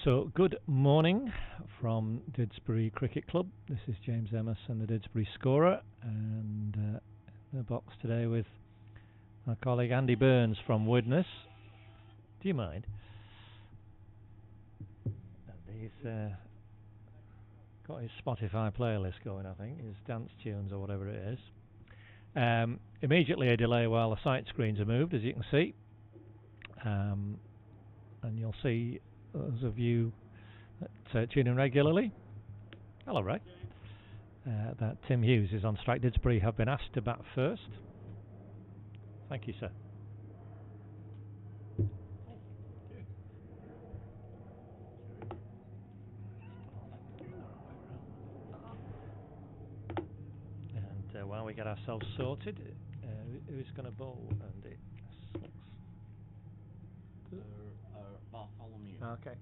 So, good morning from Didsbury Cricket Club. This is James Emerson, the Didsbury scorer, and in the box today with my colleague Andy Burns from Widnes. Do you mind? And he's got his Spotify playlist going, I think, his dance tunes or whatever it is. Immediately a delay while the sight screens are moved, as you can see. And you'll see those of you that tune in regularly, hello Ray, that Tim Hughes is on strike. Didsbury have been asked to bat first. Thank you, sir. And while we get ourselves sorted, who's going to bowl? Andy? Bartholomew. Okay.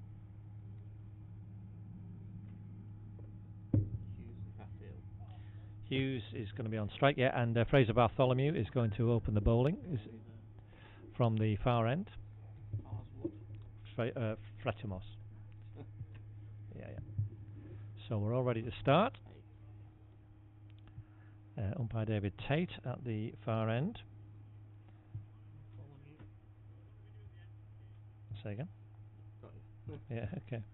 Hughes is going to be on strike, yeah, and Fraser Bartholomew is going to open the bowling from the far end. Fretimos. Yeah. So we're all ready to start. Umpire David Tate at the far end. Say again? Yeah, okay.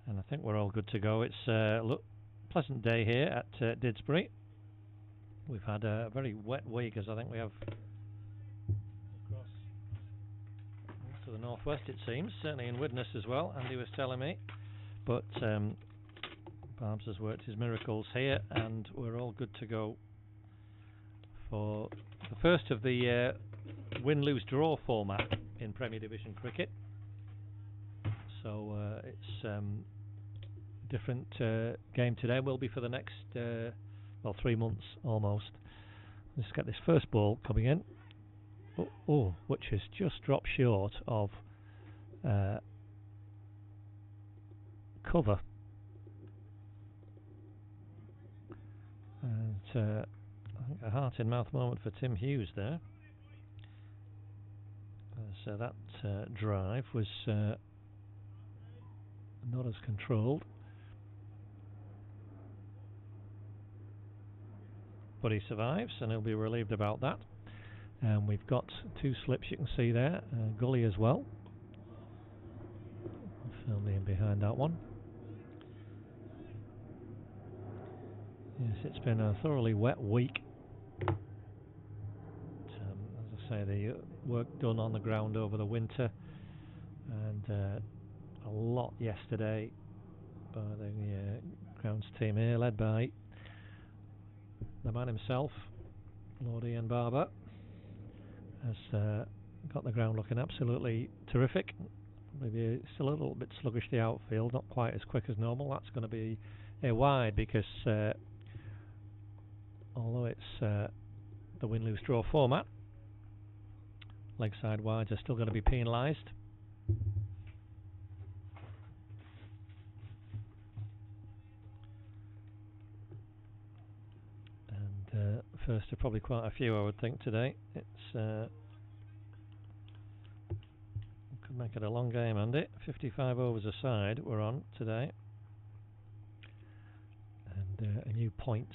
And I think we're all good to go. It's pleasant day here at Didsbury. We've had a very wet week, as I think we have across to the northwest, it seems, certainly in Widnes as well, Andy was telling me. But Barbs has worked his miracles here, and we're all good to go for the first of the win-lose-draw format in Premier Division cricket. So it's different game today. Will be for the next 3 months almost. Let's get this first ball coming in. Which has just dropped short of cover. And I think a heart in mouth moment for Tim Hughes there. So that drive was not as controlled, but he survives and he'll be relieved about that. And we've got two slips you can see there, Gully as well. I'll film in behind that one. Yes, it's been a thoroughly wet week. But, as I say, the work done on the ground over the winter, and a lot yesterday by the grounds team here, led by the man himself, Lord Ian Barber, has got the ground looking absolutely terrific. Maybe still a little bit sluggish, the outfield, not quite as quick as normal. That's going to be a wide because although it's the win-lose-draw format, leg side wides are still going to be penalised. And first of probably quite a few, I would think, today. It's could make it a long game, Andy. 55 overs a side we're on today. And a new points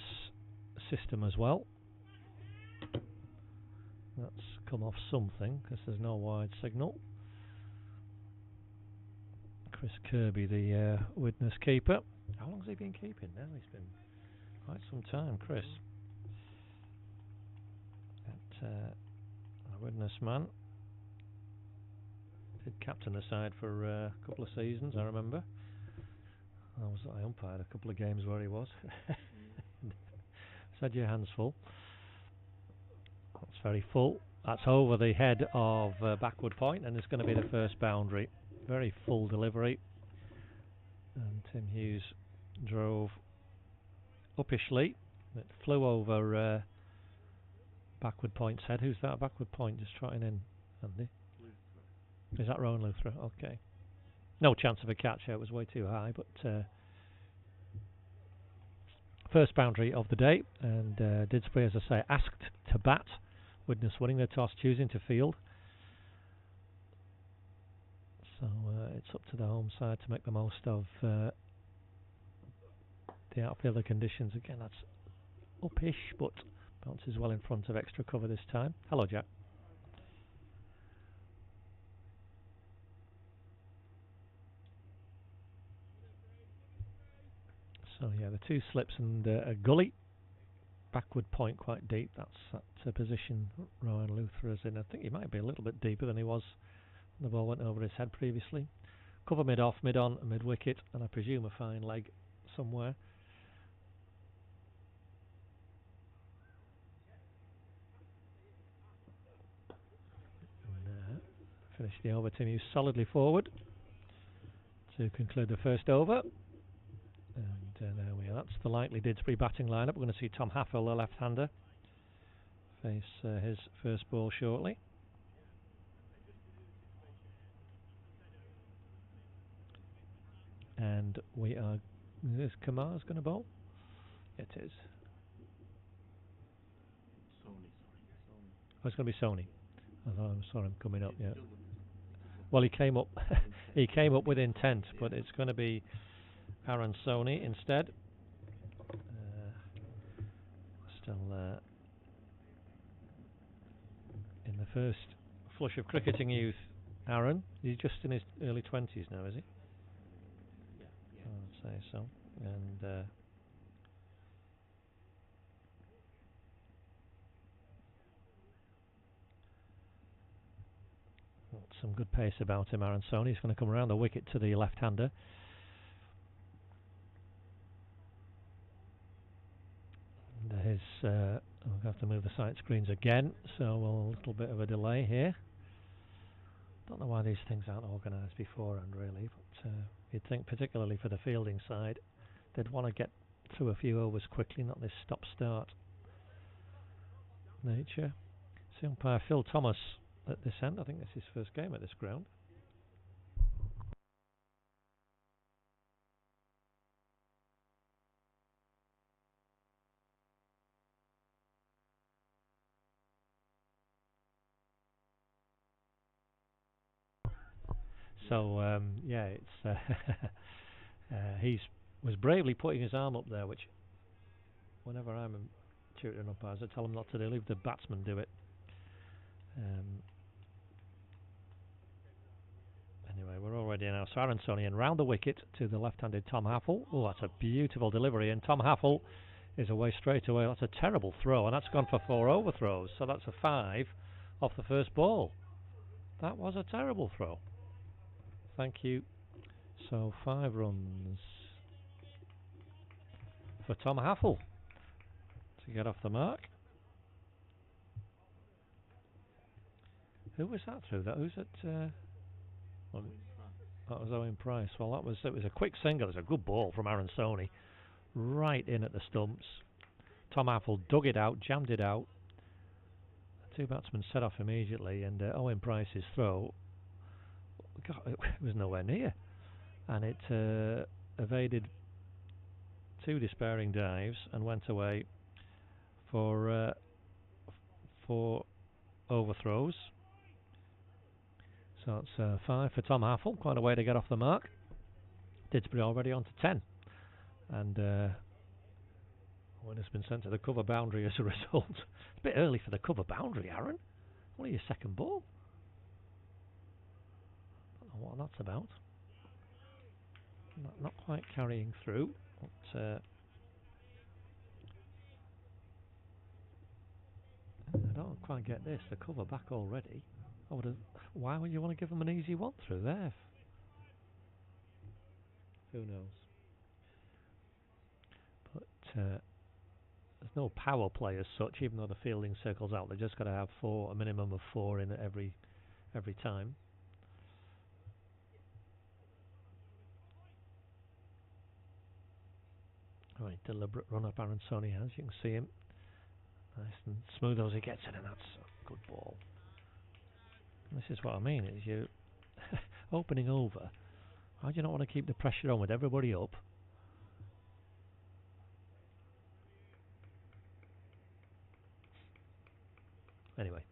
system as well. That's come off something because there's no wide signal. Chris Kirby, the Widnes keeper. How long has he been keeping now? He's been quite some time, Chris. A Widnes man. Did captain the side for a couple of seasons, I remember. I umpired a couple of games where he was. Had your hands full. That's very full. That's over the head of backward point, and it's going to be the first boundary. Very full delivery. And Tim Hughes drove uppishly. It flew over backward point's head. Who's that backward point just trotting in, Andy? Luther. Is that Rowan Luther? Okay. No chance of a catch. It was way too high, but first boundary of the day, and Didsbury, as I say, asked to bat. Widnes winning the toss, choosing to field. So it's up to the home side to make the most of the outfielder conditions. Again, that's upish, but bounces well in front of extra cover this time. Hello, Jack. So yeah, the two slips and a gully. Backward point quite deep. That's that position Ryan Luther is in. I think he might be a little bit deeper than he was. The ball went over his head previously. Cover mid-off, mid-on, mid-wicket, and I presume a fine leg somewhere. And, finish the over to move solidly forward to conclude the first over. And there we are. That's the likely Didsbury batting lineup. We're going to see Tom Haffel, the left-hander, face his first ball shortly. And we are... Is Kamar's going to bowl? It is. Oh, it's going to be Sony. I saw him coming up, yeah. Well, he came up he came up with intent, but it's going to be Aaron Sony instead. Still in the first flush of cricketing youth, Aaron. He's just in his early 20s now, is he? Yeah. I'd say so. And some good pace about him, Aaron Sony. He's going to come around the wicket to the left-hander. And we'll have to move the sight screens again, so a little bit of a delay here. Don't know why these things aren't organised beforehand, really, but you'd think, particularly for the fielding side, they'd want to get through a few overs quickly, not this stop-start nature. See umpire Phil Thomas at this end. I think this is his first game at this ground. So yeah, it's he was bravely putting his arm up there, which whenever I'm tutoring umpires, I tell them not to do. Leave the batsman do it. Anyway, we're already now. So Aaron Sony and round the wicket to the left-handed Tom Haffel. Oh, that's a beautiful delivery, and Tom Haffel is away straight away. That's a terrible throw, and that's gone for 4 overthrows. So that's a 5 off the first ball. That was a terrible throw. Thank you. So 5 runs for Tom Haffel to get off the mark. Who was that through? Who's at? Well, that was Owen Price. Well, it was a quick single. It was a good ball from Aaron Sony, right in at the stumps. Tom Haffel dug it out, jammed it out. The 2 batsmen set off immediately, and Owen Price's throw, God, it was nowhere near, and it evaded 2 despairing dives and went away for 4 overthrows. So it's 5 for Tom Haffel, quite a way to get off the mark. Didsbury already on to 10, and Widnes has been sent to the cover boundary as a result. It's a bit early for the cover boundary, Aaron. Only your second ball. I don't know what that's about. Not quite carrying through. But, I don't quite get this. The cover back already. Why would you want to give them an easy one through there? Who knows? But there's no power play as such, even though the fielding circles out. They've just got to have a minimum of 4 in every time. Right, deliberate run up Aaron Sony has. You can see him. Nice and smooth as he gets it, and that's a good ball. And this is what I mean, is you opening over. Why do you not want to keep the pressure on with everybody up? Anyway,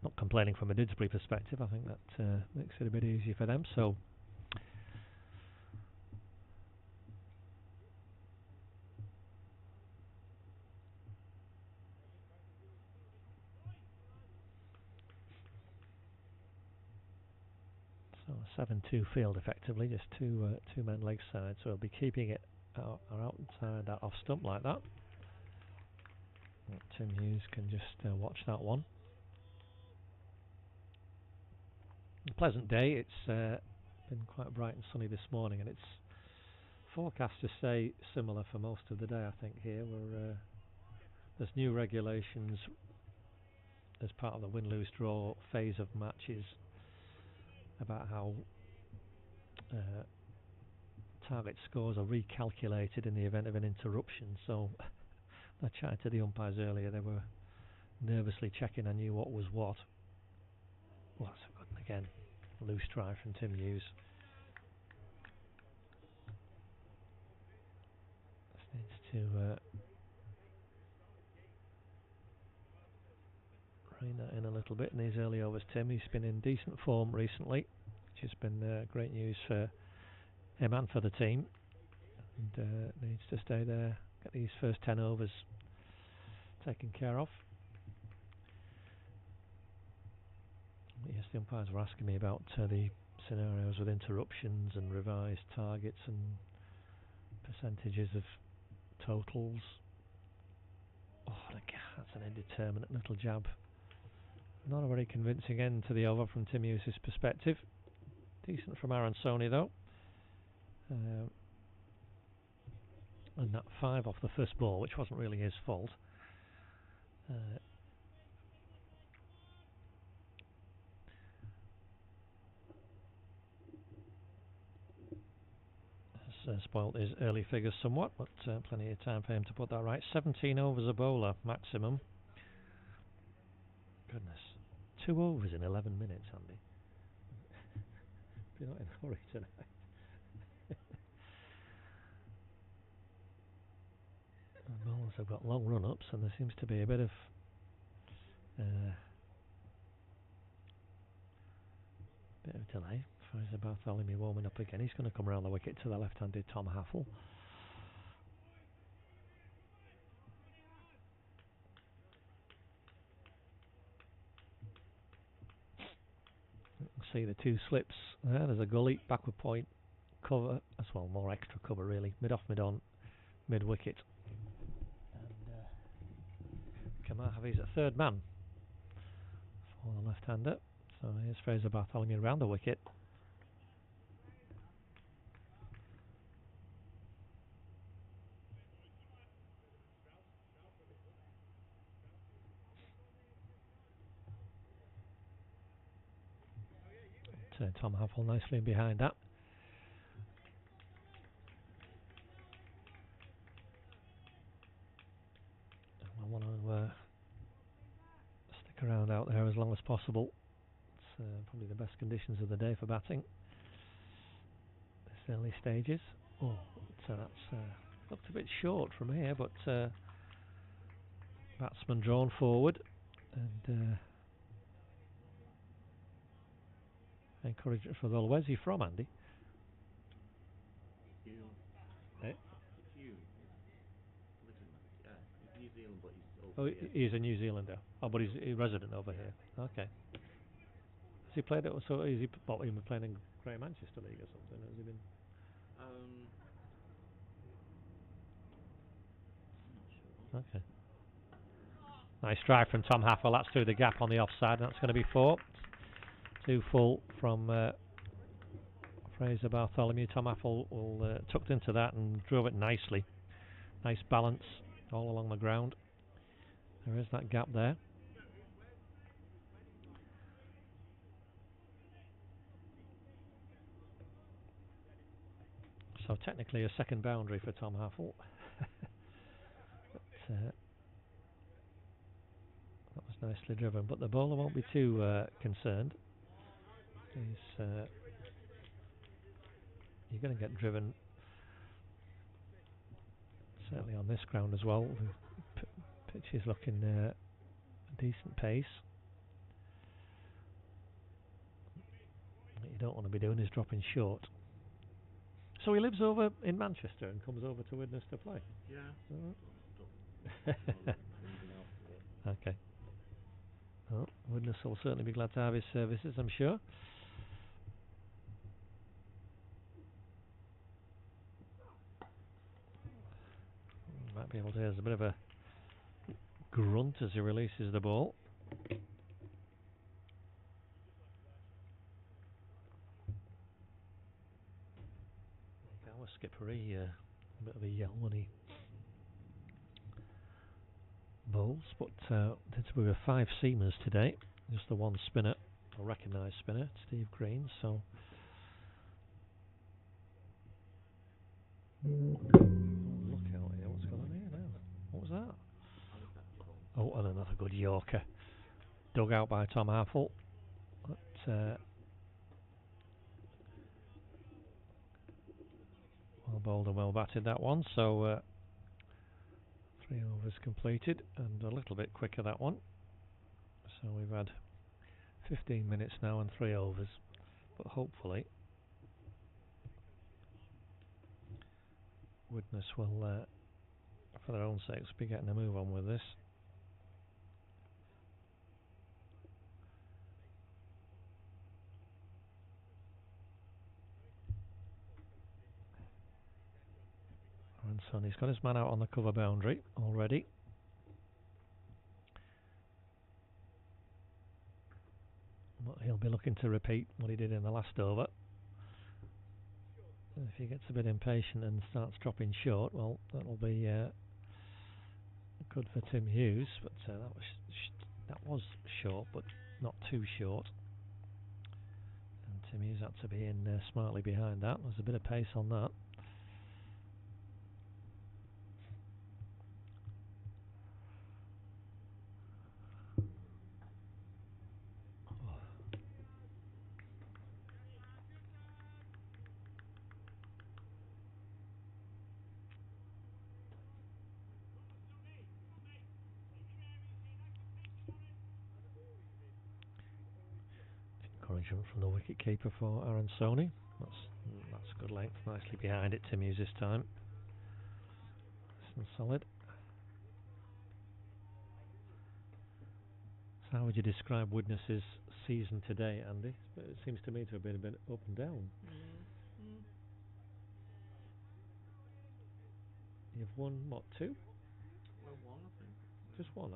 not complaining from a Didsbury perspective. I think that makes it a bit easier for them. So a 7-2 field effectively, just two men leg side. So he'll be keeping it outside that off stump like that. Tim Hughes can just watch that one. A pleasant day. It's been quite bright and sunny this morning, and it's forecast to stay similar for most of the day. I think here there's new regulations as part of the win-lose draw phase of matches about how target scores are recalculated in the event of an interruption. So I chatted to the umpires earlier. They were nervously checking I knew what was what. Well, that's a good one again. Loose try from Tim Hughes. Just needs to rein that in a little bit in these early overs. Tim, he's been in decent form recently, which has been great news for him and for the team. And needs to stay there, get these first 10 overs taken care of. Yes, the umpires were asking me about the scenarios with interruptions and revised targets and percentages of totals. Oh, that's an indeterminate little jab. Not a very convincing end to the over from Tim Hughes' perspective. Decent from Aaron Sony though. And that 5 off the first ball, which wasn't really his fault. Has spoilt his early figures somewhat, but plenty of time for him to put that right. 17 overs a bowler maximum. Goodness. 2 overs in 11 minutes, Andy. You're not in a hurry tonight. The bowlers have got long run-ups, and there seems to be a bit of delay. Fraser Bartholomew warming up again. He's going to come around the wicket to the left-handed Tom Haffel. See the 2 slips there. There's a gully, backward point, cover as well, more extra cover really. Mid-off, mid-on, mid-wicket. And Kamar Hafiz a third man for the left-hander. So here's Fraser Bartholomew around the wicket. Tom Haffel nicely behind that. I want to stick around out there as long as possible. It's probably the best conditions of the day for batting. This early stages. Oh, so that's looked a bit short from here, but batsman drawn forward and encouragement for the ball. Where's he from, Andy? Hey? New Zealand, but he's over here. He's a New Zealander. Oh, but he's a resident over here. Okay. Has he played it? So is he? What, he been playing in Greater Manchester League or something? Has he been? I'm not sure. Okay. Nice drive from Tom Haffel. That's through the gap on the offside. That's going to be 4. 2 full from Fraser Bartholomew. Tom Haffel will tucked into that and drove it nicely. Nice balance all along the ground. There is that gap there. So technically a second boundary for Tom Haffel. But, that was nicely driven, but the bowler won't be too concerned. You're going to get driven, certainly on this ground as well. The pitch is looking a decent pace. you don't want to be doing is dropping short. So he lives over in Manchester and comes over to Widnes to play? Yeah. Okay. Well, Widnes will certainly be glad to have his services, I'm sure. Might be able to hear a bit of a grunt as he releases the ball. Our skipper, a bit of a yell when he bowls, but we were 5 seamers today, just the one spinner, a recognised spinner, Steve Green, so look out here, what's going on here now? What was that? Oh, and another good Yorker, dug out by Tom Harfel, but well bowled and well batted that one, so 3 overs completed, and a little bit quicker that one, so we've had 15 minutes now and 3 overs, but hopefully Widnes will, for their own sakes, be getting a move on with this. And so he's got his man out on the cover boundary already. But he'll be looking to repeat what he did in the last over. And if he gets a bit impatient and starts dropping short, well, that'll be good for Tim Hughes. But that was short, but not too short. And Tim Hughes had to be in smartly behind that. There's a bit of pace on that. Encouragement from the wicket keeper for Aaron Sony. That's good length, nicely behind it. Tim Hughes this time. Nice and solid. So how would you describe Widnes' season today, Andy? It seems to me to have been a bit up and down. You've won, what, 2? Well, 1, I think. Just 1,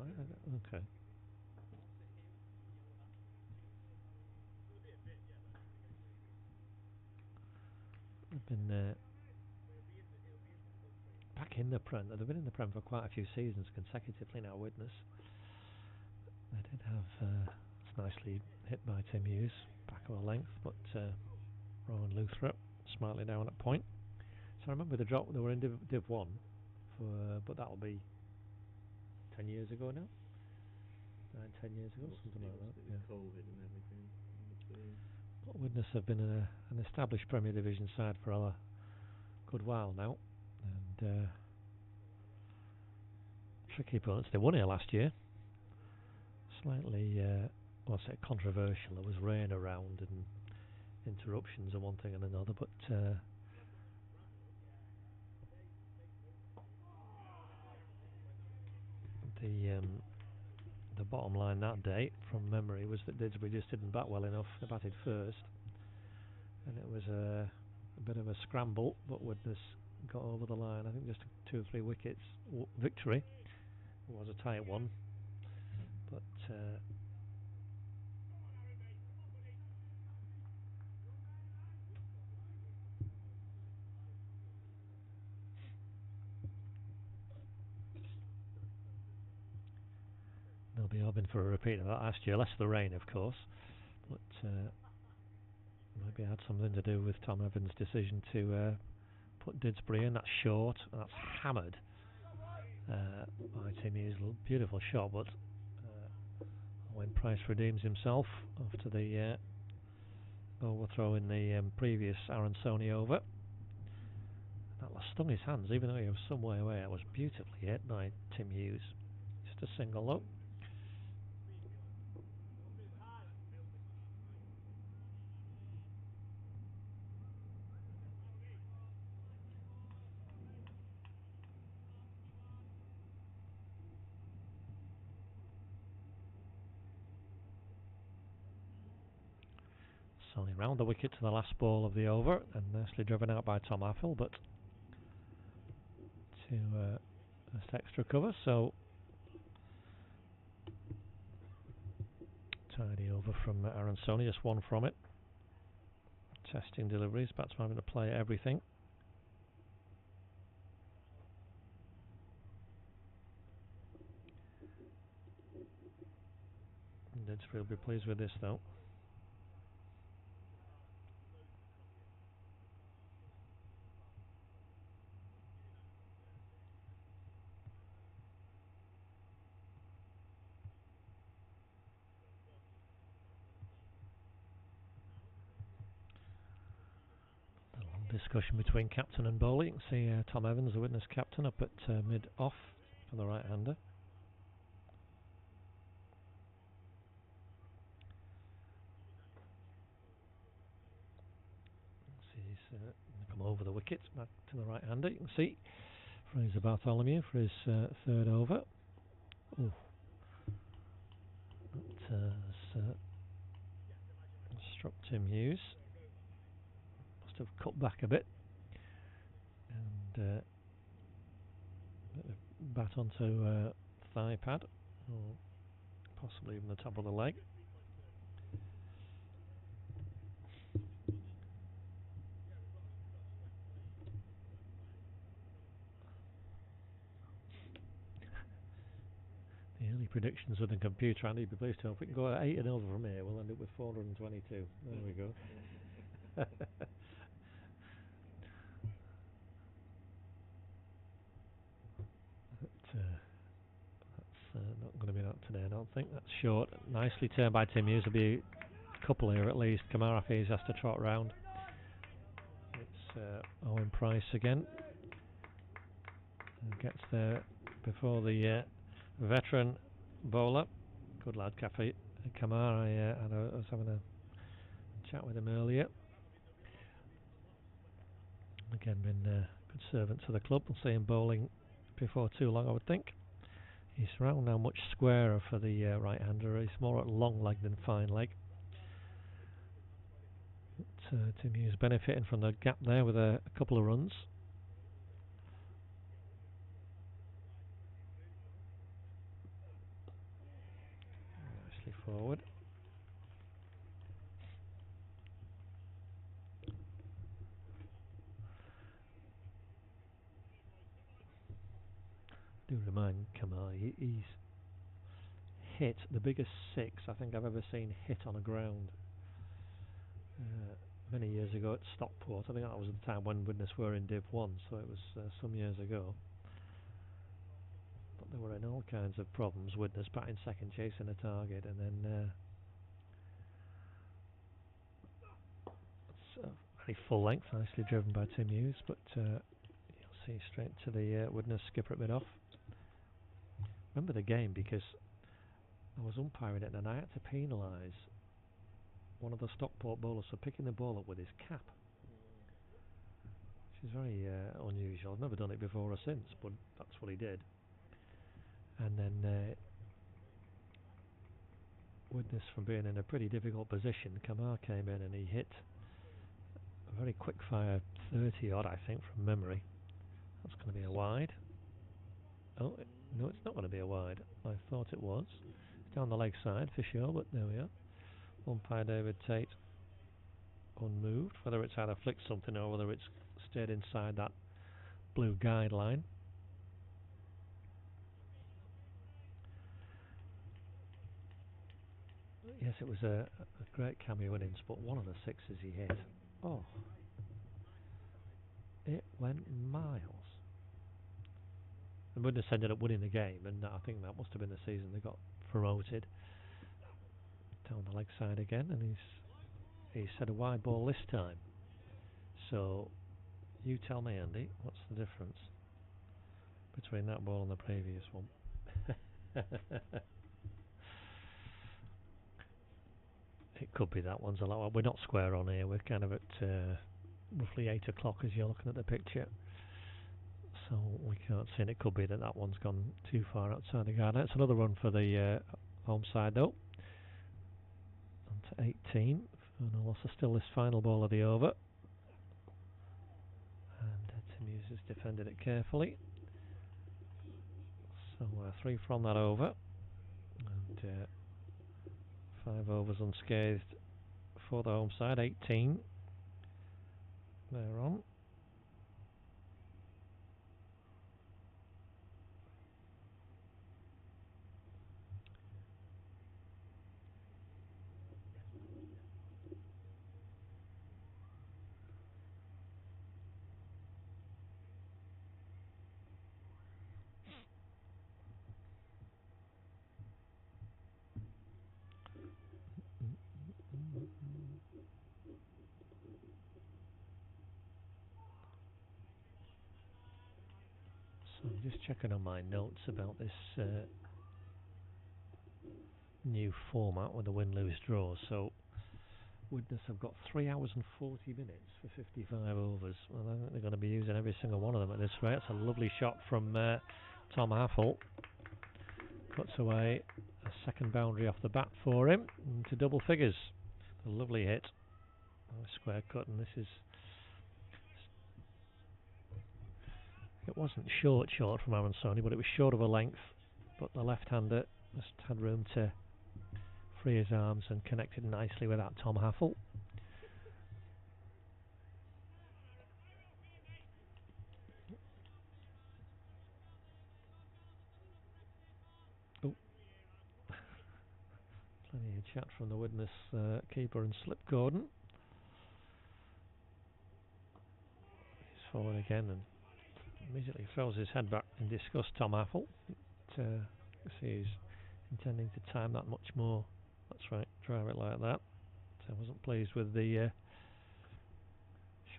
okay. They've been back in the Prem. They've been in the Prem for quite a few seasons consecutively now, Widnes. They did have, it's nicely hit by Tim Hughes, back of a length, but Rowan Luthrop smartly down at point. So I remember the drop, they were in Div 1, but that'll be 10 years ago now? 10 years ago, something like that. Yeah. COVID and everything in between. But Widnes have been an established Premier Division side for a good while now, and tricky opponents. They won here last year. Slightly, what's it, controversial. There was rain around and interruptions and one thing and another, but the bottom line that day, from memory, was that Didsbury just didn't bat well enough. They batted first, and it was a bit of a scramble, but Widnes got over the line. I think just 2 or 3 wickets victory. It was a tight one, but they'll be hoping for a repeat of that last year, less the rain, of course, but maybe it had something to do with Tom Evans' decision to put Didsbury in. That's short, and that's hammered by Tim Hughes. Beautiful shot, but when Price redeems himself after the overthrow in the previous Aaron Sony over. That stung his hands, even though he was some way away. It was beautifully hit by Tim Hughes. Just a single though. It's only round the wicket to the last ball of the over, and nicely driven out by Tom Apple, but to just extra cover, so tidy over from Aaron Sony, just one from it. Testing deliveries, batsman having to play everything. Didsbury will be pleased with this though. Discussion between captain and bowler. You can see Tom Evans, the Widnes captain, up at mid-off for the right-hander. See he's come over the wicket back to the right-hander. You can see Fraser Bartholomew for his third over. Ooh. That has struck Tim Hughes. Must have cut back a bit and bat onto thigh pad, or possibly even the top of the leg. The early predictions with the computer, Andy, be pleased to know if we can go at 8 and over from here, we'll end up with 422. There we go. That's not going to be that today, I don't think. That's short. Nicely turned by Tim Hughes. There'll be a couple here at least. Kamara Hafiz has to trot round. It's Owen Price again. And gets there before the veteran bowler. Good lad, Kamara. I was having a chat with him earlier. Again, been a good servant to the club. We'll see him bowling before too long, I would think. He's round now much squarer for the right-hander. He's more at long leg than fine leg. But, Tim Hughes benefiting from the gap there with a couple of runs. Nicely forward. Do remind Kamal, he's hit the biggest 6 I think I've ever seen hit on a ground. Many years ago at Stockport. I think that was at the time when Widnes were in Div 1, so it was some years ago. But they were in all kinds of problems. Widnes batting second, chasing a target, and then it's very full length, nicely driven by Tim Hughes. But you'll see straight to the Widnes skipper at mid-off. Remember the game because I was umpiring it and I had to penalise one of the Stockport bowlers for picking the ball up with his cap, which is very unusual. I've never done it before or since, but that's what he did. And then Widnes, from being in a pretty difficult position, Kamar came in and he hit a very quick fire 30 odd, I think, from memory. That's going to be a wide. Oh, no, it's not going to be a wide. I thought it was. It's down the leg side for sure, but there we are. Umpire David Tate unmoved, whether it's either flicked something or whether it's stayed inside that blue guideline. Yes, it was a great cameo innings, but one of the 6s he hit, oh, it went miles. And Widnes ended up winning the game, and I think that must have been the season they got promoted. Down the leg side again, and he's set a wide ball this time. So you tell me, Andy, what's the difference between that ball and the previous one? It could be that one's a lot. We're not square on here. We're kind of at roughly 8 o'clock as you're looking at the picture, so we can't see. And it could be that that one's gone too far outside the garden. It's another run for the home side though. 18 So no loss of still this final ball of the over. And Tim Hughes has defended it carefully. So 3 from that over. And 5 overs unscathed for the home side, 18 they're on. So I'm just checking on my notes about this new format with the win-lose draws. So Widnes have got 3 hours and 40 minutes for 55 overs. Well, I think they're going to be using every single one of them at this rate. It's a lovely shot from Tom Haffel. Puts away a second boundary off the bat for him into double figures. A lovely hit. A square cut, and this is... It wasn't short from Aransoni, but it was short of a length. But the left-hander just had room to free his arms and connected nicely with that Tom Haffel. Oh. Plenty of chat from the Widnes keeper and Slip Gordon. He's forward again and immediately throws his head back in disgust, Tom Haffel. See, he's intending to time that much more. That's right, drive it like that. So I wasn't pleased with the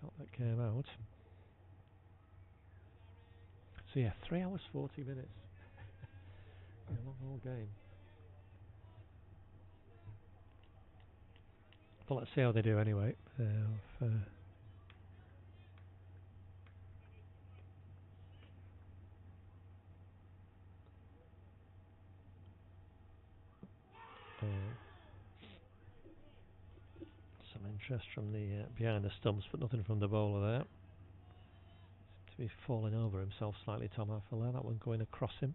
shot that came out. So yeah, 3 hours 40 minutes. Yeah, a long old game. Well, let's see how they do anyway. Some interest from the behind the stumps, but nothing from the bowler there. Seems to be falling over himself slightly, Tom Haffel there. That one going across him.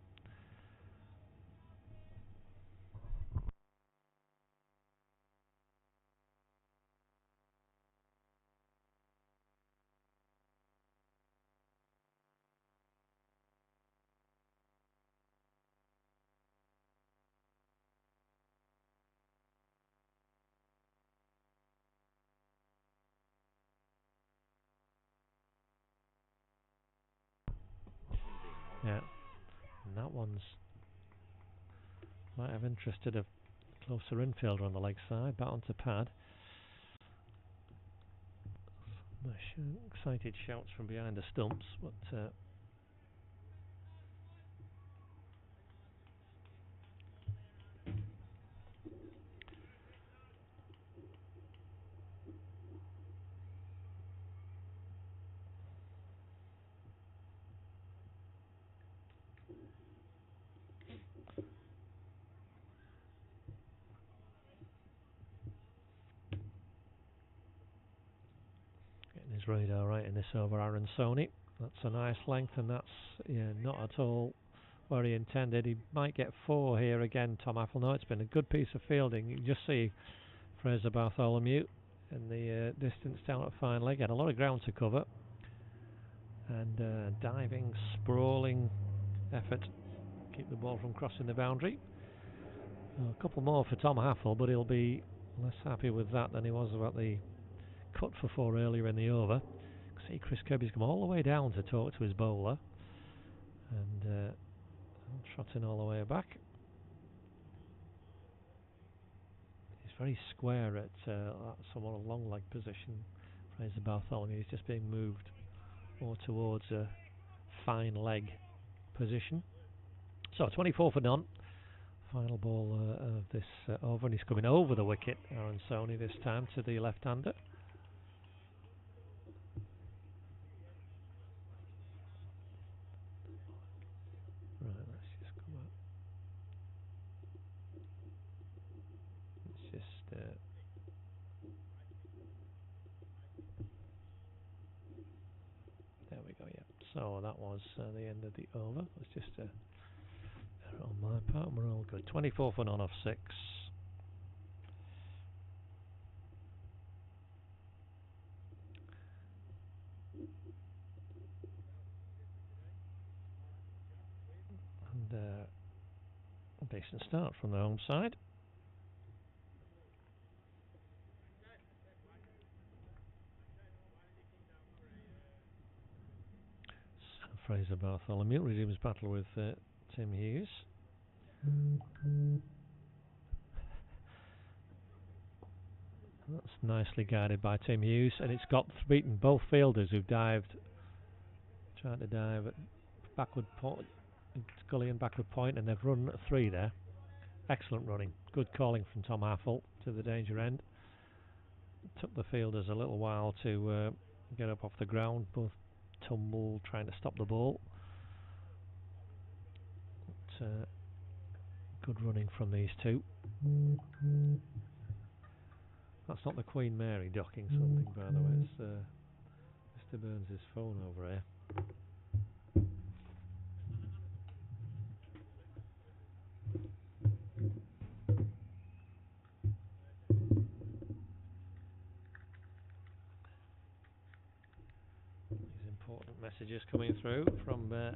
Yeah, and that one's might have interested a closer infielder on the leg side, bat onto pad. Excited shouts from behind the stumps, but getting his radar right in this over Aransoni. That's a nice length, and that's not at all where he intended. He might get 4 here again, Tom Haffel. No, it's been a good piece of fielding. You can just see Fraser Bartholomew in the distance down at fine leg. Had a lot of ground to cover, and diving, sprawling effort to keep the ball from crossing the boundary. A couple more for Tom Haffel, but he'll be less happy with that than he was about the cut for 4 earlier in the over. See, Chris Kirby's come all the way down to talk to his bowler, and trotting all the way back. He's very square at somewhat a long leg position. Fraser Bartholomew is just being moved more towards a fine leg position. So 24 for none. Final ball of this over, and he's coming over the wicket, Aransoni, this time to the left-hander. Right, let's just come up. Let's just So that was the end of the over. It's just error on my part. We're all good. 24 for none off 6. And a decent start from the home side. Fraser Bartholomew resumes battle with Tim Hughes. That's nicely guided by Tim Hughes, and it's got beaten both fielders who've dived, trying to dive at backward point, Scully and backward point, and they've run a 3 there. Excellent running, good calling from Tom Haffel to the danger end. It took the fielders a little while to get up off the ground, both tumbled trying to stop the ball. But, good running from these two. That's not the Queen Mary docking something, by the way. It's Mr. Burns' phone over here. These important messages coming through from the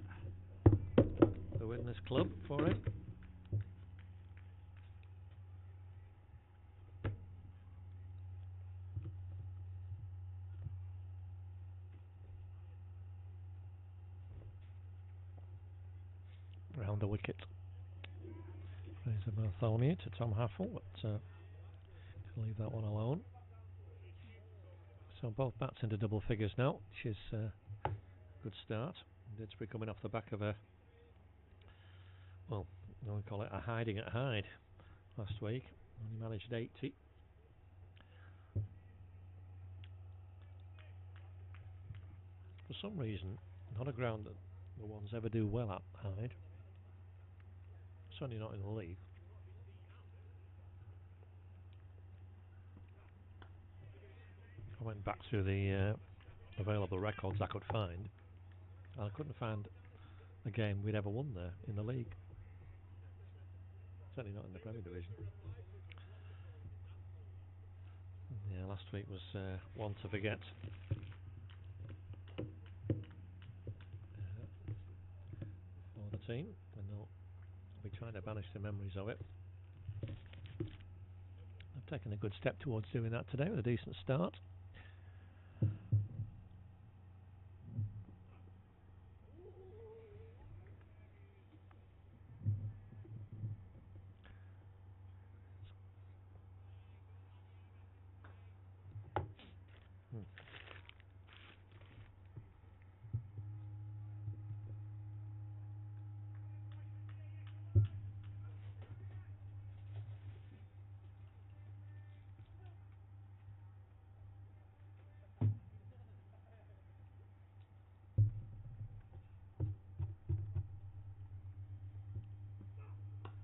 Widnes club for him. Round the wicket. Fraser Bartholomew to Tom Haffel, but to leave that one alone. So both bats into double figures now, which is a good start. Didsbury coming off the back of a, well, I would call it a hiding at Hyde last week. Only managed 80. For some reason, not a ground that the ones ever do well at Hyde. Certainly not in the league. I went back through the available records I could find, and I couldn't find a game we'd ever won there in the league. Certainly not in the Premier Division. Yeah, last week was one to forget. For the team, and they'll be trying to banish the memories of it. I've taken a good step towards doing that today with a decent start.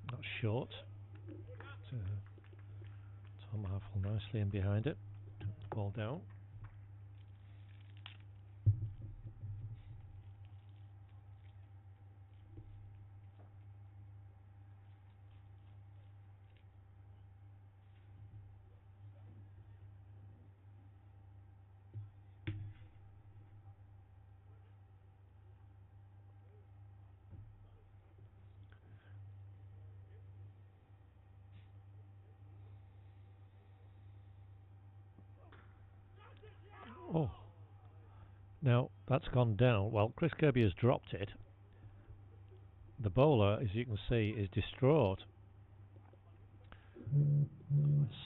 Not short. Tom Haffel nicely in behind it. Ball down. Oh. Now, that's gone down. Well, Chris Kirby has dropped it. The bowler, as you can see, is distraught.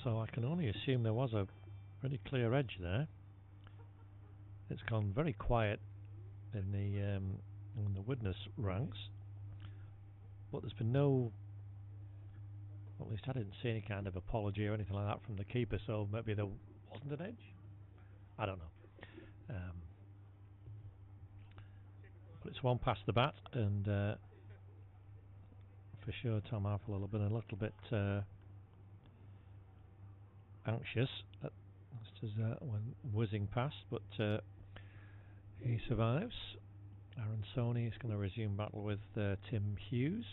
So I can only assume there was a pretty clear edge there. It's gone very quiet in the Widnes ranks. But there's been no... Well, at least I didn't see any kind of apology or anything like that from the keeper, so maybe there wasn't an edge? I don't know. But it's one past the bat, and for sure Tom Haffel will have been a little bit anxious just as when whizzing past, but he survives, Aaron Sony is going to resume battle with Tim Hughes.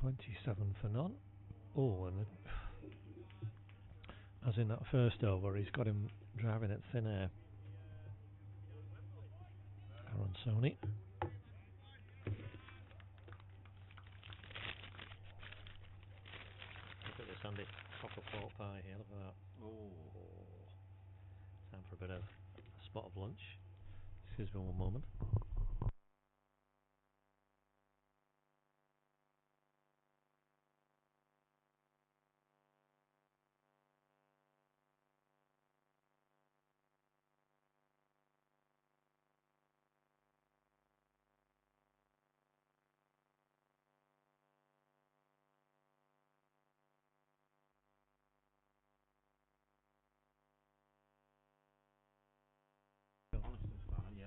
$27 for none. Oh, and as in that first over, he's got him driving at thin air. Aaron Sony. Look at this, Andy. Proper pork pie here, look at that. Oh. Time for a bit of a spot of lunch. Excuse me one moment.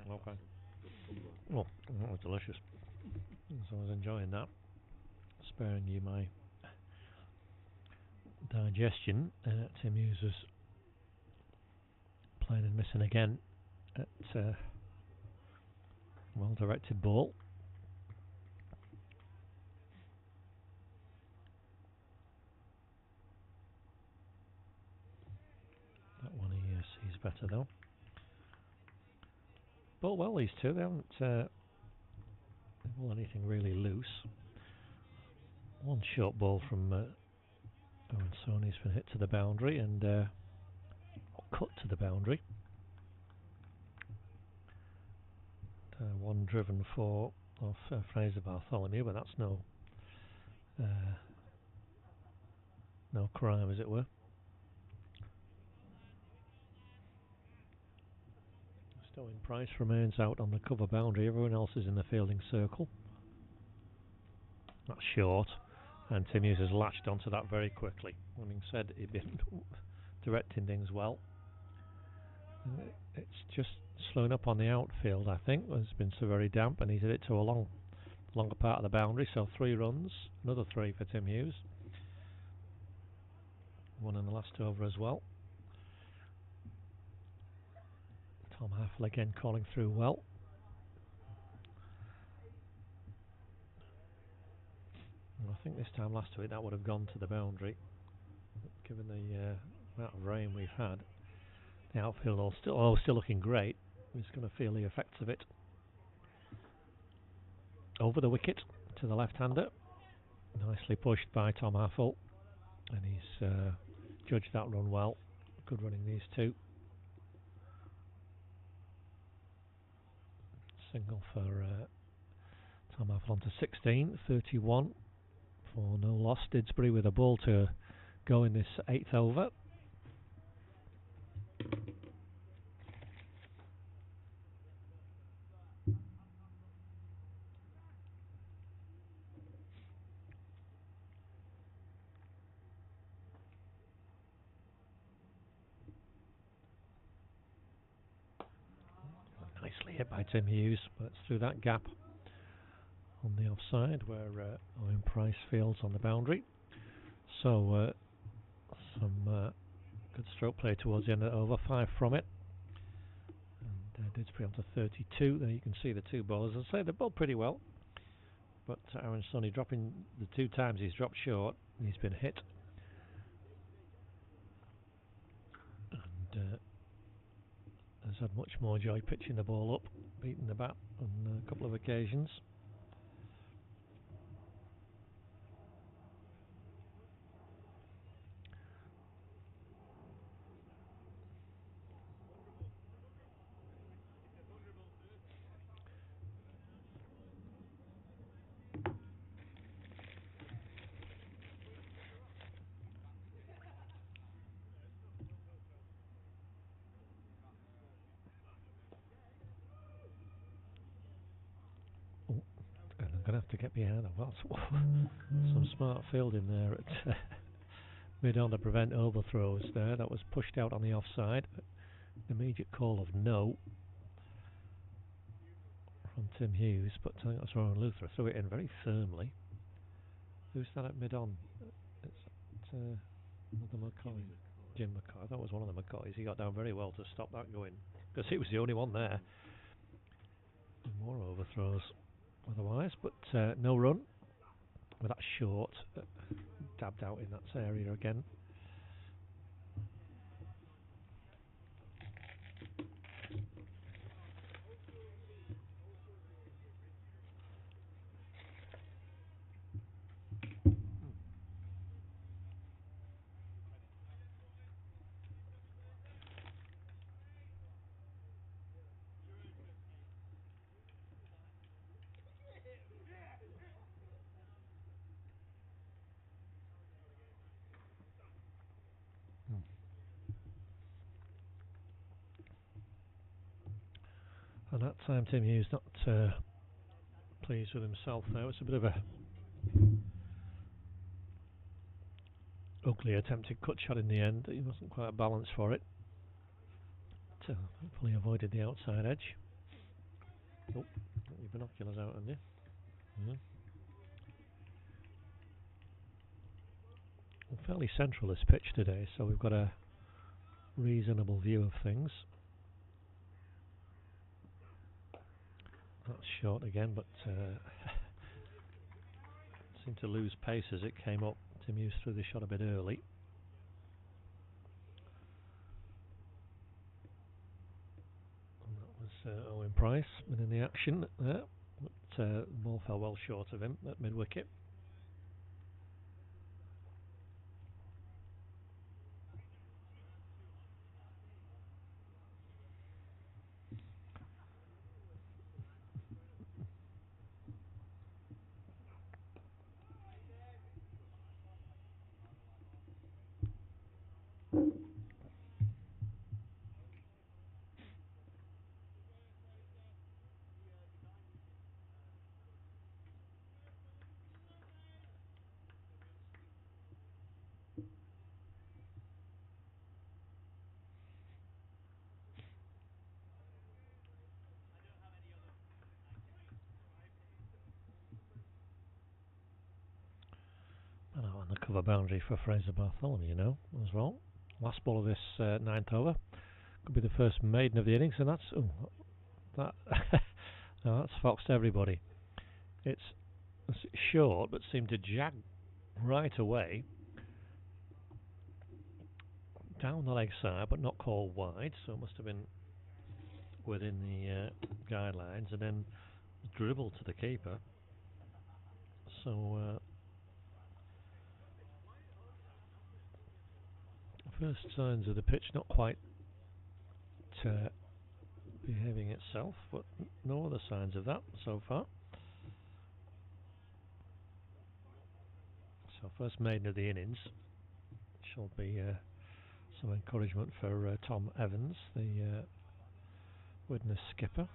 Okay. Well, that was delicious. So I was enjoying that. Sparing you my digestion. Tim Hughes was playing and missing again at well-directed ball. That one he sees better though. But well, these two, they haven't ball anything really loose. One short ball from Aaron Sony's been hit to the boundary and cut to the boundary. One driven for off Fraser Bartholomew, but that's no crime, as it were. Stowing Price remains out on the cover boundary. Everyone else is in the fielding circle. That's short, and Tim Hughes has latched onto that very quickly. Having said he'd been directing things well, it's just slowing up on the outfield. I think it's been so very damp, and he's hit it to a longer part of the boundary. So 3 runs, another 3 for Tim Hughes. One in the last over as well. Tom Haffel again calling through well. And I think this time last week that would have gone to the boundary. Given the amount of rain we've had, the outfield still looking great. He's going to feel the effects of it. Over the wicket to the left-hander. Nicely pushed by Tom Haffel. And he's judged that run well. Good running, these two. Single for Tom Haffel on to 16, 31 for no loss. Didsbury with a ball to go in this 8th over. Nicely hit by Tim Hughes, but it's through that gap on the offside where Owen Price fields on the boundary. So some good stroke play towards the end of the over, 5 from it. And Didsbury on to 32. There you can see the two bowlers. I'd say they're both pretty well, but Aaron Sony dropping the 2 times he's dropped short, and he's been hit. And has had much more joy pitching the ball up, beating the bat on a couple of occasions. I'm going to have to get behind that. Well, some smart fielding there at mid-on to prevent overthrows there. That was pushed out on the offside. Immediate call of no from Tim Hughes, but I think that's Rowan Luther. Threw it in very firmly. Who's that at mid-on? It's another McCoy? McCoy. Jim McCoy. That was one of the McCoys. He got down very well to stop that going, because he was the only one there. More overthrows otherwise, but no run. With that short, dabbed out in that area again. And that time Tim Hughes not pleased with himself there. It's a bit of a ugly attempted cut shot in the end. He wasn't quite balanced for it. But, hopefully avoided the outside edge. Oh, got your binoculars out, haven't you? Yeah. Well, fairly central this pitch today, so we've got a reasonable view of things. That's short again, but seemed to lose pace as it came up. Tim Hughes threw the shot a bit early. And that was Owen Price within the action there, but the ball fell well short of him at mid-wicket. And the cover boundary for Fraser Bartholomew now as well. Last ball of this 9th over. Could be the first maiden of the innings, and that's no, that's foxed everybody. It's short, but seemed to jag right away down the leg side, but not called wide, so it must have been within the guidelines, and then dribbled to the keeper. So first signs of the pitch not quite behaving itself, but no other signs of that so far. So first maiden of the innings shall be some encouragement for Tom Evans, the Widnes skipper.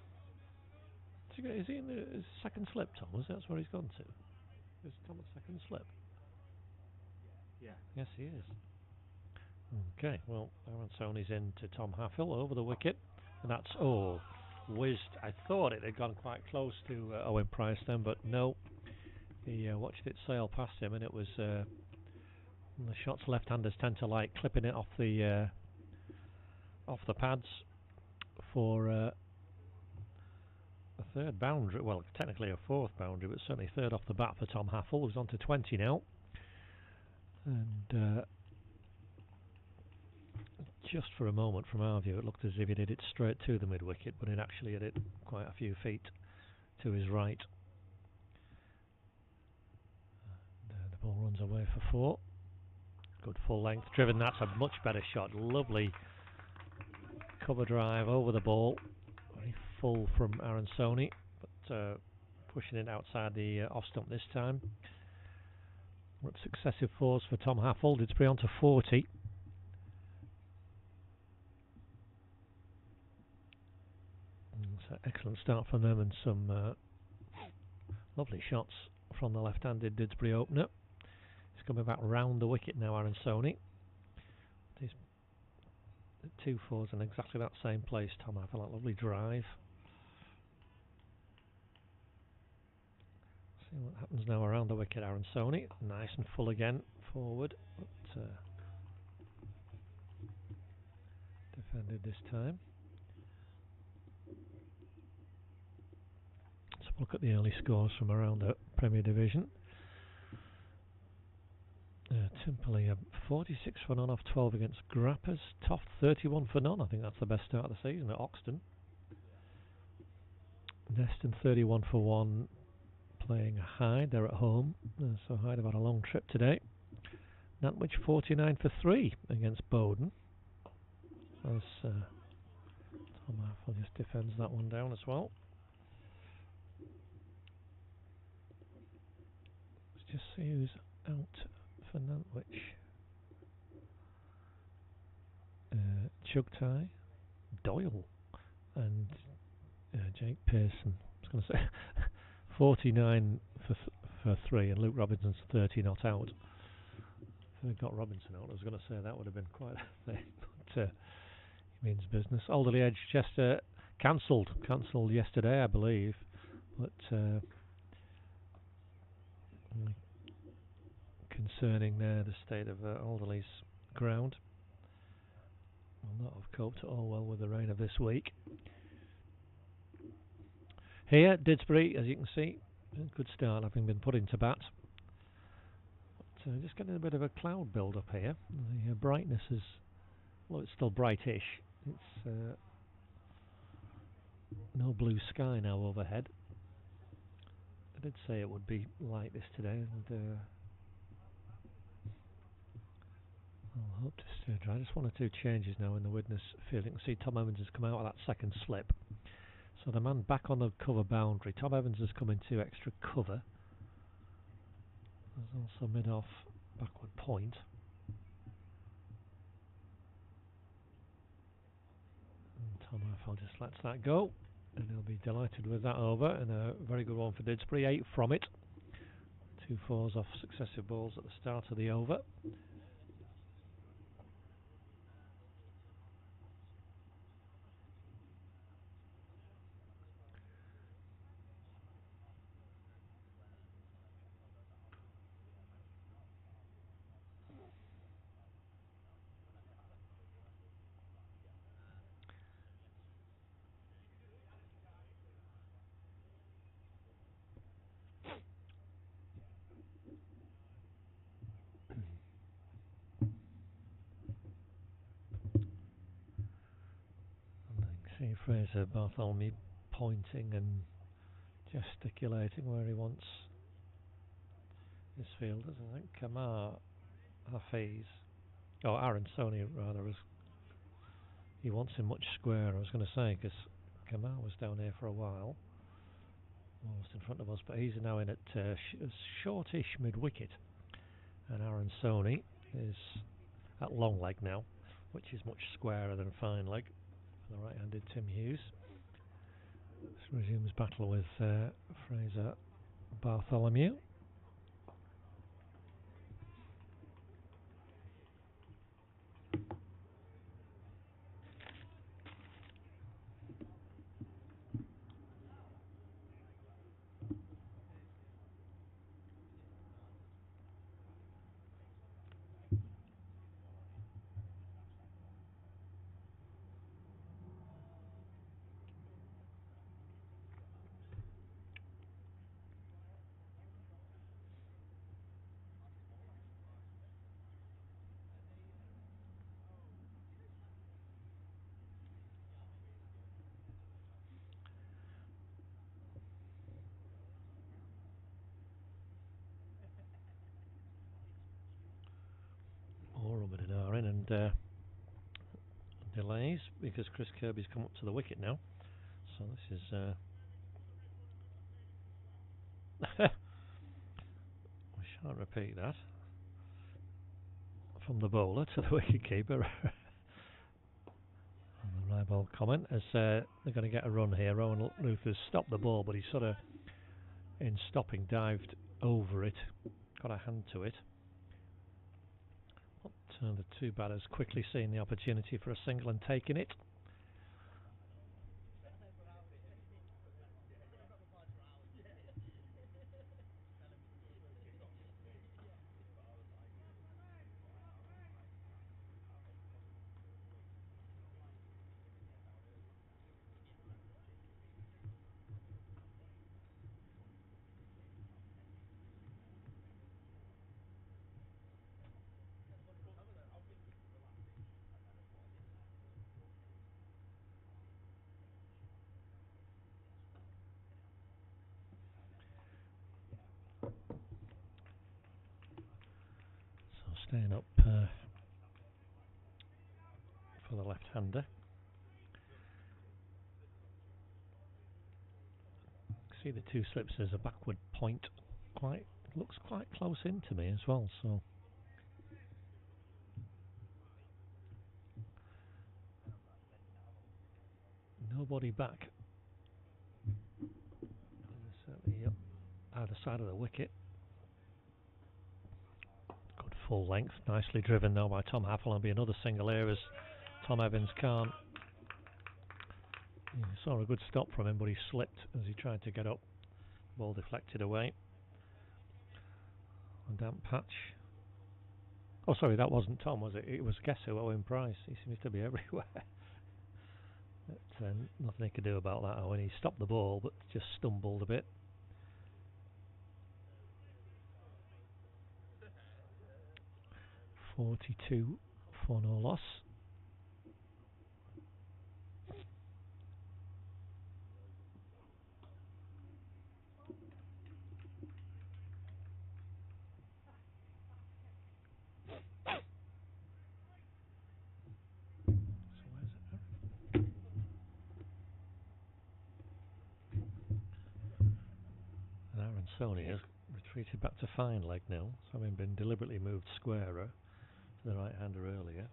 Is he in the second slip, Tom? That's where he's gone to? Is Tom a second slip? Yeah. Yes, he is. Okay, well, Aaron Sony's in to Tom Haffill over the wicket, and that's whizzed. I thought it had gone quite close to Owen Price then, but no. He watched it sail past him, and it was the shots left-handers tend to like clipping it off the pads for a third boundary. Well, technically a fourth boundary, but certainly third off the bat for Tom Haffill, who's on to 20 now. And just for a moment, from our view, it looked as if he did it straight to the mid-wicket, but it actually hit it quite a few feet to his right. And, the ball runs away for 4. Good full length driven. That's a much better shot. Lovely cover drive over the ball. Very full from Aaron Sony, but pushing it outside the off stump this time. We're at successive 4s for Tom Haffill. Didsbury on to 40. It's an excellent start from them, and some lovely shots from the left-handed Didsbury opener. He's coming back round the wicket now, Aaron Sony. He's 2 4s in exactly that same place. Tom Haffill, that lovely drive. See what happens now around the wicket. Aaron Sony, nice and full again forward. But, defended this time. Let's look at the early scores from around the Premier Division. Timperley 46 for none off 12 against Grappers. Toft 31 for none. I think that's the best start of the season at Oxton. Neston 31 for 1 playing Hyde. They're at home, so Hyde have had a long trip today. Nantwich 49 for 3 against Bowden. As Tom Arfel just defends that one down as well. Let's just see who's out for Nantwich. Chugtai, Doyle, and Jake Pearson. I was going to say 49 for 3, and Luke Robinson's 30 not out. If we got Robinson out, I was going to say that would have been quite a thing, but he means business. Alderley Edge Chester cancelled yesterday, I believe, but concerning there the state of Alderley's ground. Will not have coped at all well with the rain of this week. Here, Didsbury, as you can see, a good start having been put into bat. But, just getting a bit of a cloud build up here. The brightness is, well, it's still brightish. It's no blue sky now overhead. I did say it would be like this today, and I'll hope to stay dry. Just 1 or 2 changes now in the Widnes field. You can see Tom Evans has come out of that second slip. So the man back on the cover boundary. Tom Evans has come into extra cover. There's also mid-off backward point. And Tom Arfel just lets that go. And he'll be delighted with that over. And a very good one for Didsbury. 8 from it. 2 fours off successive balls at the start of the over. See Fraser Bartholomew pointing and gesticulating where he wants his fielders. I think Kamar Hafiz, Aaron Sony rather, he wants him much squarer, I was going to say, because Kamar was down here for a while, almost in front of us, but he's now in at shortish mid-wicket, and Aaron Sony is at long leg now, which is much squarer than fine leg. The right-handed Tim Hughes. This resumes battle with Fraser Bartholomew. And delays because Chris Kirby's come up to the wicket now, so this is we shan't repeat that from the bowler to the wicketkeeper. On the right ball comment as they're going to get a run here. Rowan Luther's stopped the ball, but he sort of in stopping dived over it, got a hand to it. The 2 batters quickly seeing the opportunity for a single and taking it. So staying up for the left-hander. See the two slips as a backward point. Looks quite close in to me as well. So nobody back. Certainly either side of the wicket. Good full length, nicely driven now by Tom Haffel, and be another single here as Tom Evans can't. Yeah, saw a good stop from him, but he slipped as he tried to get up. Ball deflected away. A damp patch. Oh, sorry, that wasn't Tom, was it? It was, guess who, Owen Price. He seems to be everywhere. But, nothing he could do about that, Owen. He stopped the ball, but just stumbled a bit. .42 for no loss. And Aaron Sony has retreated back to fine leg now, so having been deliberately moved squarer to the right hander earlier.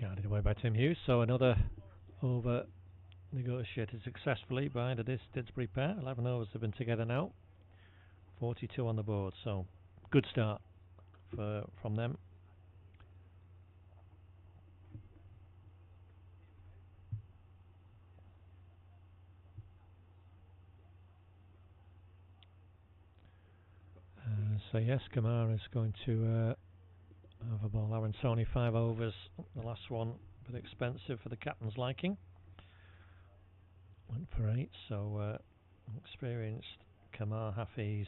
Guarded away by Tim Hughes, so another over negotiated successfully by the Didsbury pair. 11 overs have been together now. 42 on the board, so good start from them. So yes, Kamara is going to have a ball. Aaron Sony 5 overs. The last one a bit expensive for the captain's liking. Went for 8, so experienced Kamar Hafiz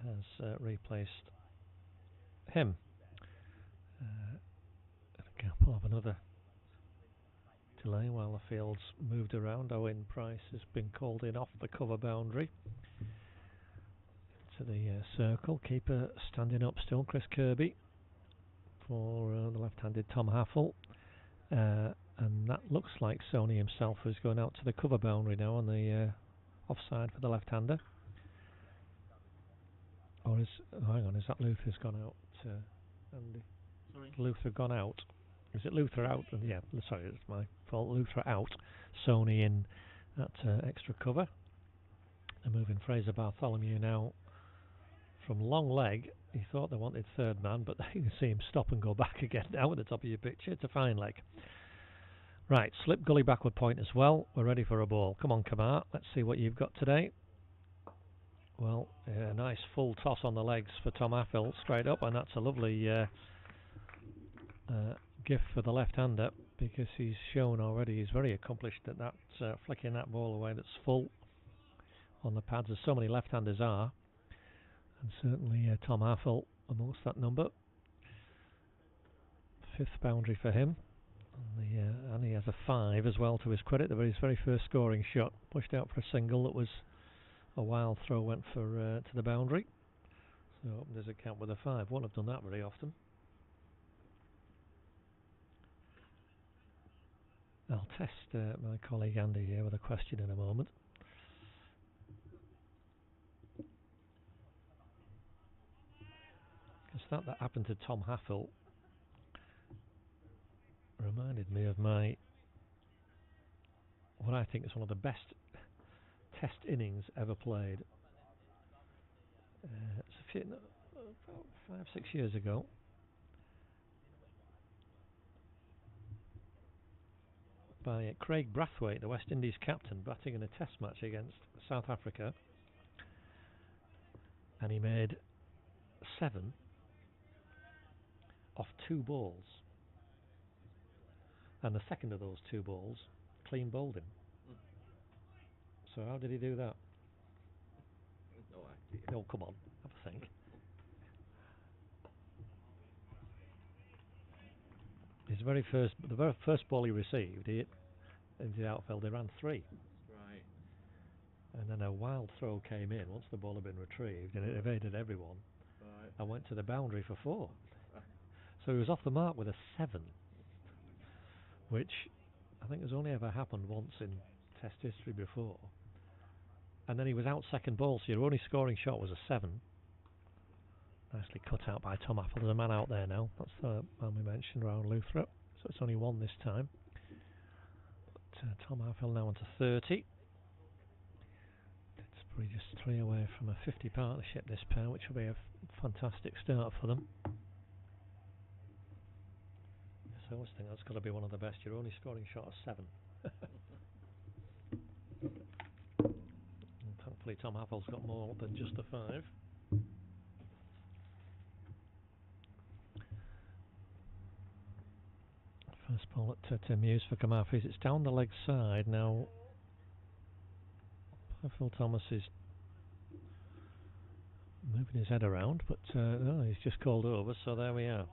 has replaced him. We'll have another delay while the field's moved around. Owen Price has been called in off the cover boundary to the circle. Keeper standing up still, Chris Kirby, for the left-handed Tom Haffel. And that looks like Sony himself is going out to the cover boundary now on the offside for the left-hander. Or hang on, is that Luther's gone out? Andy? Sorry? Luther gone out? Is it Luther out? Yeah, sorry, it's my fault. Luther out. Sony in at extra cover. They're moving Fraser Bartholomew now from long leg. He thought they wanted third man, but you can see him stop and go back again now at the top of your picture. It's a fine leg. Right, slip gully backward point as well. We're ready for a ball. Come on, Kamar. Let's see what you've got today. Well, a nice full toss on the legs for Tom Haffel, straight up, and that's a lovely gift for the left-hander, because he's shown already he's very accomplished at that, flicking that ball away that's full on the pads, as so many left-handers are, and certainly Tom Haffel amongst that number. 5th boundary for him, and he has a 5 as well to his credit. His very first scoring shot, pushed out for a single that was a wild throw, went for to the boundary, so there's a count with a 5. Won't have done that very often. I'll test my colleague Andy here with a question in a moment. Because that happened to Tom Haffel reminded me of what I think is one of the best test innings ever played. It's about 5-6 years ago. By Craig Brathwaite, the West Indies captain, batting in a test match against South Africa, and he made 7 off 2 balls, and the second of those 2 balls clean bowled him. So how did he do that? No idea. Oh, come on, have a think. the very first ball he received, he hit into the outfield. He ran 3. Right. And then a wild throw came in once the ball had been retrieved, and it evaded everyone. Right. And went to the boundary for 4. Right. So he was off the mark with a 7, which I think has only ever happened once in Test history before. And then he was out second ball, so your only scoring shot was a 7. Nicely cut out by Tom Apple. There's a man out there now. That's the man we mentioned, around Luthrop. So it's only 1 this time. But Tom Apple now onto 30. Didsbury just 3 away from a 50 partnership this pair, which will be a fantastic start for them. I always think that's got to be one of the best. You're only scoring shot of 7. And thankfully Tom Apple's got more than just the 5. First ball at Tim Hughes for Camarfis. It's down the leg side now. Phil Thomas is moving his head around, but no, he's just called over, so there we are.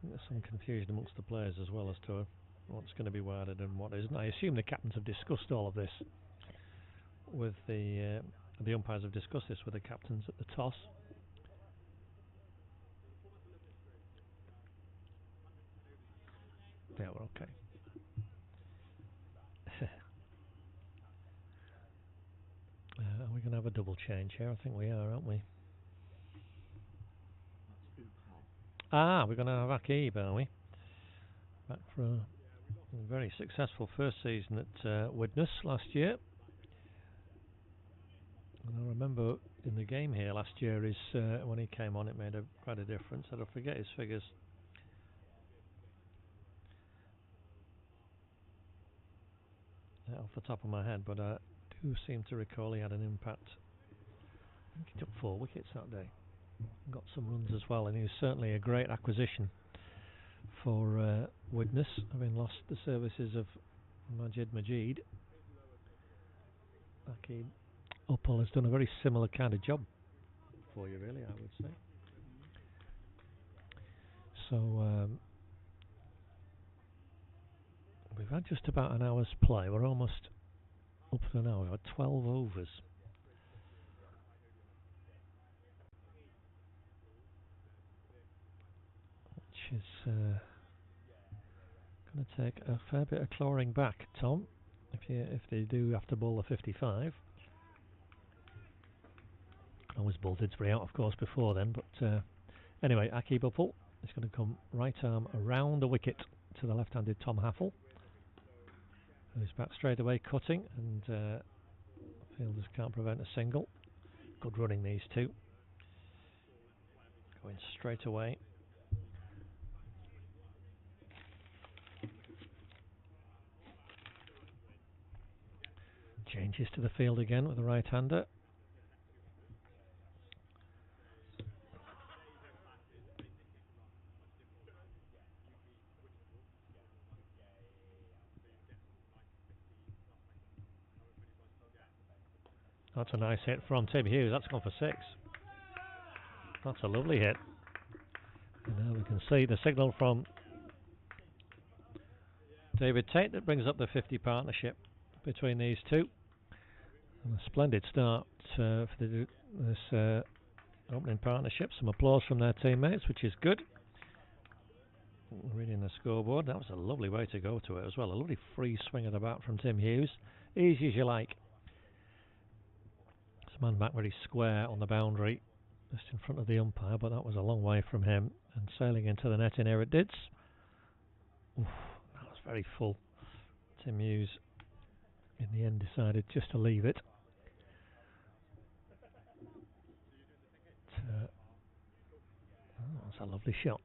There's some confusion amongst the players as well as to what's going to be warded and what isn't. I assume the captains have discussed all of this with the umpires have discussed this with the captains at the toss. Yeah, we're okay. Are we going to have a double change here? I think we are, aren't we? We're going to have Akib, are we? Back for a very successful first season at Widnes last year. And I remember in the game here last year, when he came on, it made quite a difference. I don't forget his figures. Off the top of my head, but I do seem to recall he had an impact. I think he took 4 wickets that day. Got some runs as well, and he was certainly a great acquisition for Widnes, having lost the services of Majid. Akib Uppal has done a very similar kind of job for you, really, I would say. So we've had just about an hour's play. We're almost up to an hour. We've had 12 overs. Which is going to take a fair bit of clawing back, Tom, if they do have to bowl the 55. Always bowled Didsbury out, of course, before then, but anyway, Akib Uppal is going to come right arm around the wicket to the left-handed Tom Haffel, who's back straight away cutting, and fielders can't prevent a single. Good running, these two. Going straight away. Changes to the field again with the right-hander. That's a nice hit from Tim Hughes. That's gone for 6. That's a lovely hit. And now we can see the signal from David Tate that brings up the 50 partnership between these two. And a splendid start for this opening partnership. Some applause from their teammates, which is good. Reading the scoreboard, that was a lovely way to go to it as well. A lovely free swing of the bat from Tim Hughes. Easy as you like. Man back very square on the boundary, just in front of the umpire, but that was a long way from him. And sailing into the net in here it did. Oof, that was very full. Tim Hughes, in the end, decided just to leave it. That's a lovely shot.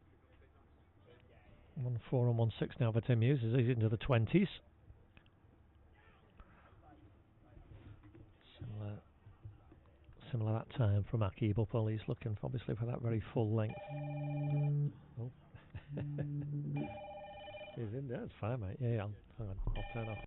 1-4 and 1-6 now for Tim Hughes as he's into the 20s. Similar that time from Akib Uppal. He's looking obviously for that very full length. Oh. He's in there. It's fine, mate. Yeah, hang on. I'll turn off.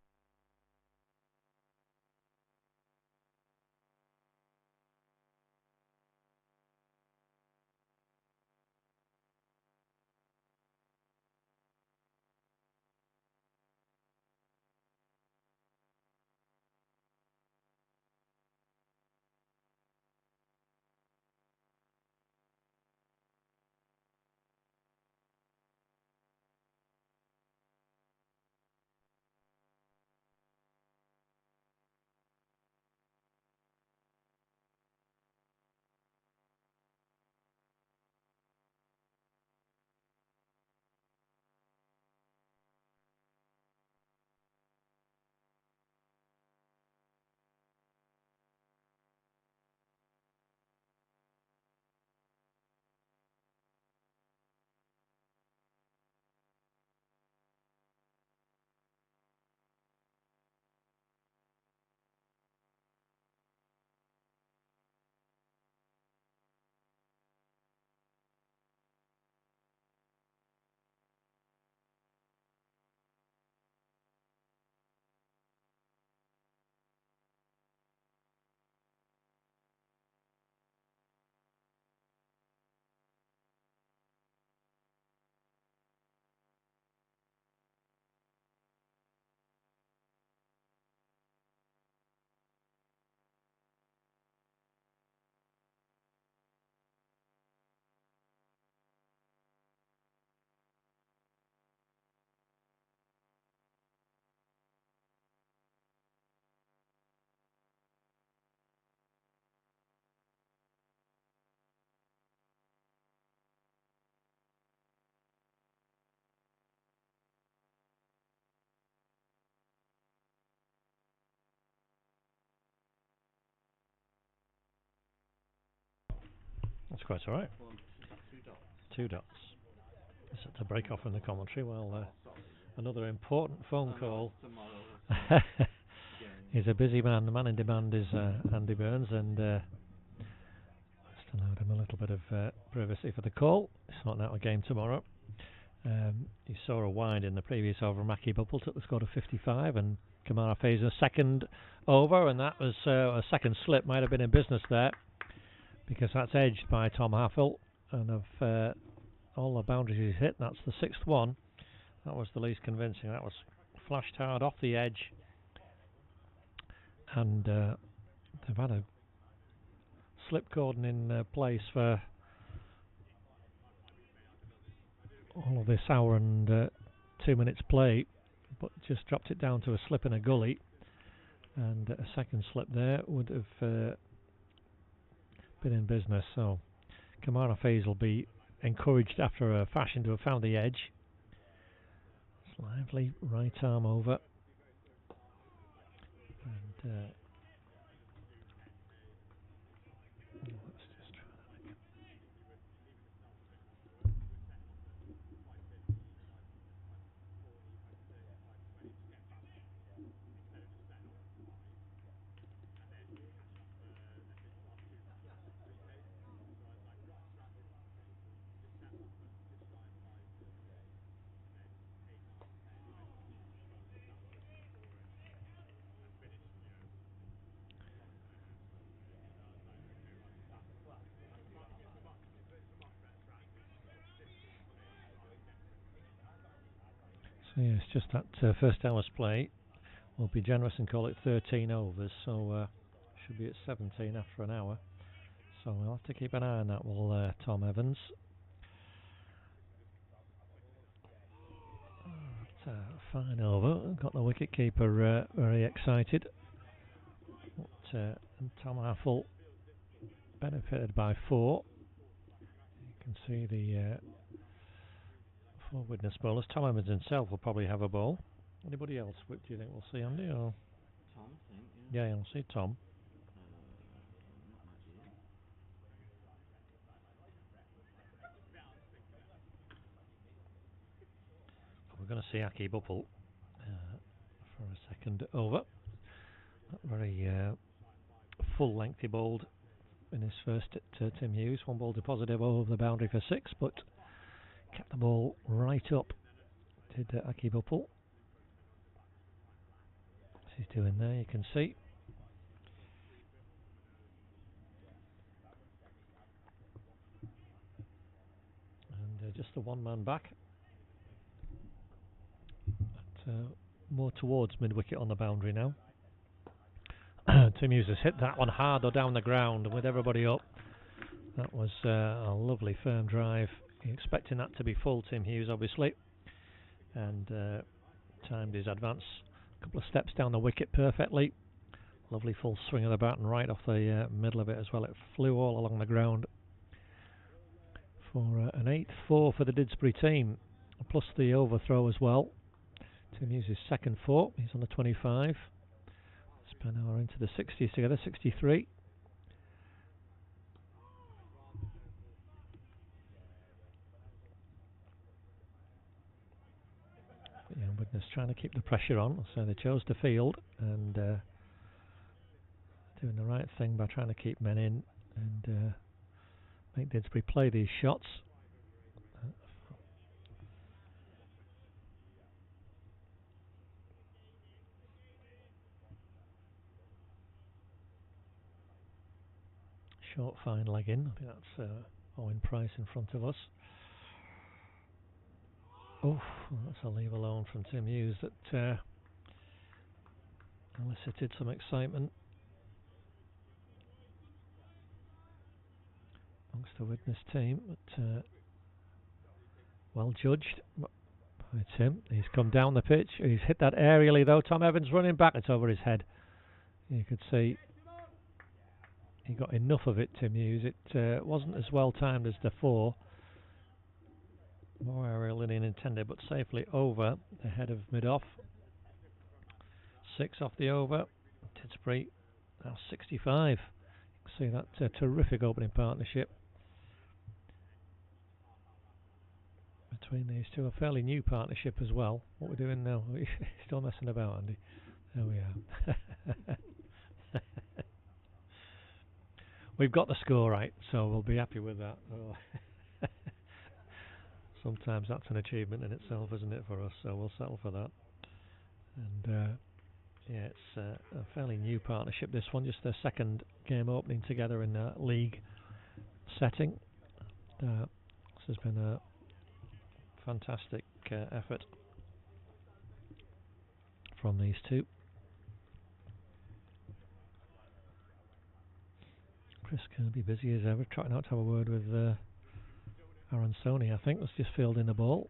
That's quite all right. 2 dots. 2 dots. Just to break off from the commentary. Well, another important phone call. He's a busy man. The man in demand is Andy Burns, and just allowed him a little bit of privacy for the call. It's not out a game tomorrow. You saw a wide in the previous over. Mackie Bubble took the score to 55, and Kamara Fazer second over, and that was a second slip. Might have been in business there, because that's edged by Tom Haffel, and of all the boundaries he's hit, that's the 6th one. That was the least convincing. That was flashed hard off the edge, and they've had a slip cordon in place for all of this hour and 2 minutes play, but just dropped it down to a slip in a gully, and a second slip there would have been in business. So Kamara Faze will be encouraged after a fashion to have found the edge. It's lively right arm over, and let's just try that again. So yeah, it's just that first hour's play. We'll be generous and call it 13 overs, so should be at 17 after an hour. So we'll have to keep an eye on that, will Tom Evans. Fine over, got the wicket keeper very excited. And Tom Haffel benefited by 4. You can see the 4 Widnes bowlers. Tom Evans himself will probably have a bowl. Anybody else? Do you think we'll see Andy? Or? Tom, I think, yeah. Yeah, I'll see Tom. We're going to see Aki Buppel for a second over. Very full length he bowled in his first at Tim Hughes. 1 ball positive over the boundary for 6, but kept the ball right up. Did Aki Buppel. As he's doing there, you can see. And just the 1 man back. But, more towards mid-wicket on the boundary now. Tim Hughes has hit that one hard or down the ground with everybody up. That was a lovely firm drive. You're expecting that to be full, Tim Hughes, obviously. And timed his advance a couple of steps down the wicket perfectly. Lovely full swing of the bat and right off the middle of it as well. It flew all along the ground for an 8-4 for the Didsbury team, plus the overthrow as well. Tim Hughes' second 4. He's on the 25. Spanner into the 60s together, 63. Yeah, Widnes trying to keep the pressure on, so they chose to field, and doing the right thing by trying to keep men in and make Didsbury play these shots. Short fine leg in. I think that's Owen Price in front of us. Oh, that's a leave alone from Tim Hughes that elicited some excitement amongst the Widnes team, but well judged by Tim. He's come down the pitch. He's hit that aerially though. Tom Evans running back. It's over his head. You could see he got enough of it, Tim Hughes. It wasn't as well timed as the 4. More aerial than he intended, but safely over the head of mid-off. 6 off the over. Didsbury now 65. You can see that terrific opening partnership. between these two. A fairly new partnership as well. What we're doing now? We're still messing about, Andy. There we are. We've got the score right, so we'll be happy with that. Sometimes that's an achievement in itself, isn't it, for us? So we'll settle for that. And yeah, it's a fairly new partnership, this one. Just their second game opening together in a league setting. This has been a fantastic effort from these two. Chris Kirby busy as ever, trying out to have a word with Aaron Sony, I think, was just fielding the ball.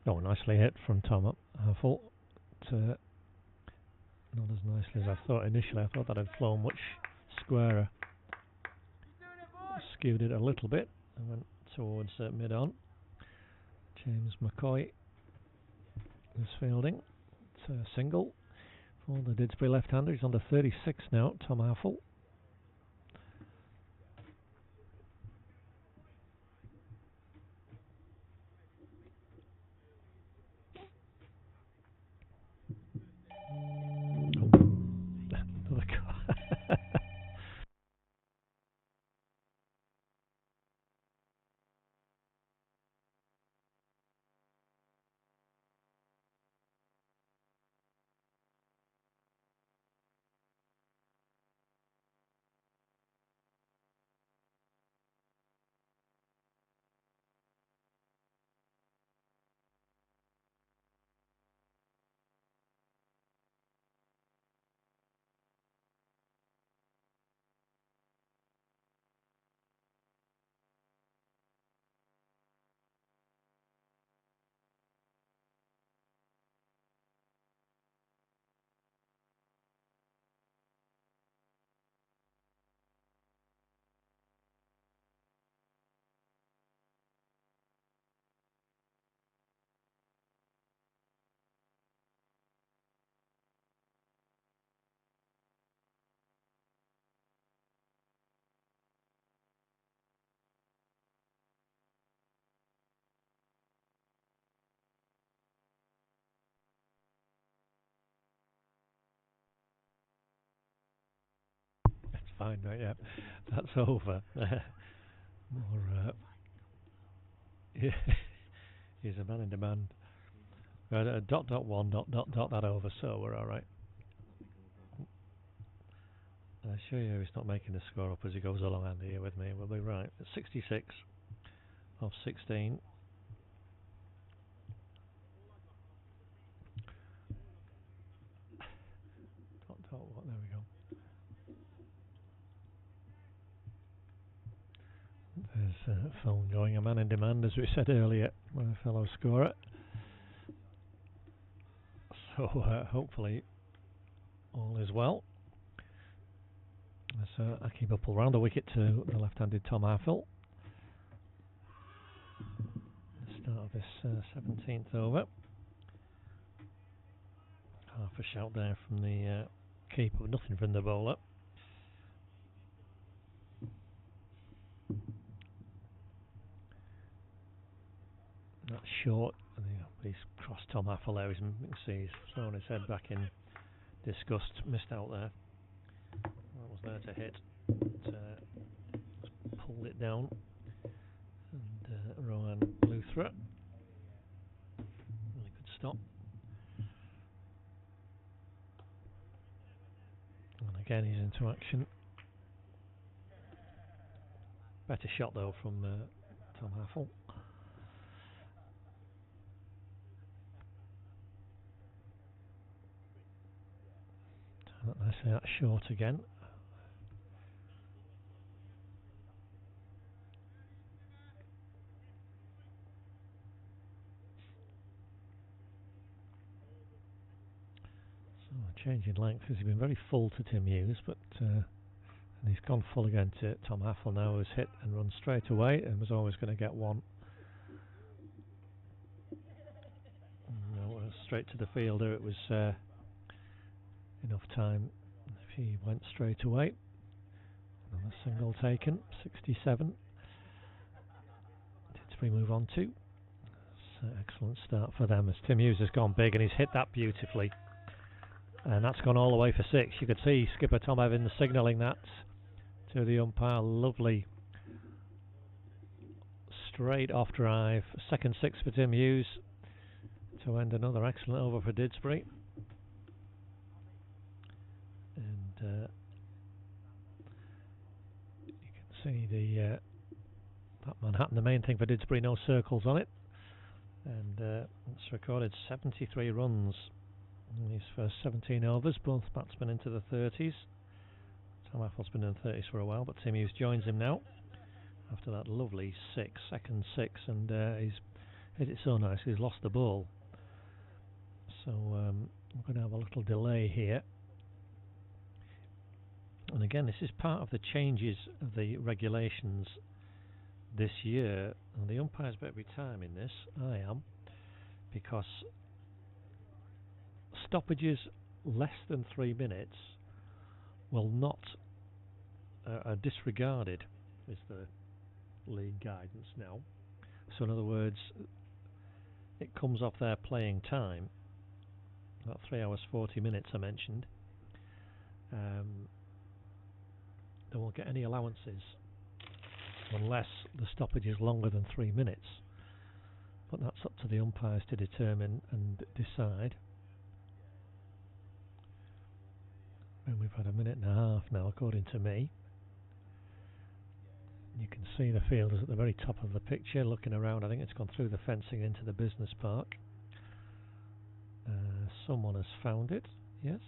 Oh, nicely hit from Tom Huffle. Not as nicely as I thought initially. I thought that had flown much squarer. Skewed it a little bit and went towards mid-on. James McCoy is fielding. It's a single for the Didsbury left-hander. He's on to 36 now, Tom Huffle. Fine, right? Yeah, that's over. More, yeah, he's a man in demand. .1 that over, so we're all right. I assure you, he's not making the score up as he goes along. Andy, here with me, we'll be right. At 66 of 16. .1, there we go. There's a phone going, a man in demand, as we said earlier, my fellow scorer. So hopefully all is well. So Aki Buppel round the wicket to the left-handed Tom Huffle. The start of this 17th over. Half a shout there from the keeper, nothing from the bowler. That's short. He's crossed Tom Huffle there. You can see he's thrown his head back in disgust. Missed out there. That was there to hit. But, pulled it down. And Rohan Luthra. Really good stop. And again he's into action. Better shot though from Tom Huffle. I say that's short again. Changing length because he's been very full to Tim Hughes, but and he's gone full again to Tom Haffel now, who's hit and run straight away and was always going to get one. No, straight to the fielder. It was enough time if he went straight away. Another single taken, 67. Didsbury move on to. Excellent start for them as Tim Hughes has gone big and he's hit that beautifully. And that's gone all the way for 6. You could see skipper Tom Evans signalling that to the umpire. Lovely straight off drive. Second 6 for Tim Hughes to end another excellent over for Didsbury. And you can see the that Manhattan, the main thing for Didsbury, no circles on it. And it's recorded 73 runs in his first 17 overs, both batsmen into the 30s. Tom Haffel's been in the 30s for a while, but Tim Hughes joins him now after that lovely second 6, and he's hit it so nice he's lost the ball. So we're going to have a little delay here. And again, this is part of the changes of the regulations this year, and the umpires better be timing this. I am, because stoppages less than 3 minutes will not are disregarded, is the league guidance now. So in other words, it comes off their playing time, about 3 hours 40 minutes I mentioned. They won't get any allowances unless the stoppage is longer than 3 minutes, but that's up to the umpires to determine and decide. And we've had a minute and a half now, according to me. You can see the fielders at the very top of the picture looking around. I think it's gone through the fencing into the business park. Someone has found it, yes.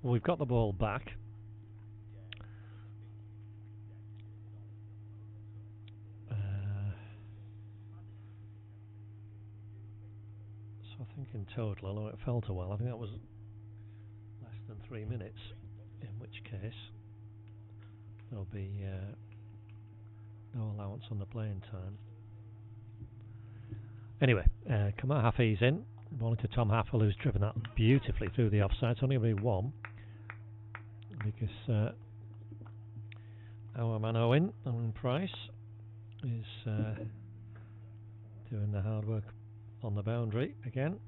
Well, we've got the ball back. So I think in total, although it fell to well, I think that was less than 3 minutes, in which case there'll be no allowance on the playing time. Anyway, Kamar Hafiz in, bowling to Tom Haffel, who's driven that beautifully through the offside. It's only going to be 1 because our man Owen Price is doing the hard work on the boundary again.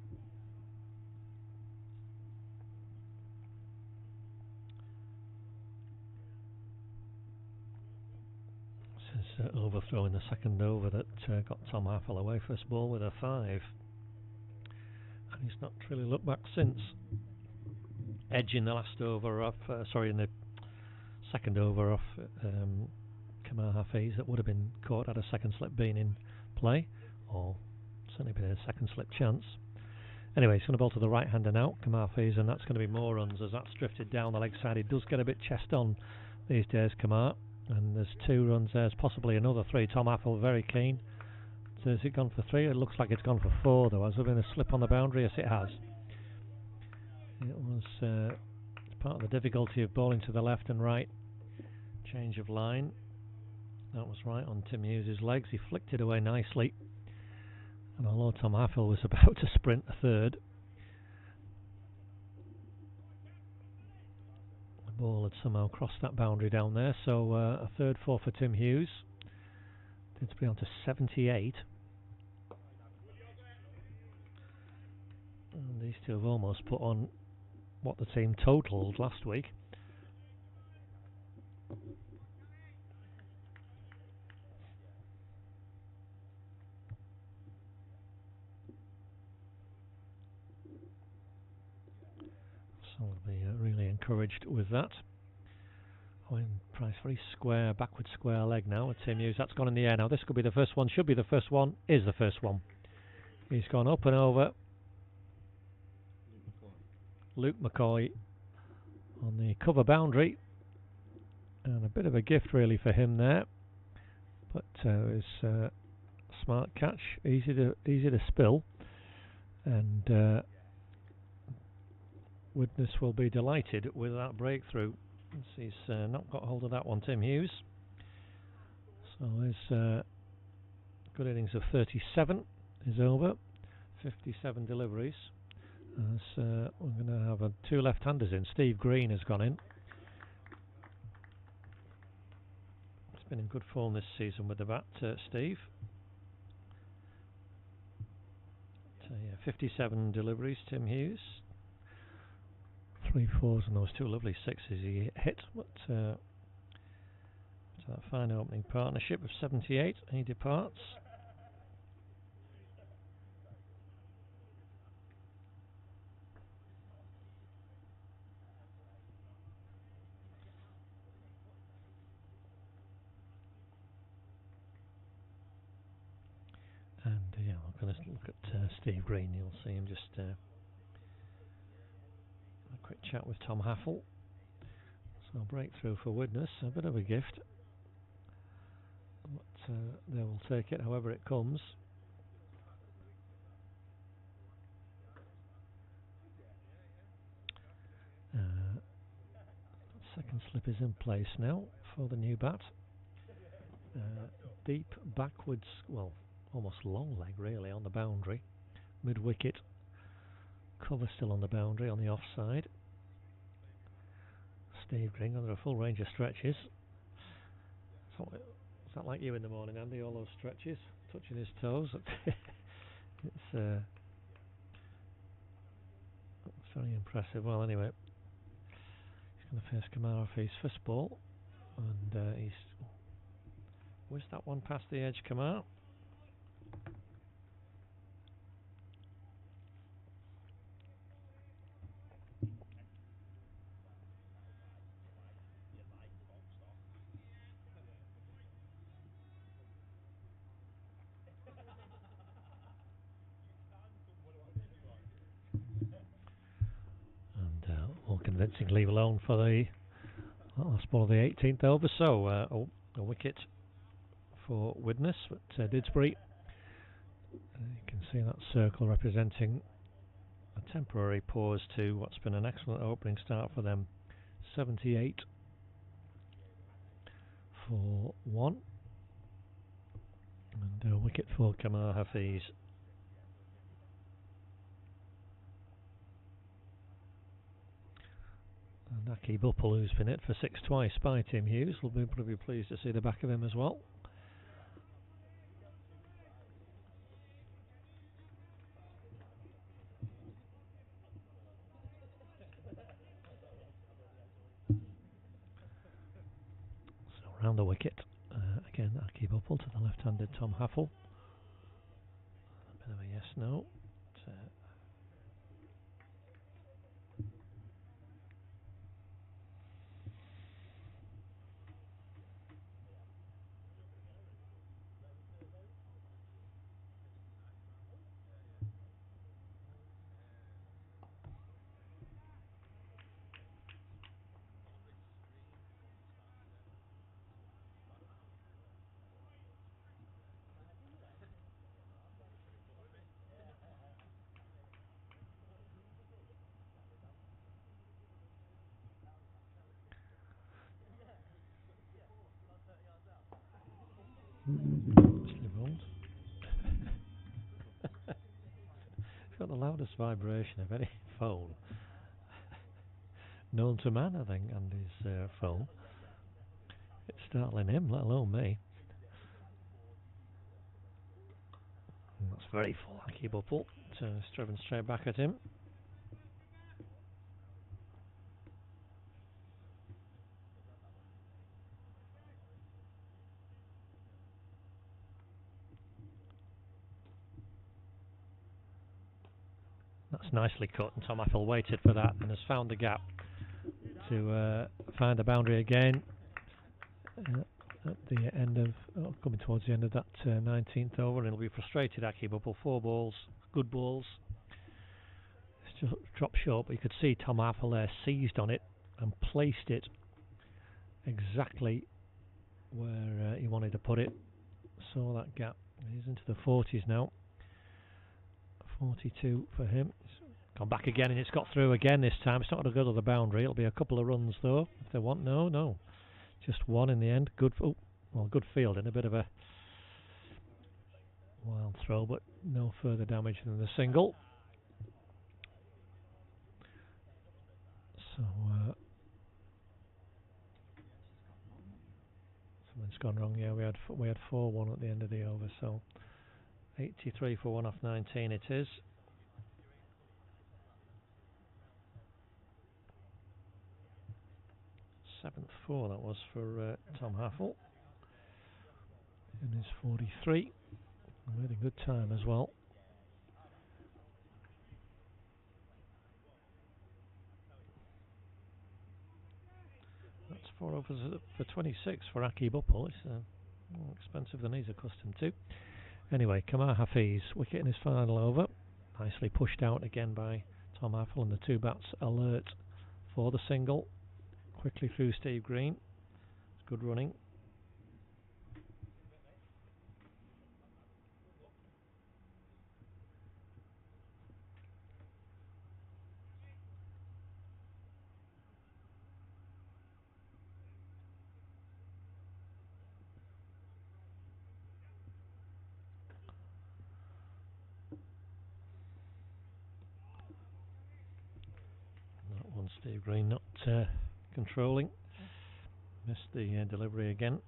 This is overthrowing the second over that got Tom Haffel away first ball with a 5, and he's not really looked back since. Edging the last over off, in the second over off Kamar Hafiz, that would have been caught had a second slip been in play, or certainly been a second slip chance. Anyway, he's going to bowl to the right hander now, Kamar Hafiz, and that's going to be more runs as that's drifted down the leg side. He does get a bit chest on these days, Kamar, and there's 2 runs there, there's possibly another 3. Tom Haffel very keen. So has it gone for 3? It looks like it's gone for 4 though. Has there been a slip on the boundary? Yes, it has. It was part of the difficulty of bowling to the left and right. Change of line. That was right on Tim Hughes' legs. He flicked it away nicely. And although Tom Haffel was about to sprint the third, the ball had somehow crossed that boundary down there. So a third four for Tim Hughes. Didsbury on to 78. And these two have almost put on what the team totalled last week. So I'll be really encouraged with that. Owen Price, very square, backward square leg now with Tim Hughes. That's gone in the air now. This could be the first one, should be the first one, is the first one. He's gone up and over. Luke McCoy on the cover boundary. And a bit of a gift really for him there. But it was smart catch, easy to spill. And Widnes will be delighted with that breakthrough. He's not got hold of that one, Tim Hughes. So his good innings of 37 is over. 57 deliveries. As we're going to have two left-handers in. Steve Green has gone in. He's been in good form this season with the bat, Steve. So yeah, 57 deliveries, Tim Hughes. 3 fours and those two lovely sixes he hit, but to that fine opening partnership of 78, he departs. And yeah, I'm going to look at Steve Green. You'll see him just a quick chat with Tom Haffel. So breakthrough for Widnes, a bit of a gift, but they will take it however it comes. Second slip is in place now for the new bat. Deep backwards, well, almost long leg really on the boundary. Mid wicket, cover still on the boundary on the offside. Steve Green under a full range of stretches. So, is that like you in the morning, Andy? All those stretches, touching his toes. It's very impressive. Well, anyway, he's going to face Kamara for his first ball, and he's whizzed that one past the edge. Kamara. All convincing leave alone for the last ball of the 18th over. So a wicket for Widnes, but Didsbury, you can see that circle representing a temporary pause to what's been an excellent opening start for them. 78 for 1, and a wicket for Kamar Hafiz. And Aki Buppel, who's been hit for 6 twice by Tim Hughes, will be probably pleased to see the back of him as well. So round the wicket, again Aki Buppel to the left-handed Tom Haffel. A bit of a yes-no. It's got the loudest vibration of any phone. known to man, I think, and his phone. It's startling him, let alone me. And that's very full, Aki Bupple. It's driven straight back at him. That's nicely cut, and Tom Apple waited for that and has found the gap to find the boundary again at the end of, coming towards the end of that 19th over, and he'll be frustrated. Aki Bupple, 4 balls, good balls. It's just dropped short, but you could see Tom Apple there seized on it and placed it exactly where he wanted to put it. Saw that gap. He's into the 40s now. 42 for him. It's gone back again, and it's got through again this time. It's not going to go to the boundary. It'll be a couple of runs though if they want. No, just one in the end. Good. Good fielding. A bit of a wild throw, but no further damage than the single. So something's gone wrong. Yeah, we had 4-1 at the end of the over. So 83 for 1 off 19 it is. Seventh 4 that was for Tom Haffel in his 43. A really good time as well. That's 4 overs for 26 for Aki Bupple. It's more expensive than he's accustomed to. Anyway, Kamar Hafiz, wicket in his final over. Nicely pushed out again by Tom Haffel, and the 2 bats alert for the single. Quickly through Steve Green. It's good running. That one, Steve Green not controlling. Missed the delivery again.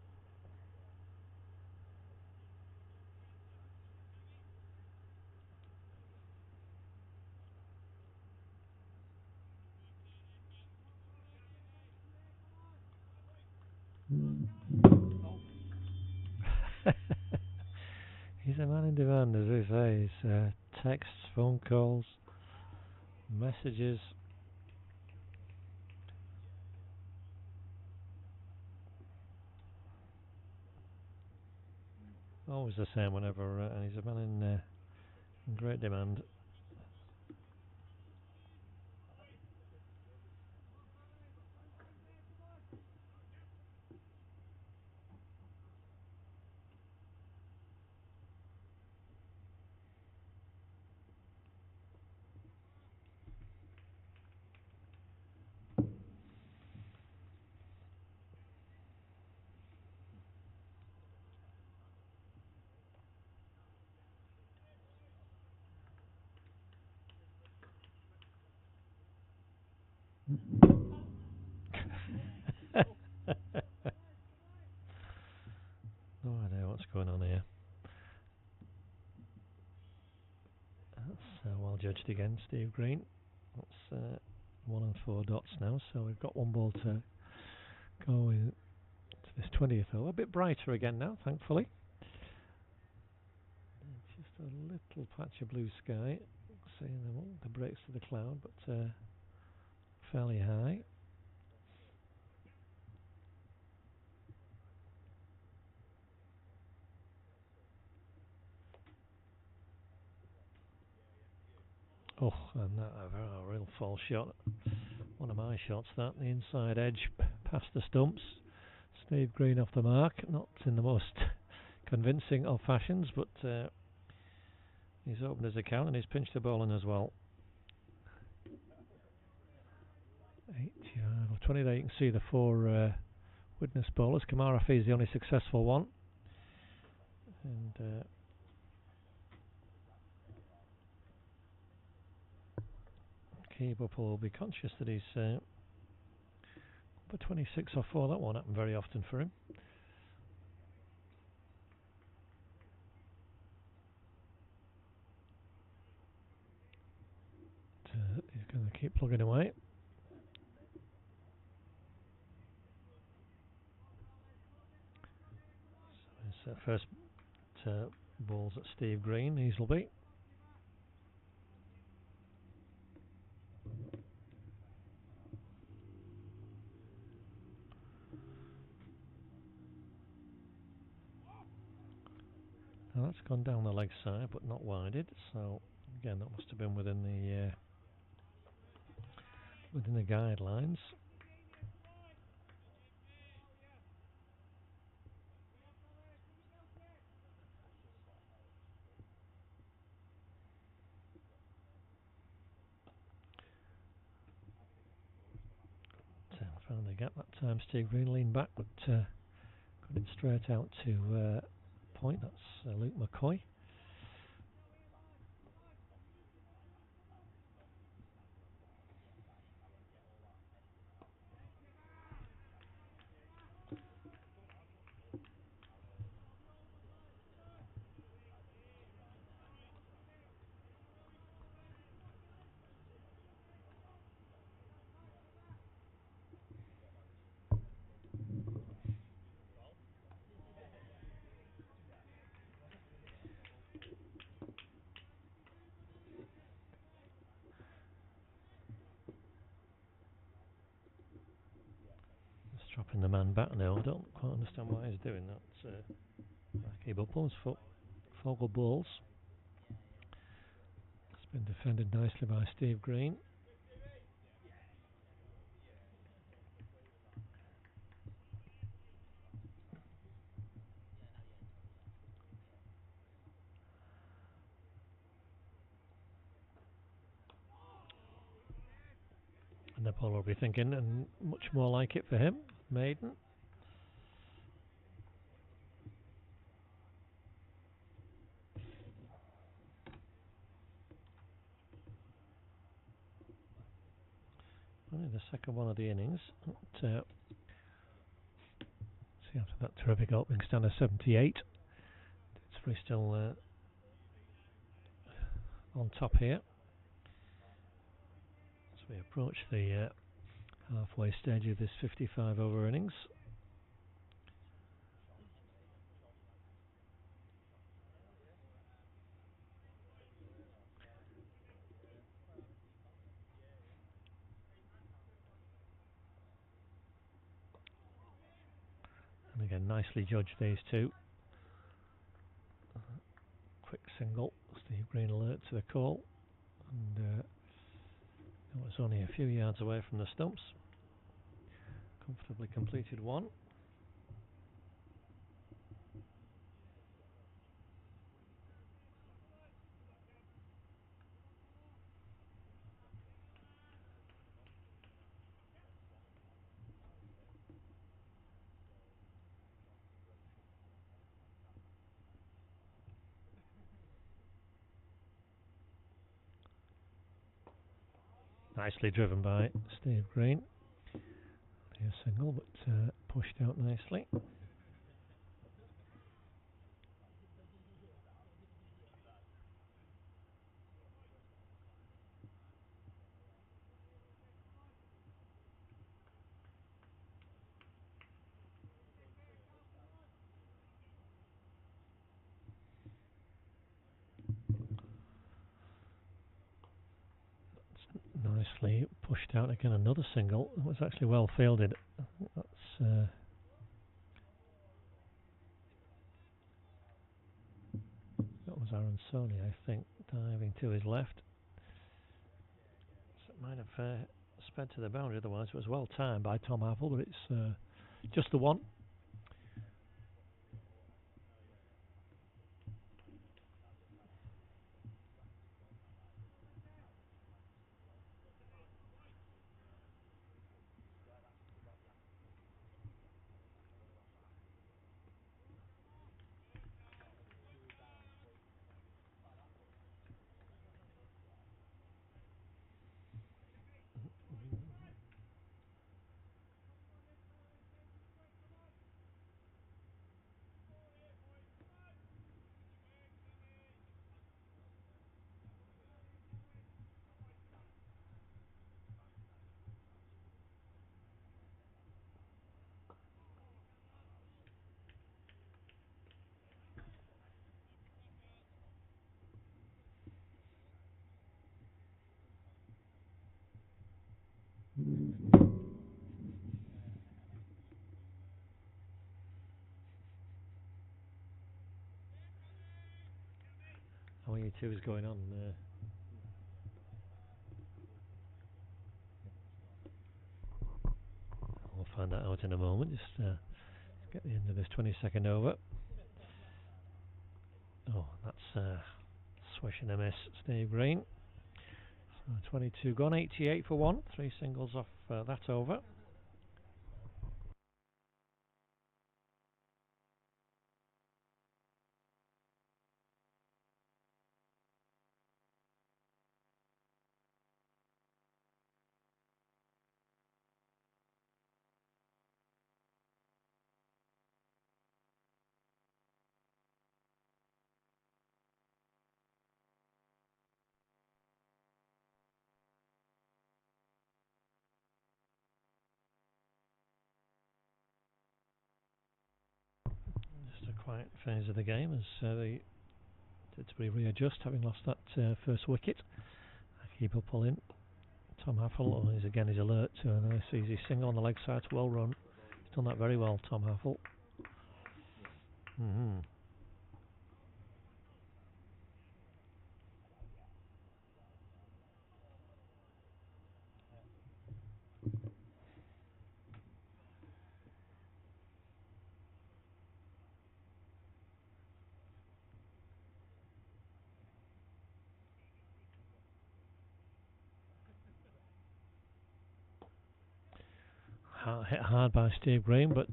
He's a man in demand, as we say. His texts, phone calls, messages. Always the same whenever, and he's a man in great demand. No idea what's going on here. That's well judged again, Steve Green. That's 1 and 4 dots now, so we've got 1 ball to go to this 20th over. A bit brighter again now, thankfully. Just a little patch of blue sky. Seeing the breaks to the cloud, but fairly high. Oh, and that a real false shot. One of my shots, that the inside edge past the stumps. Steve Green off the mark, not in the most convincing of fashions, but he's opened his account and he's pinched the ball in as well. 20 there, you can see the 4 Widnes bowlers. Kamar Hafiz is the only successful one. And Aki Bupple will be conscious that he's for 26 or 4. That won't happen very often for him. He's going to keep plugging away. So his first balls at Steve Green, Easleby. Now that's gone down the leg side, but not wided. So again, that must have been within the guidelines. Found the gap that time. Steve Green leaned back, but got it straight out to point. That's Luke McCoy. Dropping the man back now. I don't quite understand why he's doing that. Racky Bupples, Fogel balls. It's been defended nicely by Steve Green. And the bowler will be thinking, and much more like it for him, maiden. Only the second one of the innings. See, after that terrific opening stand of 78, Didsbury still on top here. As we approach the halfway stage of this 55 over innings. And again, nicely judged, these two. Quick single, Steve Green alert to the call, and it was only a few yards away from the stumps. Comfortably completed one. Nicely driven by Steve Green. A single, but pushed out nicely. Nicely pushed out again, another single. It was actually well fielded. That's that was Aaron Sony, I think, diving to his left. So it might have sped to the boundary, otherwise it was well timed by Tom Apple, but it's just the one. How are you two is going on? We'll find that out in a moment. Just get the end of this 22nd over. Oh, that's swish and a miss, Steve Green. So 22 gone, 88 for one. 3 singles off that over. Just a quiet phase of the game as the Didsbury readjust, having lost that first wicket. Keep up pulling. Tom Haffel is again his alert to a nice easy single on the leg side. Well run. He's done that very well, Tom Haffel. Hit hard by Steve Green, but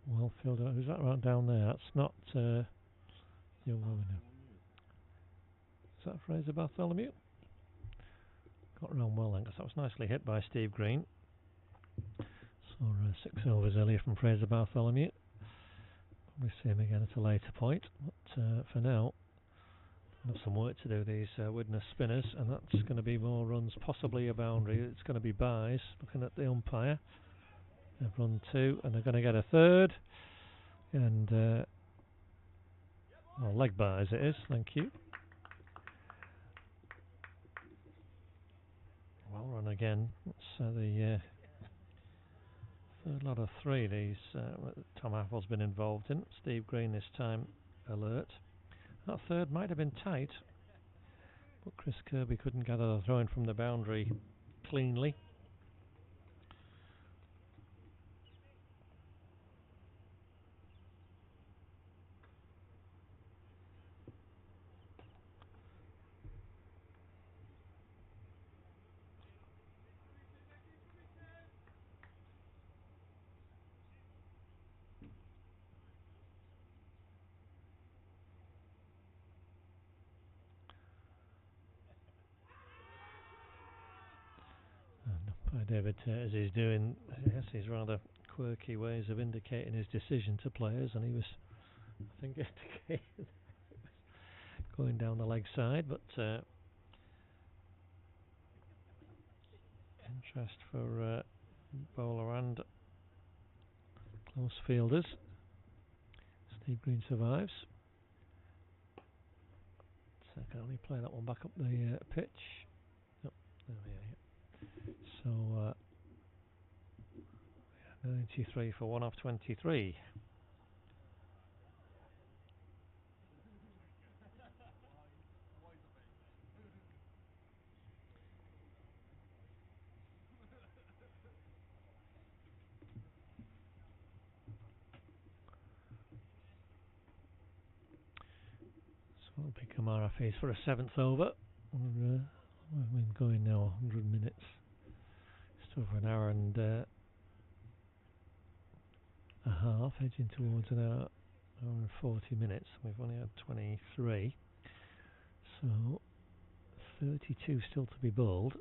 well filled out. Who's that right down there? That's not young woman. Is that Fraser Bartholomew? Got round well then, because that was nicely hit by Steve Green. So 6 overs earlier from Fraser Bartholomew. Probably see him again at a later point, but for now, we've got some work to do, these Widnes spinners, and that's going to be more runs, possibly a boundary. It's going to be byes, looking at the umpire. They've run 2, and they're going to get a third, and well, leg byes it is, thank you. Well run again. That's the third lot of 3 these Tom Haffle's been involved in. Steve Green this time alert. That third might have been tight, but Chris Kirby couldn't gather the throw in from the boundary cleanly. By David as he's doing, yes, his rather quirky ways of indicating his decision to players, and he was, I think, indicating going down the leg side, but interest for bowler and close fielders. Steve Green survives. So I can only play that one back up the pitch. Oh, there we are. So 93 for 1 off 23. So it'll be Kamara Hafiz for a 7th over. We've been going now 100 minutes. Just over an hour and a half, edging towards an hour and 40 minutes. We've only had 23. So 32 still to be bowled.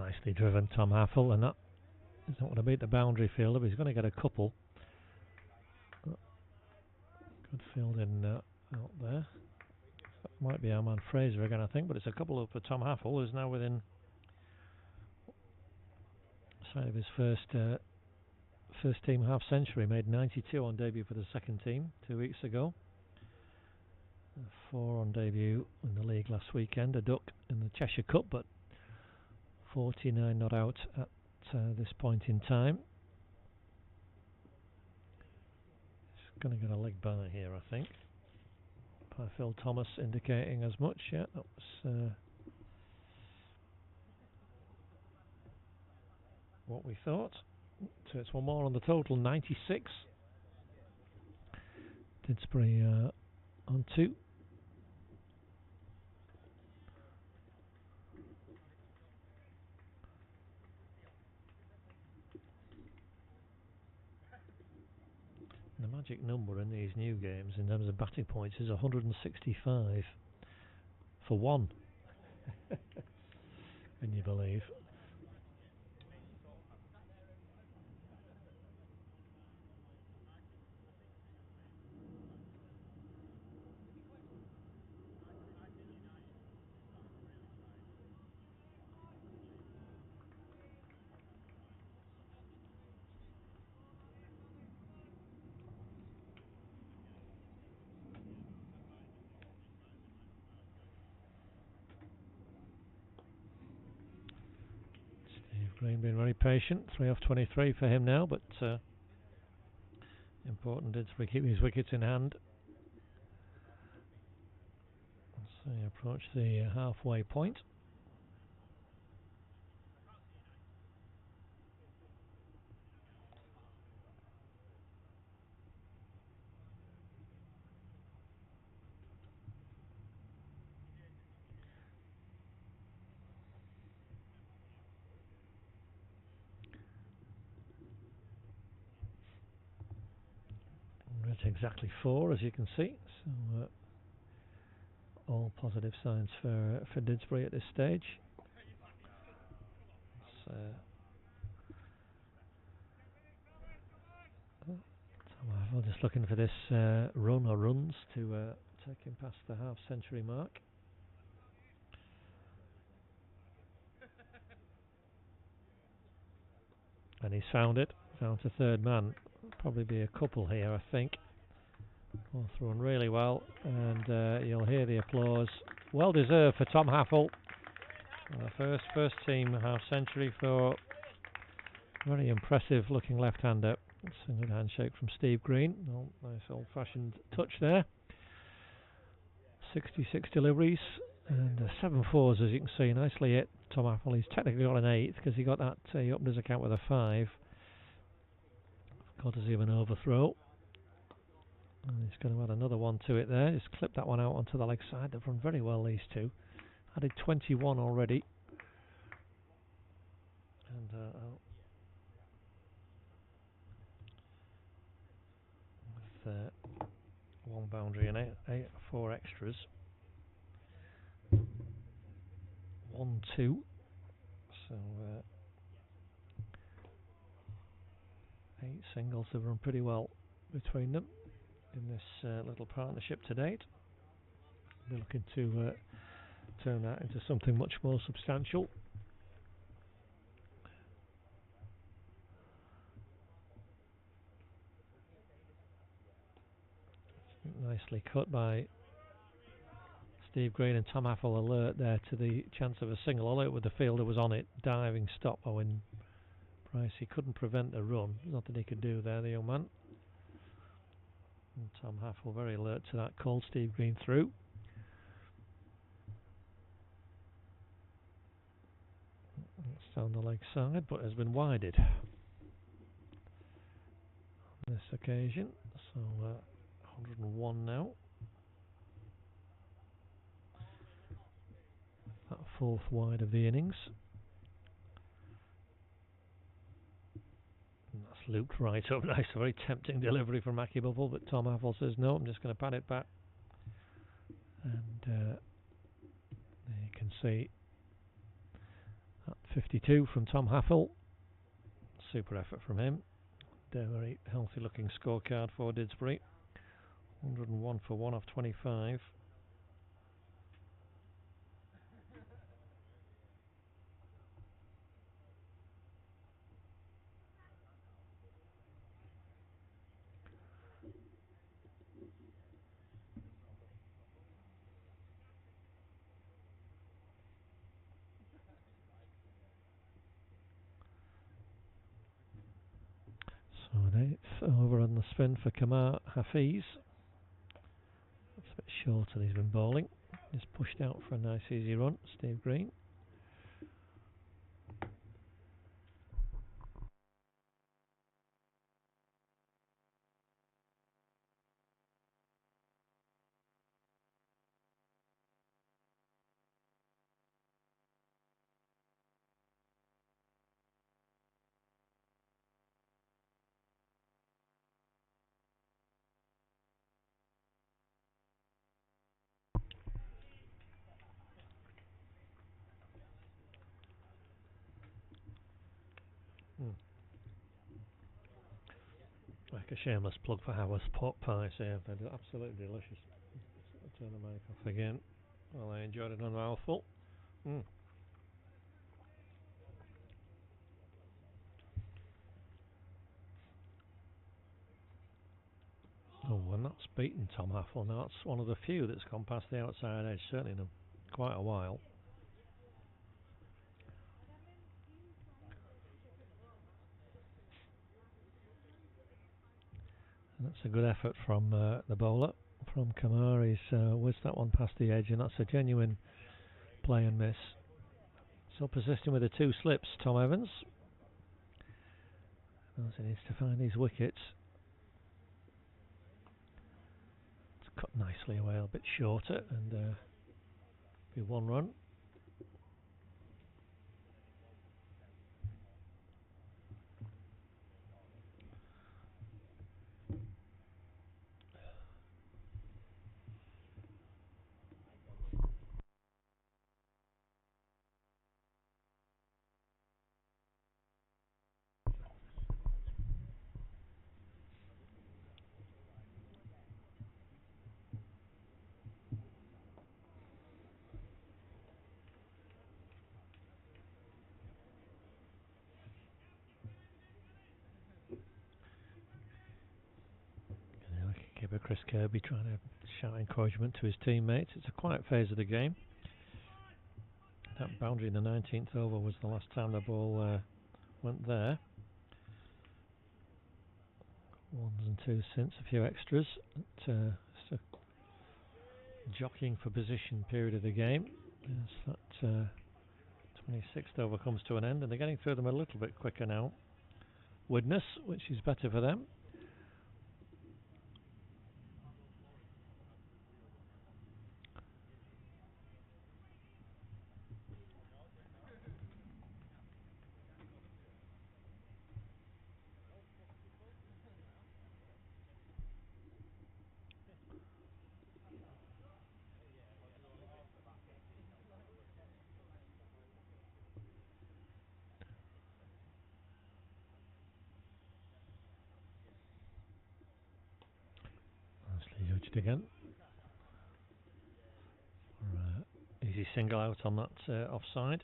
nicely driven, Tom Haffel, and that is not going to beat the boundary fielder, but he's going to get a couple. Good fielding out there. That might be our man Fraser again, I think, but it's a couple up for Tom Haffel, who's now within sight of his first team half century. Made 92 on debut for the second team 2 weeks ago. 4 on debut in the league last weekend, a duck in the Cheshire Cup, but 49 not out at this point in time. He's going to get a leg by here, I think. By Phil Thomas indicating as much. Yeah, that was what we thought. So it's one more on the total, 96. Didsbury on 2. The magic number in these new games in terms of batting points is 165 for 1. Can you believe? Green being very patient, 3 off 23 for him now, but important Didsbury keep his wickets in hand. So he approach the halfway point. It's exactly 4, as you can see, so all positive signs for Didsbury at this stage. Tom just looking for this run or runs to take him past the half-century mark. And he's found it, found a third man. Probably be a couple here, I think. All thrown really well, and you'll hear the applause. Well deserved for Tom Haffel. First team half century for very impressive looking left-hander. It's a good handshake from Steve Green. Oh, nice old-fashioned touch there. 66 deliveries and 7 fours, as you can see. Nicely hit, Tom Haffel. He's technically got an 8th because he got that. He opened his account with a 5. Courtesy of an overthrow. And he's going to add another one to it there. Just clip that one out onto the leg side. They've run very well, these two. Added 21 already. And with 1 boundary and 4 extras. 1, 2. So 8 singles have run pretty well between them in this little partnership to date. We're looking to turn that into something much more substantial. Nicely cut by Steve Green, and Tom Haffel alert there to the chance of a single. Although with the fielder was on it, diving stop Owen Price. He couldn't prevent the run. Nothing he could do there, the young man. And Tom Haffel very alert to that call. Steve Green through. It's down the leg side, but has been wided on this occasion. So 101 now. That 4th wide of the innings. And that's looped right up. Nice, a very tempting delivery from Mackie Bubble, but Tom Haffel says no, I'm just going to pat it back. And there you can see that 52 from Tom Haffel. Super effort from him. A very healthy looking scorecard for Didsbury. 101 for 1 off 25. So an eighth over on the spin for Kamar Hafiz. That's a bit shorter than he's been bowling. He's pushed out for a nice easy run, Steve Green. Like a shameless plug for Howard's pot pies here. They're absolutely delicious. I'll turn the mic off again. Well, I enjoyed it on a mouthful. Oh, and that's beaten Tom Haffel. Now that's one of the few that's gone past the outside edge, certainly in quite a while. And that's a good effort from the bowler, from Kamar. He's whizzed that one past the edge, and that's a genuine play and miss. So persisting with the two slips, Tom Evans. As he needs to find these wickets. It's cut nicely away, a bit shorter, and be one run. Keeper Chris Kirby trying to shout encouragement to his teammates. It's a quiet phase of the game. That boundary in the 19th over was the last time the ball went there. Ones and twos since, a few extras. It's a jockeying for position period of the game. As that 26th over comes to an end, and they're getting through them a little bit quicker now. Widnes, which is better for them. Nicely judged again. Easy single out on that offside.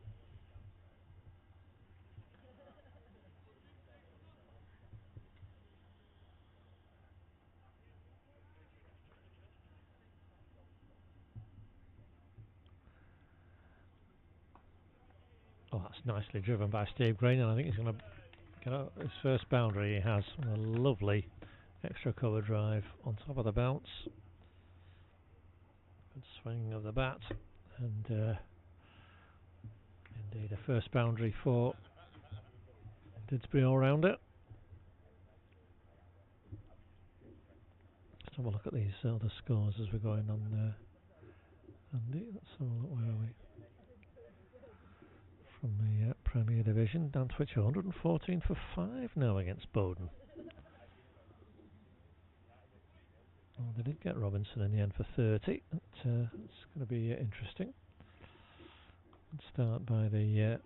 Oh, that's nicely driven by Steve Green, and I think he's going to get out his first boundary. He has a lovely extra cover drive on top of the bounce. Good swing of the bat, and indeed a first boundary for Didsbury all-rounder. Let's have a look at these other scores as we're going on there. Andy, let's have a look, where are we? From the Premier Division, Dan Twitcher 114 for 5 now against Bowden. Oh, they did get Robinson in the end for 30. It's going to be interesting. Let's start by the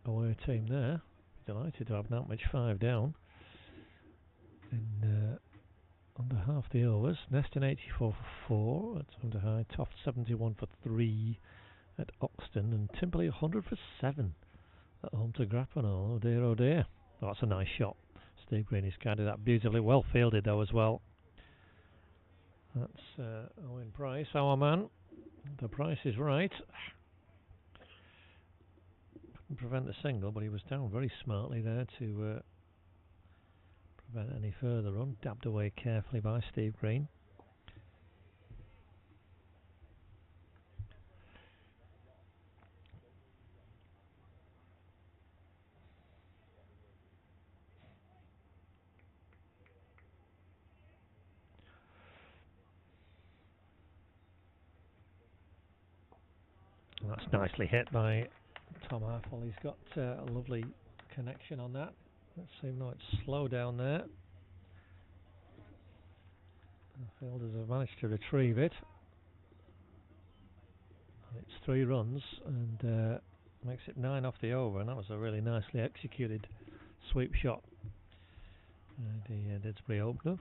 away team there. Delighted to have that much 5 down in under half the overs. Neston 84 for 4 at under high. Toft 71 for 3 at Oxton, and Timberley 100 for 7 at home to Grappenhall. Oh dear, oh dear. Oh, that's a nice shot. Steve Green is guided that beautifully. Well fielded though as well. That's Owen Price, our man. The price is right. Couldn't prevent the single, but he was down very smartly there to prevent any further run. Dabbed away carefully by Steve Green. That's nicely hit by Tom Harfel. He's got a lovely connection on that. Let's see, no, it's slow down there. The fielders have managed to retrieve it. It's 3 runs and makes it 9 off the over, and that was a really nicely executed sweep shot. The Didsbury opener.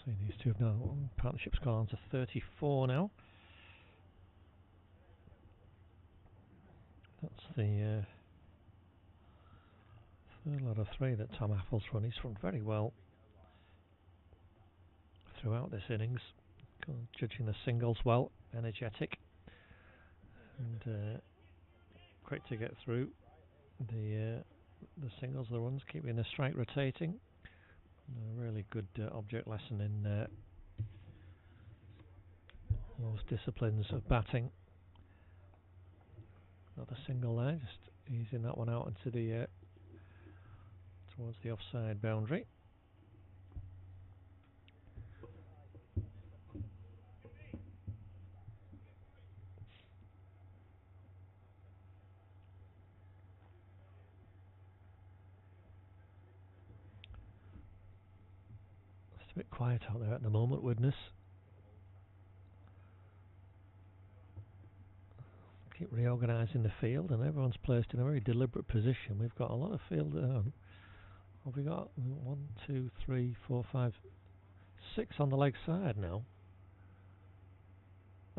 See, these two have now partnership's gone on to 34 now. That's the third lot of 3 that Tom Harfel's run. He's run very well throughout this innings, judging the singles well, energetic, and quick to get through the singles, the runs, keeping the strike rotating. A really good object lesson in those disciplines of batting. Another single there, just easing that one out into the towards the offside boundary. It's a bit quiet out there at the moment, Widnes. Keep reorganising the field, and everyone's placed in a very deliberate position. We've got a lot of field down. Have we got 1, 2, 3, 4, 5, 6 on the leg side now?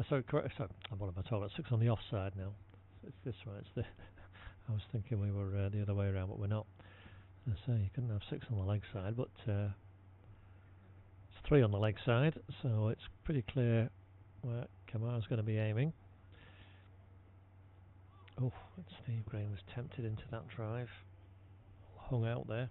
Sorry, correct. Sorry, what am I talking about? 6 on the offside now. It's this one. It's the. I was thinking we were the other way around, but we're not. As I say, you couldn't have 6 on the leg side, but it's 3 on the leg side, so it's pretty clear where Kamar's going to be aiming. Oh, Steve Green was tempted into that drive. Hung out there.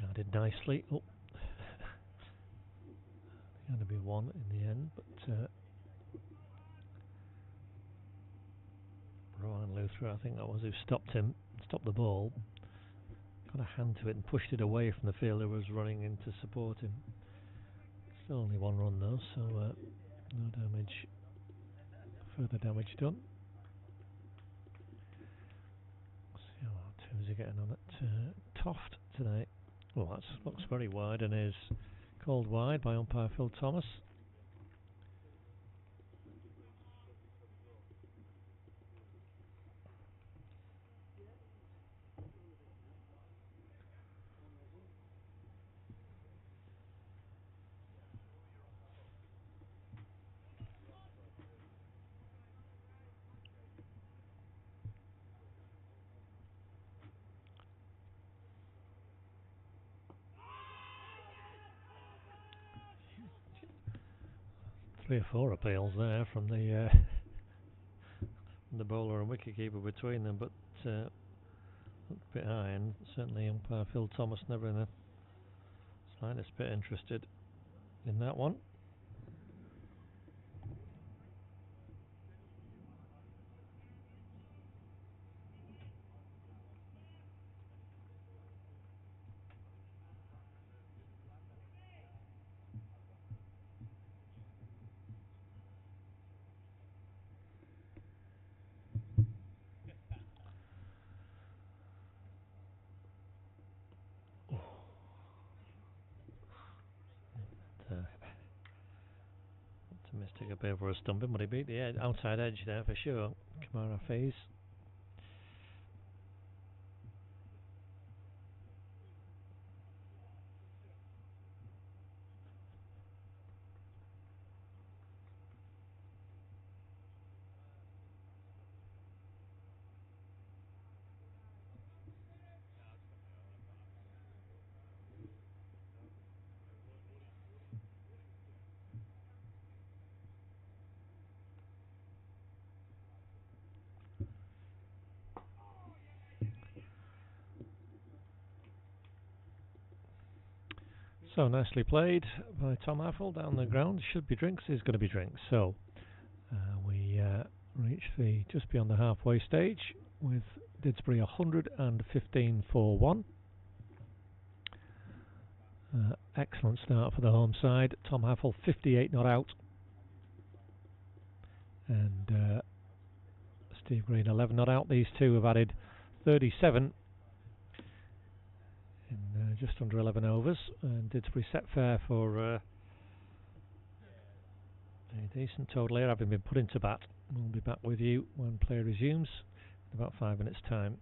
Guarded nicely. Oh. Going to be 1 in the end, but Rowan Luther, I think that was who stopped him, stopped the ball, got a hand to it and pushed it away from the fielder who was running in to support him. Still only 1 run though, so no damage, further damage done. Let's see how Tim's are getting on at Toft today. Well, that looks very wide and is called wide by umpire Phil Thomas. Three or 4 appeals there from the bowler and wicketkeeper between them, but a bit high, and certainly umpire Phil Thomas never in the slightest bit interested in that one. Missed a bit over a stumping, but he beat the outside edge there for sure. Kamara Faze. So nicely played by Tom Affle down the ground. Should be drinks, is going to be drinks. So we reach the just beyond the halfway stage with Didsbury 115 for 1. Excellent start for the home side. Tom Affle 58 not out, and Steve Green 11 not out. These two have added 37 in just under 11 overs, and Didsbury set fair for a decent total here, having been put into bat. We'll be back with you when play resumes in about 5 minutes time.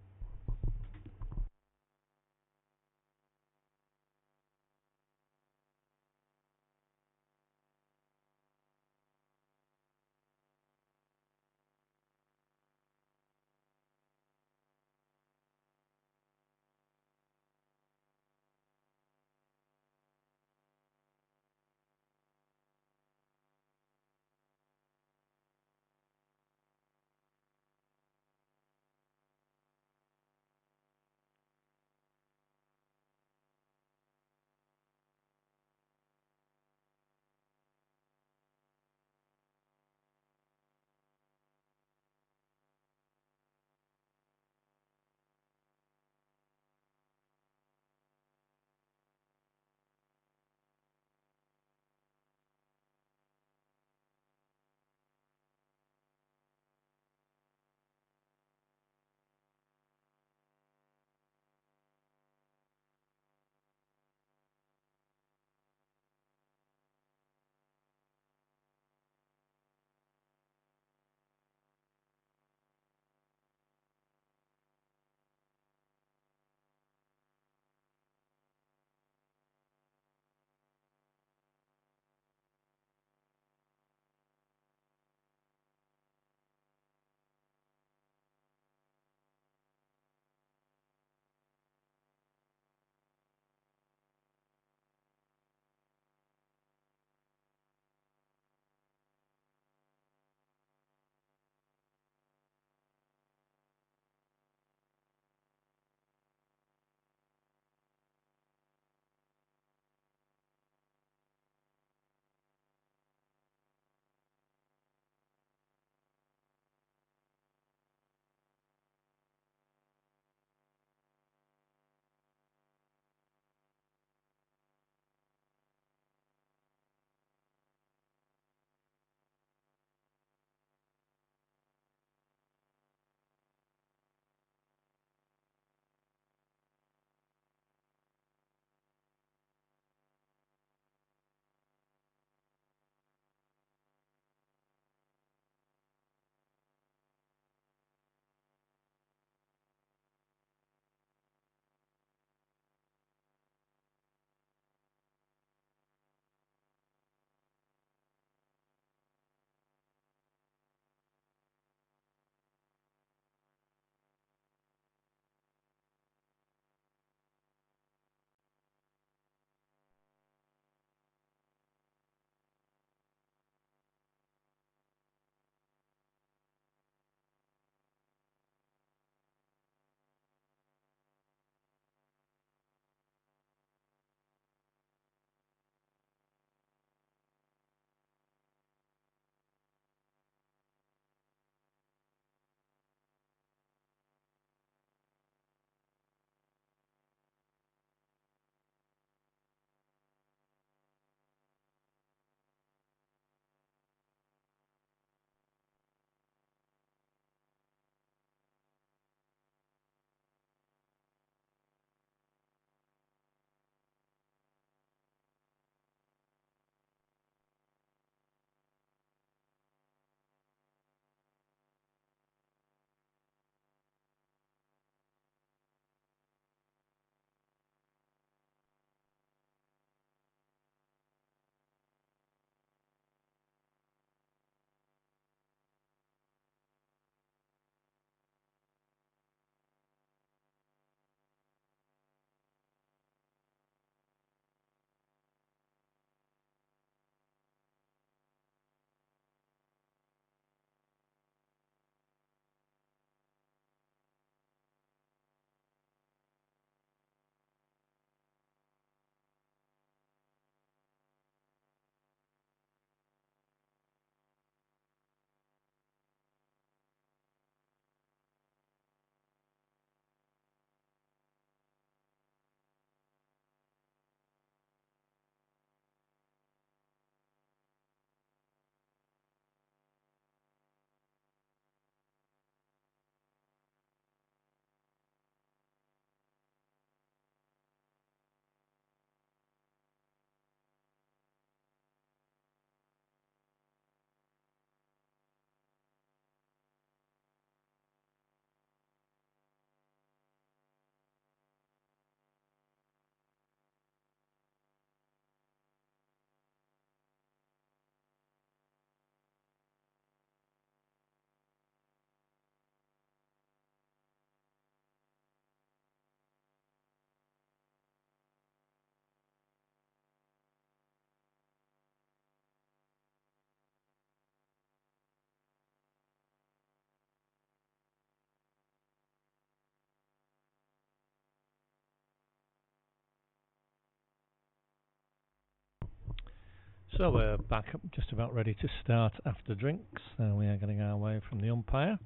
So we're back up, just about ready to start after drinks. We are getting our way from the umpire.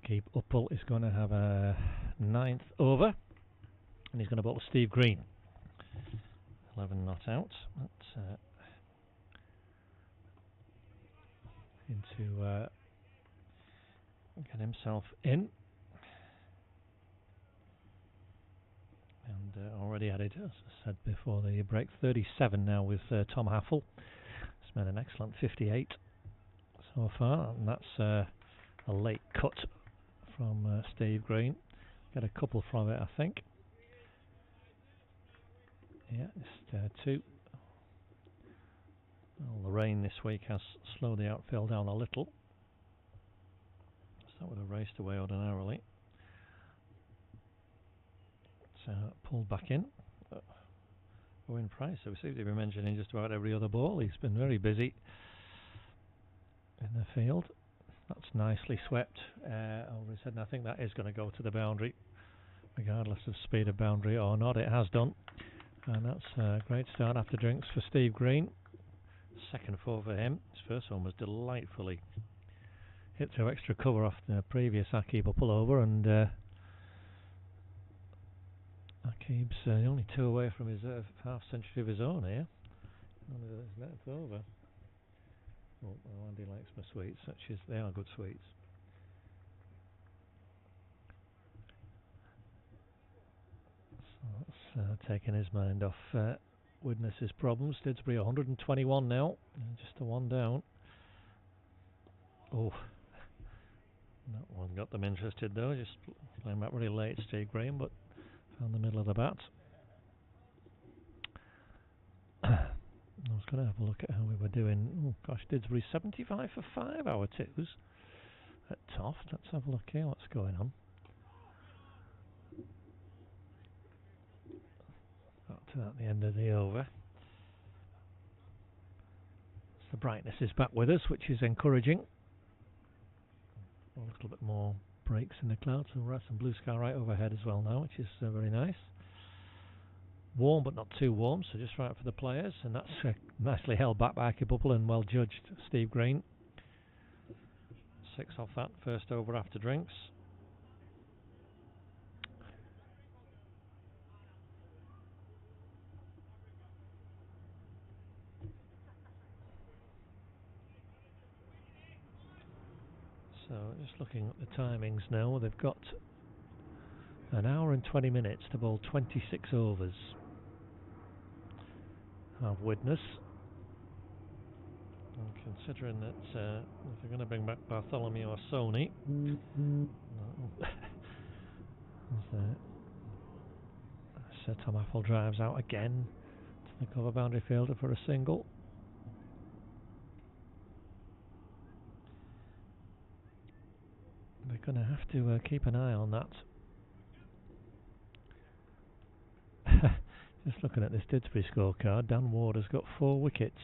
Keep Uppel is going to have a 9th over, and he's going to bowl Steve Green. 11 not out. That's into get himself in. And already added, as I said before the break, 37 now with Tom Haffel. He's made an excellent 58 so far, and that's a late cut from Steve Green. Got a couple from it, I think. Yeah, just 2. Well, the rain this week has slowed the outfield down a little, so that would have raced away ordinarily. Pulled back in. Owen Price, so we seem to be mentioning just about every other ball. He's been very busy in the field. That's nicely swept over his head, and I think that is going to go to the boundary, regardless of speed of boundary or not. It has done, and that's a great start after drinks for Steve Green. 2nd 4 for him. His first one was delightfully hit through extra cover off the previous Akib pullover, and Akib's only 2 away from his half century of his own here. Only his 9th over. Oh, well, Andy likes my sweets. They are good sweets. So that's taking his mind off Widnes' problems. Didsbury 121 now, just a 1 down. Oh, that one got them interested though. Just playing back really late, Steve Green, but found the middle of the bat. I was going to have a look at how we were doing. Oh gosh, Didsbury 75 for 5 our 2s at Toft. Let's have a look here what's going on. Got to at the end of the over. So the brightness is back with us, which is encouraging. A little bit more breaks in the clouds, and we're at some blue sky right overhead as well now, which is very nice. Warm but not too warm, so just right for the players, and that's nicely held back by Akib and well judged Steve Green. 6 off that first over after drinks. So just looking at the timings now, they've got an hour and 20 minutes to bowl 26 overs. Have Widnes. And considering that if they're going to bring back Bartholomew or Sony, Sir Tom Apple drives out again to the cover boundary fielder for a single. They're going to have to keep an eye on that. Just looking at this Didsbury scorecard, Dan Ward has got 4 wickets.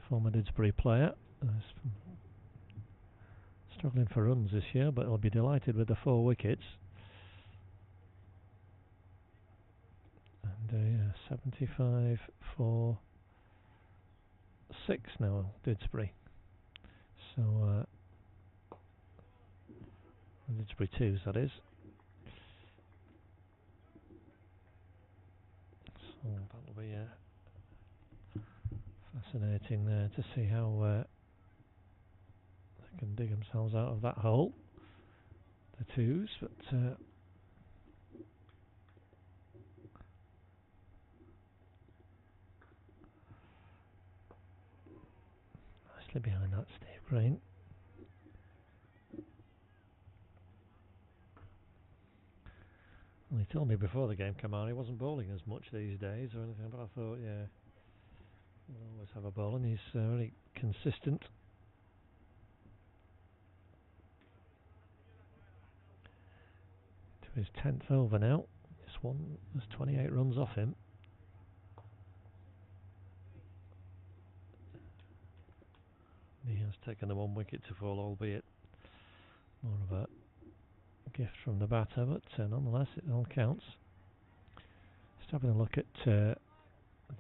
Former Didsbury player. Struggling for runs this year, but he'll be delighted with the 4 wickets. And yeah, 75 for 6 now, Didsbury. So Didsbury 2s, that is. So that'll be fascinating there to see how they can dig themselves out of that hole, the 2s, but nicely behind that Steve Green. Well, he told me before the game came on he wasn't bowling as much these days or anything, but I thought, yeah, he'll always have a bowl, and he's very consistent. To his 10th over now. Just one, there's 28 runs off him. He has taken the 1 wicket to fall, albeit more of a gift from the batter, but nonetheless it all counts. Just having a look at the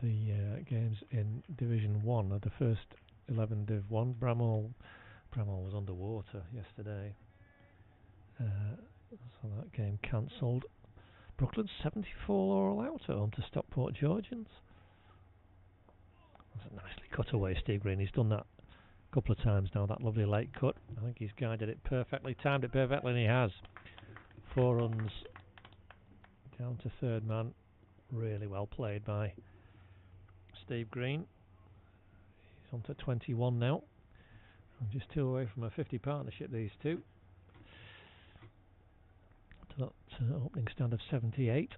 the games in Division 1 of the first 11 Div 1. Bramall was underwater yesterday, so that game cancelled. Brooklyn 74 all out at home to Stockport Georgians. That's a nicely cut away, Steve Green. He's done that a couple of times now, that lovely late cut. I think he's guided it perfectly, timed it perfectly, and he has. 4 runs down to third man. Really well played by Steve Green. He's on to 21 now. I'm just 2 away from a 50 partnership, these two. To that opening stand of 78.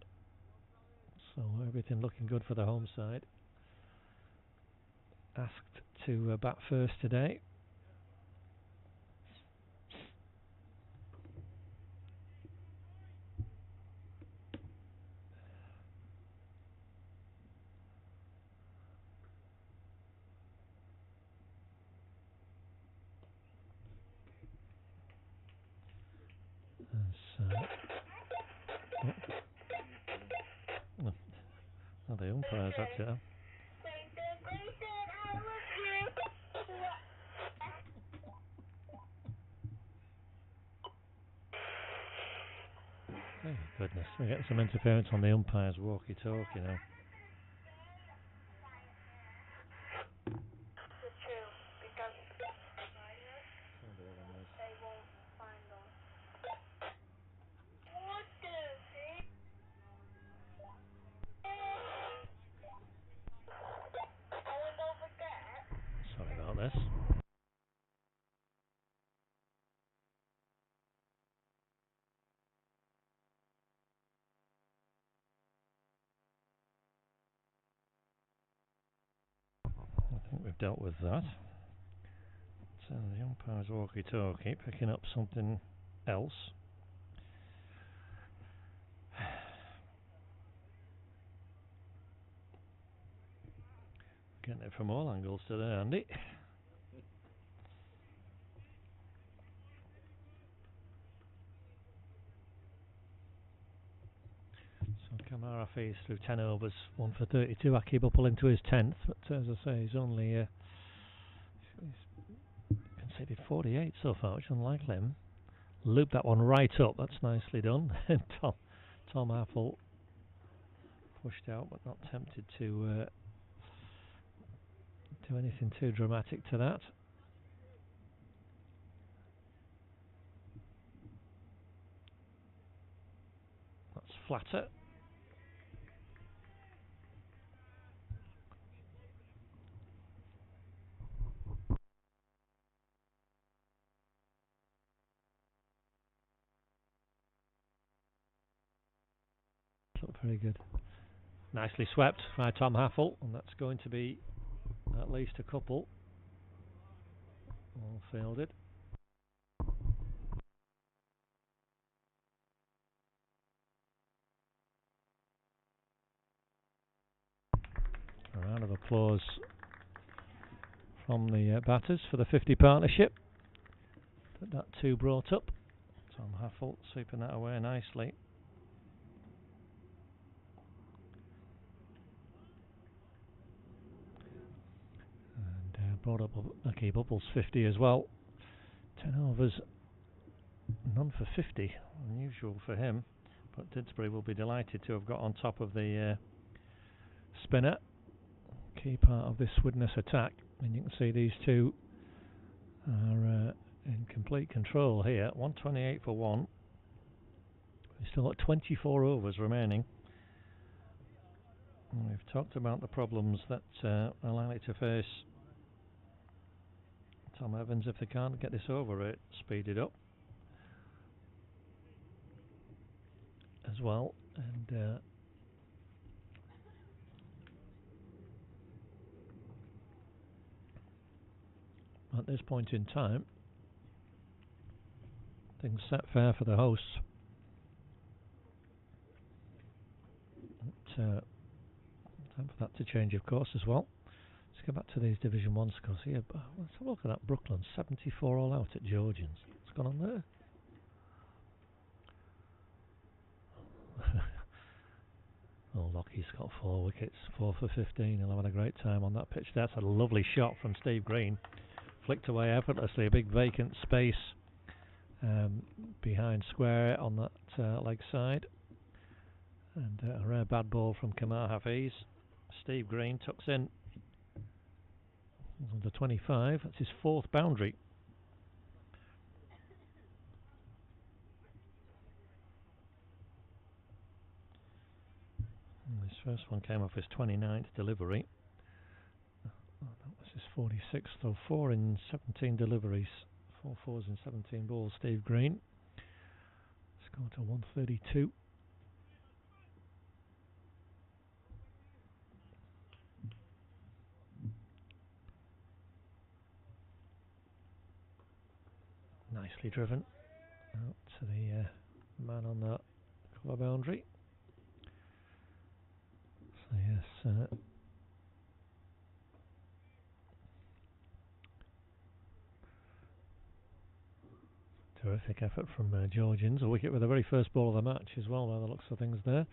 So everything looking good for the home side. Asked to bat first today. Oh, the umpire's at it. Oh, goodness, we're getting some interference on the umpire's walkie-talkie now. Sorry about this. I think we've dealt with that. So the umpire's walkie-talkie picking up something else. Getting it from all angles today, Andy. So Kamara Hafiz through 10 overs, 1 for 32. Aki Buppel into his 10th, but as I say, he's only he's conceded 48 so far, which is unlikely him. Loop that one right up, that's nicely done. Tom Haffel pushed out, but not tempted to do anything too dramatic to that. That's flatter. Look very good. Nicely swept by Tom Haffel, and that's going to be at least a couple. All fielded. A round of applause from the batters for the 50 partnership. That 2 brought up. Tom Haffel sweeping that away nicely. And brought up Aki Buppel's 50 as well. 10 overs, none for 50. Unusual for him. But Didsbury will be delighted to have got on top of the spinner. Key part of this Widnes attack. And you can see these two are in complete control here. 128 for 1. We've still got 24 overs remaining. And we've talked about the problems that are likely to face Tom Evans if they can't get this over rate speeded up as well. And at this point in time, things set fair for the hosts. Time for that to change, of course, as well. Let's go back to these Division 1 scores here. Let's have a look at that. Brooklyn 74 all out at Georgians. What's gone on there? Oh, Lockie's got 4 wickets, 4 for 15. He'll have had a great time on that pitch. That's a lovely shot from Steve Green. Flicked away effortlessly, a big vacant space behind square on that leg side. And a rare bad ball from Kamar Hafiz. Steve Green tucks in. Under 25, that's his 4th boundary. And his first one came off his 29th delivery. Oh, that was his 46th, so 4 in 17 deliveries. 4 fours in 17 balls, Steve Green. Scored to 132. Nicely driven out to the man on that cover boundary. So yes, terrific effort from Georgians. A wicket with the very first ball of the match as well, by the looks of things there.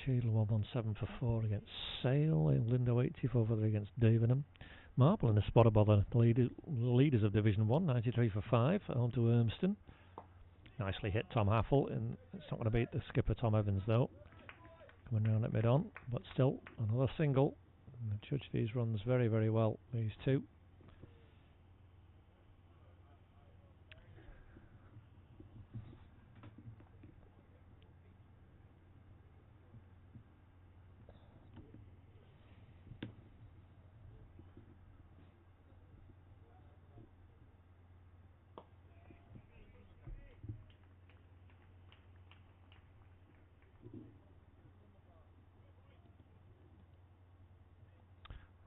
Cheadle 117 for 4 against Sale. Lindo 84 for 3 against Davenham. Marple in the spot above the leaders of Division 1, 93 for 5, on to Urmston. Nicely hit Tom Haffel, and it's not going to beat the skipper Tom Evans though. Coming round at mid-on, but still another single. And they judge these runs very, very well, these two.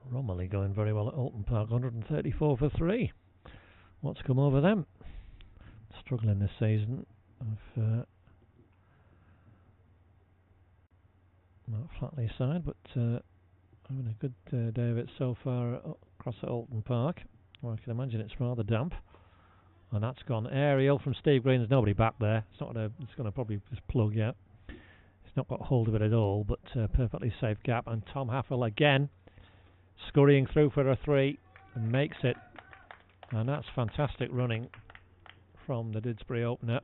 Romilly going very well at Alton Park, 134 for 3. What's come over them? Struggling this season. Not Flatley side, but having a good day of it so far across at Alton Park. Well, I can imagine it's rather damp. And that's gone aerial from Steve Green. There's nobody back there. It's not gonna. It's going to probably just plug yet. It's not got hold of it at all, but perfectly safe gap. And Tom Haffel again, scurrying through for a 3 and makes it. And that's fantastic running from the Didsbury opener.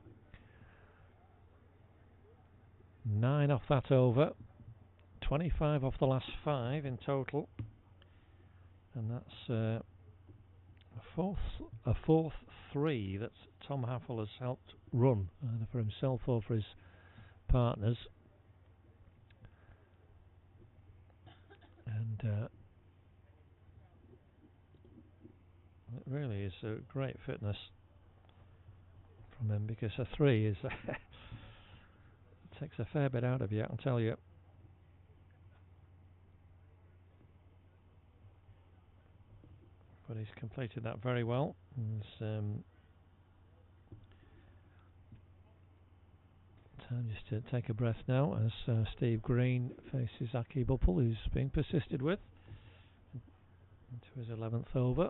9 off that over. 25 off the last 5 in total. And that's a fourth 3 that Tom Haffel has helped run, either for himself or for his partners. And it really is a great fitness from him, because a 3 is takes a fair bit out of you, I can tell you. But he's completed that very well. Time just to take a breath now as Steve Green faces Aki Buppel, who's being persisted with, into his 11th over.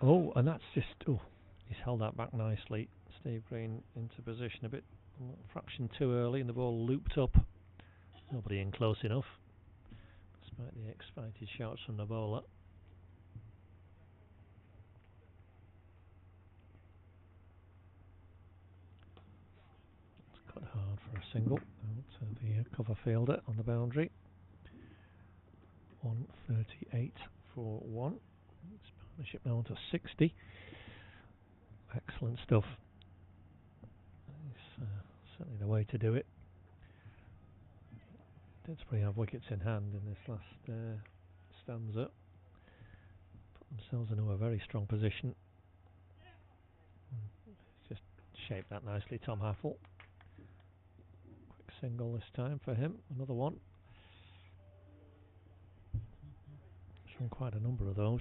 Oh, and that's just, he's held that back nicely. Steve Green into position a fraction too early, and the ball looped up. Nobody in close enough, despite the excited shouts from the bowler. It's cut hard for a single. Out to the cover fielder on the boundary. 138 for 1. It's partnership now to 60. Excellent stuff. It's certainly the way to do it. Didsbury have wickets in hand in this last stanza. Put themselves into a very strong position. Just shaped that nicely, Tom Haffel. Quick single this time for him. Another one. Shown quite a number of those.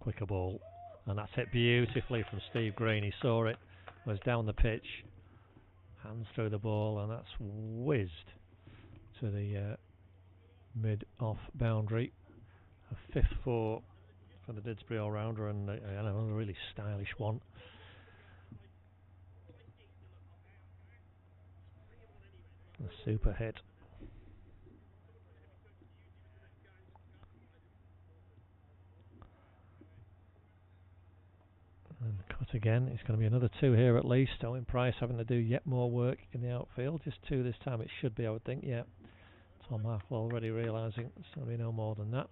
Quicker ball, and that's hit beautifully from Steve Green. He saw it was down the pitch, hands through the ball, and that's whizzed to the mid-off boundary. A 5th for the Didsbury all-rounder, and another really stylish one. A super hit. And cut again. It's going to be another 2 here at least. Owen Price having to do yet more work in the outfield. Just 2 this time it should be, I would think. Yeah. Tom Haffel already realising it's going to be no more than that.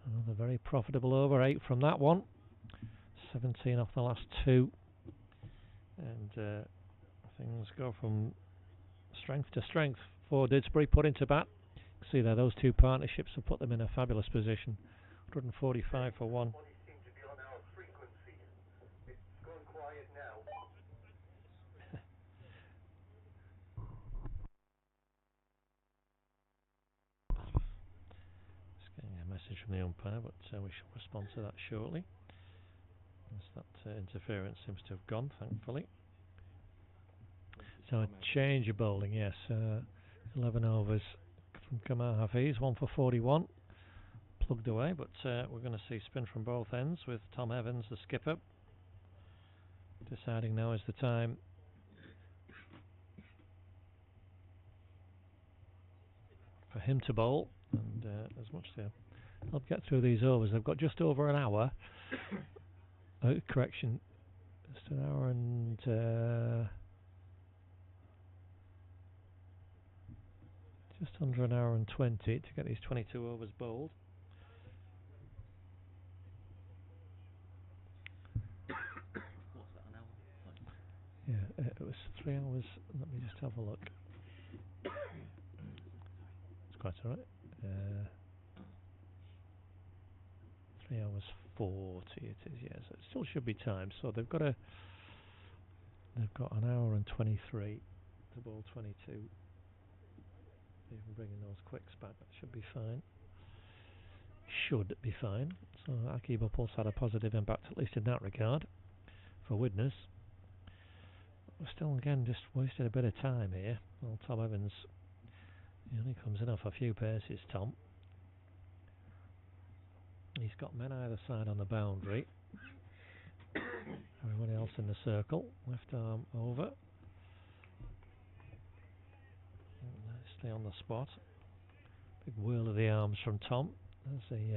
Another very profitable over. 8 from that one. 17 off the last 2. And things go from strength to strength for Didsbury. Put into bat. See there, those 2 partnerships have put them in a fabulous position. 145 for 1. Just getting a message from the umpire, but we shall respond to that shortly. As that interference seems to have gone, thankfully. So a change of bowling, yes. 11 overs from Kamar Hafiz, 1 for 41. Plugged away, but we're going to see spin from both ends with Tom Evans, the skipper, deciding now is the time for him to bowl. And as much as they'll get through these overs, they've got just over an hour. Correction, just an hour and just under an hour and 20 to get these 22 overs bowled. What's that, an hour? Yeah, it was 3 hours. Let me just have a look. It's quite alright. 3 hours 40 it is, yeah, so it still should be time. So they've got an hour and 23 to bowl 22. Even bringing those quicks back, that should be fine. Should be fine. So Akib Uppal's had a positive impact, at least in that regard, for Widnes. We're still again just wasted a bit of time here. Well, Tom Evans, he only comes in off a few paces, Tom. He's got men either side on the boundary. Everybody else in the circle. Left arm over. Stay on the spot. Big whirl of the arms from Tom as he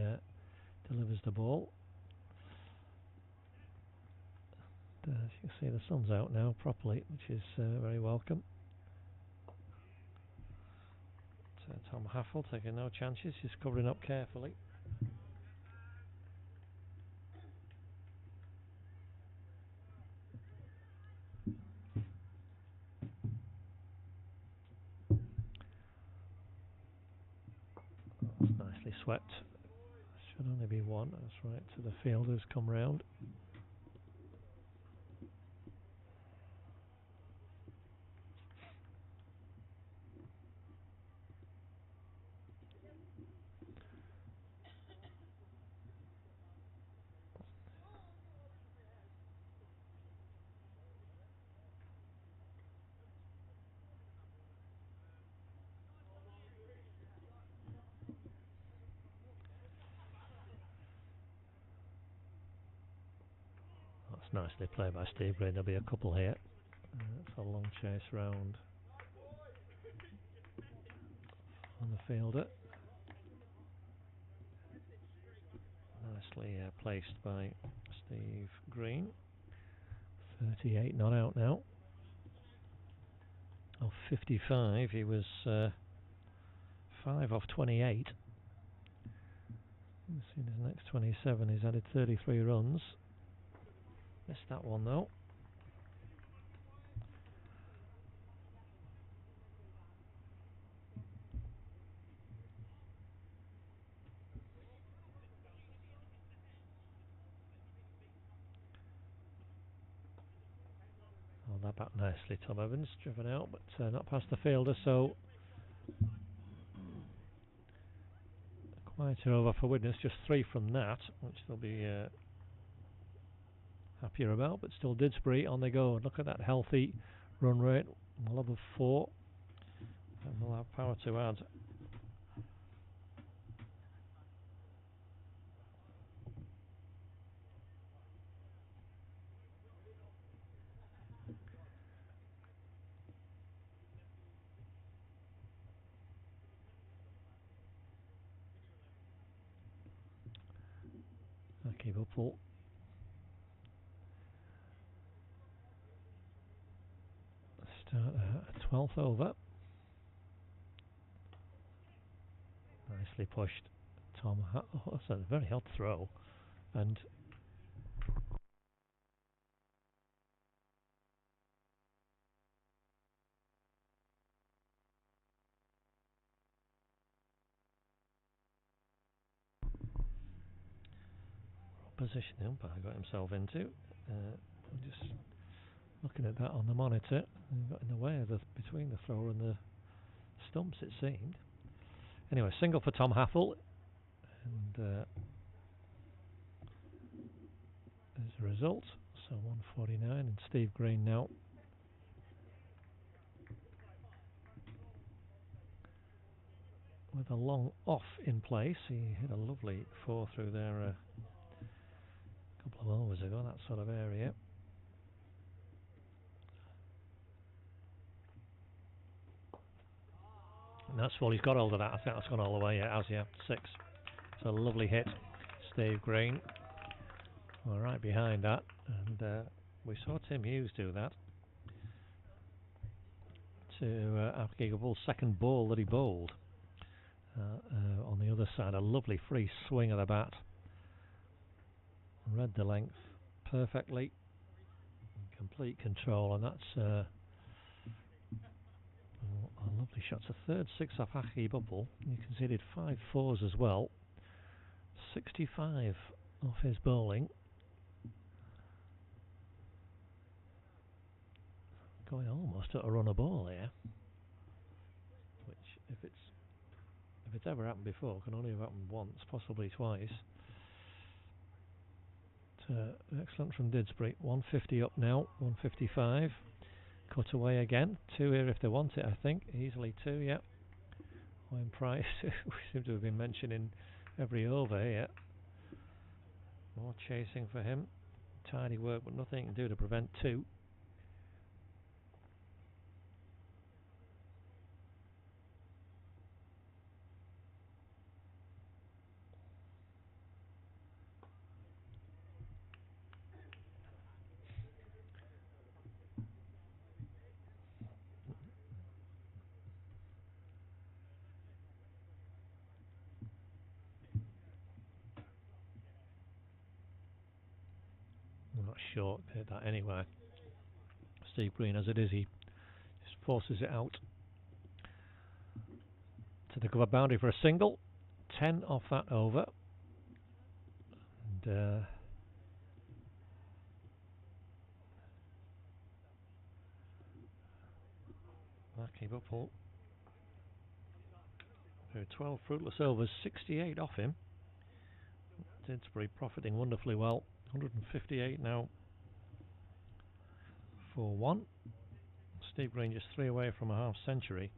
delivers the ball. As you can see, the sun's out now properly, which is very welcome. Tom Haffel taking no chances. He's covering up carefully. That's nicely swept. Should only be 1. That's right to the field who's come round. Nicely played by Steve Green. There'll be a couple here. That's a long chase round on the fielder. Nicely placed by Steve Green. 38 not out now. Of 55, he was 5 off 28. In his next 27, he's added 33 runs. Missed that one though. Oh, that back nicely, Tom Evans, driven out, but not past the fielder, so quieter over for Widnes, just 3 from that, which they'll be happier about, but still Didsbury on they go. Look at that healthy run rate, well above 4, and we'll have power to add. Keep up full. Start at 12th over. Nicely pushed. Tom. Oh, that's a very hot throw. And position the umpire got himself into. Just looking at that on the monitor, and got in the way of between the thrower and the stumps, it seemed. Anyway, single for Tom Haffel, and there's the result. So 149, and Steve Green now. With a long off in place, he hit a lovely 4 through there a couple of overs ago, that sort of area. And that's all, he's got hold of that. I think that's gone all the way, yeah, as yeah, 6. So a lovely hit, Steve Green. Well, right behind that, and we saw Tim Hughes do that to Afghigable's second ball that he bowled. On the other side, a lovely free swing of the bat. Read the length perfectly, in complete control, and that's a lovely shot. It's a third 6 off Afghigable. You can see he did 5 4s as well. 65 off his bowling. Going almost at a run of ball here, which if it's ever happened before, can only have happened once, possibly twice. Excellent from Didsbury. 150 up now, 155. Cut away again. 2 here if they want it, I think. Easily 2, yeah. Wayne Price, we seem to have been mentioning every over here. More chasing for him. Tidy work, but nothing he can do to prevent 2. I'm not sure hit that anywhere. Steve Green, as it is, he just forces it out to the cover boundary for a single. 10 off that over. And keep up all. 12 fruitless overs, 68 off him. Didsbury profiting wonderfully well. 158 now for 1. Steve Green just 3 away from a half century.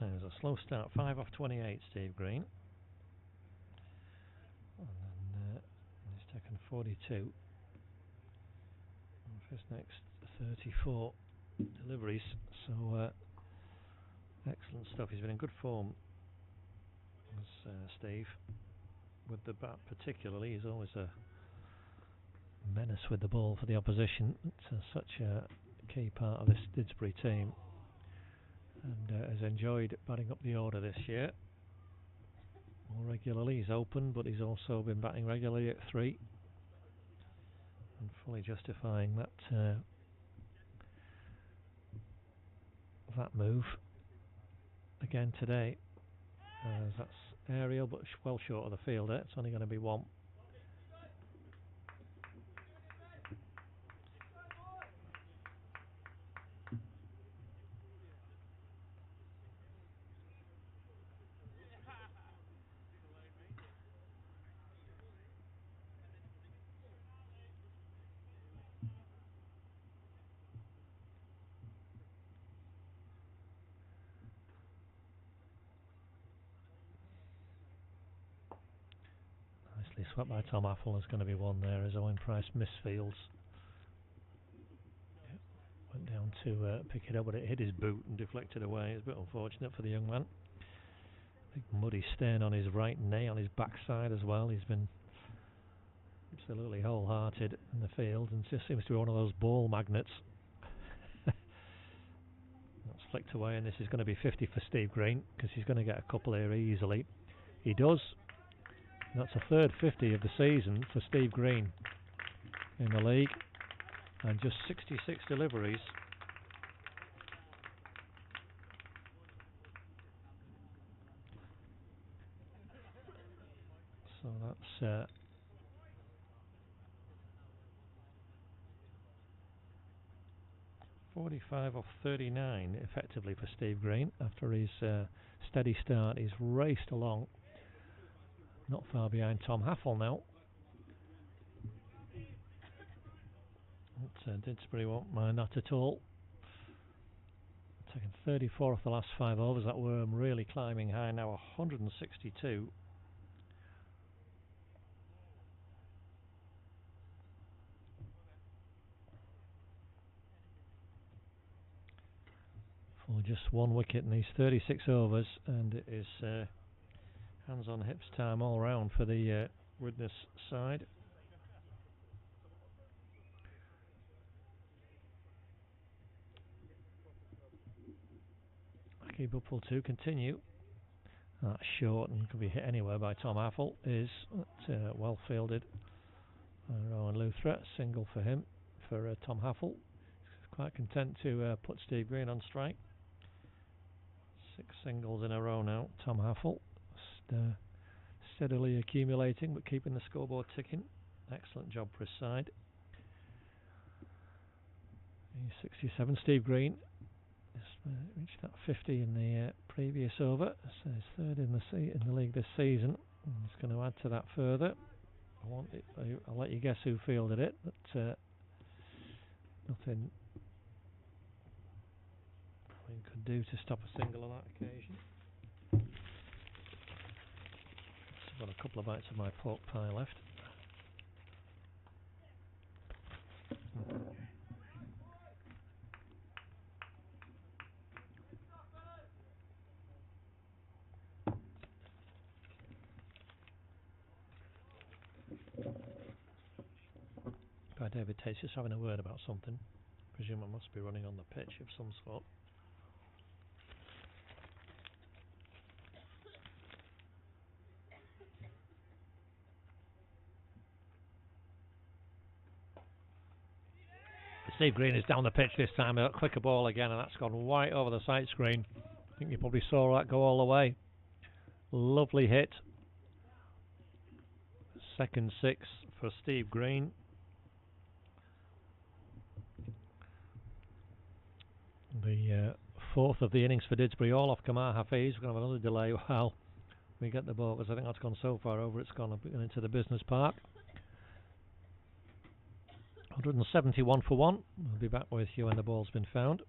So it's a slow start, 5 off 28, Steve Green. And then he's taken 42. Off his next 34 deliveries. So excellent stuff. He's been in good form, as Steve. With the bat particularly, he's always a menace with the ball for the opposition. It's such a key part of this Didsbury team, and has enjoyed batting up the order this year more regularly. He's opened, but he's also been batting regularly at 3 and fully justifying that that move again today. That's aerial, but well short of the fielder. It's only going to be 1. swept by Tom Apple. There's going to be one there as Owen Price misfields. Yep. Went down to pick it up, but it hit his boot and deflected away. It's a bit unfortunate for the young man. Big muddy stain on his right knee, on his backside as well. He's been absolutely wholehearted in the field and just seems to be one of those ball magnets. That's flicked away, and this is going to be 50 for Steve Green because he's going to get a couple here easily. He does. That's a third 50 of the season for Steve Green in the league, and just 66 deliveries. So that's 45 off 39 effectively for Steve Green after his steady start. He's raced along, not far behind Tom Haffel now. But Didsbury won't mind that at all. Taking 34 off the last 5 overs. That worm really climbing high now, 162. For just 1 wicket in these 36 overs, and it is hands on hips time all round for the Widnes side. Keep up full 2, continue. That's short and could be hit anywhere by Tom Apple. Is well fielded. Rowan Luthra, single for him, for Tom Haffel. He's quite content to put Steve Green on strike. 6 singles in a row now, Tom Haffel. Steadily accumulating but keeping the scoreboard ticking. Excellent job for his side. He's 67. Steve Green reached that 50 in the previous over, so he's third in the league this season. He's going to add to that further. I'll let you guess who fielded it, but nothing we could do to stop a single on that occasion. I've got a couple of bites of my pork pie left. By David Tate's just having a word about something. I presume I must be running on the pitch of some sort. Steve Green is down the pitch this time. A quicker ball again, and that's gone right over the sight screen. I think you probably saw that go all the way. Lovely hit. Second 6 for Steve Green. The 4th of the innings for Didsbury, all off Kamar Hafiz. We're going to have another delay while we get the ball, because I think that's gone so far over it's gone into the business park. 171 for 1. We'll be back with you when the ball's been found.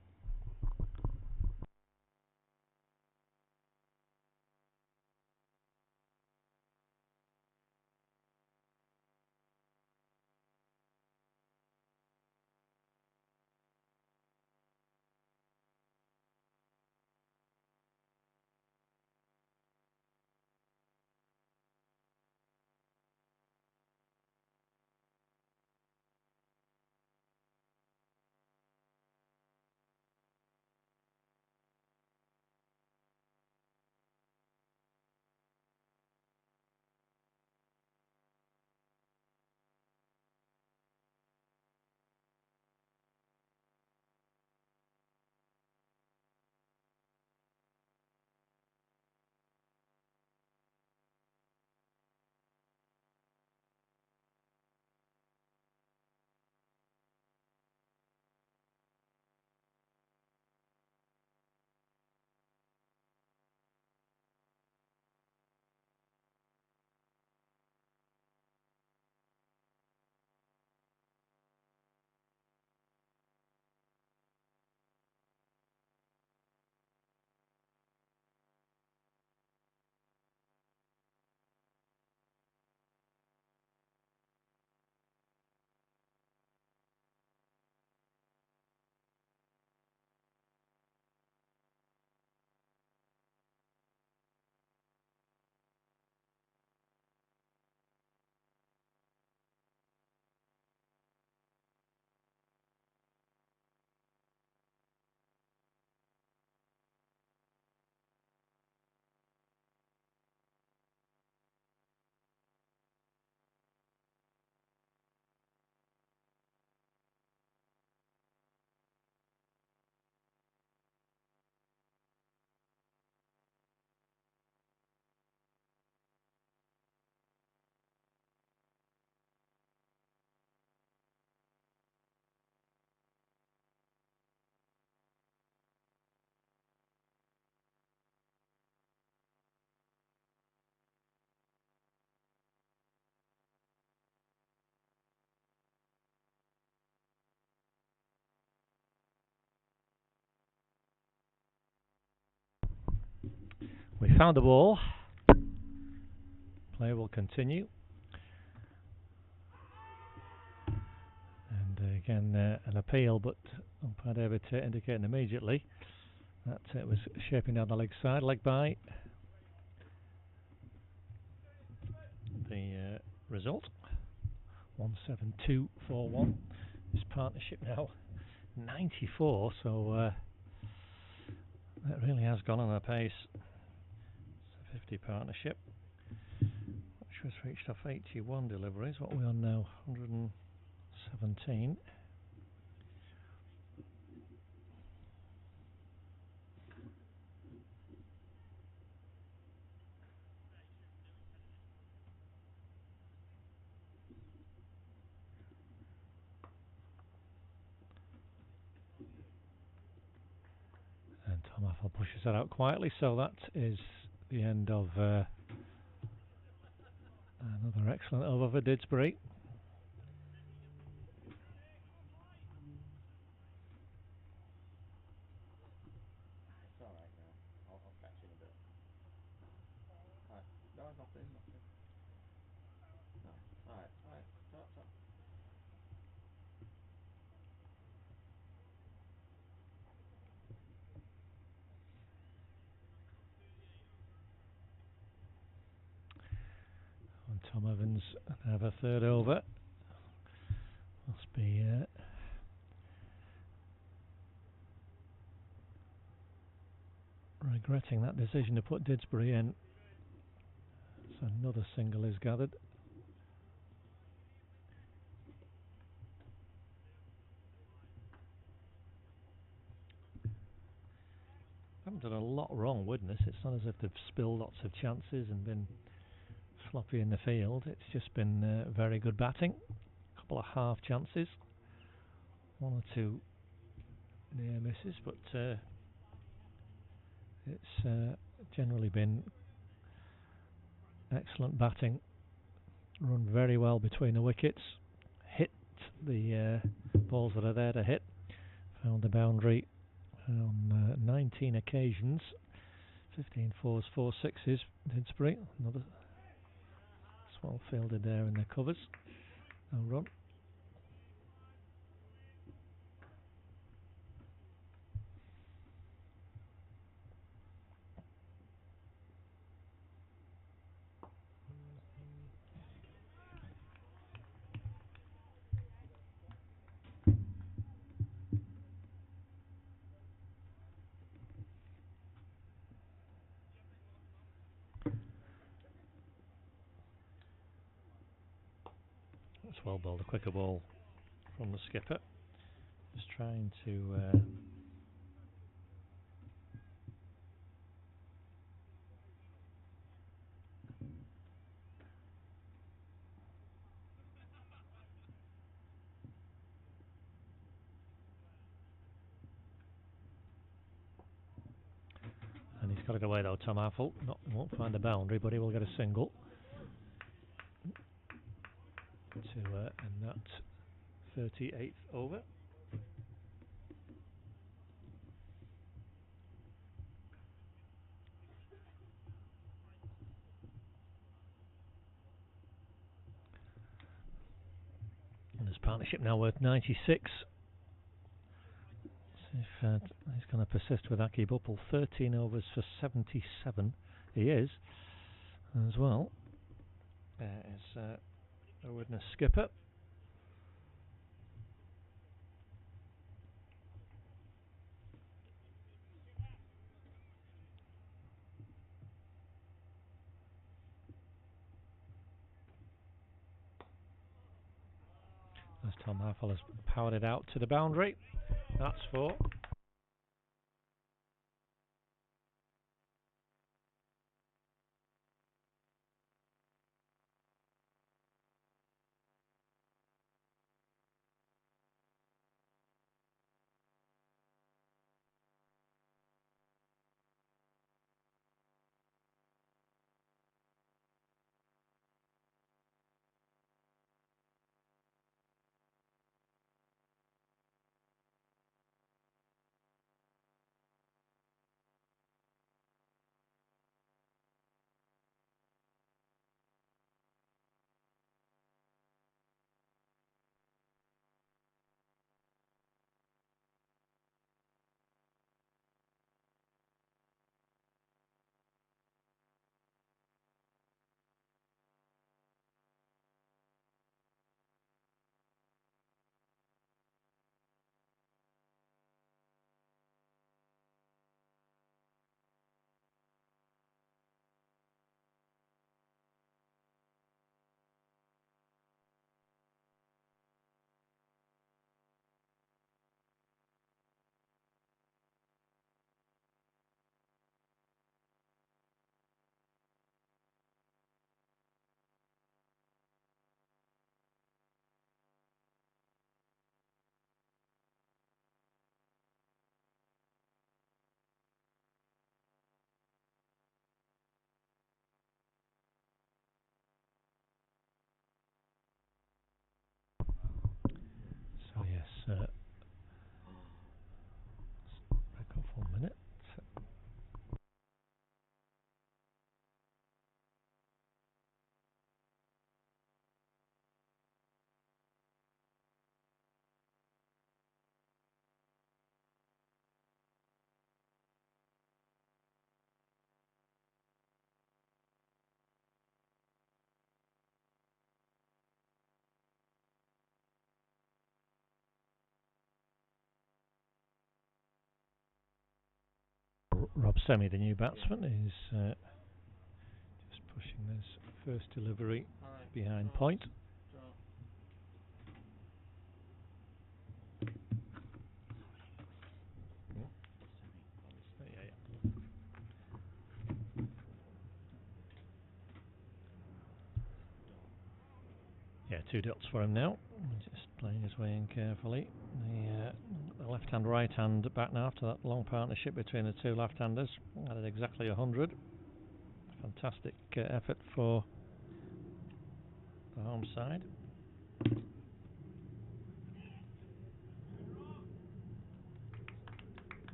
We found the ball. Play will continue. And again, an appeal, but umpire David indicating immediately that it was shaping down the leg side, leg by. The result 17241. This partnership now 94, so it really has gone on a pace. It's a 50 partnership, which was reached off 81 deliveries. What are we on now? 117. And Tom Affle pushes that out quietly, so that is the end of another excellent over for Didsbury. It's alright now. I'll catch you in a bit. Alright. No, nothing. No. Alright. Stop. And Tom Evans have a third over. Must be regretting that decision to put Didsbury in. So another single is gathered. Haven't done a lot wrong, Widnes. It's not as if they've spilled lots of chances and been sloppy in the field. It's just been very good batting. A couple of half chances, one or two near misses, but it's generally been excellent batting. Run very well between the wickets. Hit the balls that are there to hit. Found the boundary on 19 occasions. 15 fours, 4 sixes. Didsbury, another well fielded there in the covers. No run. That's well bowled, a quicker ball from the skipper. Just trying to and he's got it away though, Tom Affle. Won't find the boundary, but he will get a single to end that 38th over. And his partnership now worth 96. See if he's going to persist with Aki Buppel. 13 overs for 77. He is as well. There is a Widnes skipper. As Tom Affle has powered it out to the boundary. That's 4. back off 1 minute. Rob Semi, the new batsman, is just pushing this first delivery behind point. Yeah, 2 dots for him now. Just playing his way in carefully. The left hand, right hand back now after that long partnership between the two left-handers. Added exactly 100. Fantastic effort for the home side. And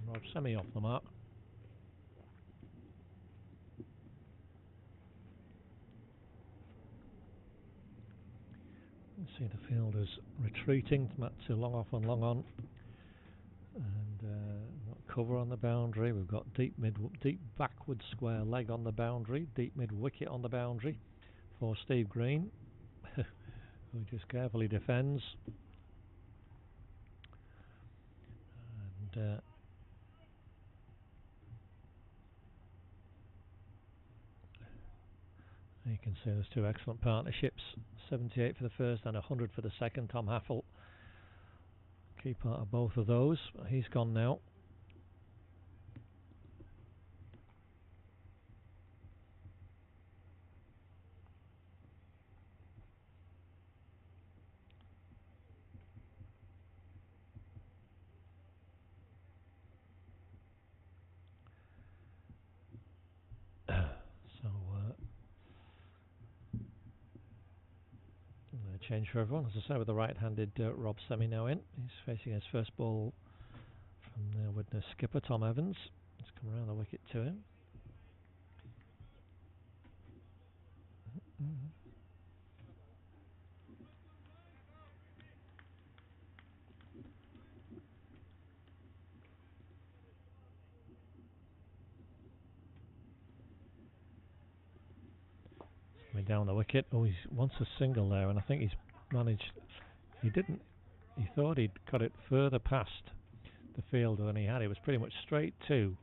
Rob Semi off the mark. You see the fielders retreating, not too long off and long on. And got cover on the boundary. We've got deep backward square leg on the boundary, deep mid wicket on the boundary for Steve Green, who just carefully defends. And you can see there's 2 excellent partnerships, 78 for the first and 100 for the second. Tom Haffel, key part of both of those. He's gone now. So change for everyone, as I say, with the right-handed Rob Semi now in. He's facing his first ball from the Widnes skipper Tom Evans. He's come around the wicket to him. Down the wicket. Oh, he wants a single there, and I think he's managed. He thought he'd got it further past the fielder than he had. It was pretty much straight to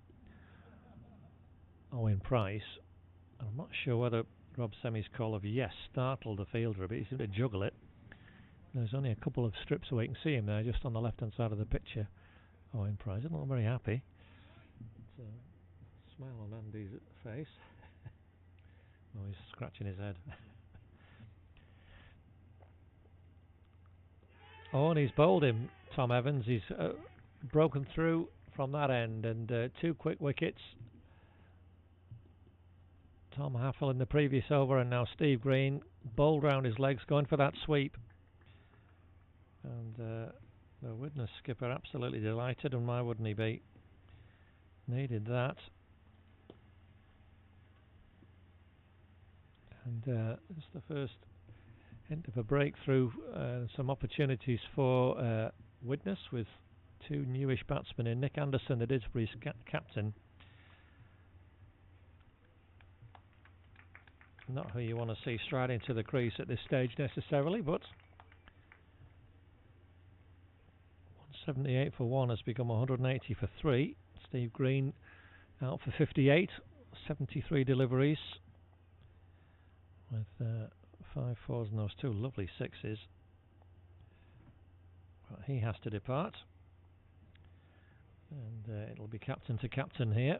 Owen Price. I'm not sure whether Rob Semi's call of yes startled the fielder a bit. He seemed to juggle it. There's only a couple of strips away. You can see him there, just on the left-hand side of the picture. Owen Price doesn't look very happy. It's a smile on Andy's face. Oh, he's scratching his head. Oh, and he's bowled him, Tom Evans. He's broken through from that end, and 2 quick wickets. Tom Haffel in the previous over, and now Steve Green bowled round his legs, going for that sweep. And the Widnes skipper absolutely delighted, and why wouldn't he be? Needed that. And it's the first hint of a breakthrough, some opportunities for Widnes with 2 newish batsmen in. Nick Anderson, the Didsbury's captain. Not who you want to see striding to the crease at this stage necessarily, but 178 for 1 has become 180 for 3. Steve Green out for 58, 73 deliveries with 5 fours and those 2 lovely 6s. Well, he has to depart, and it'll be captain to captain here.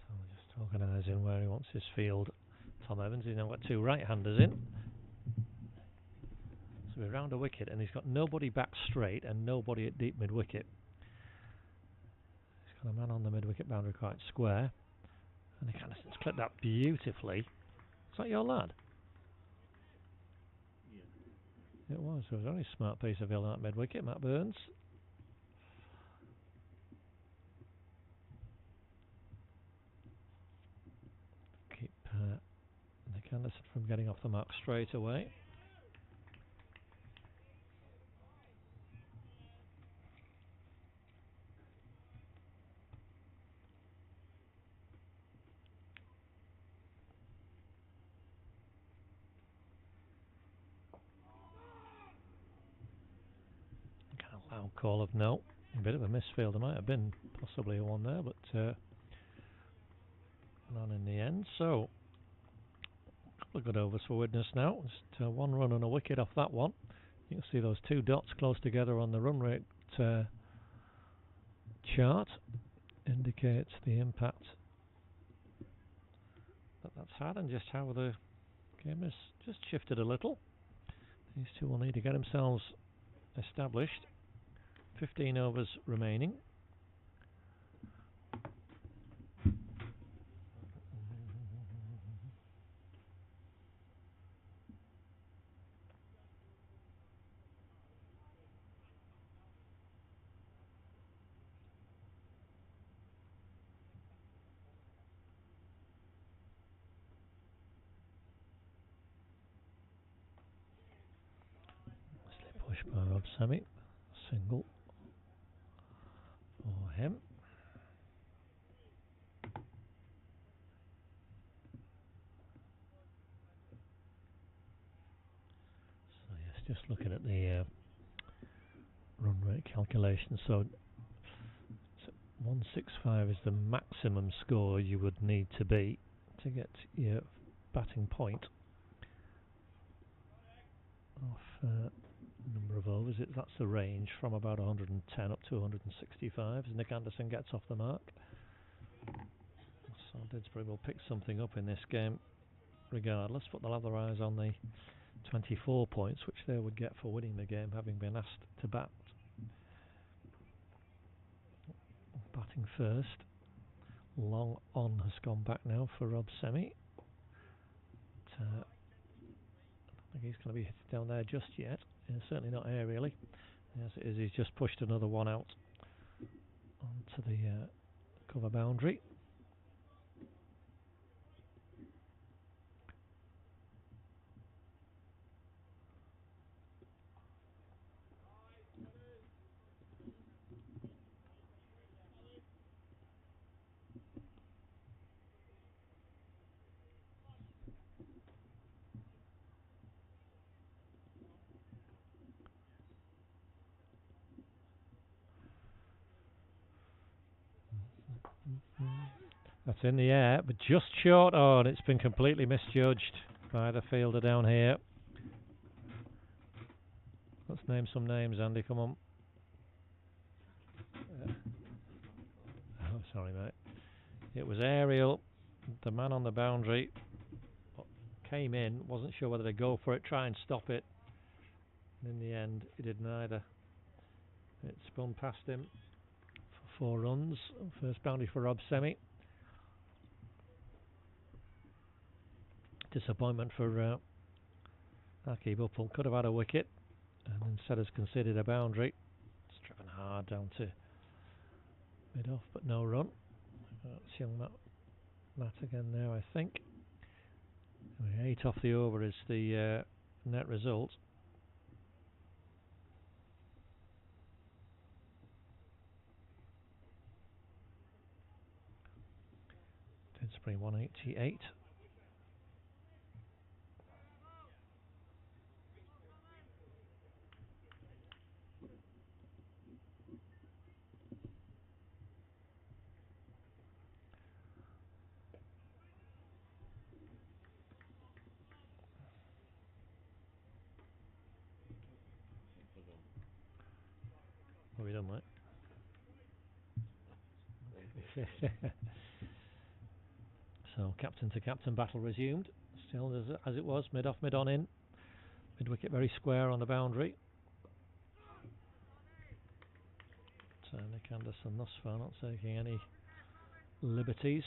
So we're just organising where he wants his field. Tom Evans, he's now got 2 right-handers in. So we're round a wicket and he's got nobody back straight and nobody at deep mid-wicket. He's got a man on the mid-wicket boundary quite square. And he kind of clipped that beautifully. Is that your lad? Yeah. It was. It was a very smart piece of hill at mid-wicket, Matt Burns. Keep Nick Anderson from getting off the mark straight away. Kind of loud call of no. A bit of a misfield. There might have been possibly a one there, but none in the end. So, a couple of good overs for Widnes now. Just one run and a wicket off that one. You can see those two dots close together on the run rate chart. Indicates the impact that's had and just how the game has just shifted a little. These two will need to get themselves established. 15 overs remaining. Push by Rob Semi. Single for him. So yes, just looking at the run rate calculation. So 165 is the maximum score you would need to be to get your batting point off number of overs. That's the range from about 110 up to 165 as Nick Anderson gets off the mark. So Didsbury will pick something up in this game regardless, but they'll have their eyes on the 24 points which they would get for winning the game, having been asked to bat. Batting first. Long on has gone back now for Rob Semi. I don't think he's going to be hit down there just yet. Certainly not aerially. As it is, he's just pushed another one out onto the cover boundary. That's in the air, but just short. Oh, and it's been completely misjudged by the fielder down here. Let's name some names, Andy. Come on. Oh, sorry, mate. It was aerial. The man on the boundary came in, wasn't sure whether to go for it, try and stop it. And in the end, he did neither. It spun past him for 4 runs. First boundary for Rob Semi. Disappointment for Aki Buppel. Could have had a wicket and instead has conceded a boundary. It's driven hard down to mid-off, but no run. That's young Matt again now, I think. 8 off the over is the net result. Didsbury 188. What have we done, mate? So captain to captain battle resumed. Still as it was, mid off, mid on in. Mid-wicket very square on the boundary. So Nick Anderson thus far not taking any liberties.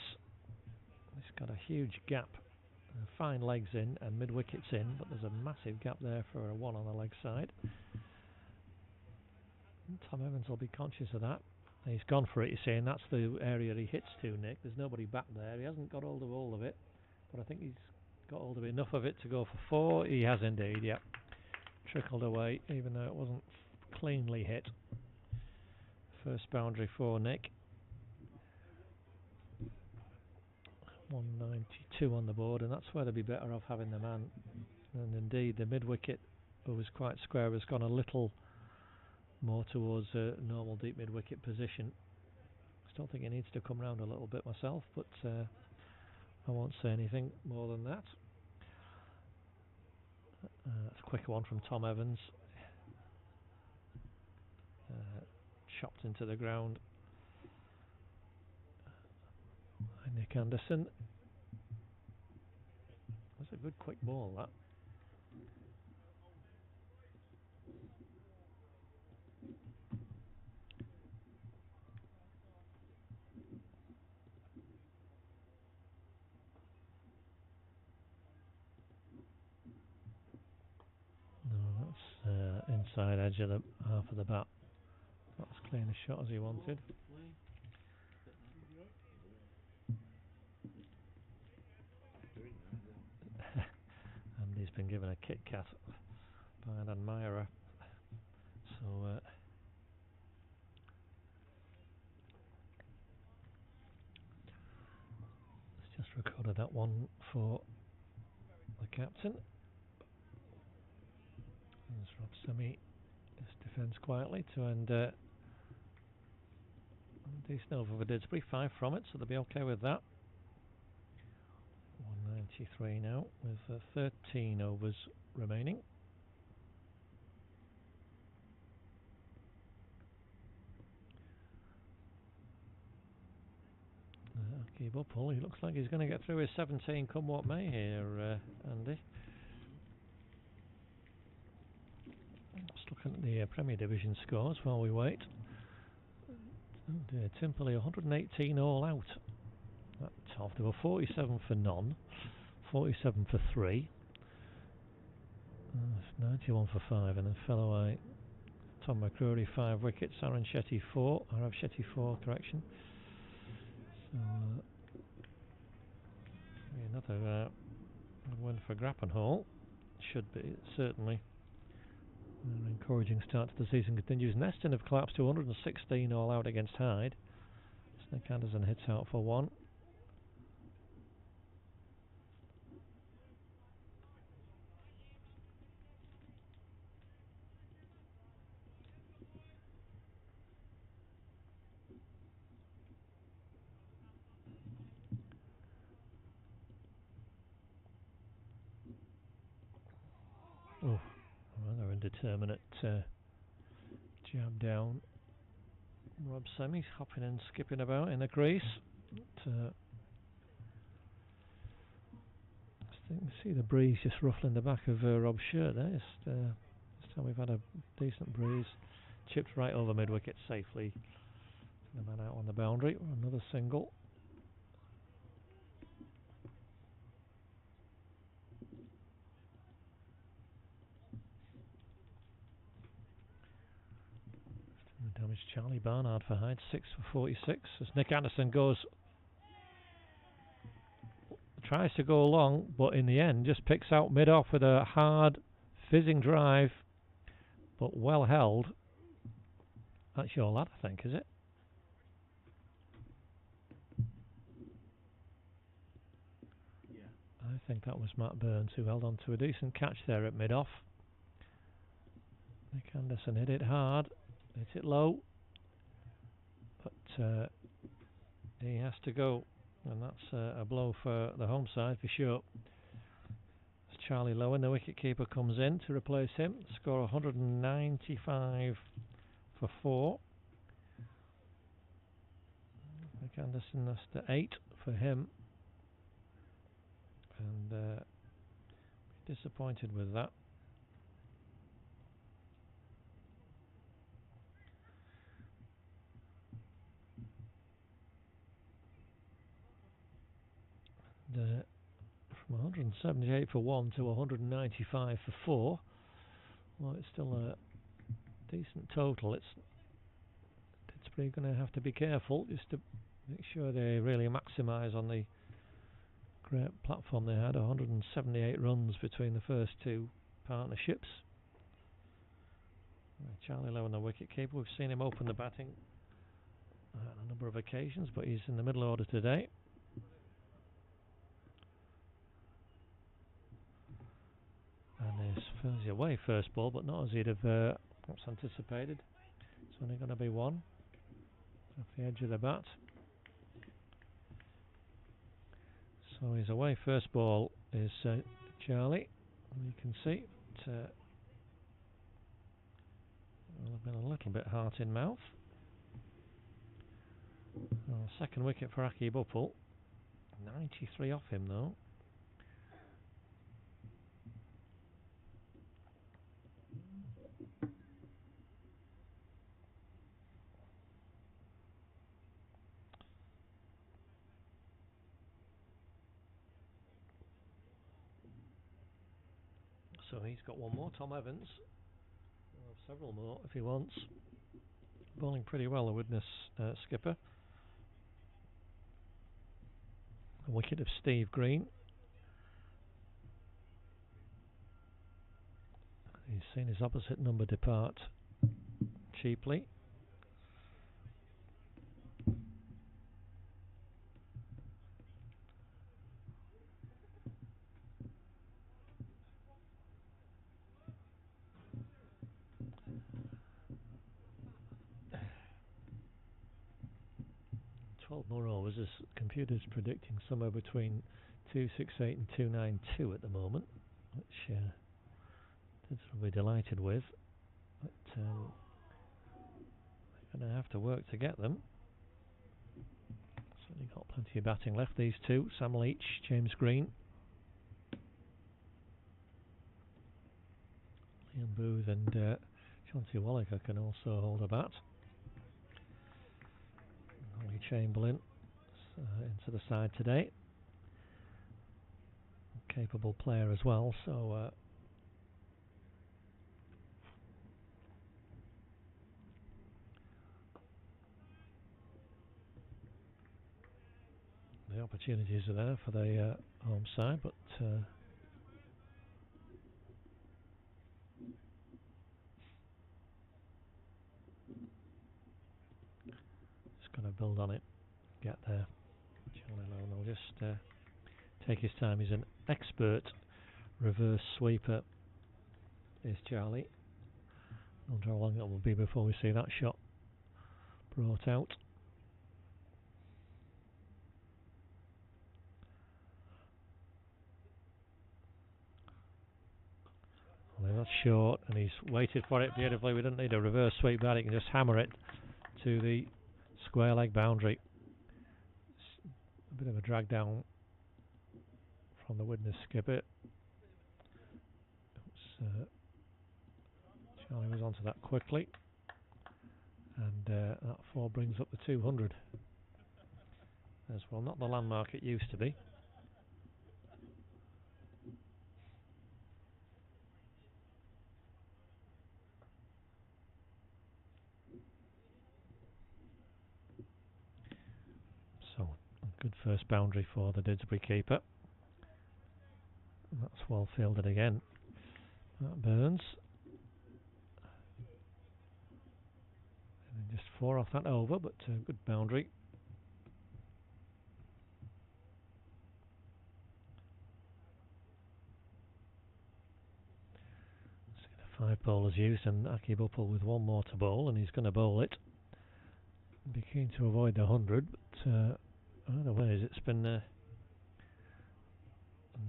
He's got a huge gap. Fine legs in and mid-wickets in, but there's a massive gap there for a one on the leg side. And Tom Evans will be conscious of that. He's gone for it, you see, and that's the area he hits to, Nick. There's nobody back there. He hasn't got hold of all of it, but I think he's got hold of enough of it to go for 4. He has indeed, yep. Trickled away, even though it wasn't cleanly hit. First boundary for Nick. 192 on the board, and that's where they'd be better off having the man. And indeed, the mid-wicket, who was quite square, has gone a little more towards a normal deep mid-wicket position. I still think he needs to come round a little bit myself, but I won't say anything more than that. That's a quick one from Tom Evans. Chopped into the ground by Nick Anderson. That's a good quick ball, that. No, that's inside edge of the half of the bat. Not as clean a shot as he wanted. And he's been given a Kit Kat by an admirer. So let's just recorded that one for the captain. There's Rob Semi just defends quietly to end decent over for Didsbury. 5 from it, so they'll be okay with that. 193 now with 13 overs remaining. Keep up, Paul. He looks like he's going to get through his 17 come what may here, Andy. Just looking at the Premier Division scores while we wait. Oh dear, Timperley 118 all out. That's tough. There were 47 for none, 47 for 3, 91 for 5, and then fell away. Tom McCrory 5 wickets, Aaron Shetty 4, Arav Shetty 4, correction. So another win for Grappenhall. Should be, certainly. An encouraging start to the season continues. Neston have collapsed to 116 all out against Hyde. Nick Anderson hits out for 1. Oh, rather indeterminate jab down. Rob Semi's hopping and skipping about in the crease. I think you see the breeze just ruffling the back of Rob's shirt there. This time we've had a decent breeze. Chipped right over mid-wicket safely. The man out on the boundary. Another single. Damage Charlie Barnard for Hyde, 6 for 46. As Nick Anderson tries to go long, but in the end just picks out mid-off with a hard, fizzing drive, but well held. That's your lad, I think, is it? Yeah. I think that was Matt Burns who held on to a decent catch there at mid-off. Nick Anderson hit it hard. Hit it low, but he has to go, and that's a blow for the home side for sure. As Charlie Lowen, the wicketkeeper, comes in to replace him. Score 195 for 4. Nick Anderson, that's to 8 for him, and disappointed with that. 178 for 1 to 195 for 4. Well, it's still a decent total. It's Didsbury going to have to be careful just to make sure they really maximise on the great platform they had. 178 runs between the first two partnerships. Charlie Lowe on the wicketkeeper. We've seen him open the batting on a number of occasions, but he's in the middle order today. And he's away first ball, but not as he'd have perhaps anticipated. It's only going to be one off the edge of the bat. So he's away first ball is Charlie. You can see it will have been a little bit heart in mouth. Well, second wicket for Aki Buppel. 93 off him though. So he's got one more, Tom Evans. Several more if he wants. Bowling pretty well, the Widnes skipper. A wicket of Steve Green. He's seen his opposite number depart cheaply. More overs, as computers predicting somewhere between 268 and 292 at the moment, which Didsbury will be delighted with. But they're going to have to work to get them. Certainly got plenty of batting left, these two, Sam Leach, James Green. Liam Booth and Chauncey Wallaker can also hold a bat. Ollie Chamberlain into the side today. Capable player as well, so the opportunities are there for the home side, but just got to build on it, get there. Charlie Lowe will just take his time. He's an expert reverse sweeper, is Charlie. I wonder how long it will be before we see that shot brought out. Well, that's short, and he's waited for it beautifully. We don't need a reverse sweep bat, he can just hammer it to the square leg boundary. It's a bit of a drag down from the Widnes skipper. Charlie was onto that quickly, and that 4 brings up the 200 as well. Not the landmark it used to be. So a good first boundary for the Didsbury keeper. And that's well fielded again. That Burns. And just 4 off that over, but good boundary. Let's get a 5 bowlers used, and Aki Buppel with 1 more to bowl, and he's going to bowl it. Be keen to avoid the 100, but either ways it's been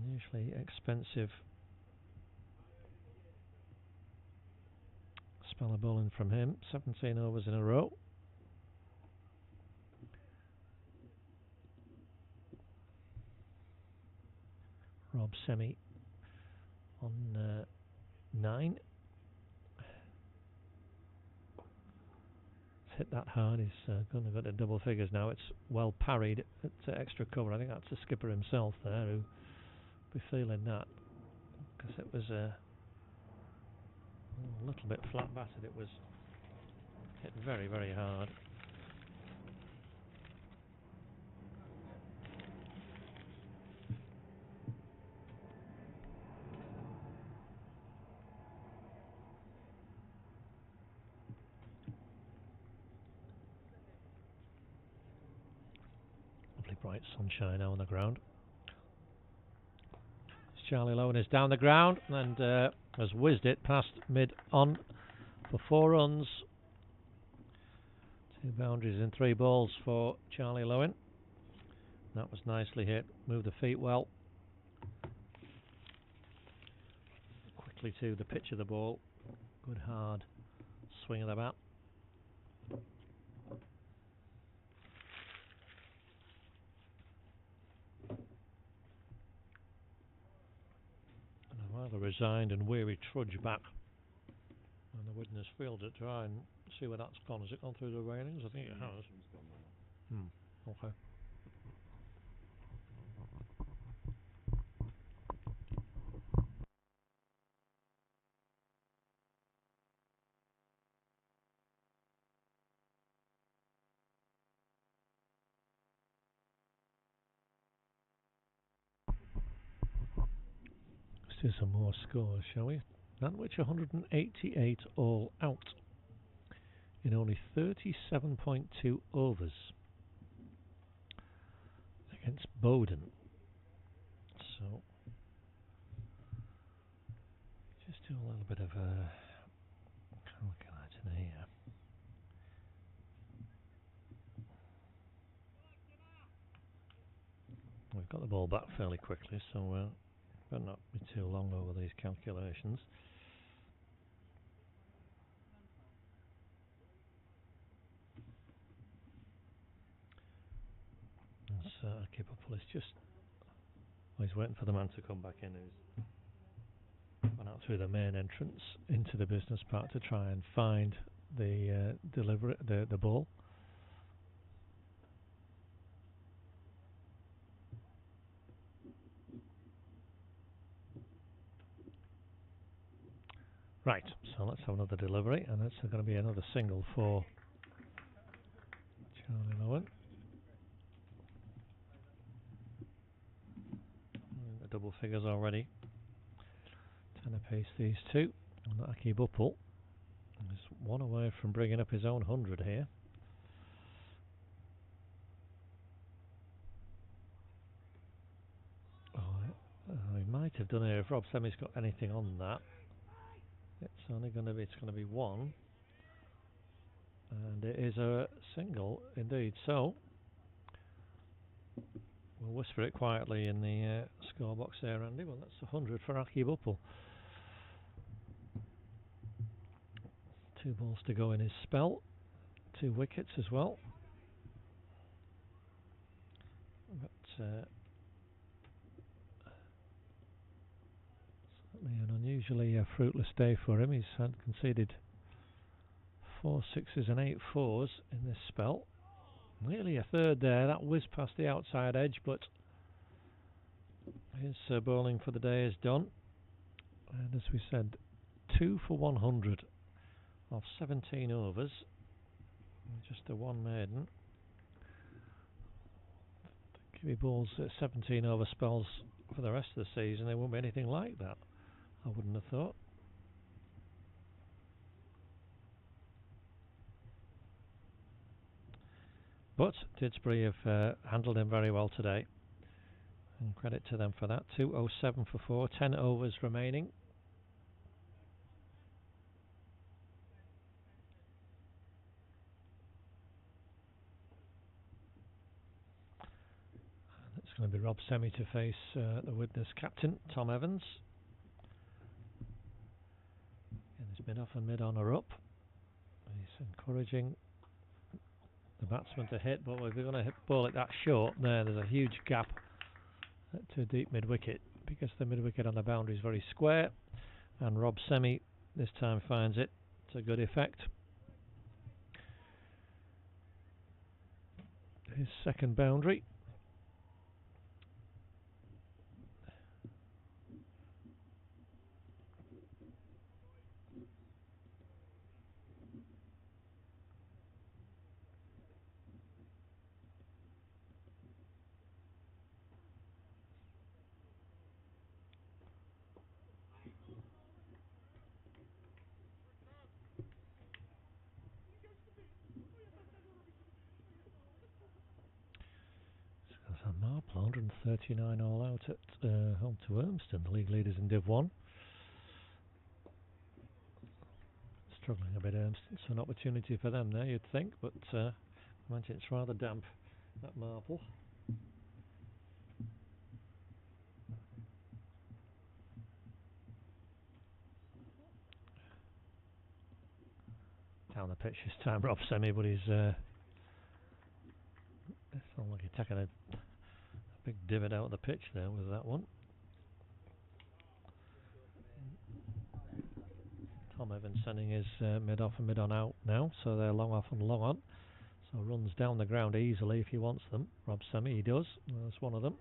unusually expensive spell of bowling from him. 17 overs in a row. Rob Semi on 9. Hit that hard. He's going to go to double figures now. It's well parried at extra cover. I think that's the skipper himself there who be feeling that, because it was a little bit flat battered. It was hit very, very hard. Lovely bright sunshine now on the ground. Charlie Lowen is down the ground and has whizzed it past mid on for 4 runs. 2 boundaries and 3 balls for Charlie Lowen. That was nicely hit. Moved the feet well. Quickly to the pitch of the ball. Good hard swing of the bat. And a rather resigned and weary trudge back on the Widnes field to try and see where that's gone. Has it gone through the railings? I think it has. Okay. Let's do some more scores, shall we? Nantwich 188 all out in only 37.2 overs against Bowden. So just do a little bit of a calculating here. We've got the ball back fairly quickly, so better not be too long over these calculations. Keeper is just he's waiting for the man to come back in who's gone out through the main entrance into the business park to try and find the the ball. Right, so let's have another delivery, and it's going to be another single for Charlie Lowen. The double figures already. 10 apiece these two. And Aki Buppel is 1 away from bringing up his own 100 here. He might have done it if Rob Semi's got anything on that. It's only going to be 1, and it is a single indeed. So we'll whisper it quietly in the score box there, Andy. Well, that's 100 for Aki Buppel. 2 balls to go in his spell, 2 wickets as well. But certainly an unusually fruitless day for him. He's had conceded 4 sixes and 8 fours in this spell. Nearly a third there. That whizzed past the outside edge, but his bowling for the day is done. And as we said, 2 for 100 of 17 overs. Just a 1 maiden. If he bowls 17 over spells for the rest of the season, there won't be anything like that, I wouldn't have thought. But Didsbury have handled him very well today, and credit to them for that. 207 for 4, 10 overs remaining. And it's going to be Rob Semi to face the Widnes captain, Tom Evans. And his mid-off and mid-on are up. He's encouraging the batsman to hit, but if they're going to ball it that short, there's a huge gap to a deep mid-wicket, because the mid-wicket on the boundary is very square, and Rob Semi this time finds it to good effect. His second boundary. And Marple 139 all out at home to Urmston, the league leaders in Div 1. Struggling a bit, Urmston, so an opportunity for them there, you'd think, but I imagine it's rather damp at Marple. Down the pitch this time, Rob Semi, but he's it's not like he's taking a big divot out of the pitch there with that one. Tom Evans sending his mid off and mid on out now, so they're long off and long on. So runs down the ground easily if he wants them. Rob Semi, he does. That's one of them.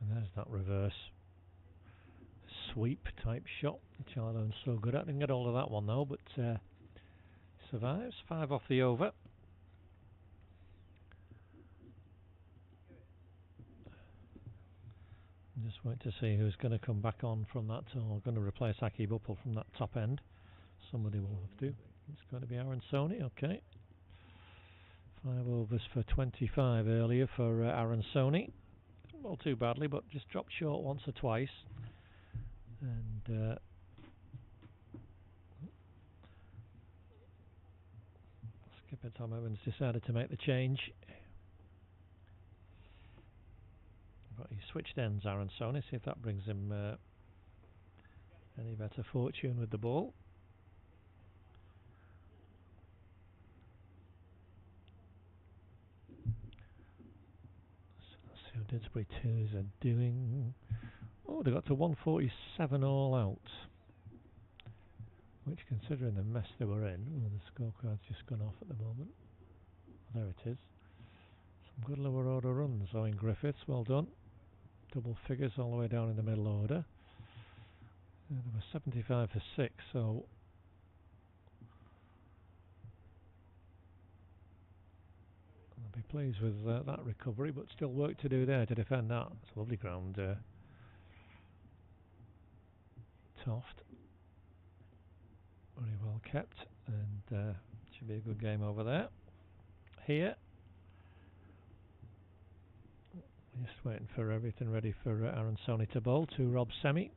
And there's that reverse sweep type shot which Charlo's so good at. Didn't get all of that one though, but survives. 5 off the over. Just wait to see who's going to come back on from that, or going to replace Aki Buppel from that top end. Somebody will have to. It's going to be Aaron Sony, okay. 5 overs for 25 earlier for Aaron Sony. Not too badly, but just dropped short once or twice. And skipper Tom Evans decided to make the change. But he switched ends, Aaron Sony, see if that brings him any better fortune with the ball. So let's see what Didsbury 2s are doing. Oh, they got to 147 all out. Which, considering the mess they were in, the scorecard's just gone off at the moment. There it is. Some good lower order runs, Owen Griffiths, well done. Double figures all the way down in the middle order. There were 75 for 6, so I'll be pleased with that recovery, but still work to do there to defend that. It's a lovely ground, Toft. Very well kept, and should be a good game over there. Here, just waiting for everything ready for Aaron Sony to bowl to Rob Semi.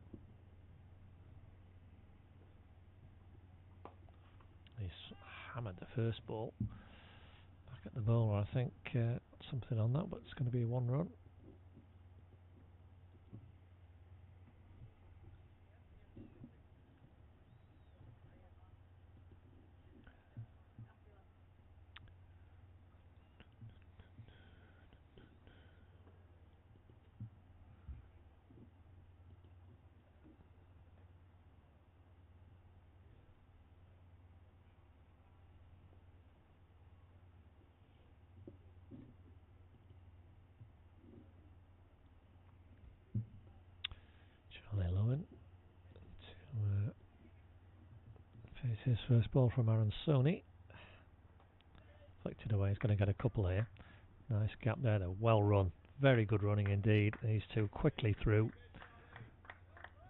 He's hammered the first ball. Back at the bowler, I think something on that, but it's going to be 1 run. Charlie Lowen to face his first ball from Aaron Sony. Flicked it away, he's going to get a couple here. Nice gap there, they're well run. Very good running indeed. These two quickly through.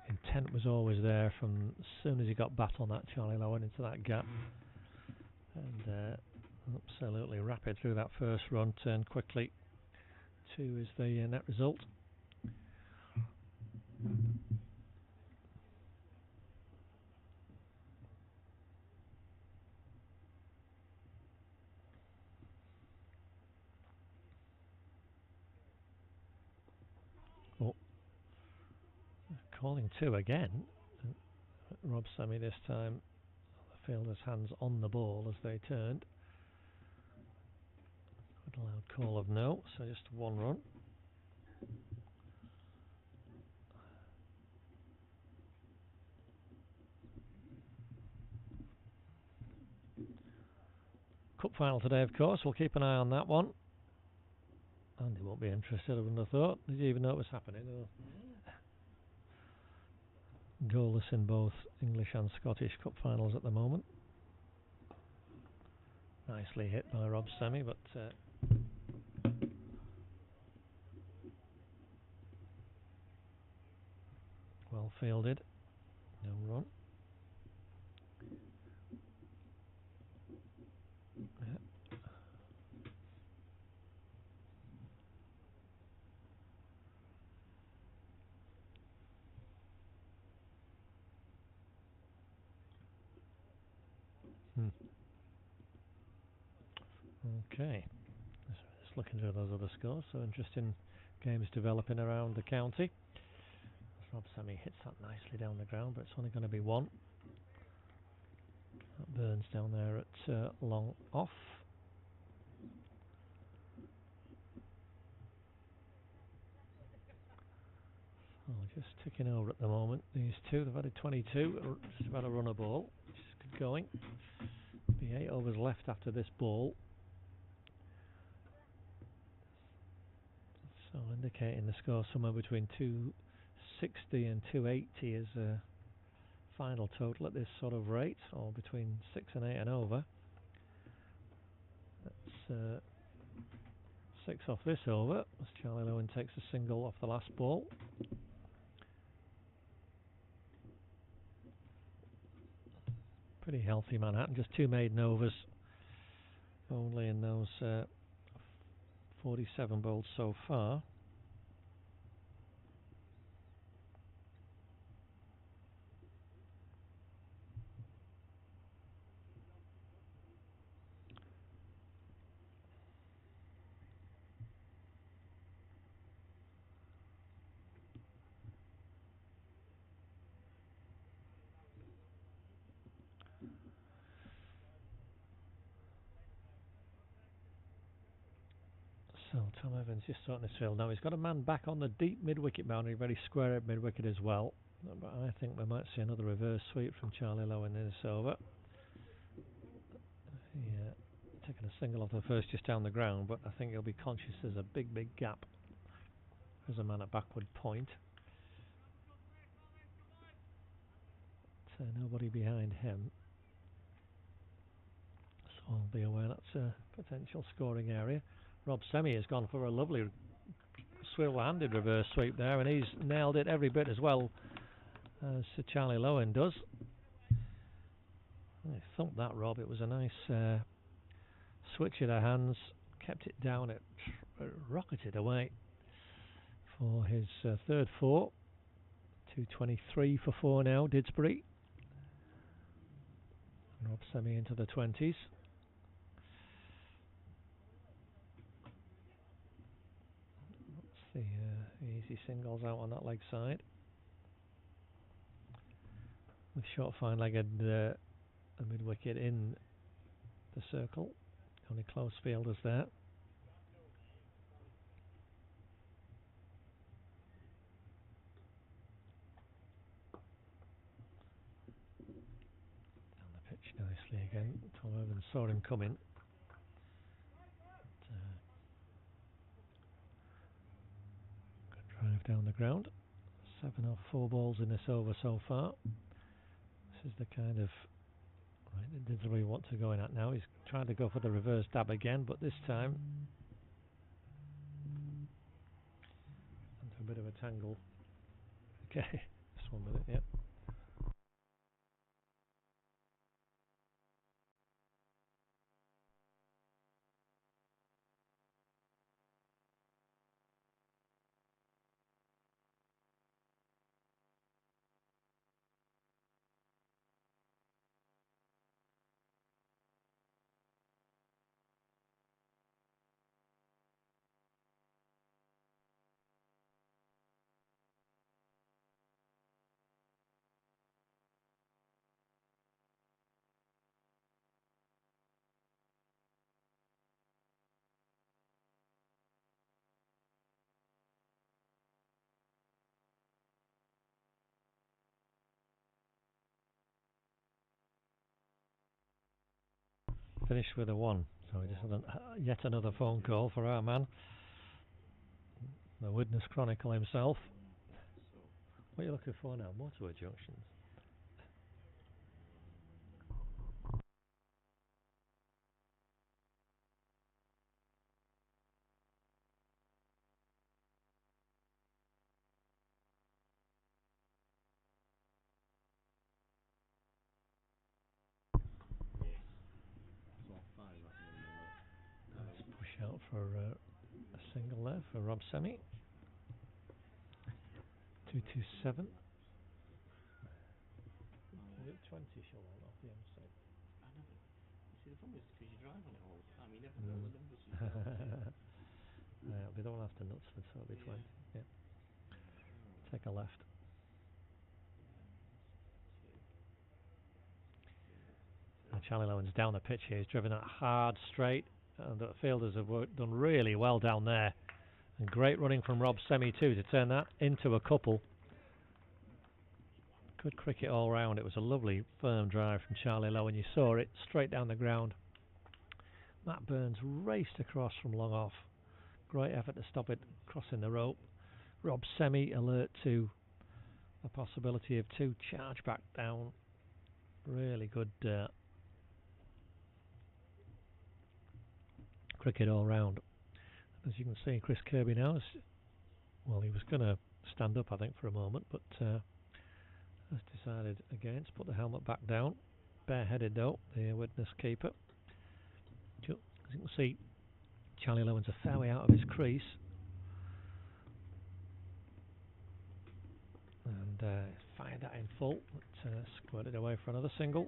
Intent was always there from as soon as he got bat on that, Charlie Lowen, into that gap. And absolutely rapid through that first run, turned quickly. 2 is the net result. Oh, calling 2 again. Rob Semi this time. The fielder's hands on the ball as they turned. Good loud call of no, so just 1 run. Cup final today, of course. We'll keep an eye on that one. Andy won't be interested, I wouldn't have thought. Did you even know it was happening? Goalless in both English and Scottish Cup finals at the moment. Nicely hit by Rob Semi, but well fielded. No run. Yeah. Okay. Just looking through those other scores. So interesting games developing around the county. Rob Semi hits that nicely down the ground, but it's only going to be one. That Burns down there at long off. Oh, just ticking over at the moment. These two, they've had a 22, just about to run a ball. Just good going. Be 8 overs left after this ball. So indicating the score somewhere between 260 and 280 is a final total at this sort of rate, or between 6 and 8 and over. That's 6 off this over as Charlie Lowen takes a single off the last ball. Pretty healthy Manhattan, just 2 maiden overs only in those 47 bowls so far. So Tom Evans just starting this field now. He's got a man back on the deep mid-wicket boundary, very square at mid-wicket as well. But I think we might see another reverse sweep from Charlie Lowen in this over. Yeah, taking a single off the first just down the ground, but I think he'll be conscious there's a big gap. There's a man at backward point. So nobody behind him. So I'll be aware that's a potential scoring area. Rob Semi has gone for a lovely swivel-handed reverse sweep there, and he's nailed it every bit as well as Sir Charlie Lowen does. I thumped that, Rob. It was a nice switch of the hands, kept it down, it rocketed away for his third 4. 223 for 4 now, Didsbury. Rob Semi into the 20s. The easy singles out on that leg side. With short fine-legged the mid-wicket in the circle. Only close fielders there. Down the pitch nicely again. Tom Evans saw him coming. Good drive down the ground. 7 off 4 balls in this over so far. This is the kind of this is where you want to go in at now. He's trying to go for the reverse dab again, but this time into a bit of a tangle. Okay, just 1 minute, yep. Finished with a 1, so we just had yet another phone call for our man, the Widnes Chronicle himself. What are you looking for now? Motorway junctions? for a single there for Rob Semi. 227. Is it 20 shall I off the M6? I never. You see, the problem is because you drive on it all the time, you never know the numbers yourself. It'll be the one after Knutsford, so it'll be 20. Yeah. Take a left. And Charlie Lowen's down the pitch here. He's driven that hard straight, and the fielders have done really well down there. And great running from Rob Semi too to turn that into a couple. Good cricket all round. It was a lovely firm drive from Charlie Lowen. You saw it straight down the ground. Matt Burns raced across from long off. Great effort to stop it crossing the rope. Rob Semi alert to the possibility of two, charge back down. Really good cricket all round. As you can see, Chris Kirby now well, he was going to stand up I think for a moment, but has decided against. Put the helmet back down. Bareheaded though, the Widnes keeper. As you can see, Charlie Lowen's a fair way out of his crease. And fired that in full, but squirted away for another single.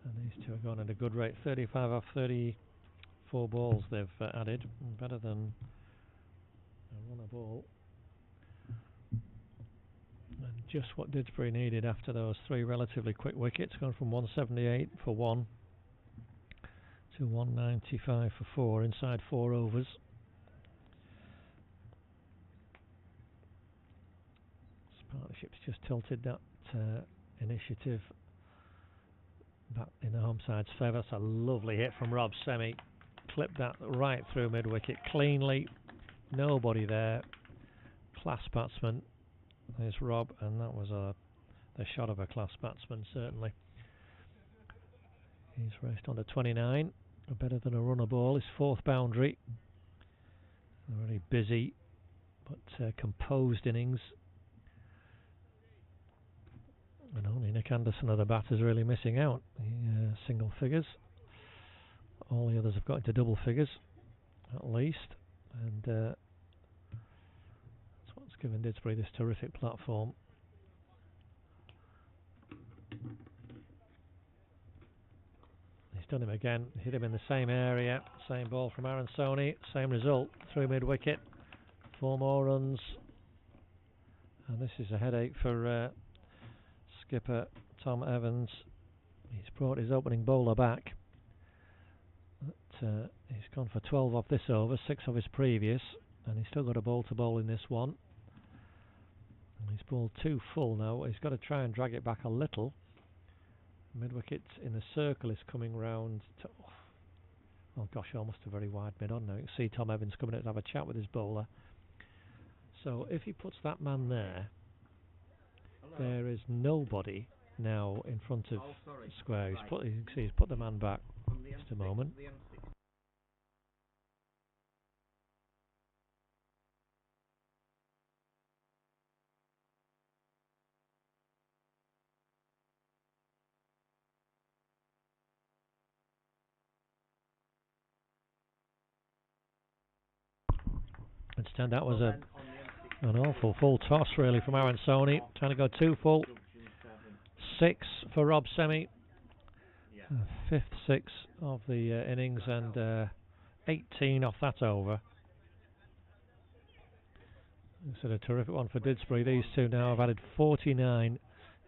And these two are going at a good rate. 35 off 34 balls they've added. Better than a runner ball. And just what Didsbury needed after those three relatively quick wickets, going from 178 for 1 to 195 for 4 inside 4 overs. Partnership's just tilted that initiative back in the home side's favour. That's a lovely hit from Rob Semi. Clipped that right through mid-wicket cleanly. Nobody there. Class batsman. There's Rob, and that was the shot of a class batsman, certainly. He's raced on to 29. Better than a runner ball. His 4th boundary. A very busy but composed innings. And only Nick Anderson of the batters really missing out. Single figures. All the others have got into double figures, at least. And that's what's given Didsbury this terrific platform. He's done him again. Hit him in the same area. Same ball from Aaron Sony. Same result. Through mid-wicket. 4 more runs. And this is a headache for skipper Tom Evans. He's brought his opening bowler back. But, he's gone for 12 off this over, 6 of his previous, and he's still got a ball to bowl in this one. And he's bowled 2 full now. He's got to try and drag it back a little. Mid-wicket in the circle is coming round to, oh gosh, almost a very wide mid-on now. You can see Tom Evans coming in to have a chat with his bowler. So if he puts that man there, there is nobody now in front of square. You can see he's put the man back. Just a moment. And that was an awful full toss really from Aaron Sony, trying to go 2 full. 6 for Rob Semi. 5th 6 of the innings, and 18 off that over. It's a terrific one for Didsbury. These two now have added 49,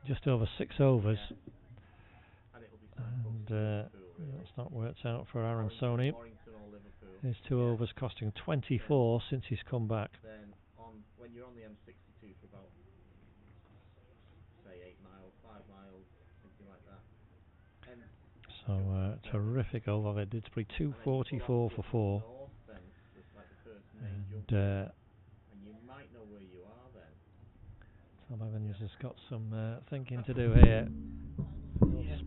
just over 6 overs. And that's not worked out for Aaron Sony. His 2 overs costing 24 since he's come back. Then when you're on the M62 for about, say, 8 miles, 5 miles, something like that. And so terrific over there. Didsbury 244 for 4. And you might know where you are then. Tom Evans has got some thinking to do here.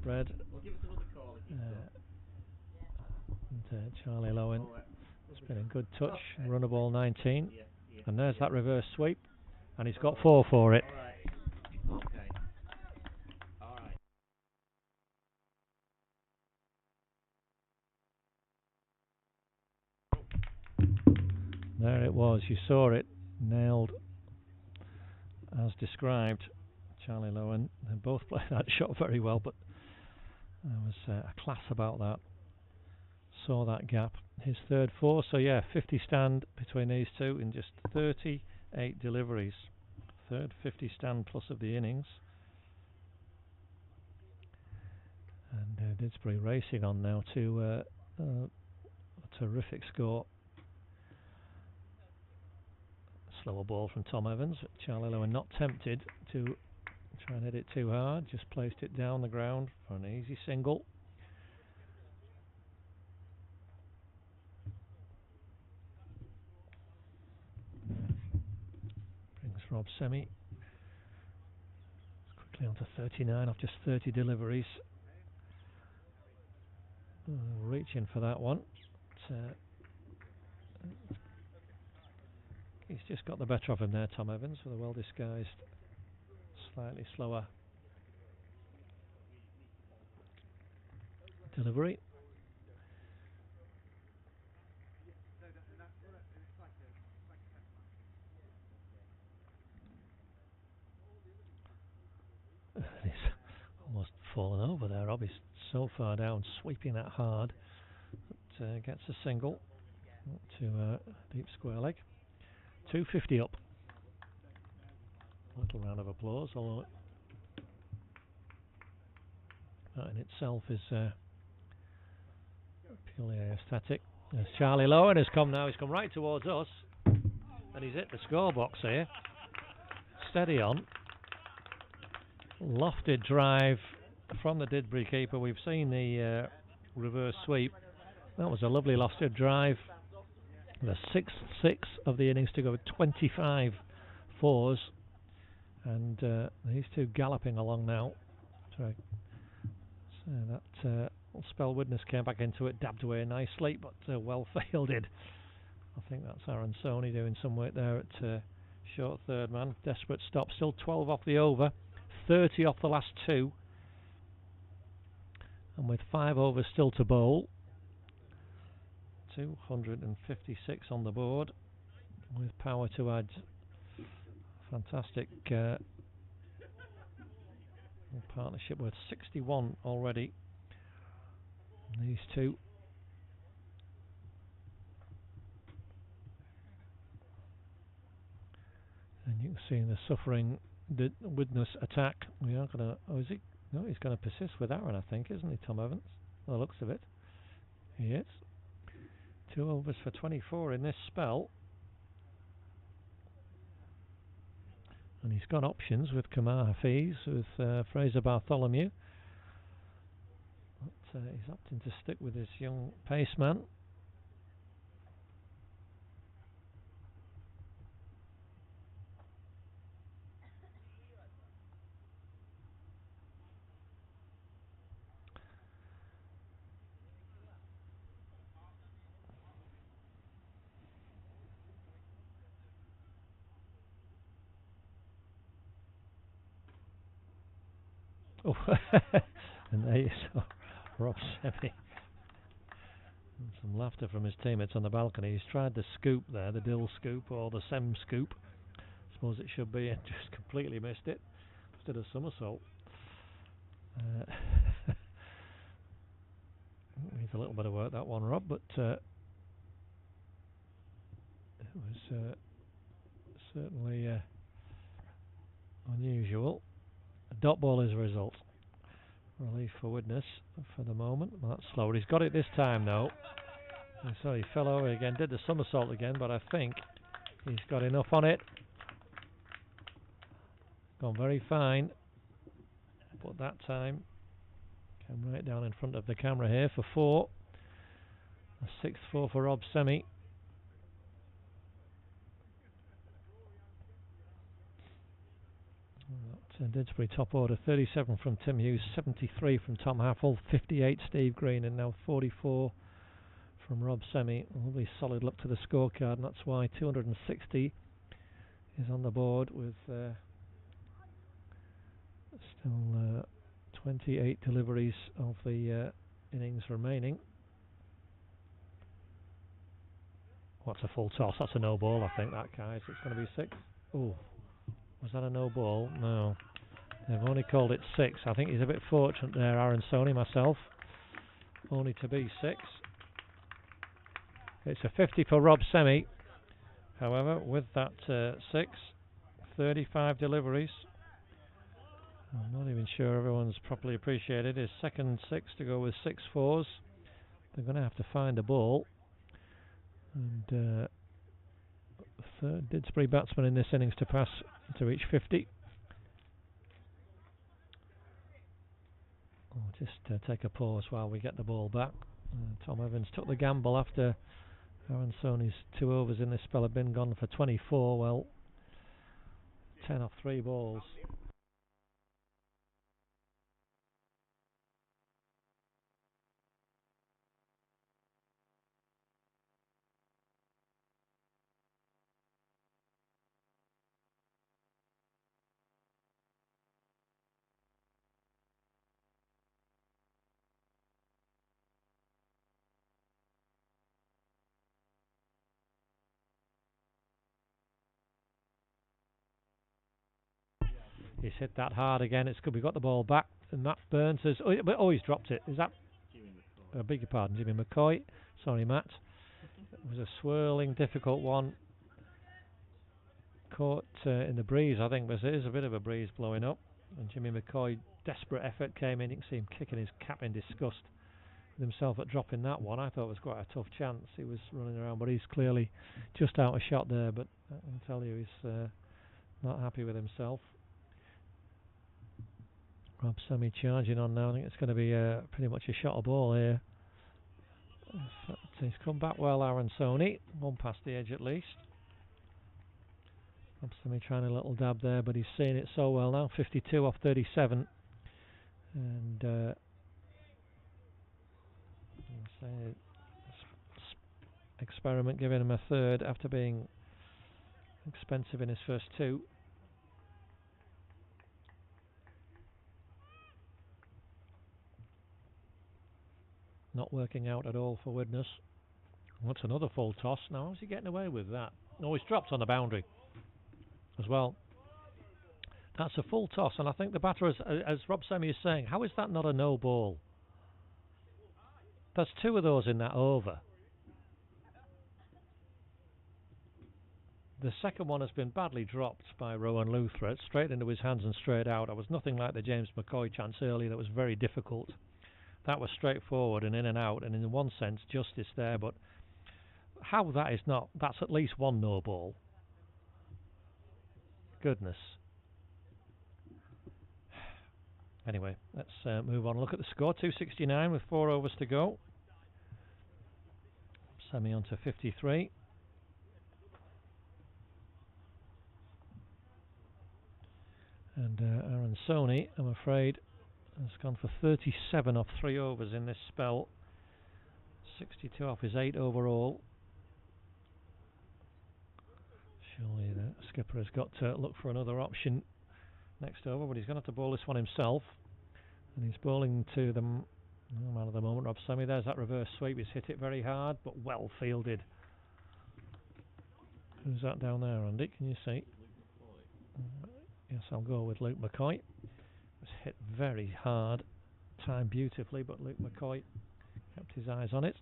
Spread. Well, give us another call if you and Charlie Lowen. It's been a good touch. Runner ball 19. And there's that reverse sweep. And he's got 4 for it. Okay. All right. There it was. You saw it. Nailed as described. Charlie Lowen. They both played that shot very well, but there was a class about that. Saw that gap. His third four. So yeah, 50 stand between these two in just 38 deliveries. Third 50 stand plus of the innings. And Didsbury racing on now to a terrific score. Slower ball from Tom Evans. Charlie Lowen not tempted to try and hit it too hard. Just placed it down the ground for an easy single. Brings Rob Semi quickly on to 39 off just 30 deliveries. Reaching for that one. He's just got the better of him there, Tom Evans, with a well-disguised, slightly slower delivery. He's almost fallen over there, Rob. He's so far down, sweeping that hard. But, gets a single to deep square leg. 250 up. A little round of applause, although that in itself is purely aesthetic. There's Charlie Lowen has come now. He's come right towards us, and he's hit the score box here. Steady on. Lofted drive from the Didsbury keeper. We've seen the reverse sweep. That was a lovely lofted drive. The 6th 6 of the innings to go with 25 fours, and these two galloping along now. So that spell Widnes came back into it, dabbed away nicely, but well fielded. I think that's Aaron Sony doing some work there at short third man. Desperate stop, still 12 off the over, 30 off the last two, and with 5 overs still to bowl. 256 on the board, with power to add. Fantastic partnership worth 61 already. These two. And you can see the suffering Widnes attack. We are going to. Oh, is he? No, he's going to persist with Aaron, I think, isn't he, Tom Evans? By the looks of it. He is. 2 overs for 24 in this spell. And he's got options with Kamar Hafiz, with Fraser Bartholomew. But he's opting to stick with his young paceman. Oh, and there you saw Rob Semi. Some laughter from his teammates on the balcony. He's tried the scoop there, the dill scoop or the Sem scoop, I suppose it should be, and just completely missed it. Did a somersault. Needs a little bit of work, that one, Rob, but it was certainly unusual. A dot ball is a result. Relief for Widnes for the moment. Well, that's slower. He's got it this time, though. And so he fell over again, did the somersault again, but I think he's got enough on it. Gone very fine. But that time, came right down in front of the camera here for 4. A 6-4 for Rob Semi. Didsbury top order, 37 from Tim Hughes, 73 from Tom Haffel, 58 Steve Green, and now 44 from Rob Semi. A lovely solid look to the scorecard, and that's why 260 is on the board with still 28 deliveries of the innings remaining. What's a full toss? That's a no ball, I think, that, guys. It's going to be 6. Oh, was that a no ball? No. They've only called it 6. I think he's a bit fortunate there, Aaron Sony, myself. Only to be 6. It's a 50 for Rob Semi. However, with that 6, 35 deliveries. I'm not even sure everyone's properly appreciated his second 6 to go with 6 fours. They're going to have to find a ball. And third Didsbury batsman in this innings to pass to reach 50. I'll just take a pause while we get the ball back. Tom Evans took the gamble after Aaron Sony's 2 overs in this spell had been gone for 24. Well, 10 off 3 balls. He's hit that hard again. It's good. We got the ball back, and Matt Burns has. Oh, he's dropped it. Is that? I beg your pardon, Jimmy McCoy. Sorry, Matt. It was a swirling, difficult one. Caught in the breeze, I think. But it is a bit of a breeze blowing up. And Jimmy McCoy, desperate effort, came in. You can see him kicking his cap in disgust with himself at dropping that one. I thought it was quite a tough chance. He was running around, but he's clearly just out of shot there. But I can tell you, he's not happy with himself. Rob Semi charging on now. I think it's going to be pretty much a shot of ball here. He's come back well, Aaron Sony. One past the edge at least. Rob Semi trying a little dab there, but he's seeing it so well now. 52 off 37. And experiment giving him a third after being expensive in his first 2. Not working out at all for Widnes. What's another full toss? Now, how's he getting away with that? Oh, he's dropped on the boundary as well. That's a full toss, and I think the batter, as Rob Semi is saying, how is that not a no ball? There's 2 of those in that over. The second one has been badly dropped by Rowan Luther, straight into his hands and straight out. It was nothing like the James McCoy chance earlier that was very difficult. That was straightforward and in and out, and in one sense justice there, but how that is not, that's at least 1 no ball. Goodness. Anyway, let's move on. Look at the score, 269 with 4 overs to go. Semi on to 53. And Aaron Sony, I'm afraid, has gone for 37 off 3 overs in this spell. 62 off his 8 overall. Surely the skipper has got to look for another option next over, but he's going to have to bowl this one himself. And he's bowling to the man of the moment, Rob Semi. There's that reverse sweep. He's hit it very hard, but well fielded. Who's that down there, Andy? Can you see? Yes, I'll go with Luke McCoy. It was hit very hard, timed beautifully, but Luke McCoy kept his eyes on it.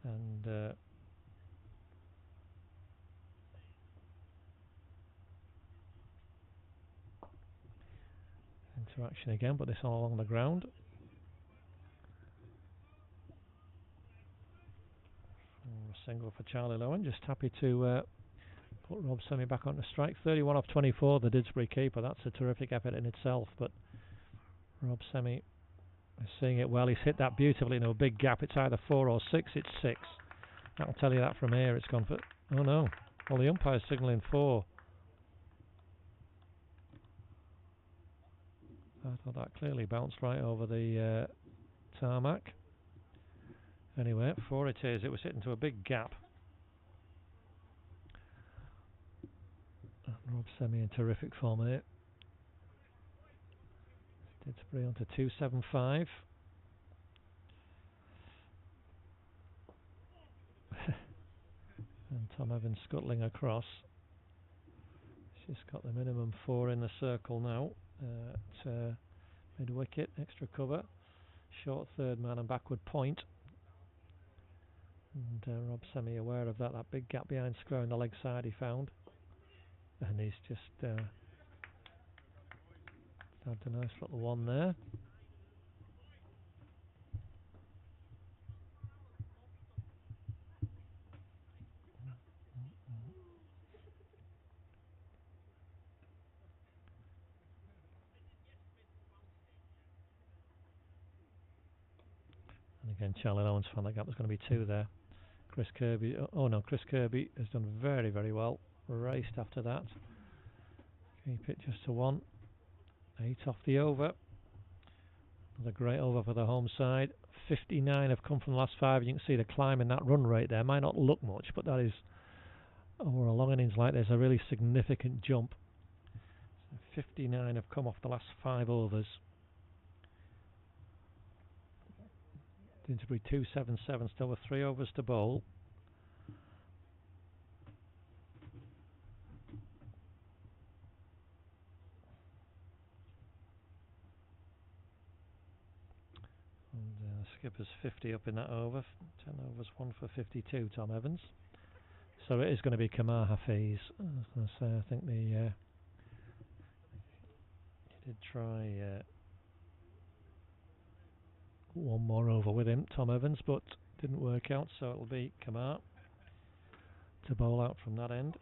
And interaction again, but this all along the ground. A single for Charlie Lowen, just happy to put Rob Semi back onto strike. 31 off 24, the Didsbury keeper. That's a terrific effort in itself, but Rob Semi is seeing it well. He's hit that beautifully into a big gap. It's either 4 or 6. It's 6. I'll tell you that from here. It's gone for... Oh no. Well, the umpire's signalling 4. I thought that clearly bounced right over the tarmac. Anyway, 4 it is. It was hit into a big gap. Rob Semi in terrific form here. Didsbury on to 275. Tom Evans scuttling across. She's got the minimum 4 in the circle now. At mid-wicket, extra cover. Short third man and backward point. And Rob semi-aware of that. That big gap behind square on the leg side he found. And he's just had a nice little one there. And again, Charlie Lowens found that gap was going to be 2 there. Chris Kirby, Chris Kirby has done very, very well. Raced after that. Keep it just to 1. 8 off the over. Another great over for the home side. 59 have come from the last 5. You can see the climb in that run rate there. Might not look much, but that is, over a long innings like this, a really significant jump. So 59 have come off the last 5 overs. Didsbury 277, still with 3 overs to bowl. And skipper's 50 up in that over. 10 overs, 1 for 52, Tom Evans. So it is going to be Kamar Hafiz. I was going to say, I think he did try one more over with him, Tom Evans, but didn't work out, so it'll be Kamar to bowl out from that end.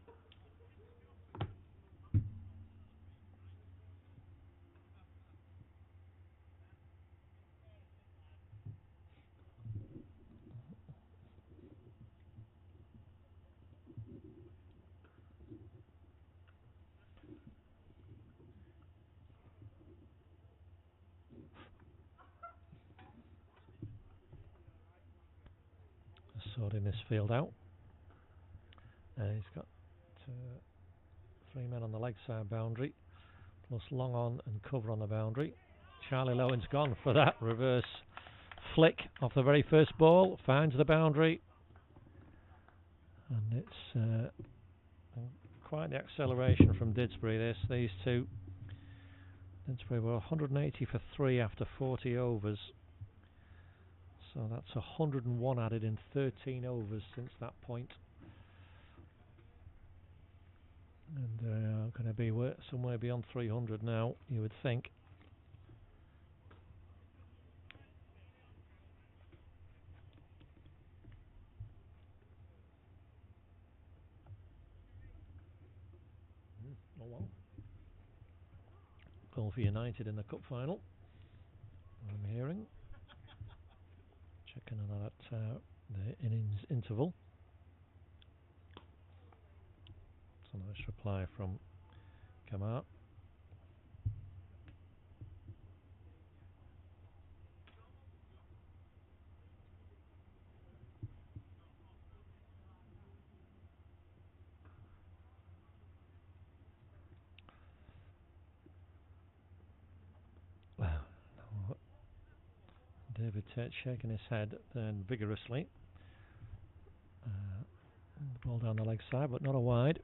Sorting this field out. He's got 3 men on the leg side boundary, plus long on and cover on the boundary. Charlie Lowen's gone for that reverse flick off the very first ball, finds the boundary, and it's quite the acceleration from Didsbury. These two. Didsbury were 180 for 3 after 40 overs. So that's 101 added in 13 overs since that point. And they're going to be somewhere beyond 300 now, you would think. Oh well. Goal for United in the cup final, I'm hearing. Checking on that the innings interval. It's a nice reply from Kamar. David Tate shaking his head then vigorously. The ball down the leg side, but not a wide.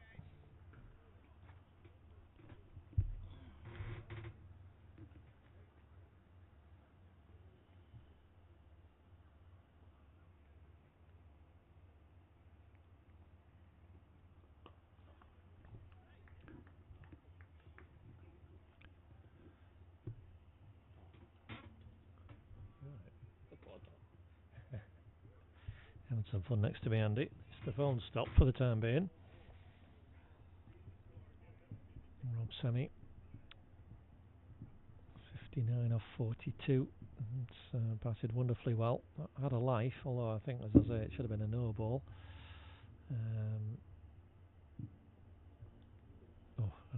Having some fun next to me, Andy. It's the phone stop for the time being. Rob Semi. 59 off 42. It's batted wonderfully well. Had a life, although I think, as I say, it should have been a no ball. And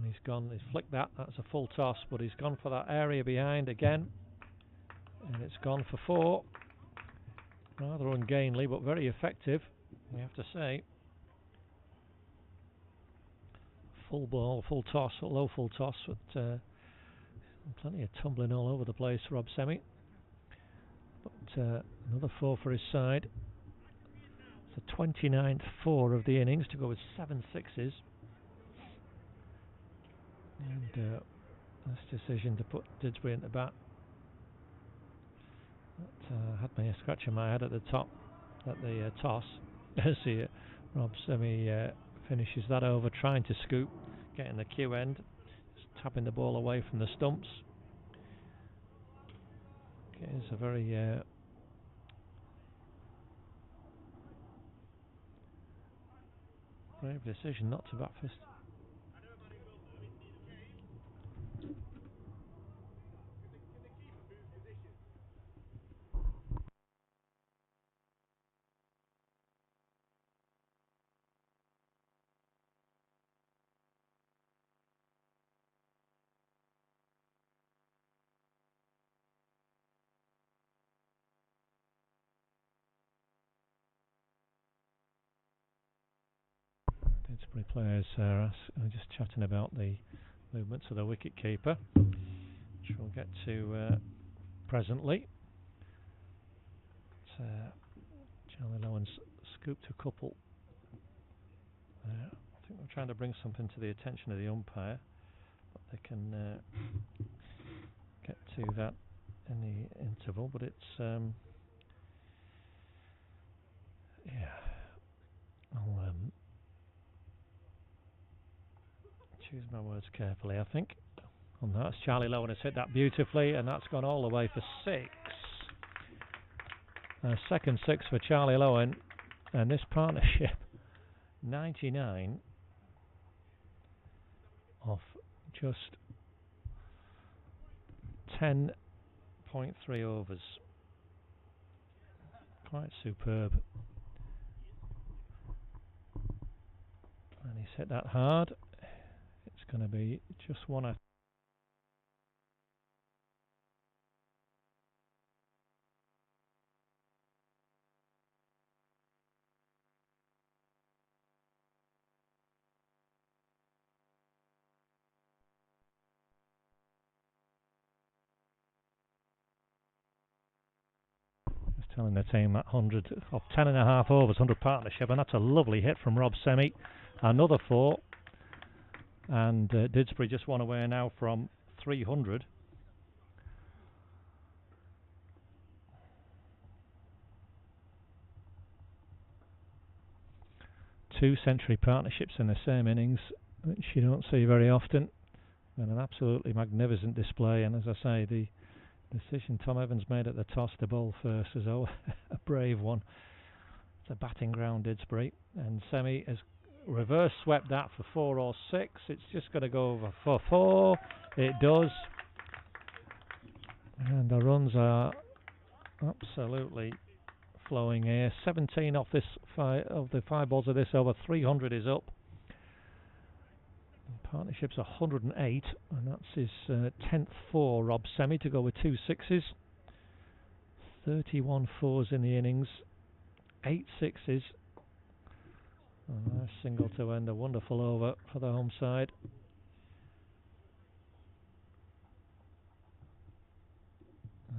he's gone. He's flicked that. That's a full toss, but he's gone for that area behind again. And it's gone for 4. Rather ungainly, but very effective, we have to say. Full ball, full toss, a low full toss, with plenty of tumbling all over the place, Rob Semi. But another 4 for his side. the 29th 4 of the innings to go with 7 sixes. And this decision to put Didsbury in the bat that had me scratching my head at the top at the toss. As Rob Semi finishes that over, trying to scoop, getting the cue end, just tapping the ball away from the stumps. It's a very brave decision not to bat first. Didsbury players are just chatting about the movements of the wicket keeper, which we'll get to presently. Charlie Lowen's scooped a couple. I think we're trying to bring something to the attention of the umpire, but they can get to that in the interval. But it's yeah, I'll choose my words carefully, I think. On that, Charlie Lowen has hit that beautifully, and that's gone all the way for 6. Second 6 for Charlie Lowen, and this partnership 99 off just 10.3 overs. Quite superb. And he's hit that hard. It's going to be just one after. Just telling the team that 100 of 10.5 overs, 100 partnership, and that's a lovely hit from Rob Semi. Another 4. And Didsbury just one away now from 300. Two century partnerships in the same innings, which you don't see very often, and an absolutely magnificent display. And as I say, the decision Tom Evans made at the toss to bowl first is a brave one. It's a batting ground, Didsbury, and Semi has reverse swept that for 4 or 6. It's just going to go over for 4. It does, and the runs are absolutely flowing here. 17 off this of the 5 balls of this over. 300 is up. The partnership's 108, and that's his 10th 4. Rob Semi to go with 2 sixes. 31 4s in the innings. 8 sixes. A nice single to end a wonderful over for the home side.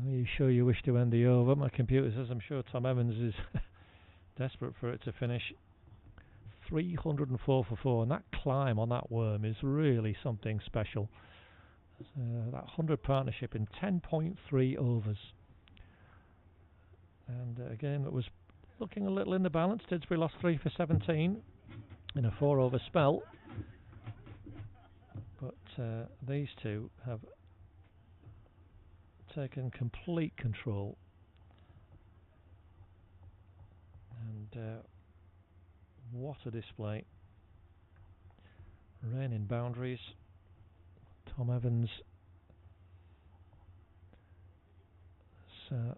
Are you sure you wish to end the over? My computer says I'm sure Tom Evans is desperate for it to finish. 304 for 4, and that climb on that worm is really something special. That 100 partnership in 10.3 overs. And again, it was looking a little in the balance. Didsbury lost 3 for 17 in a 4 over spell, but these two have taken complete control, and what a display. Raining boundaries. Tom Evans has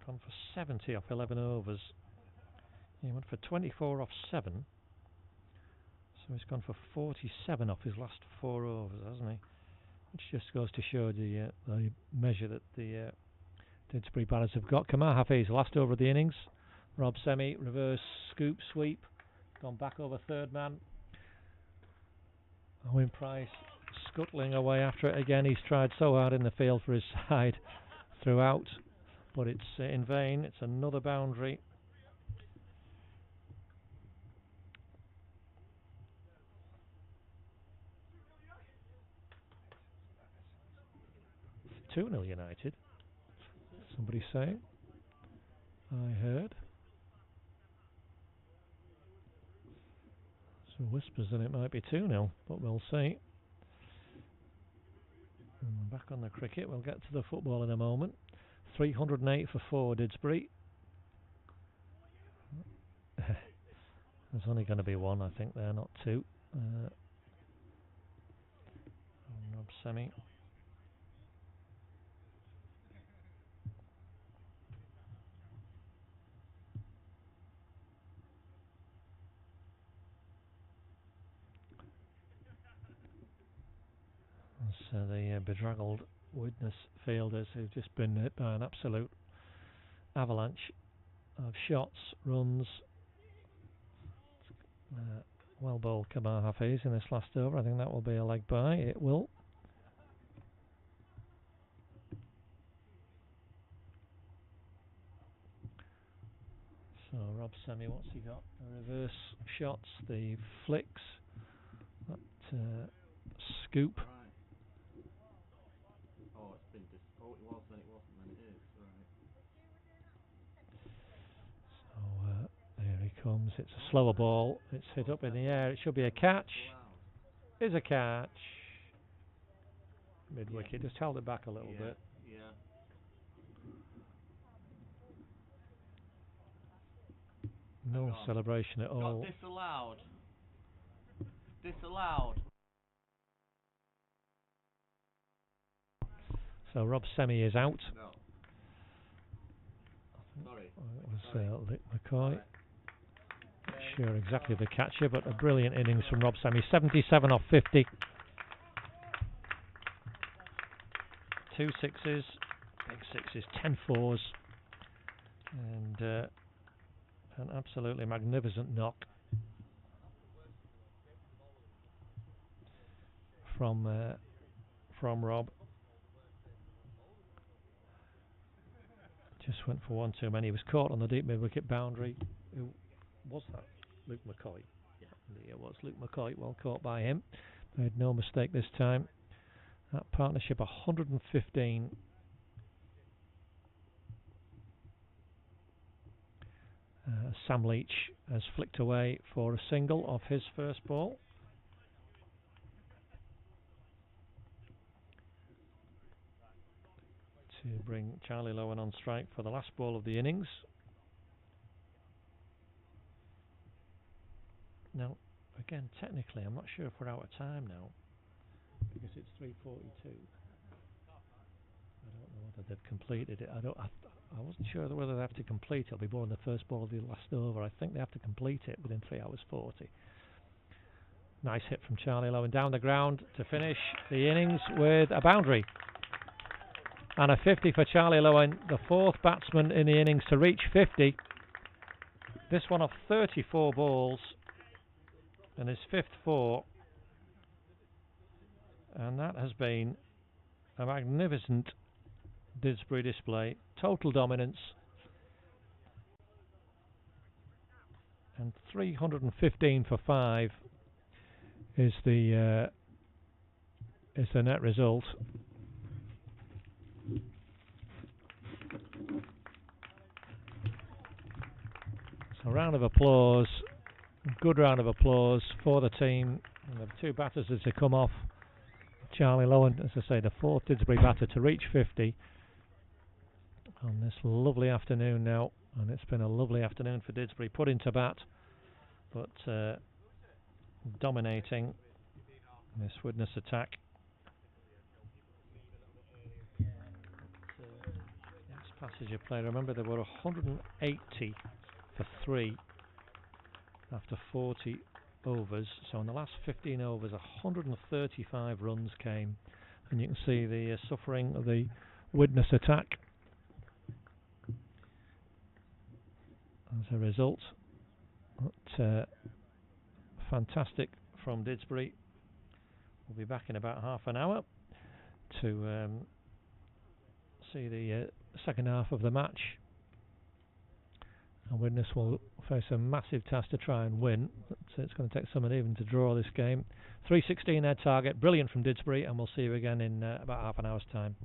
gone for 70 off 11 overs. He went for 24 off 7, so he's gone for 47 off his last 4 overs, hasn't he? Which just goes to show the measure that the Didsbury batters have got. Kamar Hafiz, last over of the innings. Rob Semi, reverse scoop sweep, gone back over third man. Owen Price scuttling away after it again. He's tried so hard in the field for his side throughout, but it's in vain. It's another boundary. 2-0 United. Somebody saying. I heard. Some whispers that it might be 2-0, but we'll see. And back on the cricket, we'll get to the football in a moment. 308 for 4, Didsbury. There's only going to be one, I think, there, not two. Rob Semi. So the bedraggled Widnes fielders who've just been hit by an absolute avalanche of shots, runs. Well bowled Kamar Hafiz in this last over. I think that will be a leg by. It will. So Rob Semi, what's he got? The reverse shots, the flicks, that scoop. Right. Oh, it's been oh, it was, then it wasn't, then it is. Right. So here he comes. It's a slower ball. It's hit up in the air. It should be a catch. Is a catch. Mid wicket, just held it back a little bit. Yeah. No celebration at all. Got disallowed. Disallowed. So Rob Semi is out. No. Sorry. It was Luke McCoy. Not sure exactly the catcher, but a brilliant innings from Rob Semi. 77 off 50. 2 sixes, 6 sixes, 10 fours, and an absolutely magnificent knock from Rob. Just went for one too many. He was caught on the deep mid-wicket boundary. Who was that? Luke McCoy. Yeah, it was Luke McCoy. Well caught by him. Made no mistake this time. That partnership 115. Sam Leach has flicked away for a single off his first ball. To bring Charlie Lowen on strike for the last ball of the innings. Now, again, technically, I'm not sure if we're out of time now, because it's 3:42. I don't know whether they've completed it. I wasn't sure whether they have to complete it. It'll be more in the first ball of the last over. I think they have to complete it within 3 hours 40. Nice hit from Charlie Lowen down the ground to finish the innings with a boundary. And a 50 for Charlie Lowen, the 4th batsman in the innings to reach 50. This one off 34 balls and his 5th 4. And that has been a magnificent Didsbury display. Total dominance. And 315 for 5 is the net result. So a round of applause, good round of applause for the team. And the 2 batters as they come off. Charlie Lowen, as I say, the 4th Didsbury batter to reach 50 on this lovely afternoon now. And it's been a lovely afternoon for Didsbury. Put into bat, but dominating this Widnes attack. Next passage of play. Remember, there were 180 for 3 after 40 overs. So in the last 15 overs, 135 runs came, and you can see the suffering of the Widnes attack. As a result, fantastic from Didsbury. We'll be back in about half an hour to see the second half of the match. And Widnes will face a massive task to try and win. So it's going to take someone even to draw this game. 316 their target. Brilliant from Didsbury, and we'll see you again in about half an hour's time.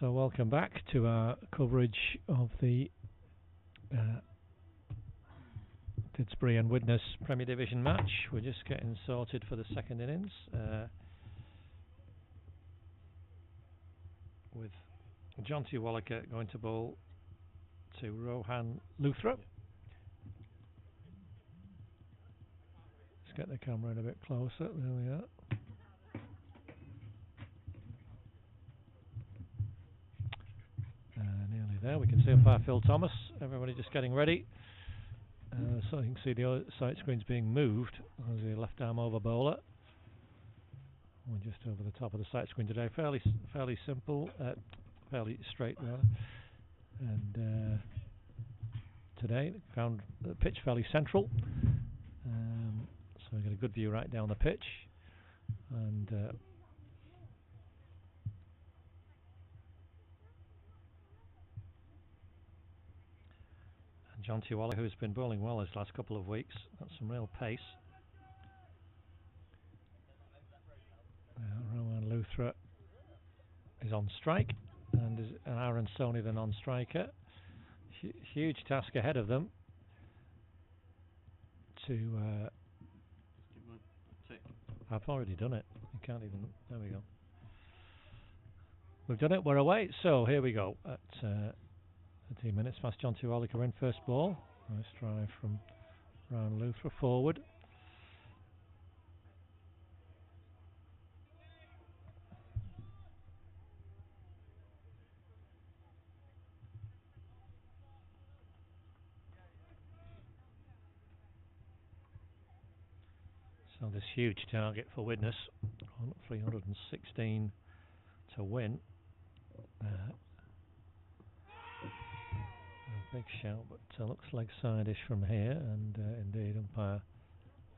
So welcome back to our coverage of the Didsbury and Widnes Premier Division match. We're just getting sorted for the second innings with John T. Wallaker going to bowl to Rohan Luthra. Let's get the camera in a bit closer. There we are. Nearly there. We can see umpire Phil Thomas. Everybody just getting ready. So you can see the sight screen's being moved as the left arm over bowler. We're just over the top of the sight screen today. Fairly simple, fairly straight rather. And today found the pitch fairly central. So we get a good view right down the pitch. And John T. Waller, who's been bowling well this last couple of weeks, got some real pace. Rohan Luthra is on strike, and Aaron Sony the non-striker. Huge task ahead of them to. I've already done it. You can't even. There we go. We've done it. We're away. So here we go. At 13 minutes past, John T. Wallaker in first ball. Nice drive from Rohan Luthra forward. So this huge target for Widnes, 316 to win. A big shout, but looks leg side-ish from here, and indeed umpire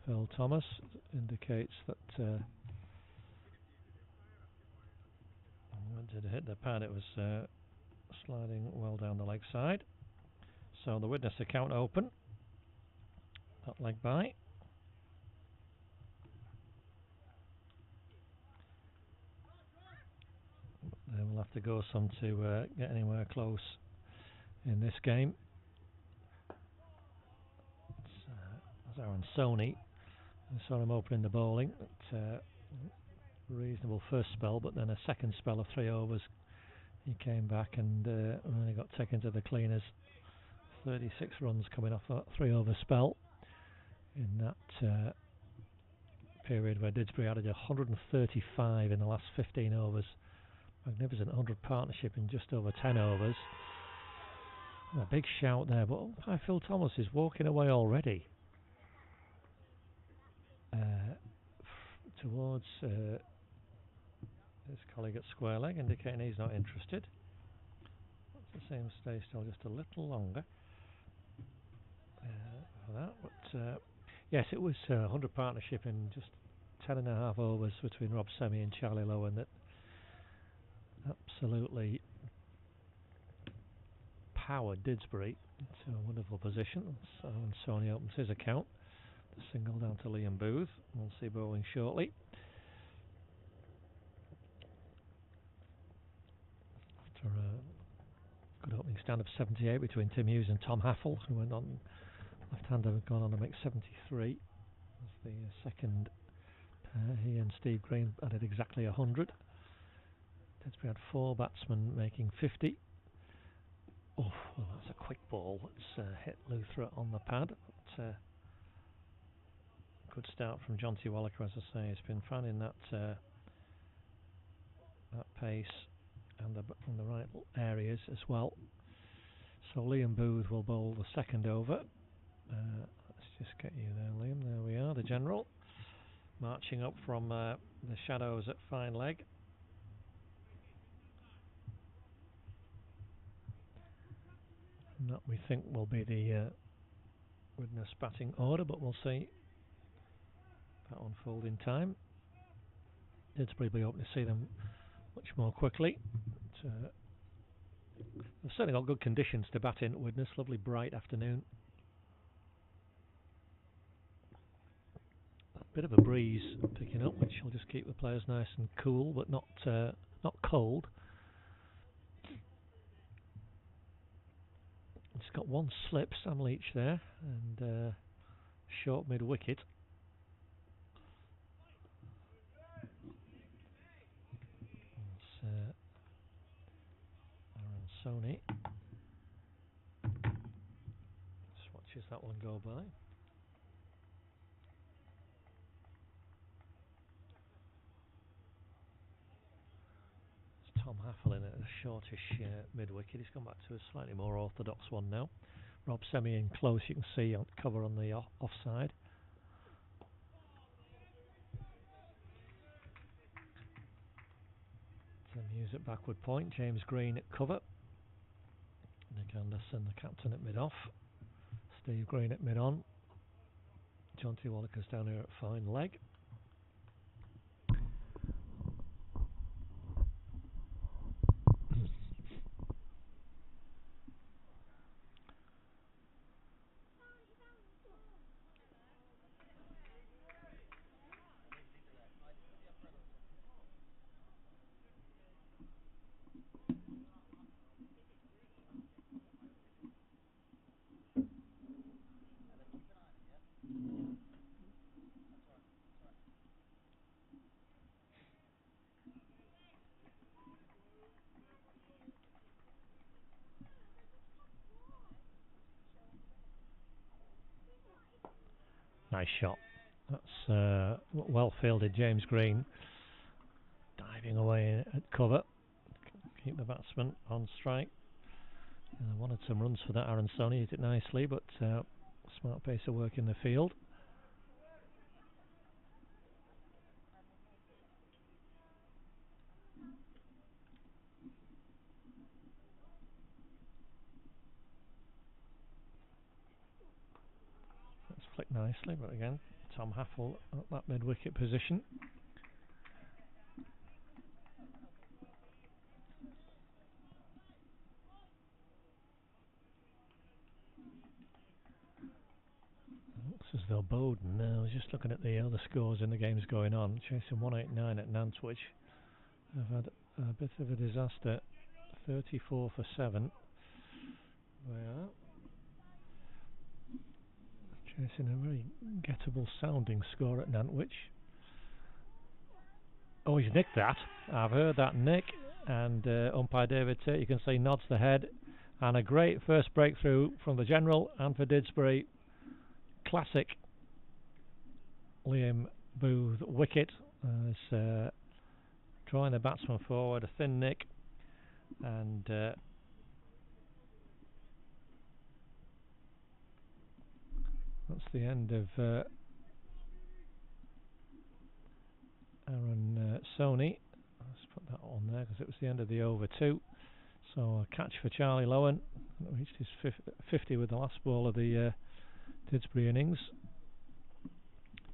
Phil Thomas indicates that when it hit the pad it was sliding well down the leg side. So the Widnes account open, that leg by. They will have to go some to get anywhere close in this game. It's Aaron Sony. I saw him opening the bowling at reasonable first spell, but then a second spell of 3 overs he came back and only got taken to the cleaners. 36 runs coming off that 3 over spell in that period where Didsbury added 135 in the last 15 overs. Magnificent 100 partnership in just over 10 overs. A big shout there, but Phil Thomas is walking away already towards his colleague at square leg, indicating he's not interested. Let's the same stay still just a little longer for that. But yes, it was 100 partnership in just 10.5 overs between Rob Semi and Charlie Lowen that absolutely powered Didsbury into a wonderful position. So Sony opens his account. The single down to Liam Booth. We'll see bowling shortly. After a good opening stand of 78 between Tim Hughes and Tom Haffel, who went on left-hander, gone on to make 73. As the second pair, he and Steve Green added exactly 100. Didsbury had 4 batsmen making 50. Oh, well, that's a quick ball. It's hit Luthra on the pad. But, good start from John T. Wallaker, as I say. He's been finding that that pace and the right areas as well. So Liam Booth will bowl the second over. Let's just get you there, Liam. There we are, the general. Marching up from the shadows at fine leg. And that we think will be the Widnes batting order, but we'll see that unfold in time. Didsbury will be hoping to see them much more quickly. But, they've certainly got good conditions to bat in at Widnes. Lovely bright afternoon. A bit of a breeze picking up, which will just keep the players nice and cool, but not cold. got one slip, Sam Leach there, and short mid-wicket. Aaron Sony just watches that one go by. It's Tom Haffel in at a shortish mid-wicket. He's gone back to a slightly more orthodox one now. Rob Semi in close, you can see on cover on the offside. Then use it backward point. James Green at cover. Nick Anderson, the captain, at mid-off. Steve Green at mid-on. John T. Walker's down here at fine leg. Nice shot. That's well fielded. James Green diving away at cover. Keep the batsman on strike. Wanted some runs for that. Aaron Sony hit it nicely, but smart pace of work in the field. That's flicked nicely, but again, Tom Haffel at that mid-wicket position. Looks as though Bowden, I was just looking at the other scores in the games going on, chasing 189 at Nantwich. I've had a bit of a disaster, 34 for 7. They are chasing a very gettable sounding score at Nantwich. Oh, he's nicked that. I've heard that nick, and umpire David Tate, you can see, nods the head, and a great first breakthrough from the general and for Didsbury. Classic Liam Booth wicket, drawing the batsman forward, a thin nick, and that's the end of Aaron Sony. Let's put that on there because it was the end of the over 2. So a catch for Charlie Lowen. Reached his 50 with the last ball of the Didsbury innings.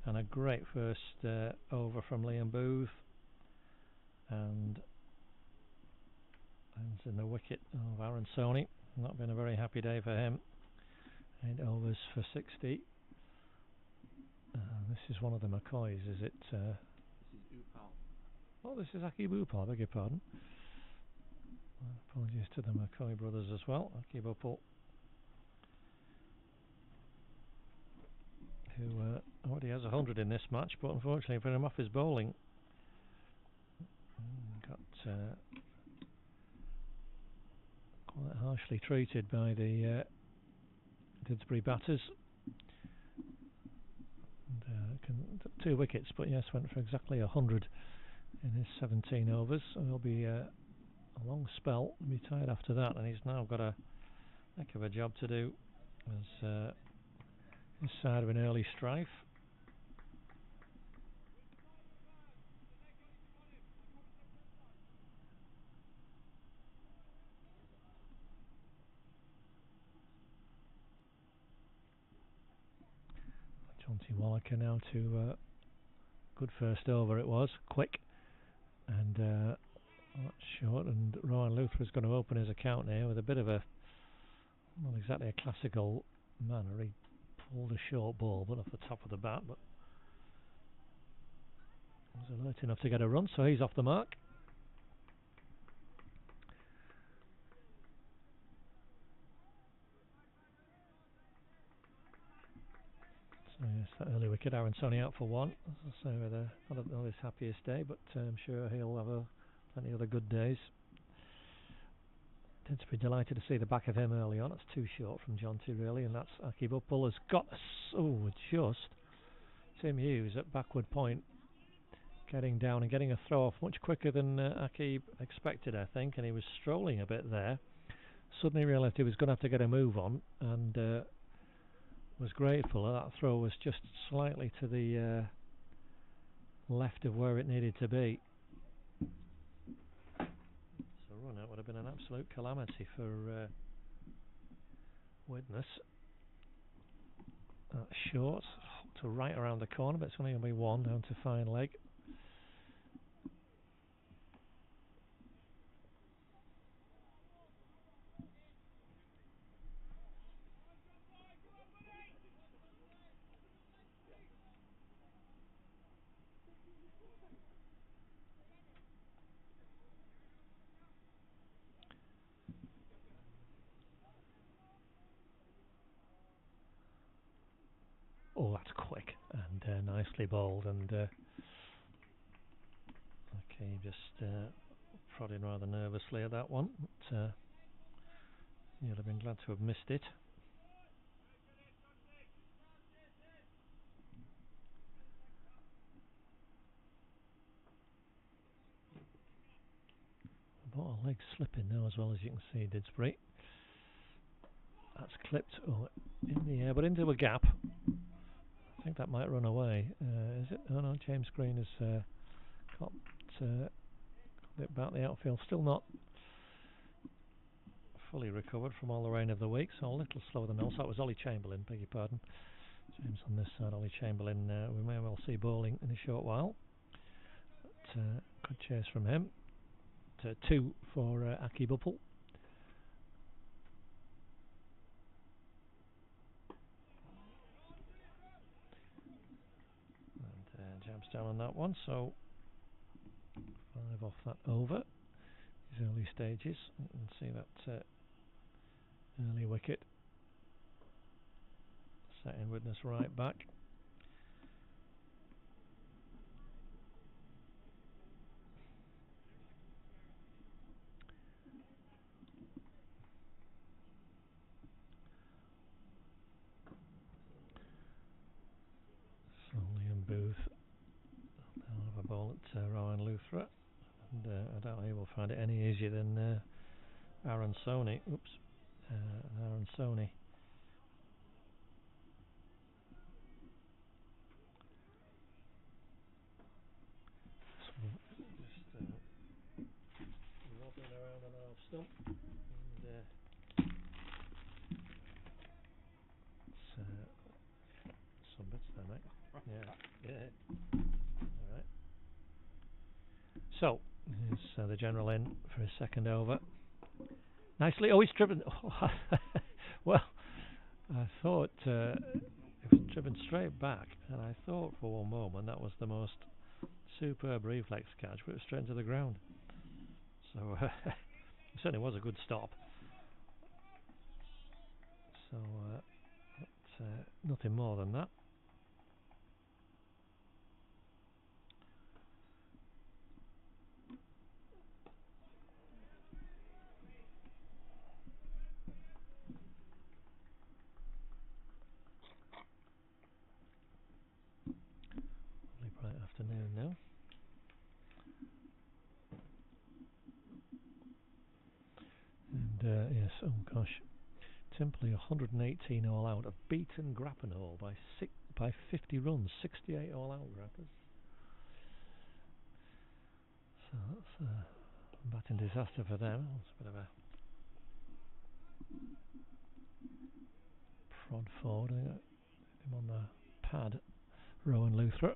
And a great first over from Liam Booth. And ends in the wicket of Aaron Sony. Not been a very happy day for him. 8 overs for 60. This is one of the McCoys, is it? This is Upal. Oh, this is Aki Upal, beg your pardon. Apologies to the McCoy brothers as well. Aki Upal, who already has 100 in this match, but unfortunately put him off his bowling. Got quite harshly treated by the Didsbury batters. And, 2 wickets, but yes, went for exactly 100 in his 17 overs. So he'll be a long spell. He'll be tired after that, and he's now got a heck of a job to do as his side of an early strife. John T. Walker now to good first over it was, quick, and that's short, and Rowan Luther is going to open his account here with a bit of a, not exactly a classical manner. He pulled a short ball but off the top of the bat, but was alert enough to get a run, so he's off the mark. Yes, that early wicket. Aaron Sonny out for one. As I say, not his happiest day, but I'm sure he'll have plenty other good days. Didsbury delighted to see the back of him early on. That's too short from Jonty, really, and that's Aki Buppel has got just Tim Hughes at backward point, getting down and getting a throw off much quicker than Aki expected, I think, and he was strolling a bit there. Suddenly realised he was going to have to get a move on, and was grateful that throw was just slightly to the left of where it needed to be. So run out would have been an absolute calamity for Widnes. That's short, to right around the corner, but it's only going to be one down to fine leg. Oh, that's quick and nicely bowled, and okay, just prodding rather nervously at that one, but you'd have been glad to have missed it. Bought a leg slipping now as well, as you can see, Didsbury. That's clipped in the air, but into a gap. I think that might run away. Is it? Oh no, James Green has got it about the outfield. Still not fully recovered from all the rain of the week, so a little slower than else. That was Ollie Chamberlain, beg your pardon. James on this side, Ollie Chamberlain, we may well see bowling in a short while. But, good chase from him. 2 for Aki Buppel. And jumps down on that one, so 5 off that over. His early stages. You can see that early wicket. Setting Widnes right back. Liam Booth now have a ball at Rowan Luthra, and I doubt he will find it any easier than Aaron Sonny. Oops, Aaron Sonny. Just wobbling around on the off stump, and some bits there, mate. Yeah. All right. So, here's the general in for his second over. Nicely. Oh, he's driven. Well, I thought it was driven straight back, and I thought for one moment that was the most superb reflex catch, but it was straight into the ground. So, it certainly was a good stop. So, nothing more than that. Lovely bright afternoon now. And yes, oh gosh, simply 118 all out. Have beaten Grappenhall by 50 runs, 68 all out Grappers. So that's a batting disaster for them. It's a bit of a prod forward. Him on the pad, Rowan Luthra.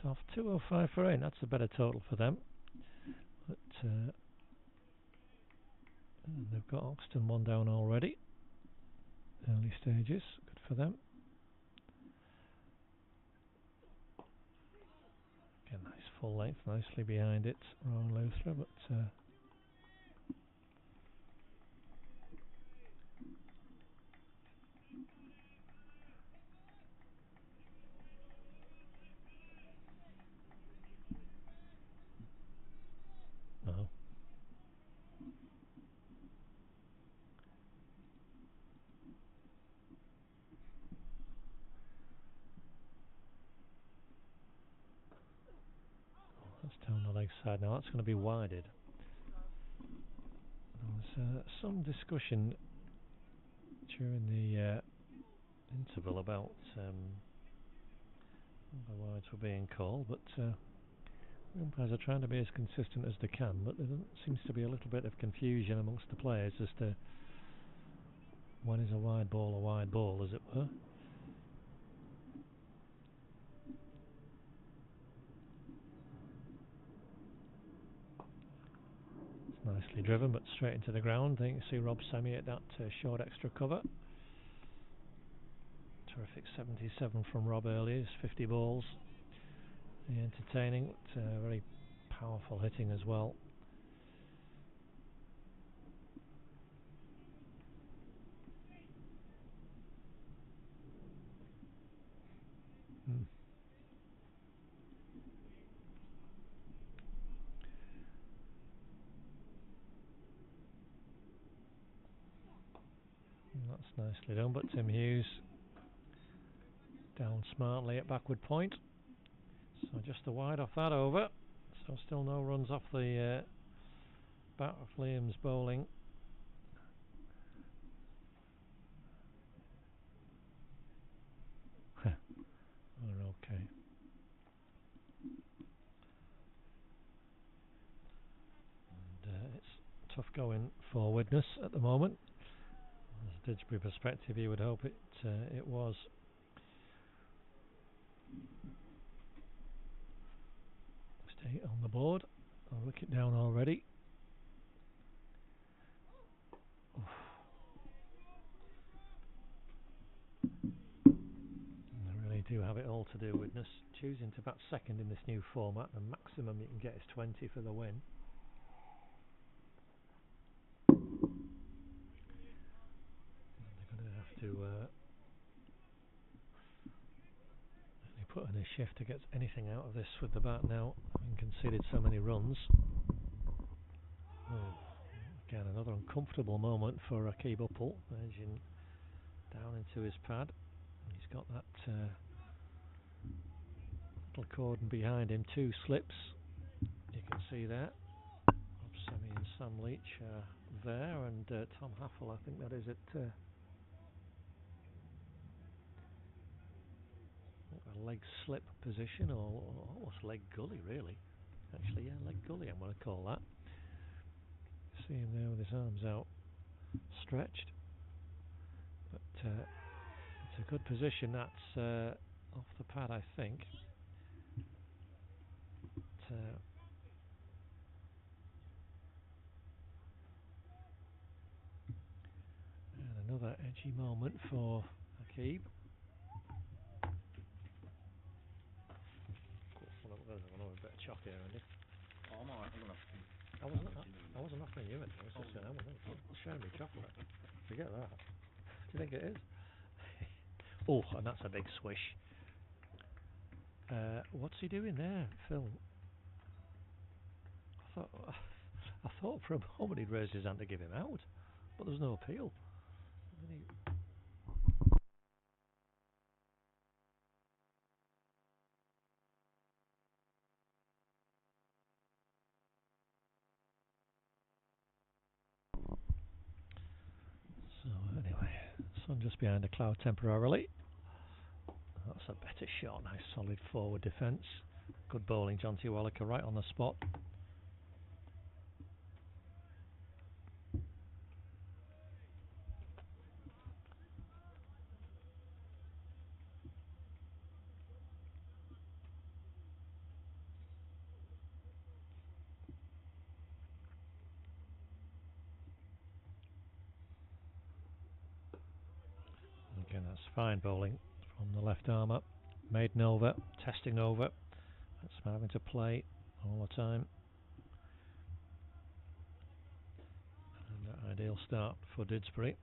Off 205 for 8. That's a better total for them. But they've got Oxton 1 down already. Early stages, good for them. Again, nice full length, nicely behind it, Rowan Luthra, but leg side now. That's going to be wided. There was some discussion during the interval about the wides were being called, but the umpires are trying to be as consistent as they can, but there seems to be a little bit of confusion amongst the players as to when is a wide ball, as it were. It's nicely driven, but straight into the ground. Then you can see Rob Semi at that short extra cover. Terrific 77 from Rob earlier, 50 balls. Entertaining, but very powerful hitting as well. That's nicely done, but Tim Hughes down smartly at backward point. So just a wide off that over. So still no runs off the bat of Liam's bowling. We're okay. And it's tough going for Widnes at the moment. As a Didsbury perspective, you would hope it was. Stay on the board. I'll look it down already. Oof. They really do have it all to do, Widnes. Choosing to bat second in this new format, the maximum you can get is 20 for the win. To put in a shift to get anything out of this with the bat now, having conceded so many runs. Again, another uncomfortable moment for Rakib Uppal, edging down into his pad. He's got that little cordon behind him, 2 slips. You can see there. Rob Semi and Sam Leach there, and Tom Haffel, I think that is at a leg slip position, or almost leg gully really. Actually, yeah, leg gully I'm going to call that. See him there with his arms out stretched, but it's a good position. That's off the pad, I think. But, and another edgy moment for Rakib. Another bit of chalk here, Andy. Oh, I'm alright. I wasn't offering you it. I was just saying I was sharing me chocolate. Forget that. Do you think it is? Oh, and that's a big swish. What's he doing there, Phil? I thought for a moment he'd raised his hand to give him out, but there's no appeal. So anyway, sun just behind a cloud temporarily. That's a better shot. Nice solid forward defence. Good bowling, John T. Wallaker, right on the spot. Again, that's fine bowling from the left armour. Maiden over, testing over. That's having to play all the time. And an ideal start for Didsbury.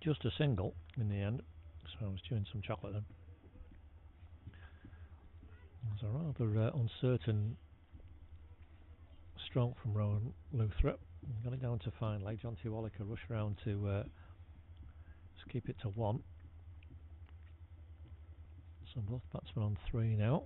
just a single in the end, so I was chewing some chocolate then. It was a rather uncertain stroke from Rowan Luther. Got it down to fine leg. John T. Wallaker rushed round to just keep it to 1. So both batsmen on 3 now.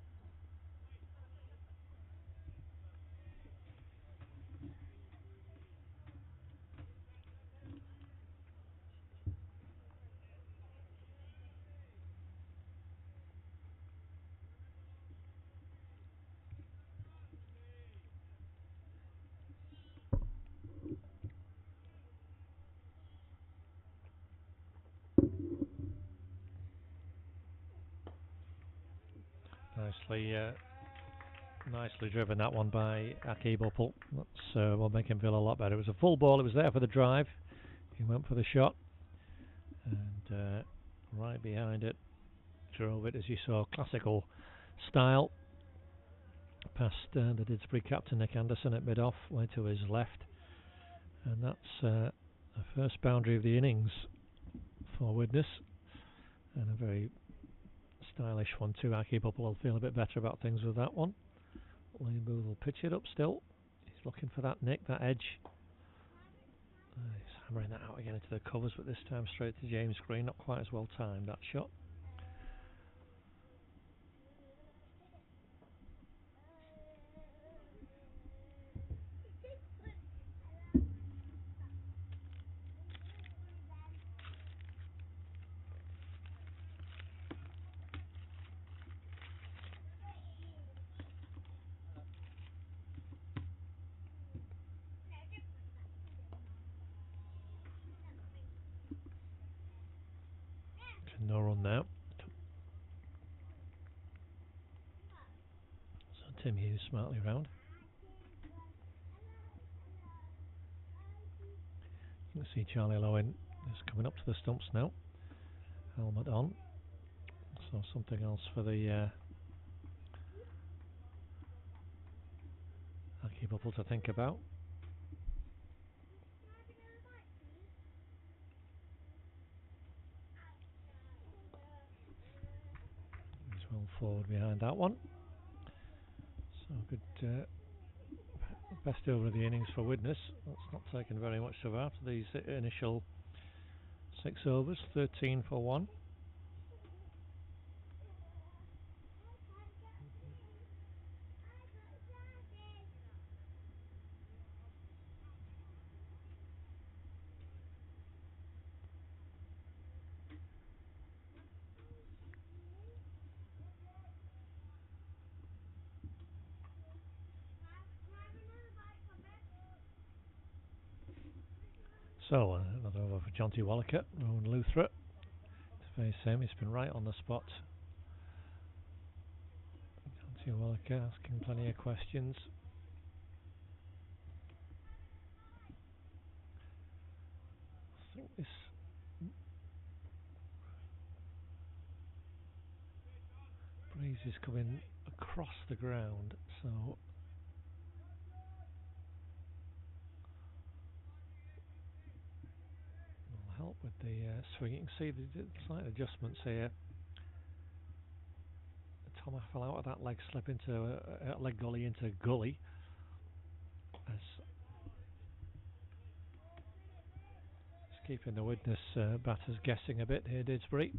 Nicely driven that one by Aki Buppel. That's will make him feel a lot better. It was a full ball. It was there for the drive. He went for the shot, and right behind it, drove it as you saw, classical style. Past the Didsbury captain Nick Anderson at mid-off, way to his left, and that's the first boundary of the innings for Widnes, and a very stylish one too. Aki Buppel will feel a bit better about things with that one. Liam Booth will pitch it up still. He's looking for that nick, that edge. He's hammering that out again into the covers, but this time straight to James Green. Not quite as well timed, that shot. No run now. So Tim Hughes smartly round. You can see Charlie Lowen is coming up to the stumps now. Helmet on. So something else for the Aki Buppel to think about. He's well forward behind that one. So good best over of the innings for Widnes. That's not taken very much so after these initial 6 overs, 13 for 1. So another over for John T. Wallaker, Rowan Luther to face him. He's been right on the spot. John T. Wallaker asking plenty of questions. I think this breeze is coming across the ground, so will help with the swing. You can see the slight adjustments here. Tom fell out of that leg slip into a leg gully into gully. As it's keeping the Widnes batters guessing a bit here, Didsbury.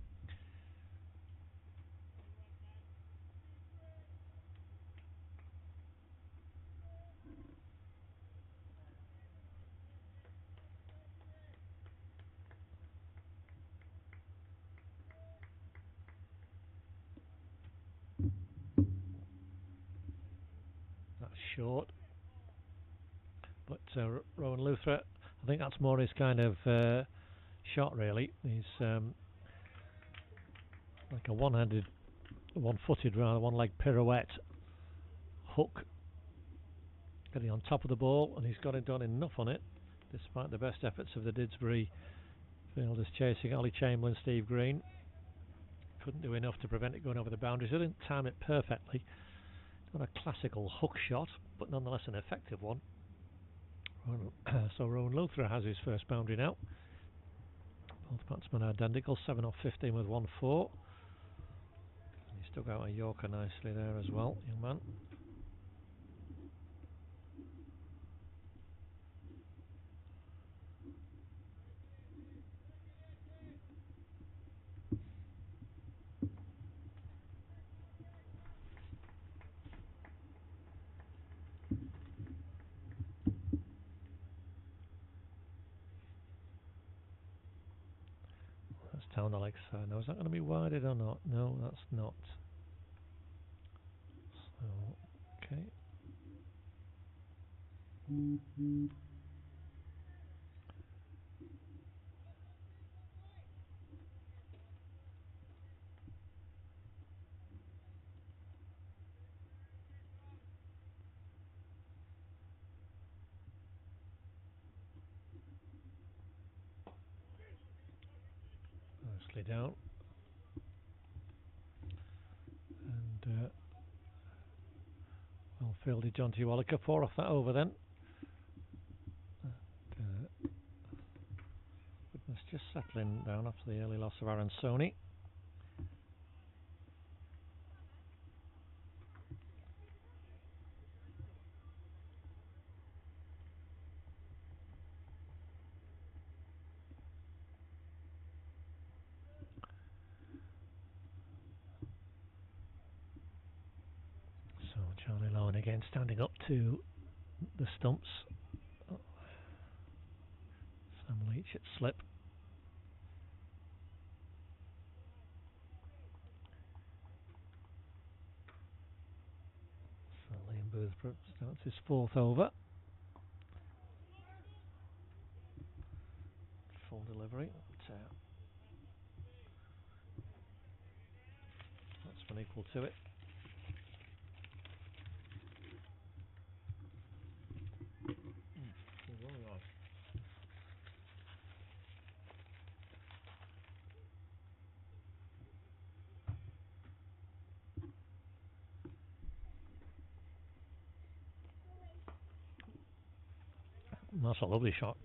That's short, but Rowan Luther, I think that's more his kind of shot really. He's like a one-footed rather, one-leg pirouette hook, getting on top of the ball, and he's got it done enough on it, despite the best efforts of the Didsbury fielders chasing Ollie Chamberlain, Steve Green. Couldn't do enough to prevent it going over the boundaries. They didn't time it perfectly. Not a classical hook shot, but nonetheless an effective one. So Rowan Luther has his first boundary now. Both batsmen are identical, 7 off 15 with 1-4. He stuck out a Yorker nicely there as well, young man. That's down the leg side. Now, is that going to be wided or not? No, that's not. So, okay. Nicely down. And well fielded John T. Wallaker, 4 off that over then. Widnes just settling down after the early loss of Aaron Sony. So Charlie Lowen again standing up to the stumps. Sam Leach at slip. So Liam Boothbrook starts his 4th over. Full delivery. That's one equal to it. That's a lovely shot.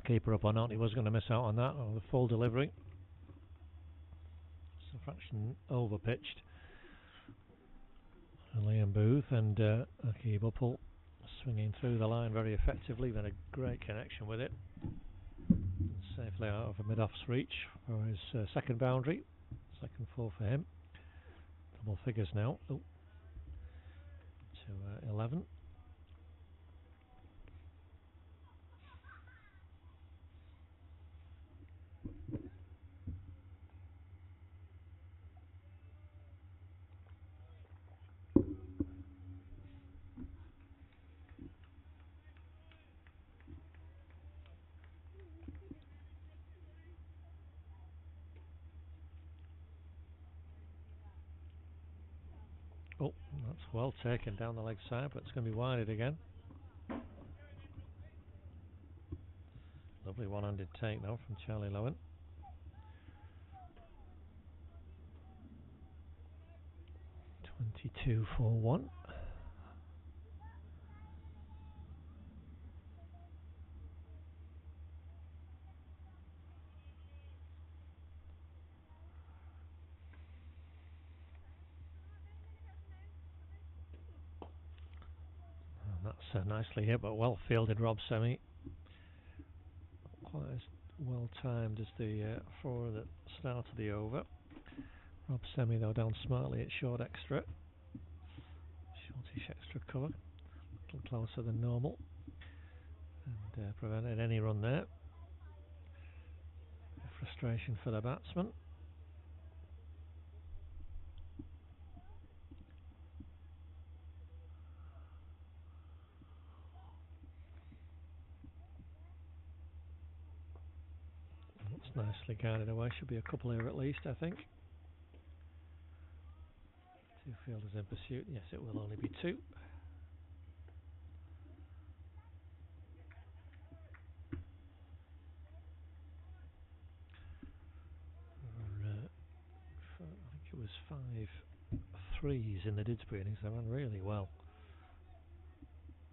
Keeper up or not, he was going to miss out on that, or the full delivery. It's a fraction over pitched. And Liam Booth and Aki Buppel swinging through the line very effectively, then a great connection with it. Safely out of a mid-off's reach for his second boundary. Second 4 for him. Double figures now. To 11. Oh, that's well taken down the leg side, but it's going to be wided again. Lovely one-handed take now from Charlie Lowen. .22 for 1. That's nicely hit, but well fielded Rob Semi. Quite as well timed as the 4 that started the over. Rob Semi though down smartly at short extra. Shortish extra cover. A little closer than normal. And prevented any run there. Frustration for the batsman. That's nicely guarded away. Should be a couple here at least, I think. 2 fielders in pursuit. Yes, it will only be 2. I think it was threes in the Didsbury innings. They ran really well.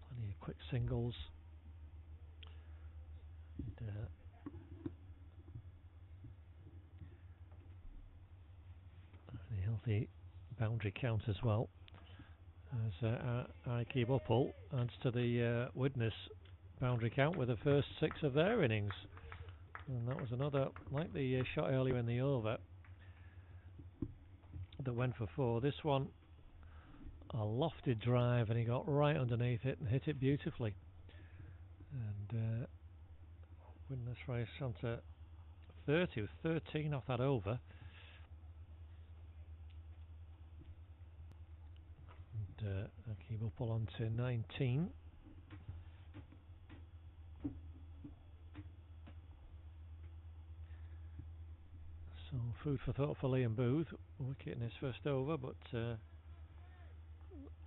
Plenty of quick singles. And, a healthy boundary count as well. As Ike Buppel adds to the Widnes boundary count with the first 6 of their innings. And that was another, like the shot earlier in the over that went for 4. This one, a lofted drive, and he got right underneath it and hit it beautifully. And Widnes race on to 30 with 13 off that over. And Ike Buppel on to 19. So food for thought for Liam Booth. Wicket in his first over, but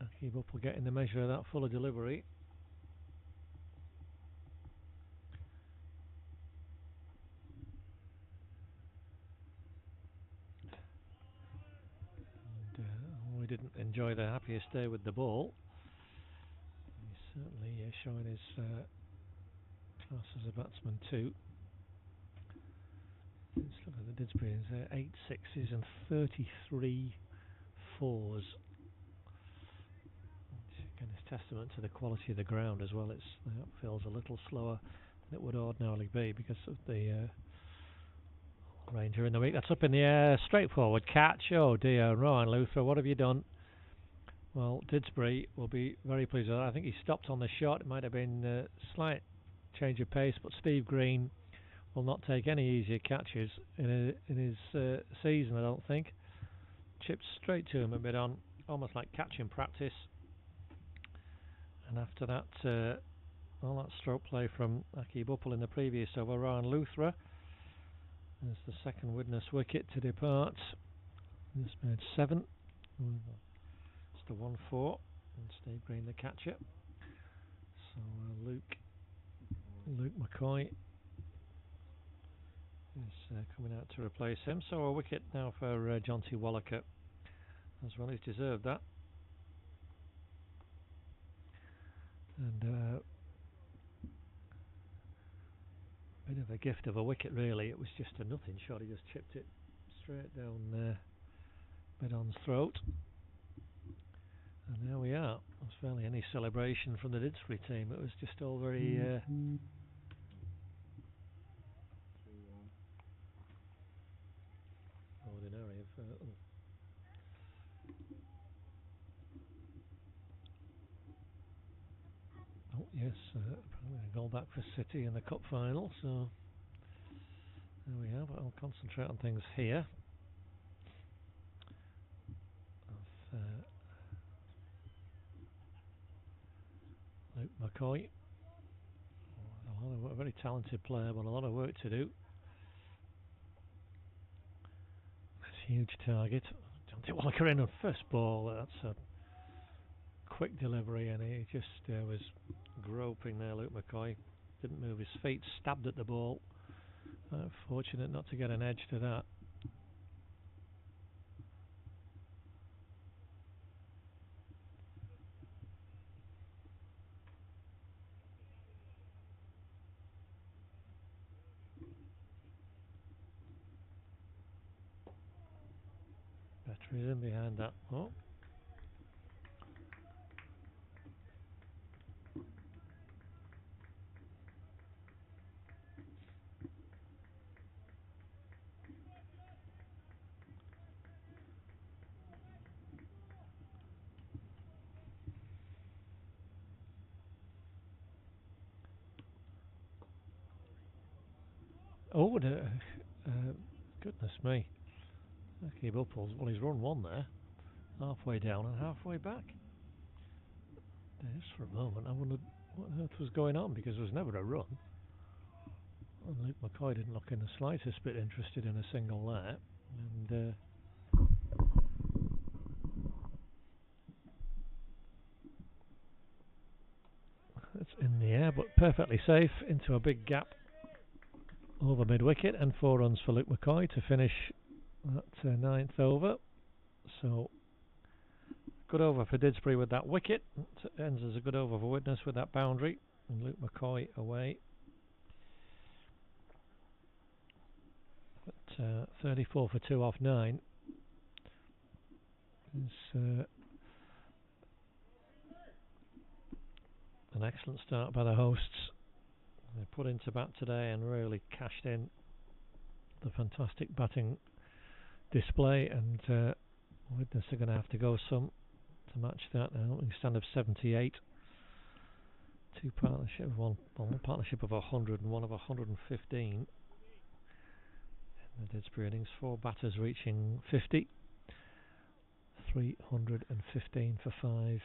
Ike Buppel getting the measure of that fuller delivery. And we didn't enjoy the happiest day with the ball. He's certainly showing his class as a batsman too. Let's look at the Didsbury. 8 sixes and 33 fours. Which again is testament to the quality of the ground as well. The outfield's a little slower than it would ordinarily be because of the Ranger in the week. That's up in the air. Straightforward catch. Oh dear, Ryan Luthra, what have you done? Well, Didsbury will be very pleased with that. I think he stopped on the shot. It might have been a slight change of pace, but Steve Green will not take any easier catches in his season, I don't think. Chipped straight to him a bit on, almost like catching practice. And after that, well, that stroke play from Ike Buppel in the previous over, Ryan Luthra. There's the second Widnes wicket to depart. This made 7. It's the 1-4, and Steve Green the catcher. So Luke McCoy is coming out to replace him. So a wicket now for Jonty Wallaker as well. He's deserved that. And bit of a gift of a wicket really. It was just a nothing shot. He just chipped it straight down Bedon's throat. And there we are. There was barely any celebration from the Didsbury team. It was just all very ordinary. Oh yes, probably a goal back for City in the cup final. So there we have. I'll concentrate on things here. Luke McCoy, a very talented player, but a lot of work to do. Huge target. Jonty Wallaker in on first ball. That's a quick delivery, and he just was groping there. Luke McCoy didn't move his feet, stabbed at the ball. Fortunate not to get an edge to that. Better is in behind that. Oh. Oh, goodness me. Ike Buppel, well, he's run one there. Halfway down and halfway back. Just for a moment, I wondered what on earth was going on, because there was never a run. And Luke McCoy didn't look in the slightest bit interested in a single there. And it's in the air, but perfectly safe into a big gap over mid-wicket, and 4 runs for Luke McCoy to finish that 9th over. So good over for Didsbury with that wicket. It ends as a good over for Widnes with that boundary. And Luke McCoy away. But 34 for 2 off 9. It's an excellent start by the hosts. They put into bat today and really cashed in the fantastic batting display, and Widnes are going to have to go some to match that. An opening stand of 78. One partnership of 100 and one of 115 in the Didsbury innings. 4 batters reaching 50. 315 for 5.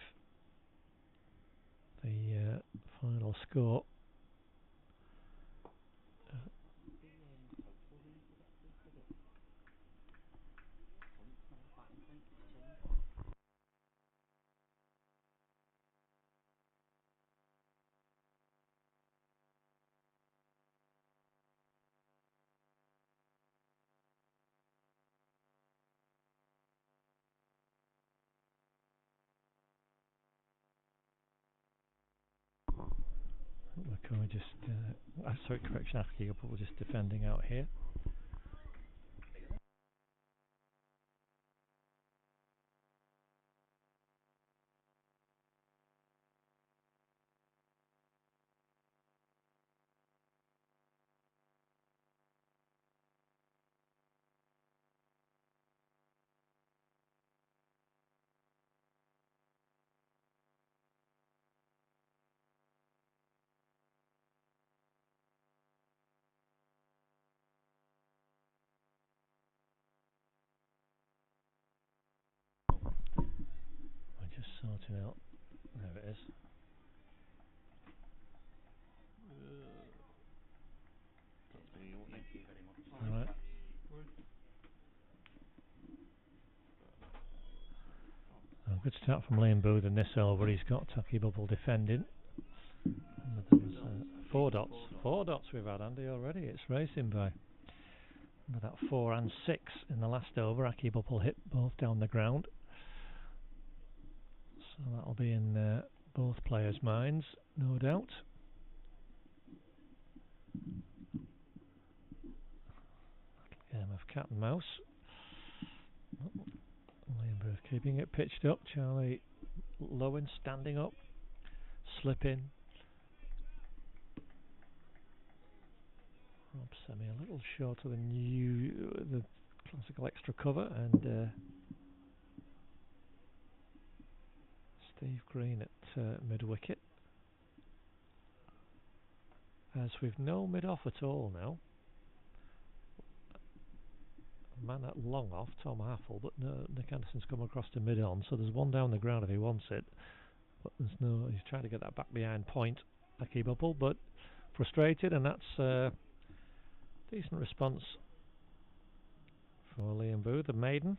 The final score. Can we just sorry, correction, asking up, we're just defending out here. Sorting out. There it is. Thank you very much. Right. Good start from Liam Booth in this over. He's got Tucky Bubble defending. And 4 dots. 4 dots we've had, Andy, already. It's racing by. With that 4 and 6 in the last over. Aki Bubble hit both down the ground. So that'll be in both players' minds, no doubt. Game of cat and mouse. Liam Booth keeping it pitched up. Charlie Lowen standing up, slipping. Rob Semi a little shorter than the classical extra cover, and Steve Green at mid-wicket. As we've no mid-off at all now. Man at long off, Tom Haffel, but no, Nick Anderson's come across to mid-on, so there's one down the ground if he wants it. But there's no, he's trying to get that back behind point, Aki Bubble, but frustrated, and that's a decent response for Liam Booth, the maiden.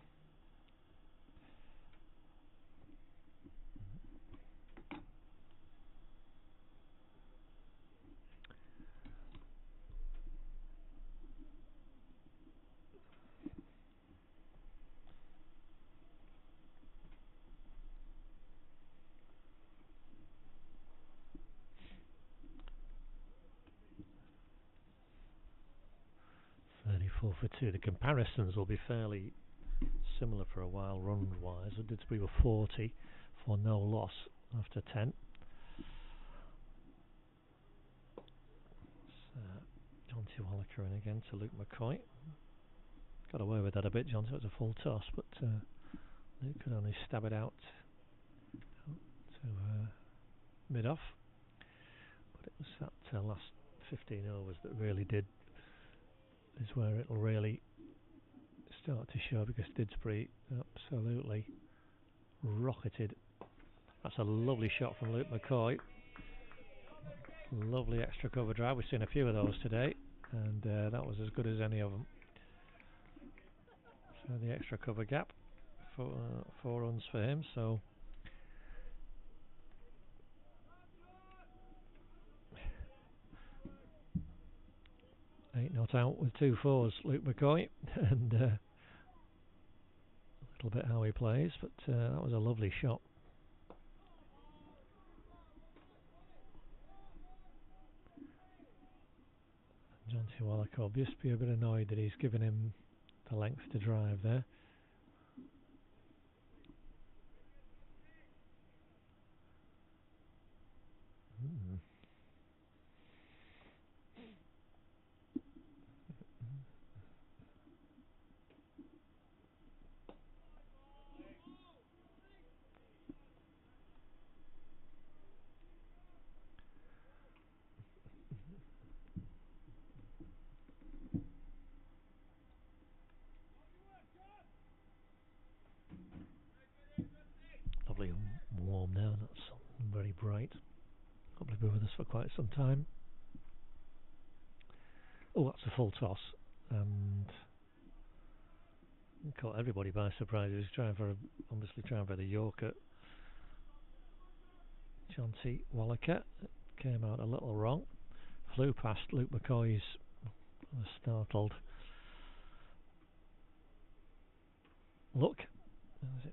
For 2. The comparisons will be fairly similar for a while run-wise. We were 40 for no loss after 10. So, Jonty Wallaker in again to Luke McCoy. Got away with that a bit, Jonty. It was a full toss, but Luke could only stab it out to mid-off. But it was that last 15 overs that really is where it'll really start to show, because Didsbury absolutely rocketed. That's a lovely shot from Luke McCoy. Lovely extra cover drive. We've seen a few of those today, and that was as good as any of them. So the extra cover gap, 4 runs for him. So 8 not out with 2 4s, Luke McCoy, and a little bit how he plays, but that was a lovely shot. John T. Wallach will just be a bit annoyed that he's given him the length to drive there. Lovely warm now, not so very bright. Probably be with us for quite some time. Oh, that's a full toss, and caught everybody by surprise. He was obviously trying for the Yorker. John T. Wallaker came out a little wrong. Flew past Luke McCoy's startled look as it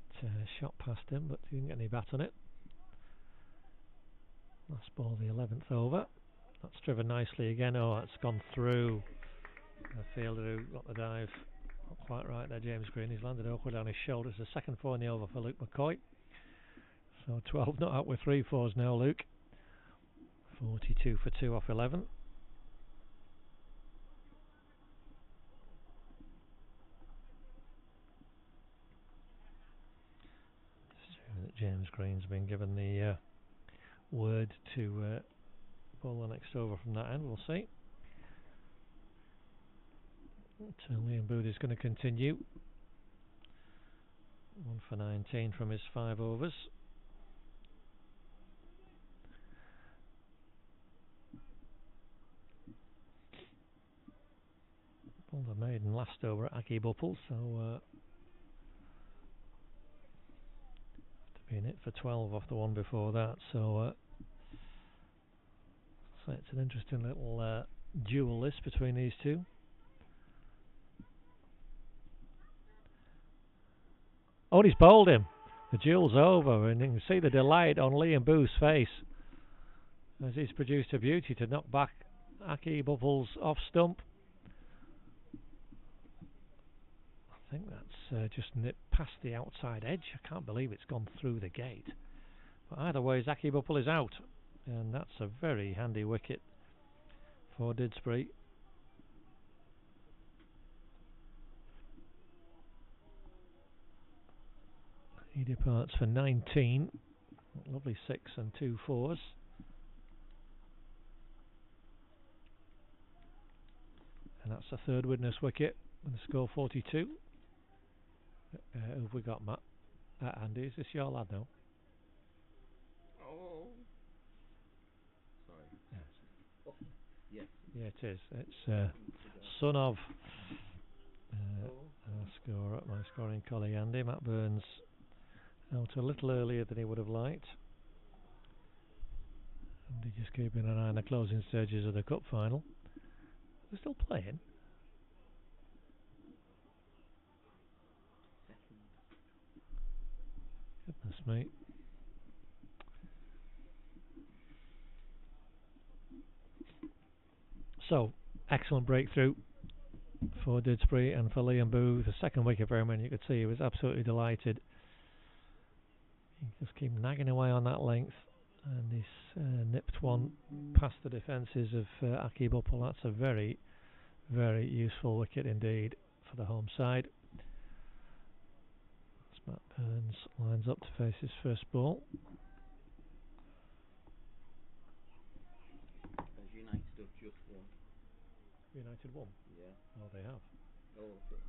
shot past him, but he didn't get any bat on it. Last ball, the 11th over. That's driven nicely again. Oh, it's gone through. The fielder who got the dive not quite right there, James Green. He's landed awkward on his shoulders. The second 4 in the over for Luke McCoy. So 12 not out with 3 4s now, Luke. 42 for 2 off 11. James Green's been given the word to bowl the next over from that end. We'll see. Liam Booth is going to continue. 1 for 19 from his 5 overs. Bowled a maiden last over at Aki Buppel, so to be in it for 12 off the one before that. So it's an interesting little duel list between these two. Oh, he's bowled him. The duel's over, and you can see the delight on Liam Booth's face as he's produced a beauty to knock back Aki Buppel's off stump. I think that's just nipped past the outside edge. I can't believe it's gone through the gate. But either way, Aki Buppel is out, and that's a very handy wicket for Didsbury. He departs for 19. Lovely 6 and 2 4s. And that's the third Widnes wicket. And the score 42. Who have we got, Matt? Andy, is this your lad now? Oh. Sorry. Yes. Oh. Yes. Yeah, it is. It's son of my scoring colleague Andy. Matt Burns out a little earlier than he would have liked. Andy just keeping an eye on the closing stages of the cup final. They're still playing. Goodness me. So, excellent breakthrough for Didsbury and for Liam Booth. The second wicket for him, and you could see he was absolutely delighted. He just keep nagging away on that length, and he's nipped one past the defences of Aki Buppel. That's a very, very useful wicket indeed for the home side. As Matt Burns lines up to face his first ball. Has United have just won? United won? Yeah. Oh, they have. Oh, okay.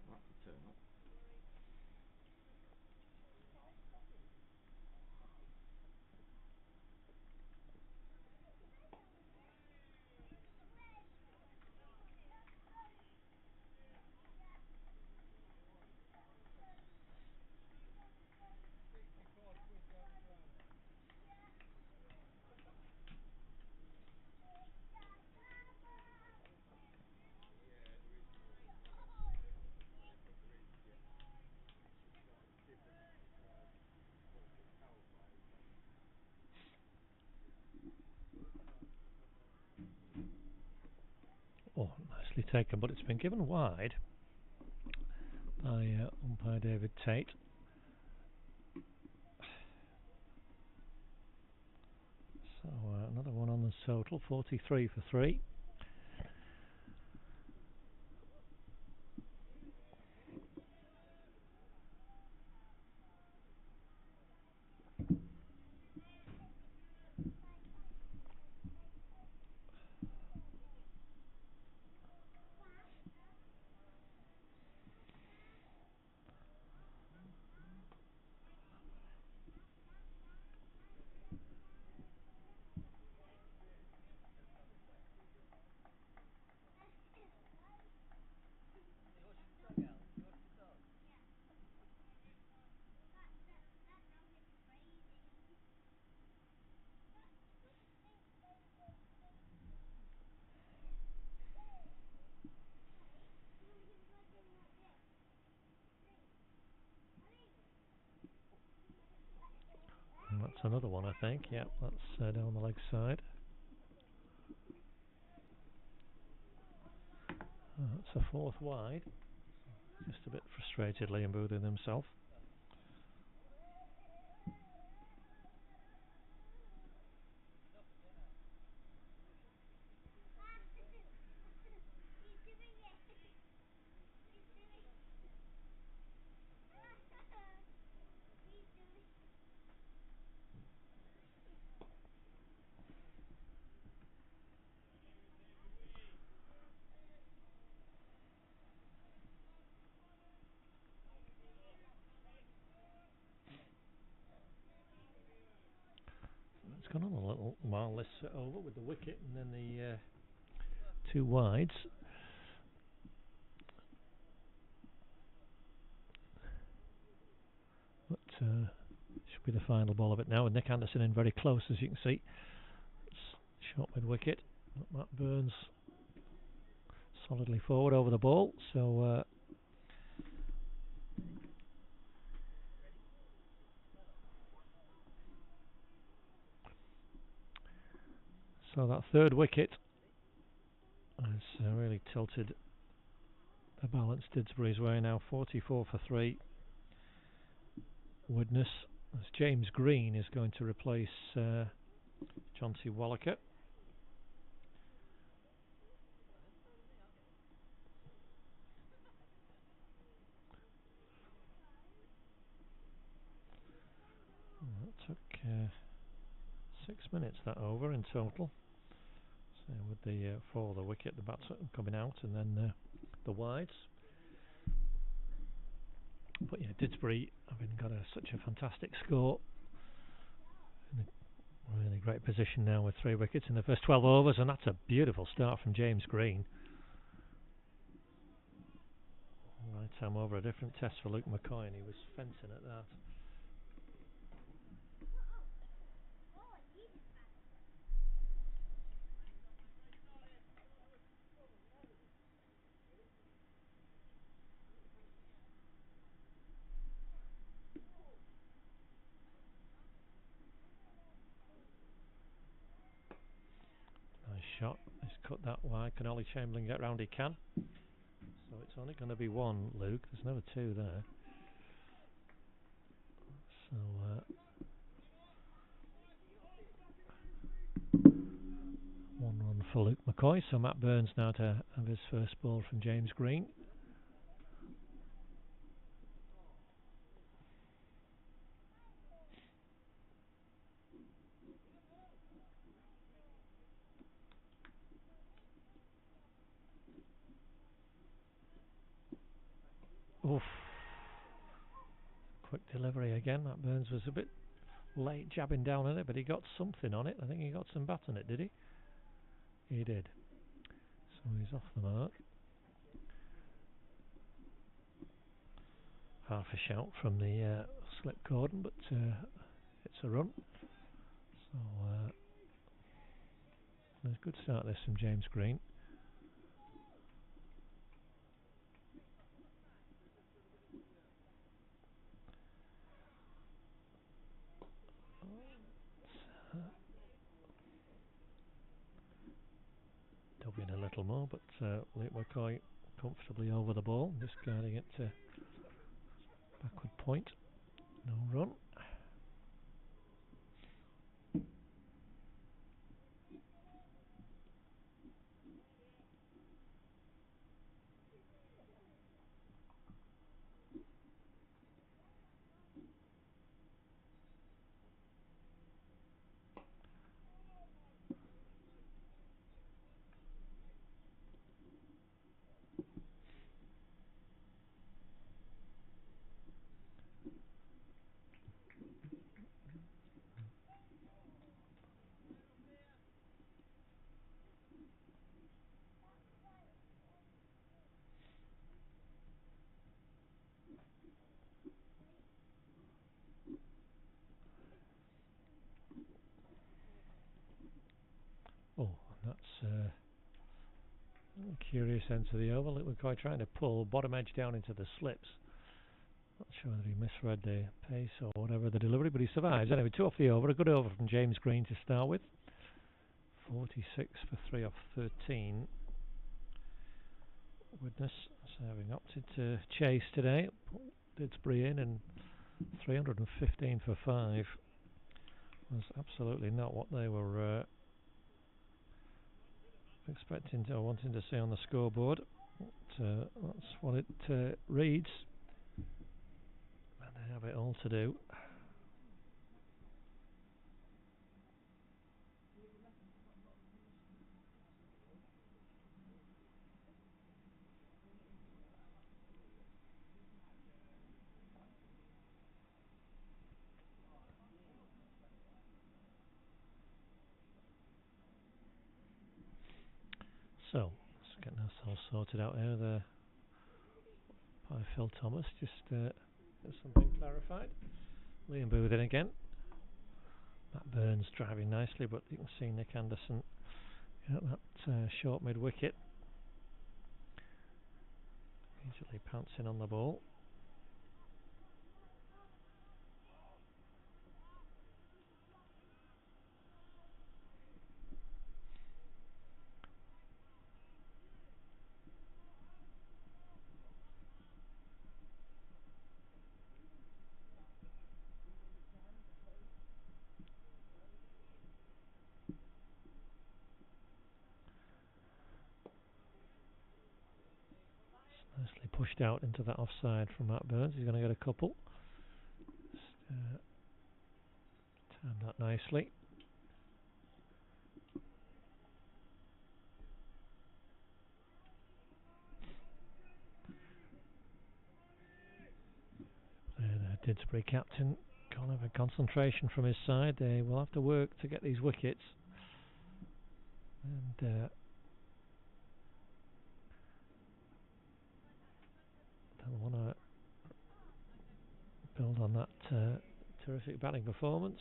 That's a turn up. Oh, nicely taken, but it's been given wide by umpire David Tate. So another one on the total, 43 for 3. And that's another one, I think. Yeah, that's down the leg side. That's a 4th wide. Just a bit frustrated, Liam Bootham himself. It's gone on a little while this over with the wicket and then the 2 wides. But should be the final ball of it now with Nick Anderson in very close, as you can see. It's shot with wicket. Matt Burns solidly forward over the ball. So that 3rd wicket has really tilted the balance Didsbury's way now. 44 for 3. Widnes, as James Green is going to replace John T. Wallaker. That took 6 minutes, that over in total. So with the for the wicket, the bats coming out, and then the wides. But yeah, Didsbury having got such a fantastic score, in a really great position now with 3 wickets in the first 12 overs, and that's a beautiful start from James Green. Right time over, a different test for Luke McCoy, and he was fencing at that. Nice shot. He's cut that wide. Can Ollie Chamberlain get round? He can. So it's only going to be 1, Luke. There's no 2 there. So 1 run for Luke McCoy. So Matt Burns now to have his first ball from James Green. Oof. Quick delivery again. Matt Burns was a bit late jabbing down on it, but he got something on it. I think he got some bat on it, did he? He did. So he's off the mark. Half a shout from the slip cordon, but it's a run. So there's a good start this from James Green. Doubling a little more, but Luke McCoy comfortably over the ball, just guiding it to backward point. No run. Oh, and that's a curious end to the over. Luke McCoy trying to pull bottom edge down into the slips. Not sure whether he misread the pace or whatever the delivery, but he survives. Anyway, 2 off the over. A good over from James Green to start with. 46 for 3 off 13. Widnes, so having opted to chase today. Didsbury in, and 315 for 5 was absolutely not what they were expecting to, or wanting to see on the scoreboard. But, that's what it reads, and they have it all to do. So, let's get ourselves sorted out here there by Phil Thomas. Just get something clarified. Liam Booth in again. Matt Burns driving nicely, but you can see Nick Anderson at that short mid wicket. Easily pouncing on the ball. Nicely pushed out into that offside from Matt Burns. He's going to get a couple. Just, timed that nicely. The Didsbury captain can't have a concentration from his side. They will have to work to get these wickets. And they'll want to build on that terrific batting performance.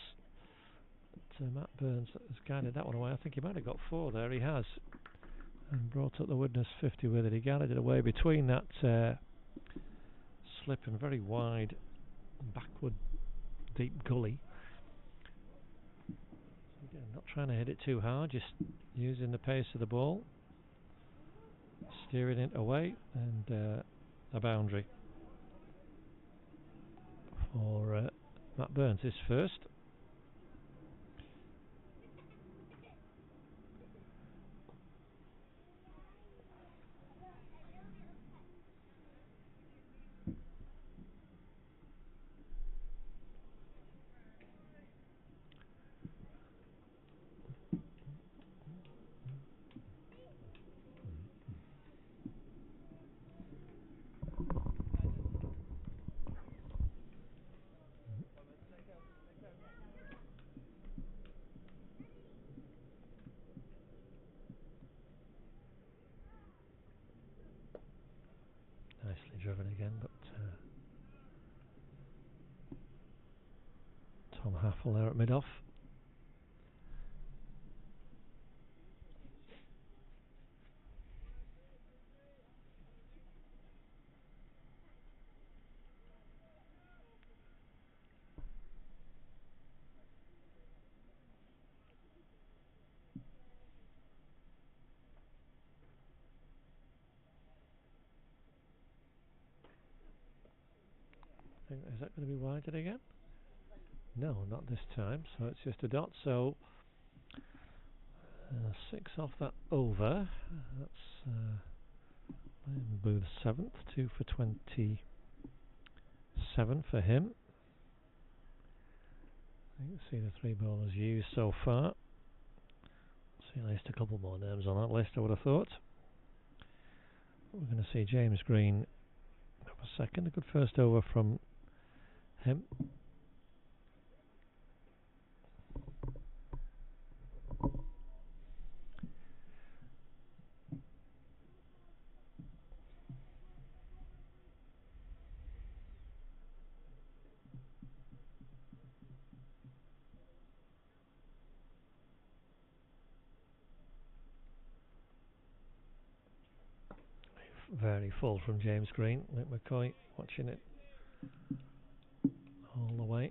But, Matt Burns has guided that one away. I think he might have got 4 there. He has. And brought up the Widnes 50 with it. He guided it away between that slip and very wide backward deep gully. So again, not trying to hit it too hard, just using the pace of the ball, steering it away, and a boundary for Matt Burns, his first. Nicely driven again, but Tom Haffel there at mid-off. Is that going to be wided again? No, not this time. So it's just a dot. So 6 off that over. That's Booth 7th. 2 for 27 for him. You can see the 3 bowlers used so far. See at least a couple more names on that list, I would have thought. We're going to see James Green up a second. A good first over from him. Very full from James Green. Luke McCoy watching it all the way.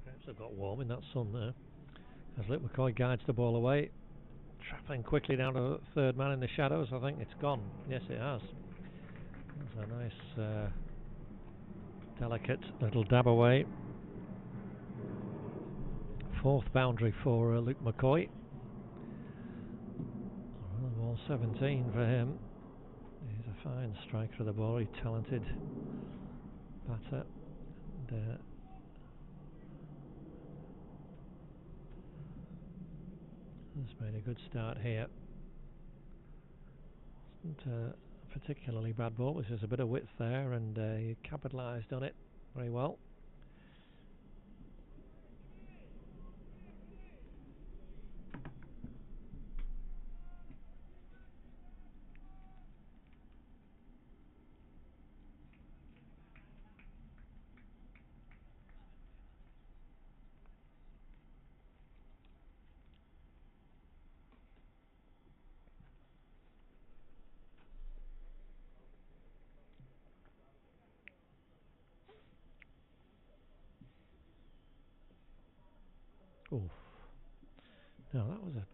Perhaps I've got warm in that sun there. As Luke McCoy guides the ball away, travelling quickly down to the third man in the shadows. I think it's gone. Yes, it has. That's a nice, delicate little dab away. 4th boundary for Luke McCoy. Ball 17 for him. He's a fine striker of the ball. He's a talented batter. And, has made a good start here. Wasn't a particularly bad ball. There's just a bit of width there, and he capitalised on it very well. Oof. Now that was a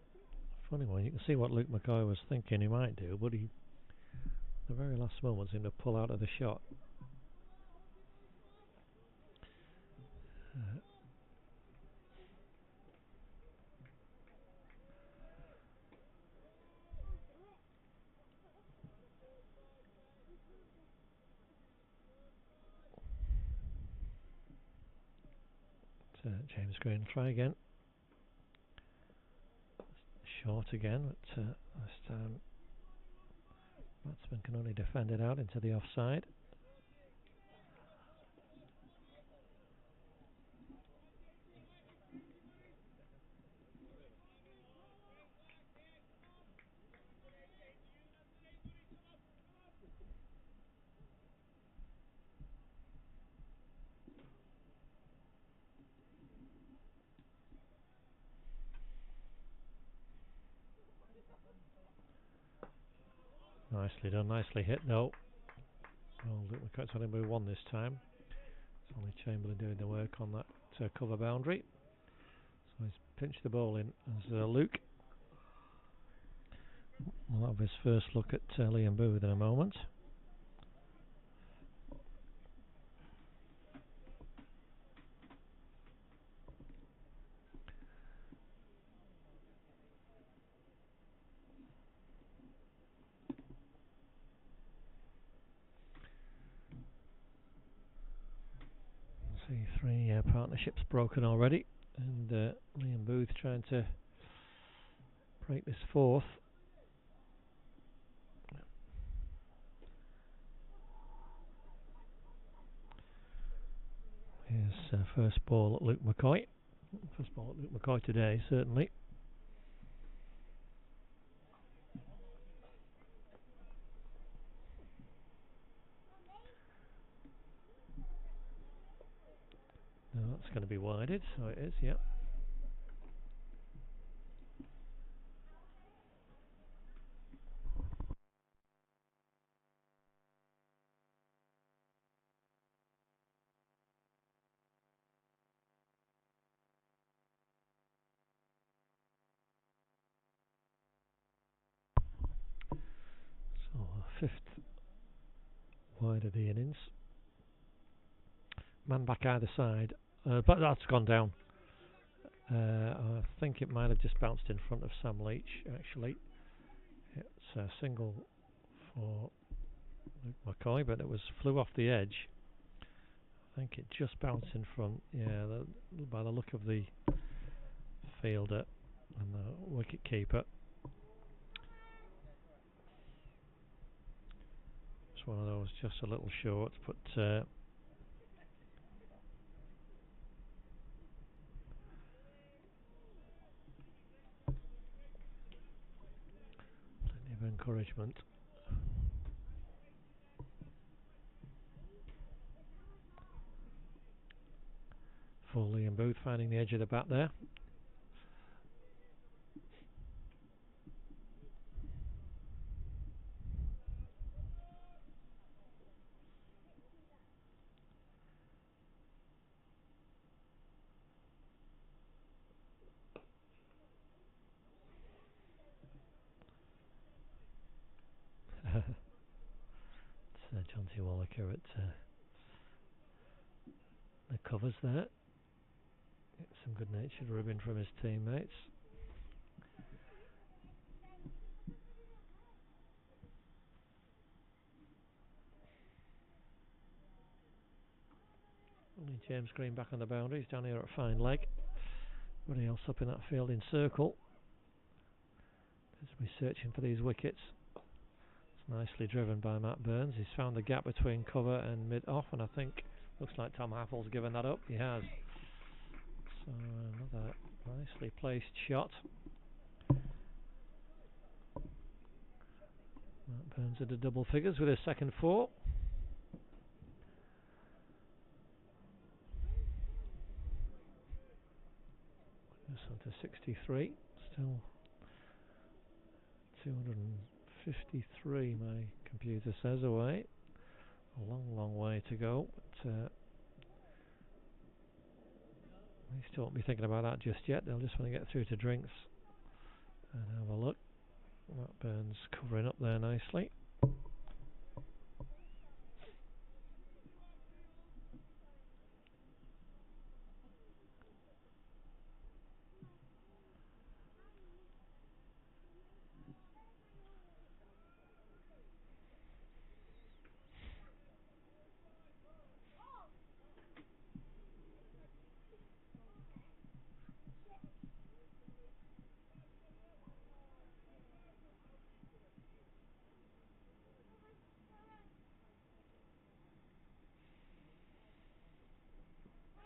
funny one. You can see what Luke McCoy was thinking he might do, but he, the very last moment, seemed to pull out of the shot. James Green try again. Short again, but this time batsman can only defend it out into the offside. Nicely done, nicely hit though. Well, Luke McCoy's only move 1 this time. It's only Chamberlain doing the work on that cover boundary. So he's pinched the ball in as Luke. We'll have his first look at Liam Booth in a moment. See 3 partnerships broken already, and Liam Booth trying to break this 4th. Here's first ball at Luke McCoy. First ball at Luke McCoy today, certainly. Now that's going to be wided, so it is, yep. wide of the innings. Man back either side, but that's gone down. I think it might have just bounced in front of Sam Leach, actually. It's a single for Luke McCoy, but it flew off the edge. I think it just bounced in front, yeah, by the look of the fielder and the wicket keeper. It's one of those just a little short, but plenty of encouragement. For Liam Booth finding the edge of the bat there. It's John T. Wallaker at the covers there. Get some good-natured ribbing from his teammates. Only James Green back on the boundaries down here at fine leg. Everybody else up in that fielding circle. Didsbury searching for these wickets. It's nicely driven by Matt Burns. He's found the gap between cover and mid-off, and I think looks like Tom Haffle's given that up. He has. So another nicely placed shot. Matt Burns at the double figures with his second 4. Widnes on to 63. Still 253, my computer says, away. A long, long way to go. But they still won't be thinking about that just yet. They'll just want to get through to drinks and have a look. Matt Burns covering up there nicely.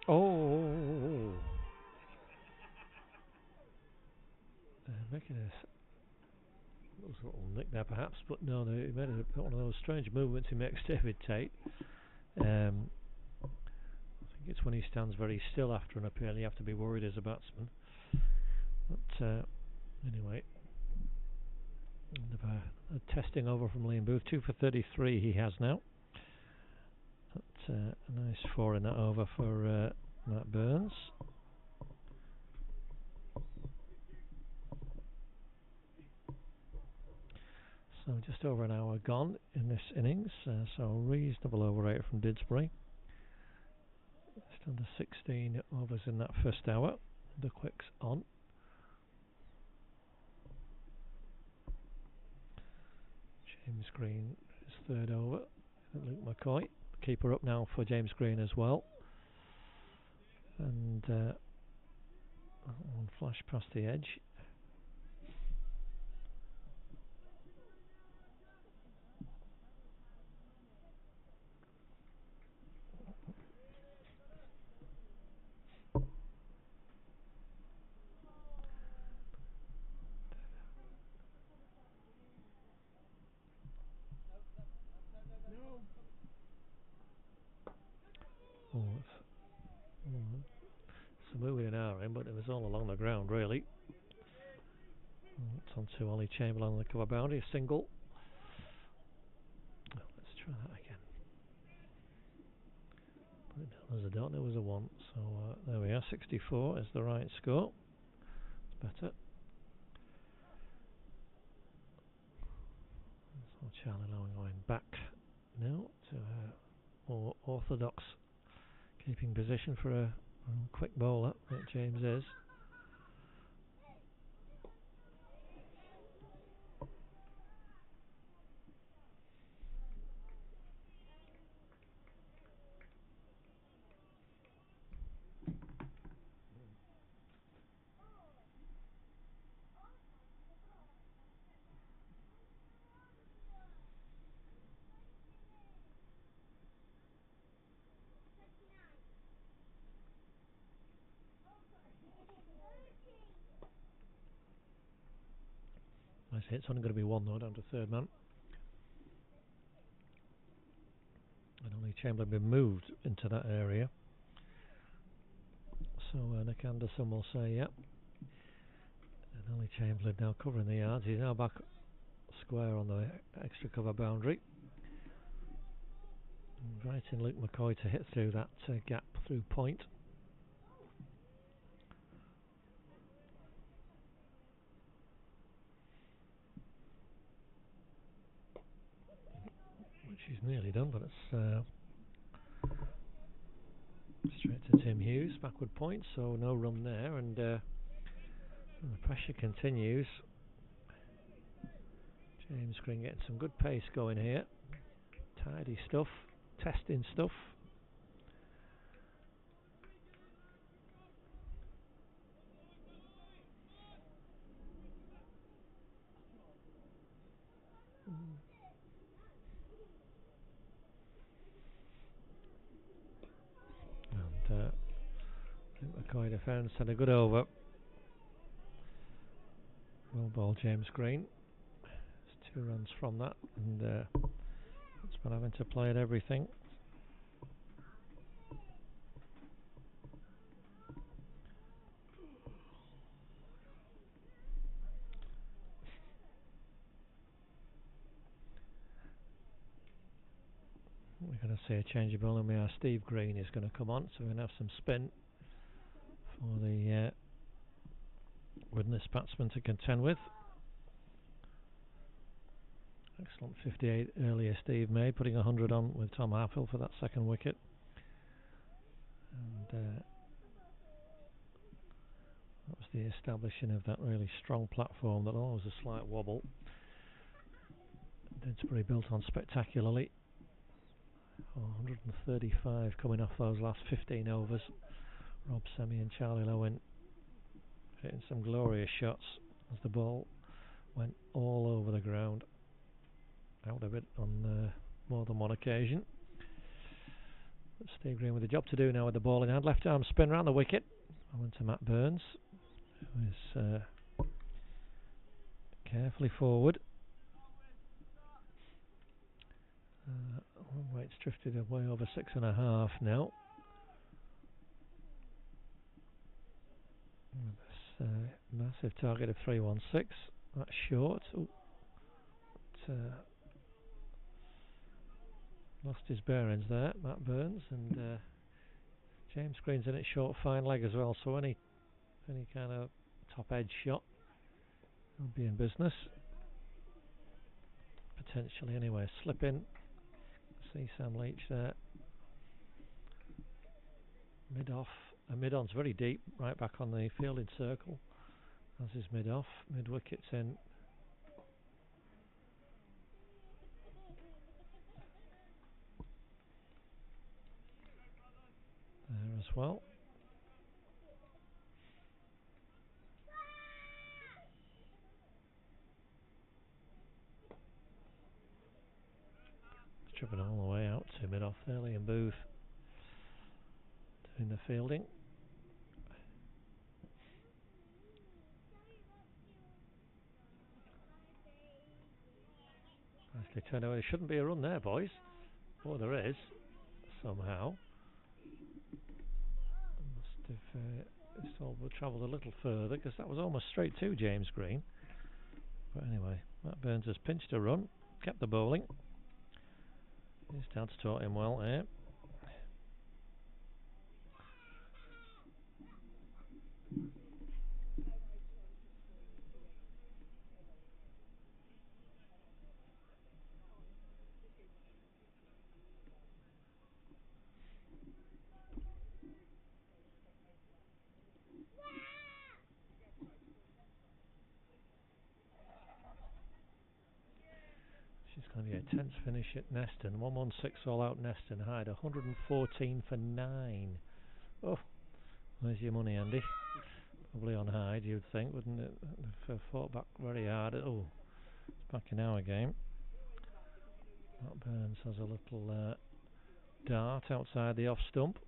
Oh! Making a little nick there perhaps, but no, he made one of those strange movements he makes, David Tate. I think it's when he stands very still after an appeal, you have to be worried as a batsman. But anyway, a testing over from Liam Booth, 2 for 33 he has now. That's a nice 4 in that over for Matt Burns. So just over an hour gone in this innings, so reasonable over rate from Didsbury. Just under 16 overs in that first hour. The quicks on. James Green, his third over. Luke McCoy, keeper up now for James Green as well. And one flash past the edge. It's moving an hour in, but it was all along the ground really. It's on to Ollie Chamberlain on the cover boundary, a single. Let's try that again. Put it down as a dot, it was a 1. So there we are, 64 is the right score. It's better. So Charlie Lowen going back now So more orthodox, keeping position for a quick bowler like James is. Nice hit. It's only going to be one though, down to third man. And only Chamberlain been moved into that area. So Nick Anderson will say, yep. And only Chamberlain now covering the yards. He's now back square on the extra cover boundary. Inviting Luke McCoy to hit through that gap through point. Which he's nearly done, but it's straight to Tim Hughes, backward point, so no run there, and the pressure continues. James Green getting some good pace going here. Tidy stuff, testing stuff. And McCoy defence had a good over. Well ball, James Green. There's 2 runs from that, and it's been having to play at everything. We're going to see a change of bowling. Steve Green is going to come on, so we're going to have some spin for the Widnes batsman to contend with. Excellent 58 earlier Steve made, putting 100 on with Tom Harfield for that second wicket. And that was the establishing of that really strong platform that always a slight wobble. Didsbury built on spectacularly. 135 coming off those last 15 overs. Rob Semi and Charlie Lowen hitting some glorious shots as the ball went all over the ground. Out of it on more than one occasion. But Steve Green with a job to do now with the ball in hand. Left arm spin round the wicket. I went to Matt Burns, who is carefully forward. Weight's drifted away over 6.5 now. This massive target of 316. That's short. Ooh. Lost his bearings there, Matt Burns, and James Green's in it short, fine leg as well. So any kind of top edge shot will be in business. Potentially, anyway. Slip in. See Sam Leach there. Mid off. Mid on's very deep, right back on the fielding circle. As is mid off. Mid wicket's in. There as well. It's driven all the way out to mid off there. Liam Booth doing the fielding. Nicely turned away. There shouldn't be a run there, boys. Oh, there is. Somehow. Must have this all travelled a little further, because that was almost straight to James Green. But anyway, Matt Burns has pinched a run, kept the bowling. His dad's taught him well here. going to be a tense finish at Neston. 116 all out Neston. Hyde 114 for 9. Oh, where's your money, Andy? Probably on Hyde, you'd think, wouldn't it? They've fought back very hard. Oh, it's back in our game. Matt Burns has a little dart outside the off stump.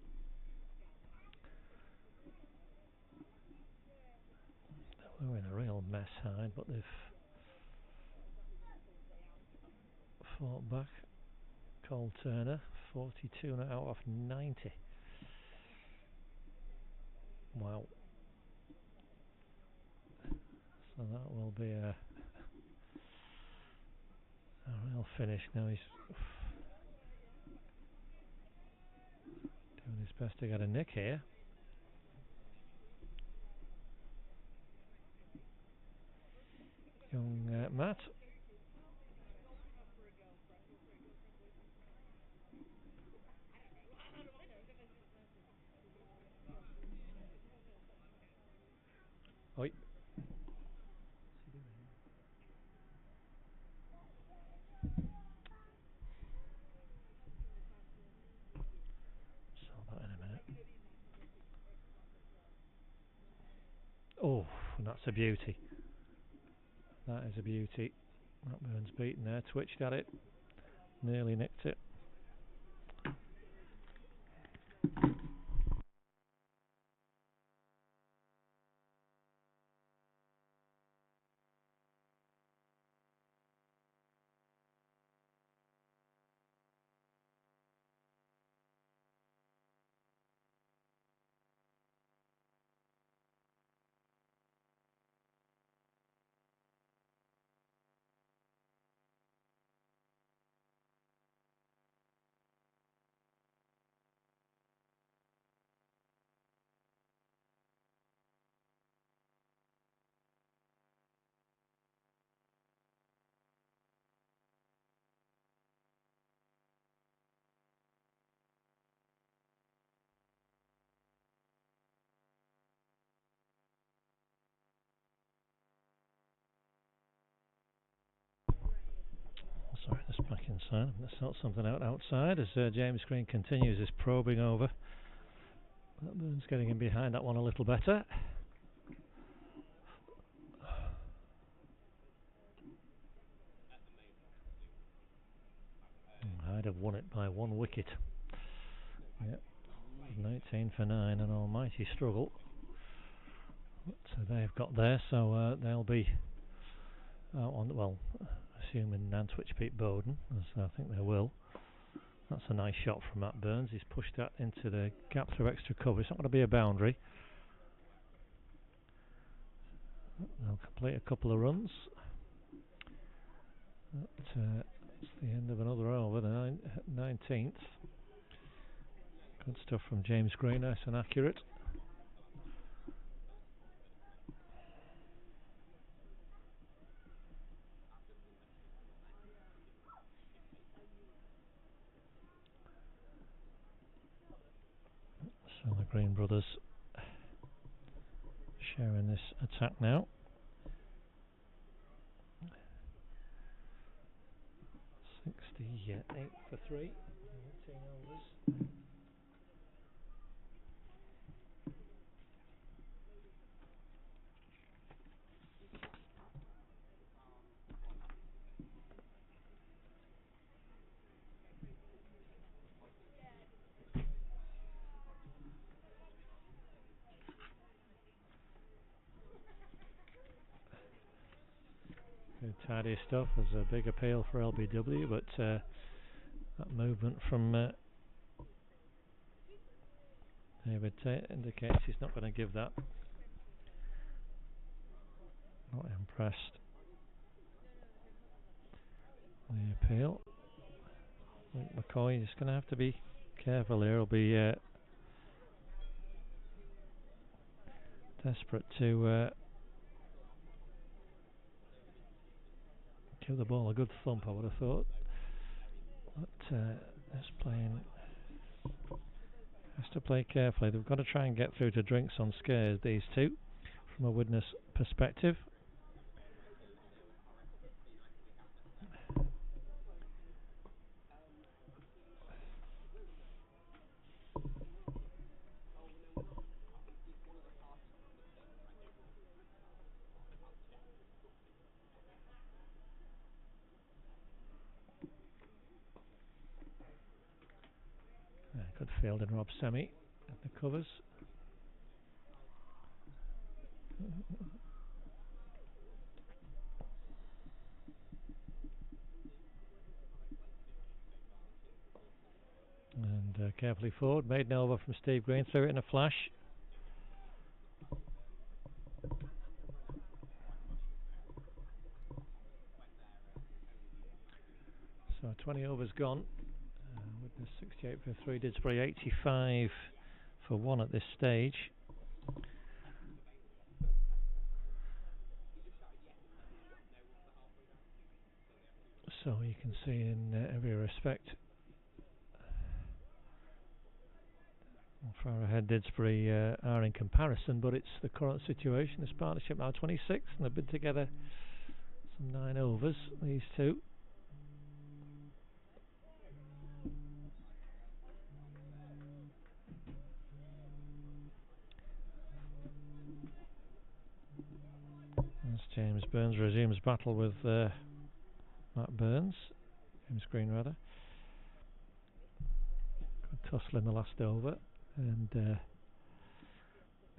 They were in a real mess, Hyde, but they've fought back. Cole Turner, 42 out of 90. Wow. So that will be a real finish. Now he's doing his best to get a nick here. Young Matt. Oi. Saw that in a minute. Oh, that's a beauty. That is a beauty. Matt Burns beaten there, twitched at it, nearly nicked it. Sorry, just back inside. I'm going to sort something out outside as James Green continues his probing over. Matt Burns getting in behind that one a little better. I'd have won it by 1 wicket. Yep, 19 for 9, an almighty struggle. But they've got there, so they'll be out on, well, assuming Nantwich beat Bowden, as I think they will. That's a nice shot from Matt Burns. He's pushed that into the gap through extra cover. It's not going to be a boundary. They'll complete a couple of runs. It's the end of another over, the 19th. Good stuff from James Gray, nice and accurate. So the Green brothers sharing this attack now. 68 for 3, 19 overs. Good tidy stuff. There's a big appeal for LBW, but that movement from David indicates he's not going to give that. Not impressed. The appeal. McCoy is going to have to be careful here. He'll be desperate to give the ball a good thump, I would have thought. But has to play carefully. They've got to try and get through to drinks on scares, these two, from a Widnes perspective. Field and Rob Semi at the covers. And carefully forward, maiden over from Steve Green, threw it in a flash. So 20 overs gone. Widnes 68 for 3, Didsbury 85 for 1 at this stage. So you can see in every respect how far ahead Didsbury are in comparison, but it's the current situation. This partnership now 26th, and they've been together some 9 overs, these two. As James Burns resumes battle with Matt Burns, James Green rather. Good tussle in the last over, and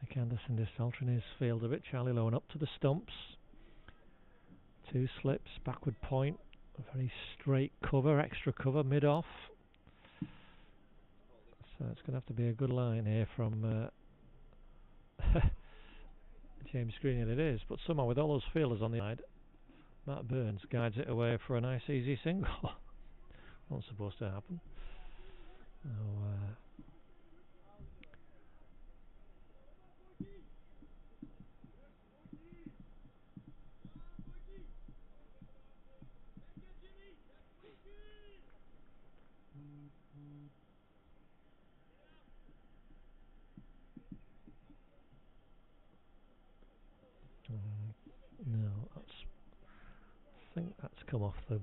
Nick Anderson just altering his field a bit. Charlie Lowen up to the stumps. 2 slips, backward point, a very straight cover, extra cover, mid-off. So it's going to have to be a good line here from James Green, and it is. But somehow with all those fielders on the side, Matt Burns guides it away for a nice easy single. Not supposed to happen. No, I think that's come off the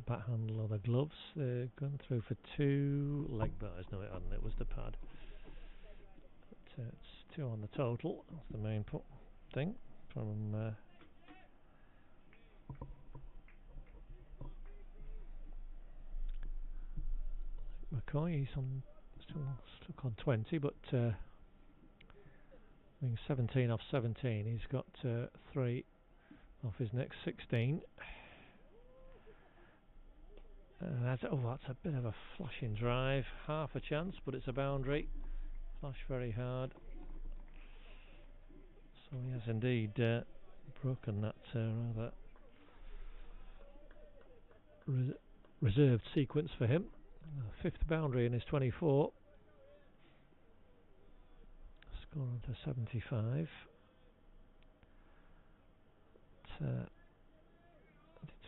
bat handle of the gloves. They're going through for 2 leg bars. No, it hadn't. It was the pad. But, it's 2 on the total. That's the main thing from McCoy. He's still stuck on 20, but being 17 off 17, he's got 3 off his next 16. That's a bit of a flashing drive. Half a chance, but it's a boundary. Flash very hard. So he has indeed broken that rather reserved sequence for him. 5th boundary in his 24. Score on to 75. I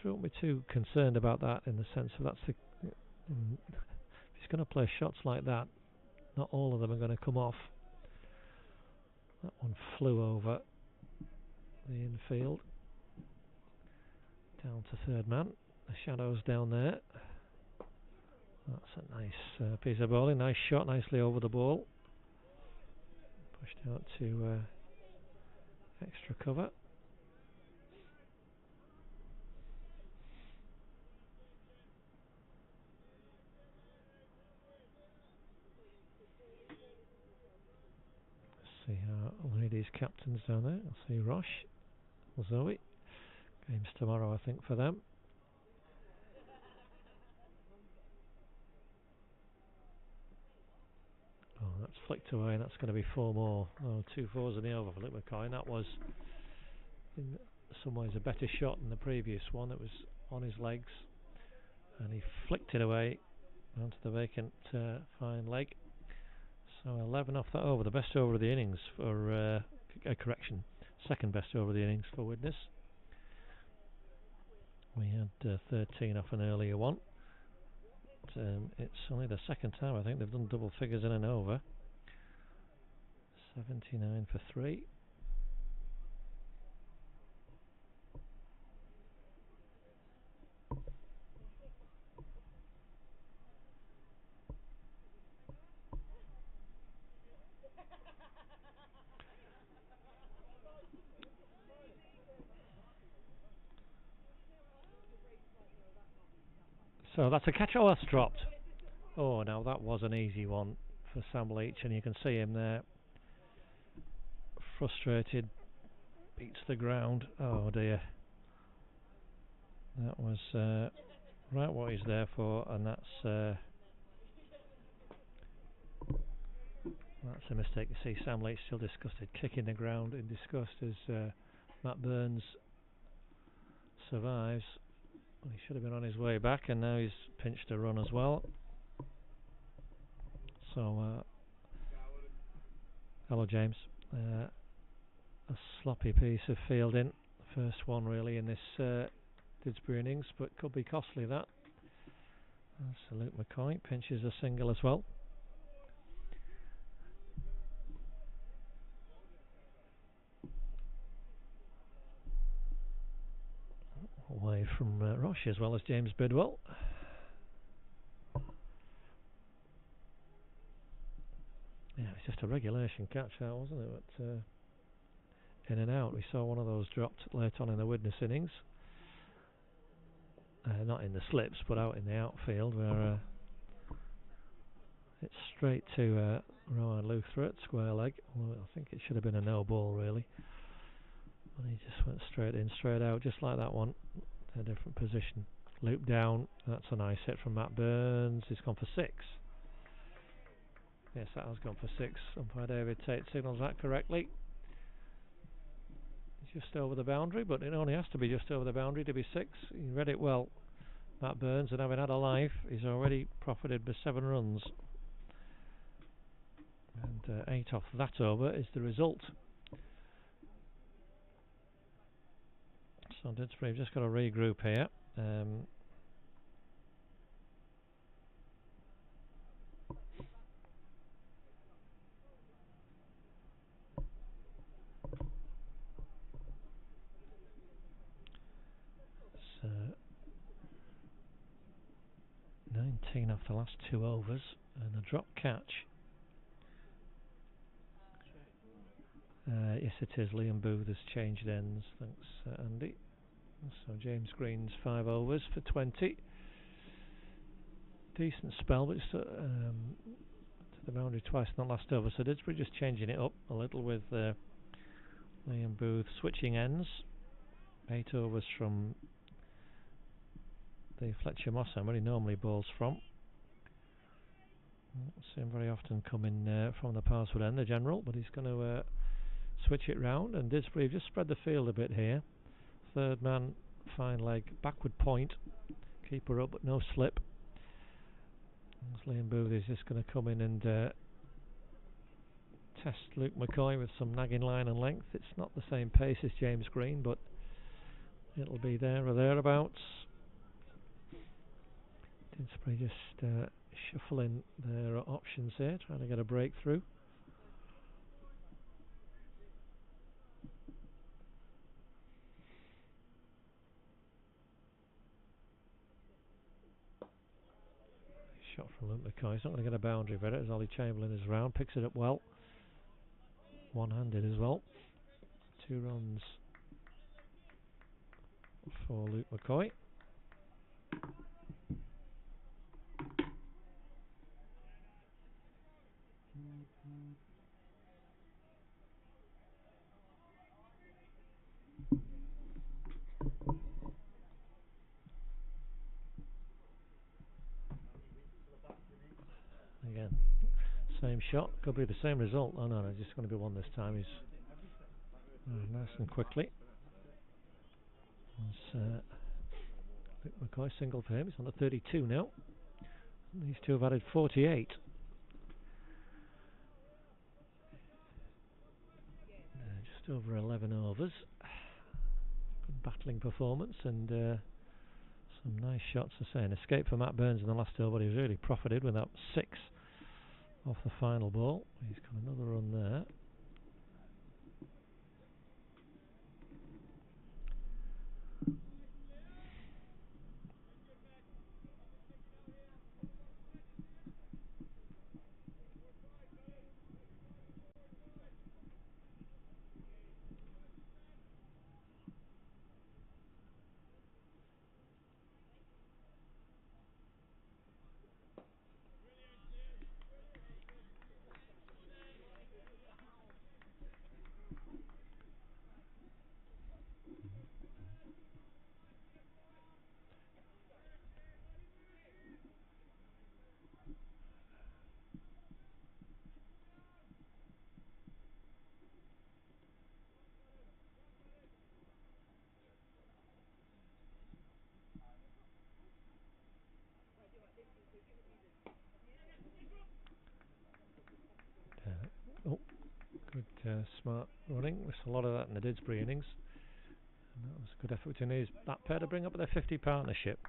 won't be too concerned about that, in the sense of if he's going to play shots like that, not all of them are going to come off. That one flew over the infield. Down to 3rd man. The shadows down there. That's a nice piece of bowling. Nice shot, nicely over the ball. Pushed out to extra cover. See our ladies captains down there. I'll see Rosh, Zoe. Games tomorrow, I think, for them. Oh, that's flicked away, and that's going to be 4 more. Oh, 2 fours in the over for Luke McCoy. And that was, in some ways, a better shot than the previous one. It was on his legs, and he flicked it away onto the vacant fine leg. So 11 off that over, the best over of the innings for correction, 2nd best over of the innings for Widnes. We had 13 off an earlier one. But, it's only the 2nd time I think they've done double figures in an over. 79 for 3. So that's a catch. Oh, that's dropped. Oh, now that was an easy one for Sam Leach, and you can see him there, frustrated, beats the ground. Oh dear. That was right what he's there for, and that's a mistake. You see Sam Leach still disgusted, kicking the ground in disgust as Matt Burns survives. He should have been on his way back, and now he's pinched a run as well. So, hello James. A sloppy piece of fielding, first one really in this Didsbury innings, but could be costly that. So Luke McCoy pinches a single as well. Away from Roche as well as James Bidwell. Yeah, it's just a regulation catch out, wasn't it? But in and out. We saw one of those dropped late on in the Widnes innings. Not in the slips, but out in the outfield where it's straight to Ryan Luther at square leg. Well, I think it should have been a no ball really. And he just went straight in, straight out, just like that one. A different position. Loop down. That's a nice hit from Matt Burns. He's gone for 6. Yes, that has gone for 6. Umpire David Tate signals that correctly. Just over the boundary, but it only has to be just over the boundary to be 6. He read it well, Matt Burns, and having had a life, he's already profited by 7 runs. And 8 off that over is the result. So Didsbury have just got to regroup here. So 19 off the last 2 overs and a drop catch. Yes, it is. Liam Booth has changed ends. Thanks, Andy. So James Green's 5 overs for 20. Decent spell, but it's to the boundary twice in the last over. So Didsbury just changing it up a little with Liam Booth switching ends. 8 overs from the Fletcher Mossam, where he normally bowls from. Don't see him very often coming from the Parswood end, the general, but he's going to switch it round. And Didsbury have just spread the field a bit here. Third man, fine leg, backward point, keeper up but no slip. Liam Booth is just going to come in and test Luke McCoy with some nagging line and length. It's not the same pace as James Green, but it'll be there or thereabouts. Didsbury just shuffling their options here, trying to get a breakthrough. Shot from Luke McCoy. He's not going to get a boundary for it as Ollie Chamberlain is round. Picks it up well. One-handed as well. 2 runs for Luke McCoy. Again, same shot. Could be the same result. Oh no, it's just going to be one this time. He's nice and quickly. Luke McCoy single for him. He's on the 32 now. These two have added 48. Just over 11 overs. Good battling performance and some nice shots. I say, an escape for Matt Burns in the last over. He was really profited with that 6 off the final ball. He's got another run there. smart running. There's a lot of that in the Didsbury innings. And that was a good effort to his back pair to bring up their 50 partnership.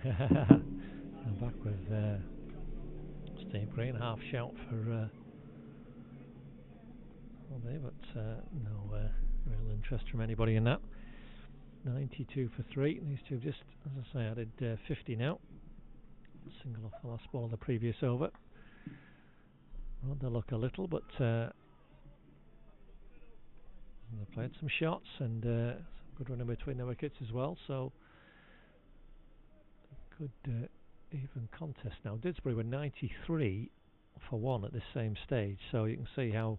I'm back with Steve Green, half shout for all day, but no real interest from anybody in that. 92 for 3. These two just, as I say, added 50 now. Single off the last ball of the previous over. Well, they look a little, but they played some shots and some good running between the wickets as well, so good even contest now. Didsbury were 93 for 1 at this same stage, so you can see how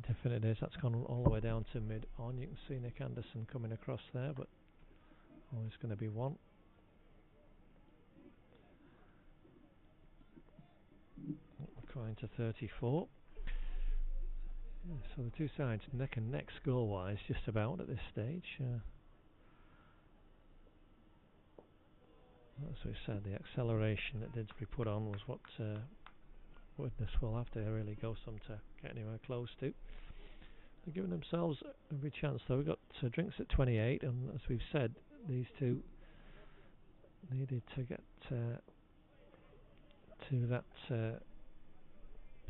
different it is. That's gone all the way down to mid-on. You can see Nick Anderson coming across there, but always going to be 1. Going to 34. Yeah, so the two sides neck and neck score-wise, just about at this stage. As we said, the acceleration that Didsbury put on was what Widnes will have to really go some to get anywhere close to. They're giving themselves every chance though. We've got drinks at 28, and as we've said, these two needed to get to that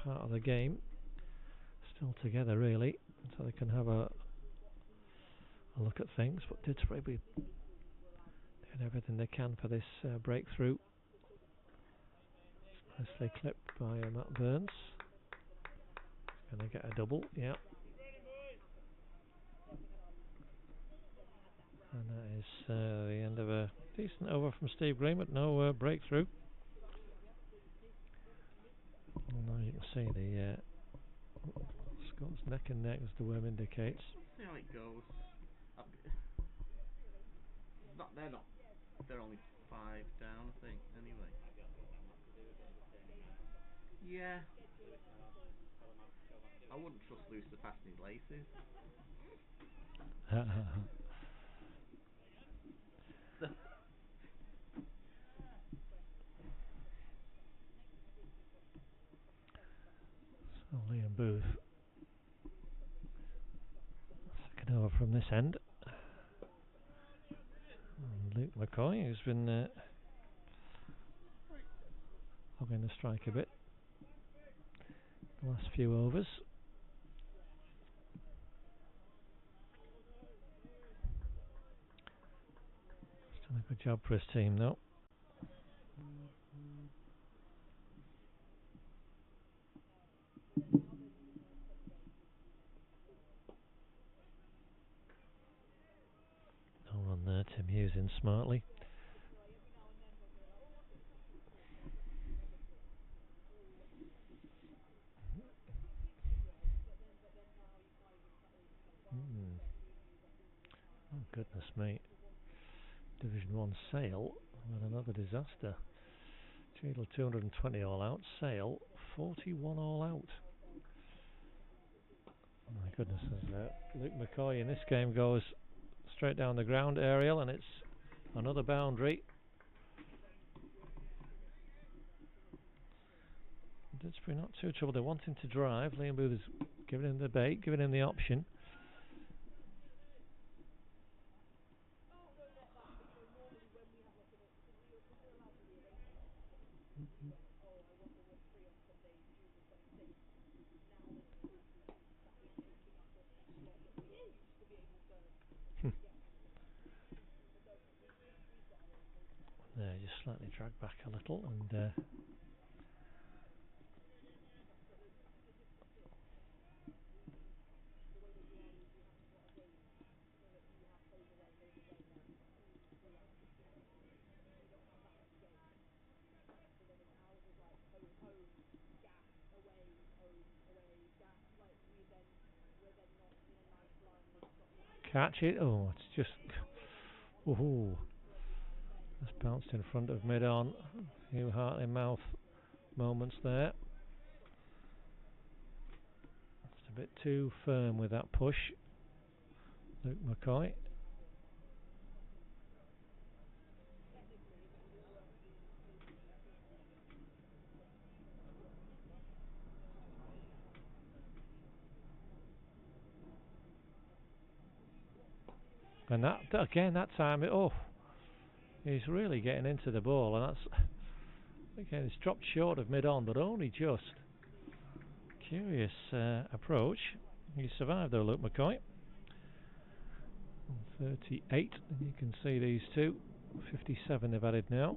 part of the game still together really, so they can have a look at things. But Didsbury be doing everything they can for this breakthrough. Nicely clipped by Matt Burns. Going to get a double, yeah. And that is the end of a decent over from Steve Green, but no breakthrough. Well, now you can see the Scott's neck and neck, as the worm indicates. See how it goes. They're only 5 down, I think, anyway. Yeah. I wouldn't trust Lewis to pass his laces. So Liam Booth, second over from this end. And Luke McCoy, who's been hogging the strike a bit the last few overs. He's done a good job for his team though. No run there, Tim Hughes in smartly. Oh goodness me. Division 1 Sale with another disaster. Cheadle 220 all out, Sale 41 all out. Oh my goodness, Luke McCoy in this game goes straight down the ground aerial, and it's another boundary. Didsbury not too troubled. They want him to drive. Liam Booth is giving him the bait, giving him the option. There, just slightly dragged back a little, and catch it. Oh, it's just... Ooh. Just bounced in front of mid-on. A few heart-in-mouth moments there. Just a bit too firm with that push. Luke McCoy. And that, again, that time, he's really getting into the ball, and that's, again, it's dropped short of mid-on, but only just. Curious approach. He survived though, Luke McCoy. 38, and you can see these two. 57 they've added now.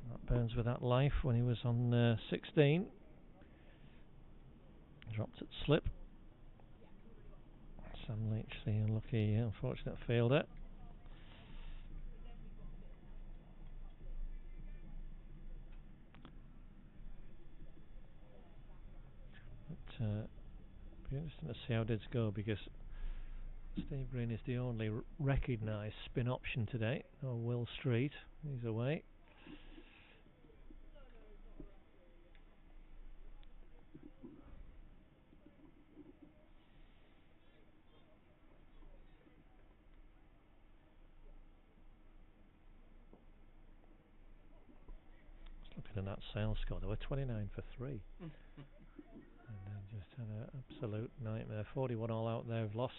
That Burns with that life when he was on 16. Dropped at slip. Sam Leach, the unlucky, unfortunate fielder. But be interesting to see how Dids go, because Steve Green is the only recognised spin option today. Oh, Will Street, he's away. Just looking at that sales score, they were 29 for 3. And then just had an absolute nightmare. 41 all out there. They've lost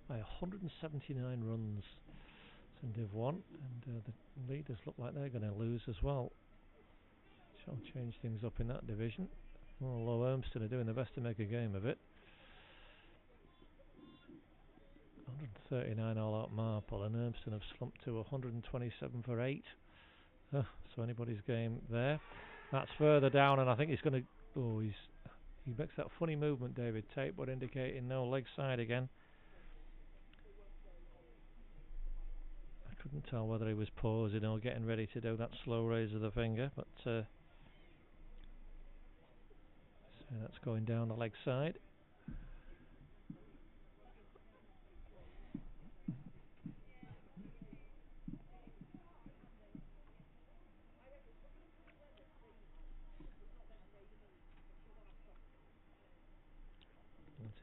by 179 runs in Div 1, and the leaders look like they're going to lose as well. Shall change things up in that division. Although Urmston are doing their best to make a game of it. 139 all out Marple, and Urmston have slumped to 127 for 8. So anybody's game there. That's further down, and I think he's going to. Oh, he makes that funny movement, David Tate, but indicating no leg side again. I couldn't tell whether he was pausing or getting ready to do that slow raise of the finger, but so that's going down the leg side.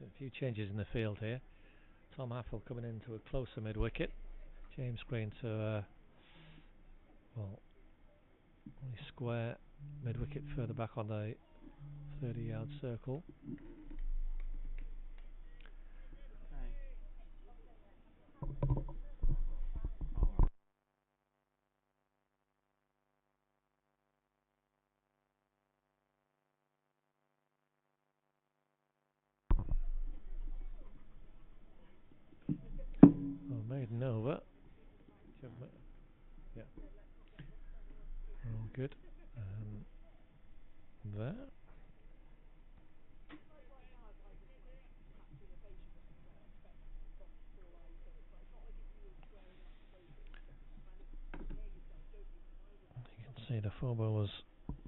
A few changes in the field here. Tom Haffel coming into a closer mid-wicket. James Green to only square mid-wicket further back on the 30-yard circle. Maiden over. Yeah. Oh, good. There. You can see the 4 bowlers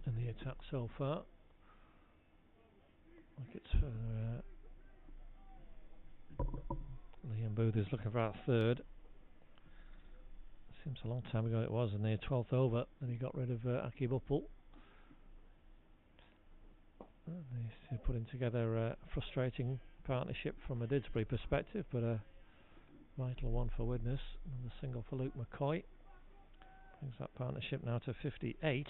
in the attack so far. Wickets for Liam Booth is looking for our third. Seems a long time ago it was, in the 12th over, and he got rid of Akib Uppal. They're putting together a frustrating partnership from a Didsbury perspective, but a vital one for Widnes. Another single for Luke McCoy. Brings that partnership now to 58.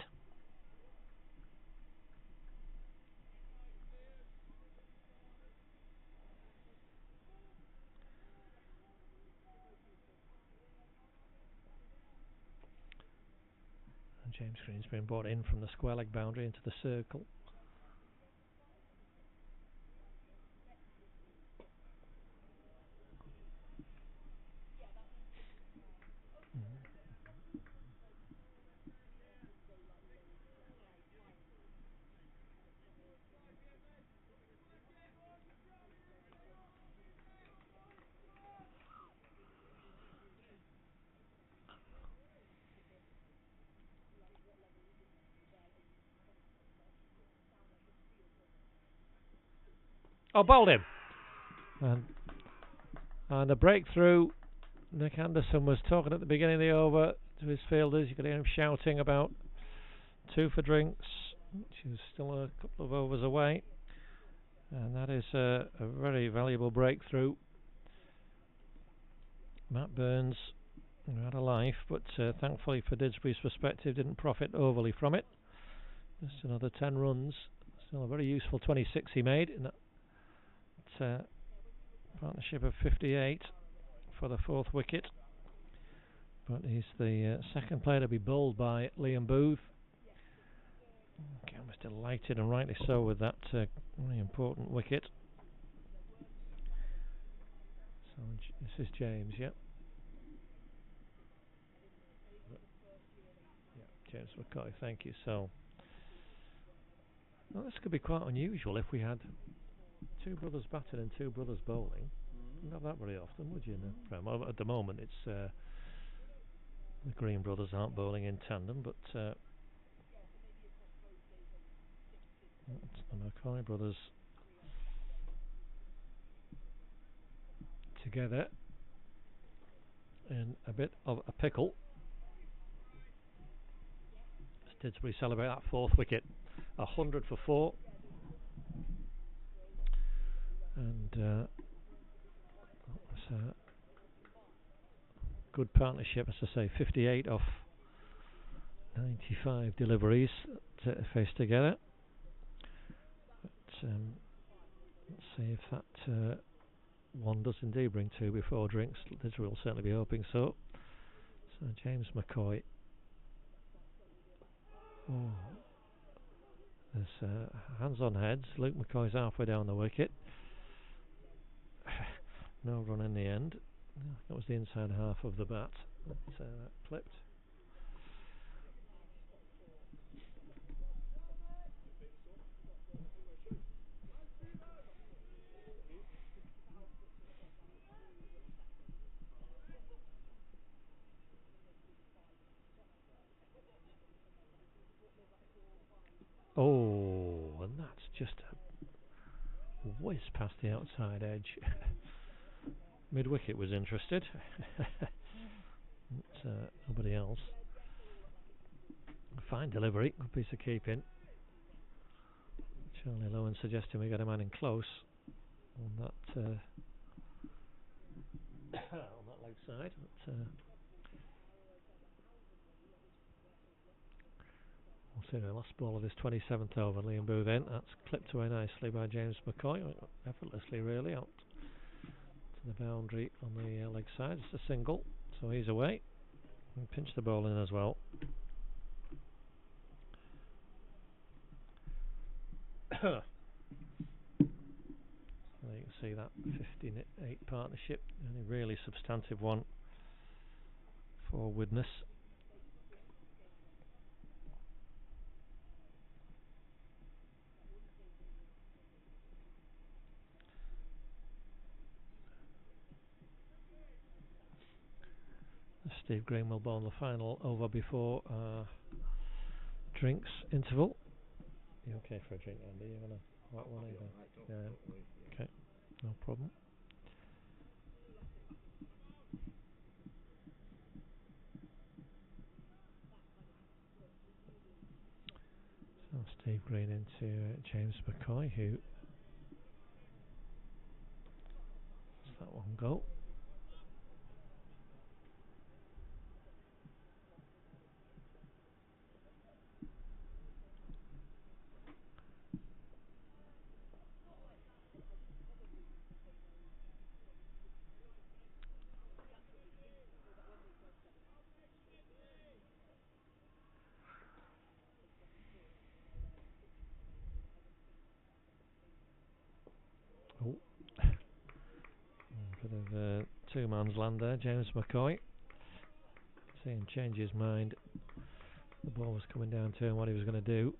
And James Green's been brought in from the square leg boundary into the circle. Oh, bowled him! And And a breakthrough. Nick Anderson was talking at the beginning of the over to his fielders. You could hear him shouting about 2 for drinks, which is still a couple of overs away. And that is a very valuable breakthrough. Matt Burns had a life, but thankfully for Didsbury's perspective, didn't profit overly from it. Just another 10 runs. Still a very useful 26 he made in that partnership of 58 for the 4th wicket. But he's the second player to be bowled by Liam Booth. I was delighted, and rightly so, with that very important wicket. So this is James, yeah. James McCoy, thank you. So, well, this could be quite unusual if we had 2 brothers batting and 2 brothers bowling. Wouldn't have that very often, would you? No. At the moment, it's the Green brothers aren't bowling in tandem, but the McCoy brothers together in a bit of a pickle. Didsbury celebrate that 4th wicket, 100 for 4, and it's a good partnership, as I say, 58 off 95 deliveries to face together. But let's see if that one does indeed bring 2 before drinks. Didsbury will certainly be hoping so. So James McCoy. Oh. There's hands on heads. Luke McCoy's halfway down the wicket. No run in the end. That was the inside half of the bat that clipped. Oh, and that's just a whiz past the outside edge. Mid-wicket was interested. But, nobody else. Fine delivery, good piece of keeping. Charlie Lowen suggesting we get a man in close on that on that leg side. But, we'll see the last ball of this 27th over. Liam Booth in. That's clipped away nicely by James McCoy, effortlessly really, out to the boundary on the leg side. It's a single, so he's away. And pinch the ball in as well. So you can see that 15-8 partnership, only really substantive one for Widnes. Steve Green will bowl the final over before drinks interval. You okay for a drink, Andy? You want a white one either? Yeah. Okay, no problem. So Steve Green into James McCoy, who lets that one go. Oh, a bit of two-man's land there. James McCoy. See him change his mind. The ball was coming down to him, what he was going to do.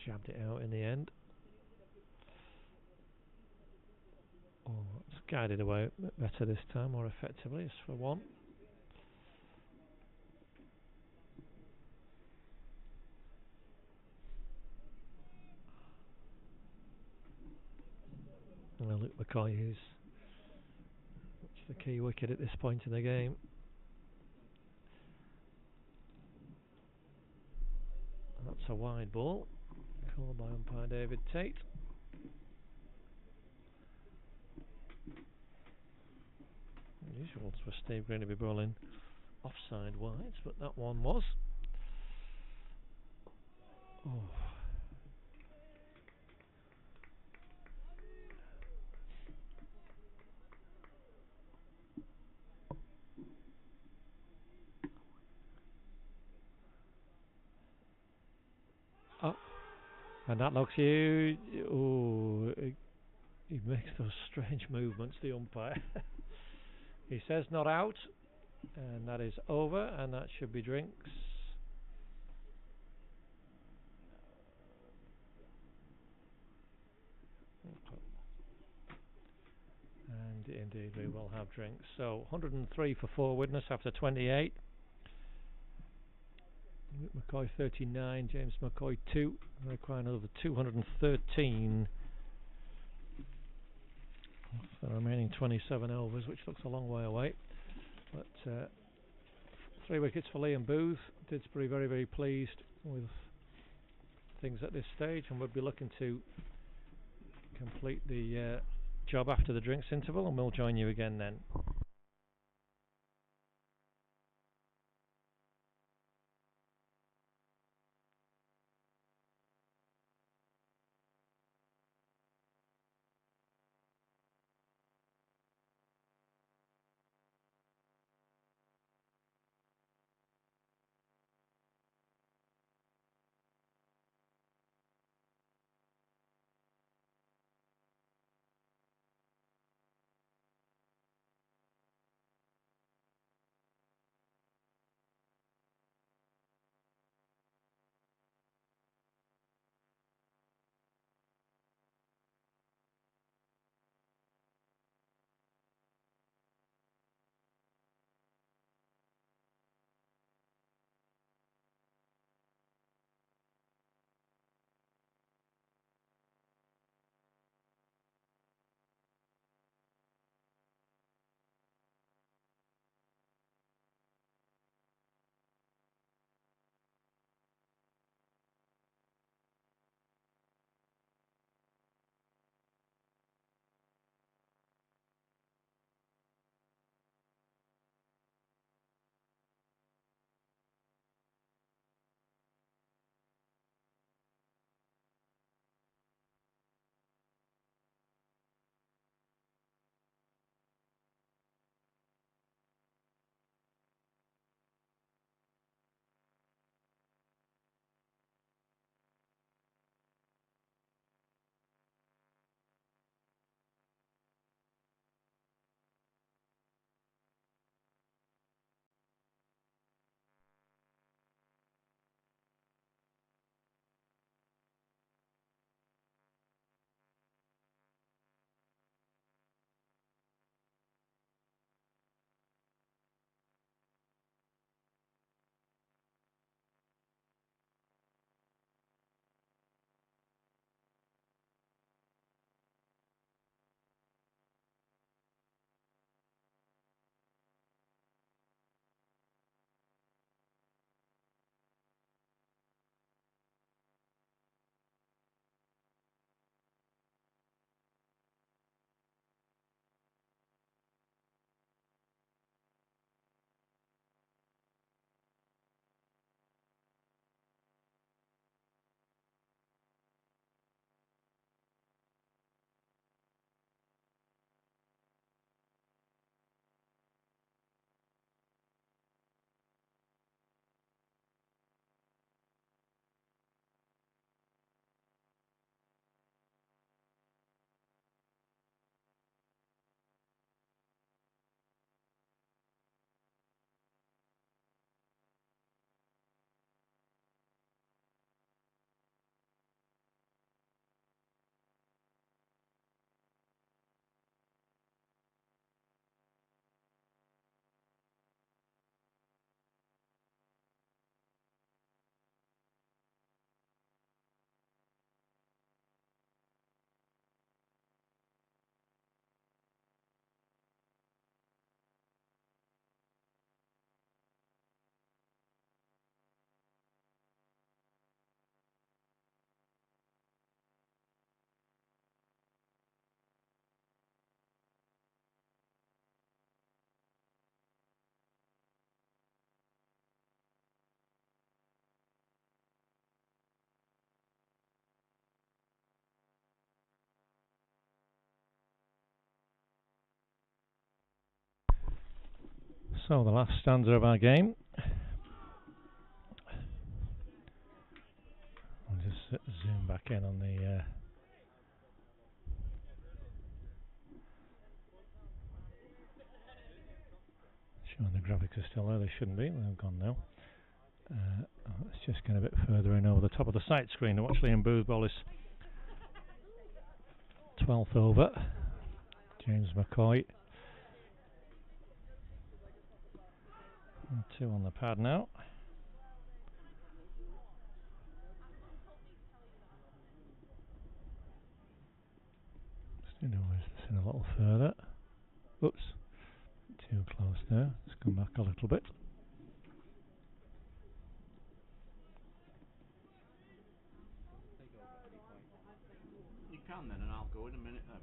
Jabbed it out in the end. Oh, it's guided away a bit better this time, more effectively. It's for 1. Well, Luke McCoy is. It's the key wicket at this point in the game. That's a wide ball, called by umpire David Tate. Usual for Steve Green to be bowling offside wides, but that one was. Oh. Oh, and that looks you. Oh, he makes those strange movements, the umpire. He says not out, and that is over, and that should be drinks. And indeed we will have drinks. So 103 for 4 Widnes after 28. McCoy 39, James McCoy 2, requiring another 213 for the remaining 27 overs, which looks a long way away. But 3 wickets for Liam Booth. Didsbury very, very pleased with things at this stage, and we'll be looking to complete the job after the drinks interval, and we'll join you again then. So the last stanza of our game. I'll just zoom back in on the showing the graphics are still there. They shouldn't be. They've gone now. Let's just get a bit further in over the top of the sight screen to watch Liam Booth bowl his 12th over. James McCoy. 2 on the pad now. Just always listen a little further. Oops, too close there. Let's come back a little bit. You can then, and I'll go in a minute then.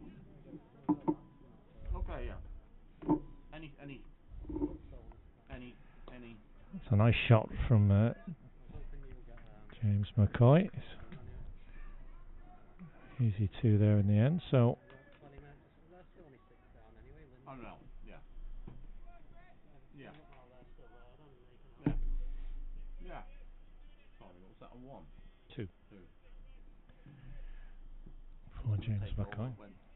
Okay, yeah. Any. It's a nice shot from James McCoy. Easy 2 there in the end. So. Oh no, yeah. Yeah. Yeah. Sorry, what was that, a 1? 2. For James McCoy.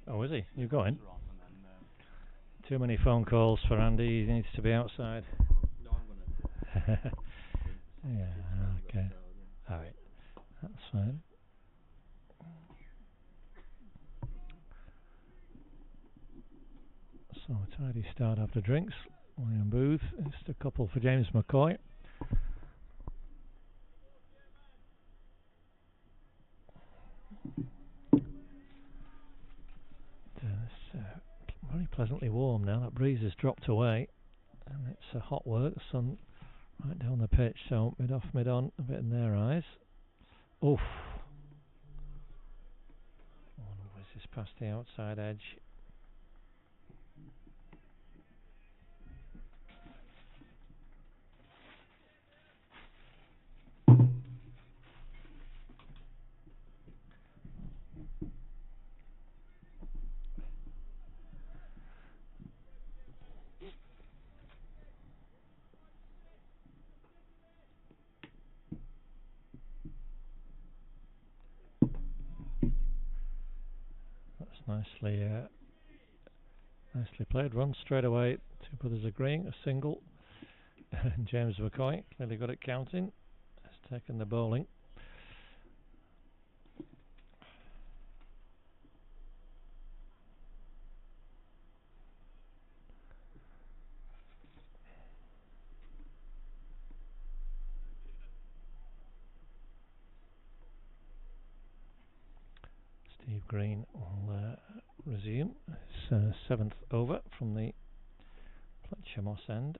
Oh, is he? You're going? Too many phone calls for Andy. He needs to be outside. No, I'm going to. Yeah, okay. Alright, that's fine. So, tidy start after drinks. William Booth, just a couple for James McCoy. It's very pleasantly warm now. That breeze has dropped away, and it's hot work. The sun right down the pitch, so mid off, mid on, a bit in their eyes. Oof. One whizzes past the outside edge. Nicely played. Run straight away. 2 brothers agreeing. A single. And James McCoy, clearly good at counting, has taken the bowling. Steve Green will resume his 7th over from the Fletcher Moss end.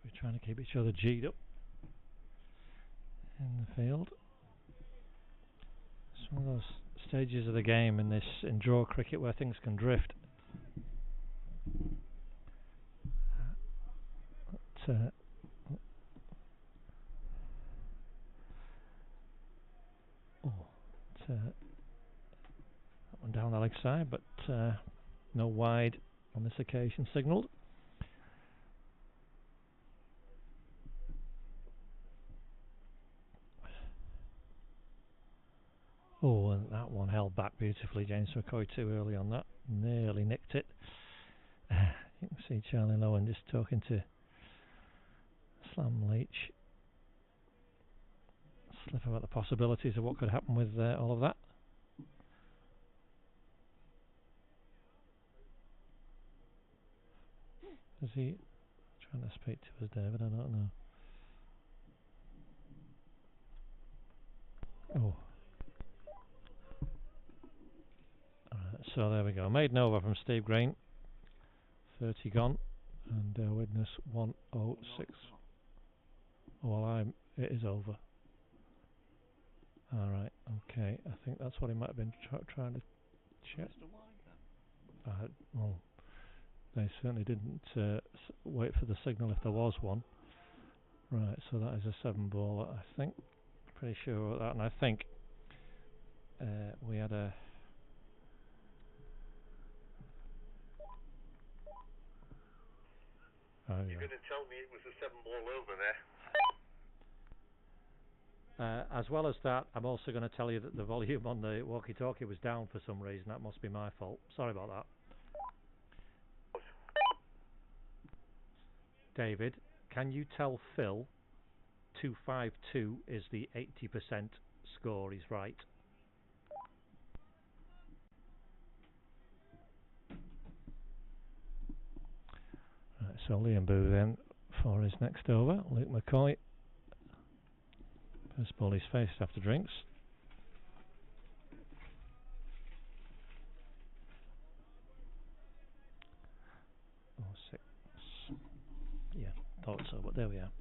We're trying to keep each other G'd up in the field. It's one of those stages of the game in draw cricket where things can drift. That one down the leg side, but no wide on this occasion signalled. Oh, and that one held back beautifully. James McCoy too early on that. Nearly nicked it. You can see Charlie Lowen just talking to Slam Leach. Slip about the possibilities of what could happen with all of that. Is he trying to speak to us, David? I don't know. Oh. Alright, so there we go. Maiden over from Steve Green. 30 gone. And Widnes 106. Well, it is over. Alright, okay. I think that's what he might have been trying to check. Well, they certainly didn't wait for the signal if there was one. Right, so that is a 7-baller, I think. Pretty sure of that, and I think we had a... Oh, you're going to tell me it was a 7-ball over there? As well as that, I'm also going to tell you that the volume on the walkie-talkie was down for some reason. That must be my fault. Sorry about that. David, can you tell Phil 252 is the 80% score? He's right. Right, so Liam Booth then for his next over. Luke McCoy. First ball he's faced after drinks. Oh, 6. Yeah, thought so, but there we are.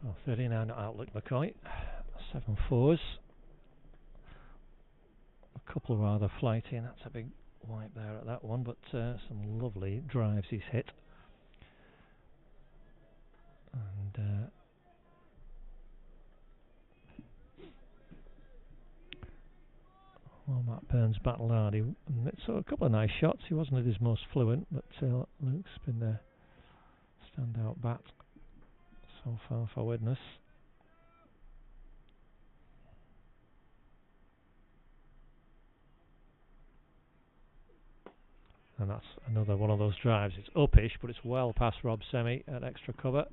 Oh, 39 out Luke McCoy. 7 4s. A couple rather flighty, and that's a big wipe there at that one, but some lovely drives he's hit. And well, Matt Burns battled hard. So a couple of nice shots. He wasn't at his most fluent, but Luke's been the standout bat so far for Widnes. And that's another one of those drives. It's upish, but it's well past Rob Semi at extra cover.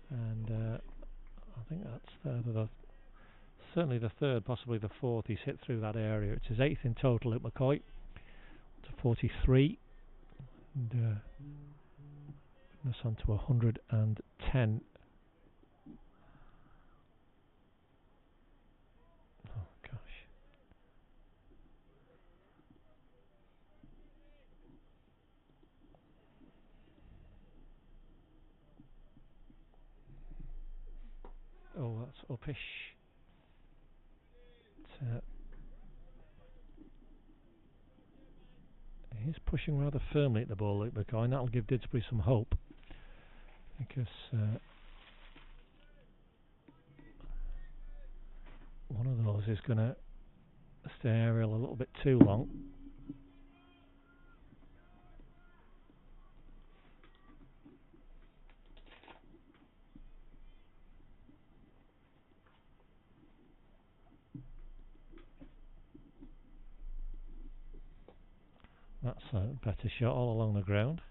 And I think that's certainly the third, possibly the fourth he's hit through that area. It's his 8th in total at McCoy to 43. And Widnes on to 110. Oh gosh. Oh, that's upish. He's pushing rather firmly at the ball, Luke McCoy, and that'll give Didsbury some hope, because one of those is going to stay aerial a little bit too long. That's a better shot all along the ground.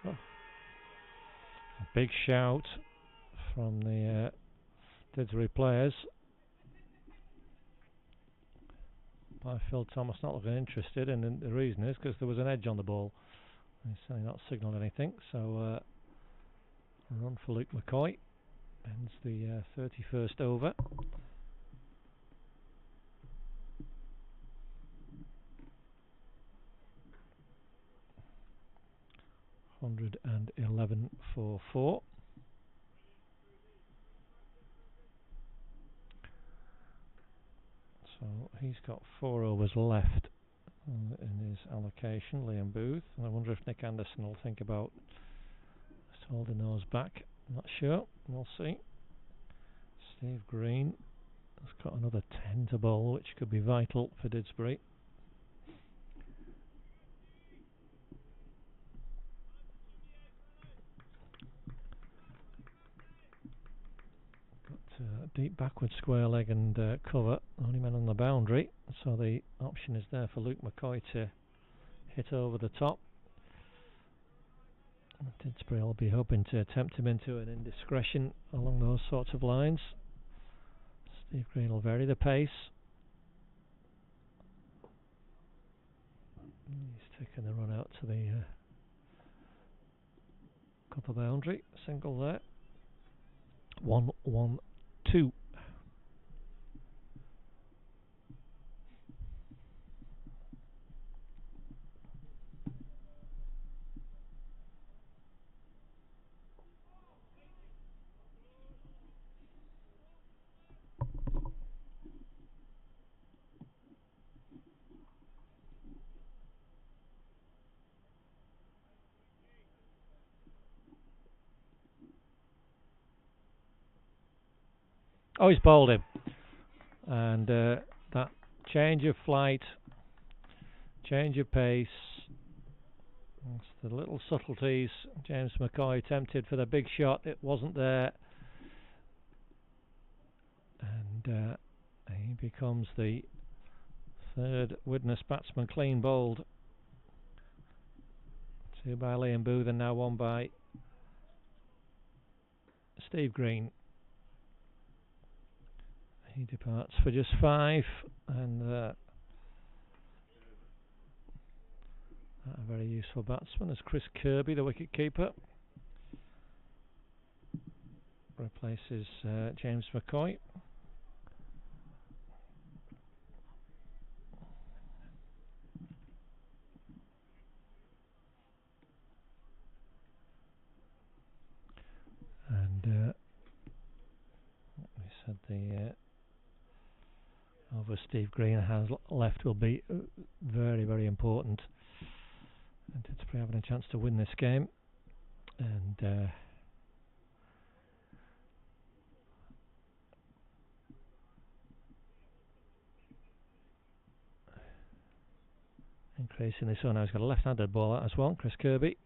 Oh. A big shout from the Didsbury players by Phil Thomas, not looking interested, and the reason is because there was an edge on the ball. He's certainly not signalled anything, so a run for Luke McCoy ends the 31st over. $111 for 4. So he's got 4 overs left in his allocation, Liam Booth. And I wonder if Nick Anderson will think about just holding those back. I'm not sure. We'll see. Steve Green has got another 10 to bowl, which could be vital for Didsbury. Deep backward square leg and cover, only men on the boundary, so the option is there for Luke McCoy to hit over the top. Didsbury will be hoping to tempt him into an indiscretion along those sorts of lines. Steve Green will vary the pace. He's taking the run out to the copper boundary, single there. 1-1-2. Oh, he's bowled him. And that change of flight, change of pace, that's the little subtleties. James McCoy attempted for the big shot, it wasn't there. And he becomes the third Widnes batsman clean bowled. 2 by Liam Booth and now 1 by Steve Green. He departs for just 5, and a very useful batsman is Chris Kirby, the wicket keeper. Replaces James McCoy. And we said the over Steve Green has left will be very, very important. And Didsbury having a chance to win this game. And increasingly so now he's got a left-handed bowler as well, Chris Kirby.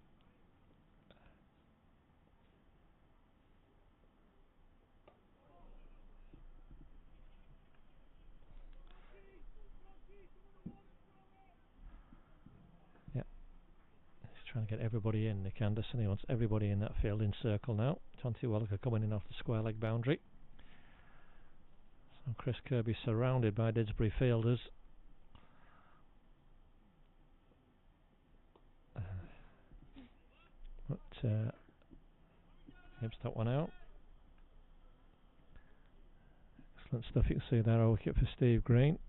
Trying to get everybody in, Nick Anderson. He wants everybody in that fielding circle now. Tonti Welker coming in off the square leg boundary. So Chris Kirby surrounded by Didsbury fielders. But Gibbs that one out. Excellent stuff. You can see there a wicket for Steve Green.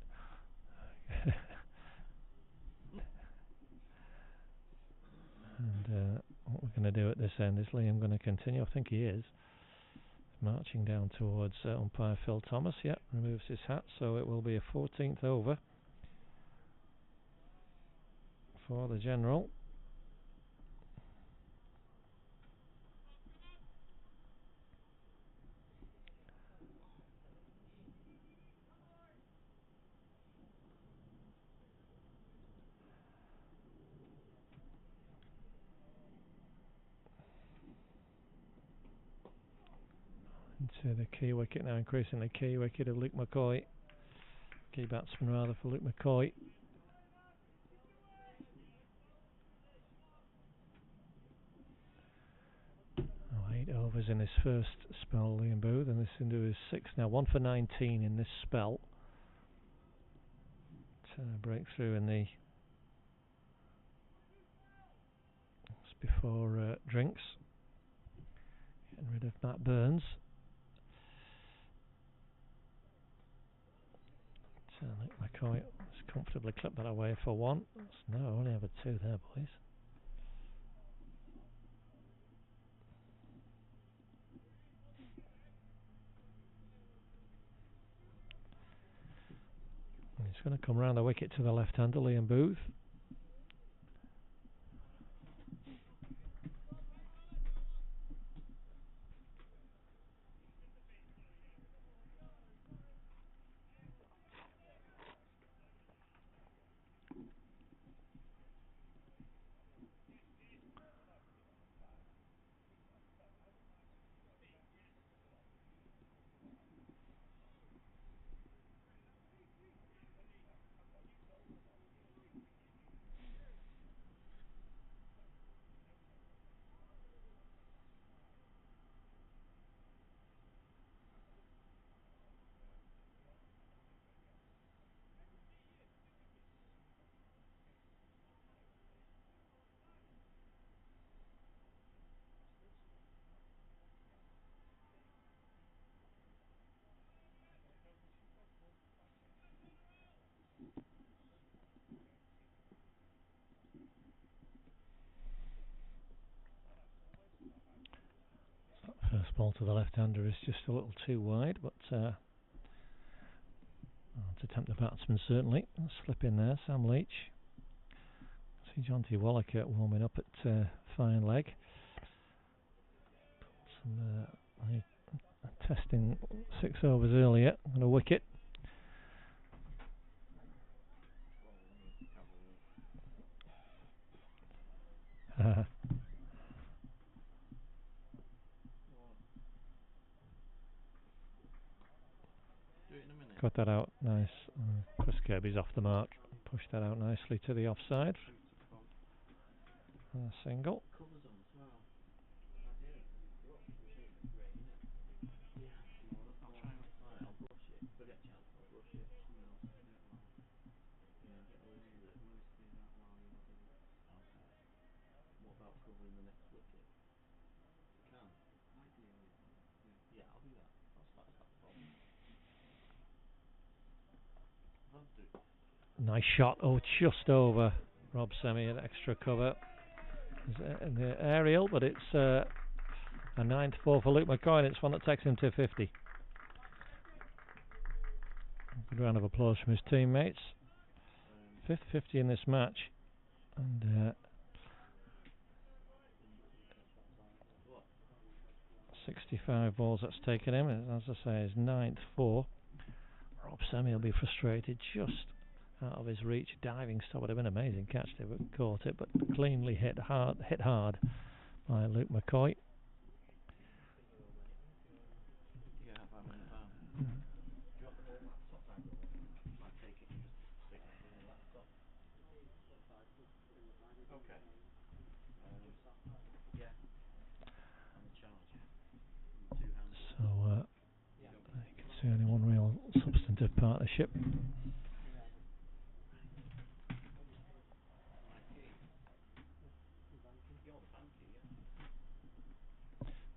And what we're going to do at this end is Liam going to continue. I think he is marching down towards umpire Phil Thomas. Yep, removes his hat, so it will be a 14th over for the general. Into the key wicket now, increasingly key wicket of Luke McCoy. Key batsman rather for Luke McCoy. Oh, 8 overs in his first spell, Liam Booth, and this into his 6th now. 1 for 19 in this spell. Breakthrough in the before drinks. Getting rid of Matt Burns. Luke McCoy has comfortably clipped that away for 1. No, only have a 2 there, boys. And he's going to come round the wicket to the left-hander, Liam Booth. ball to the left-hander is just a little too wide, but to tempt the batsman certainly. Slip in there, Sam Leach. See Jonty Wallaker warming up at fine leg. Some testing 6 overs earlier on a wicket. Got that out nice. Chris Kirby's off the mark. Pushed that out nicely to the offside. And a single. Nice shot. Oh, just over Rob Semi, an extra cover in the aerial, but it's a 9-4 for Luke McCoy, and it's one that takes him to 50. Good round of applause from his teammates. 5th 50 in this match, and 65 balls that's taken him. As I say, his 9th 4. Rob Semi will be frustrated, just out of his reach. Diving stop would have been an amazing catch to have caught it, but cleanly hit hard by Luke McCoy. So you can see only one real substantive partnership.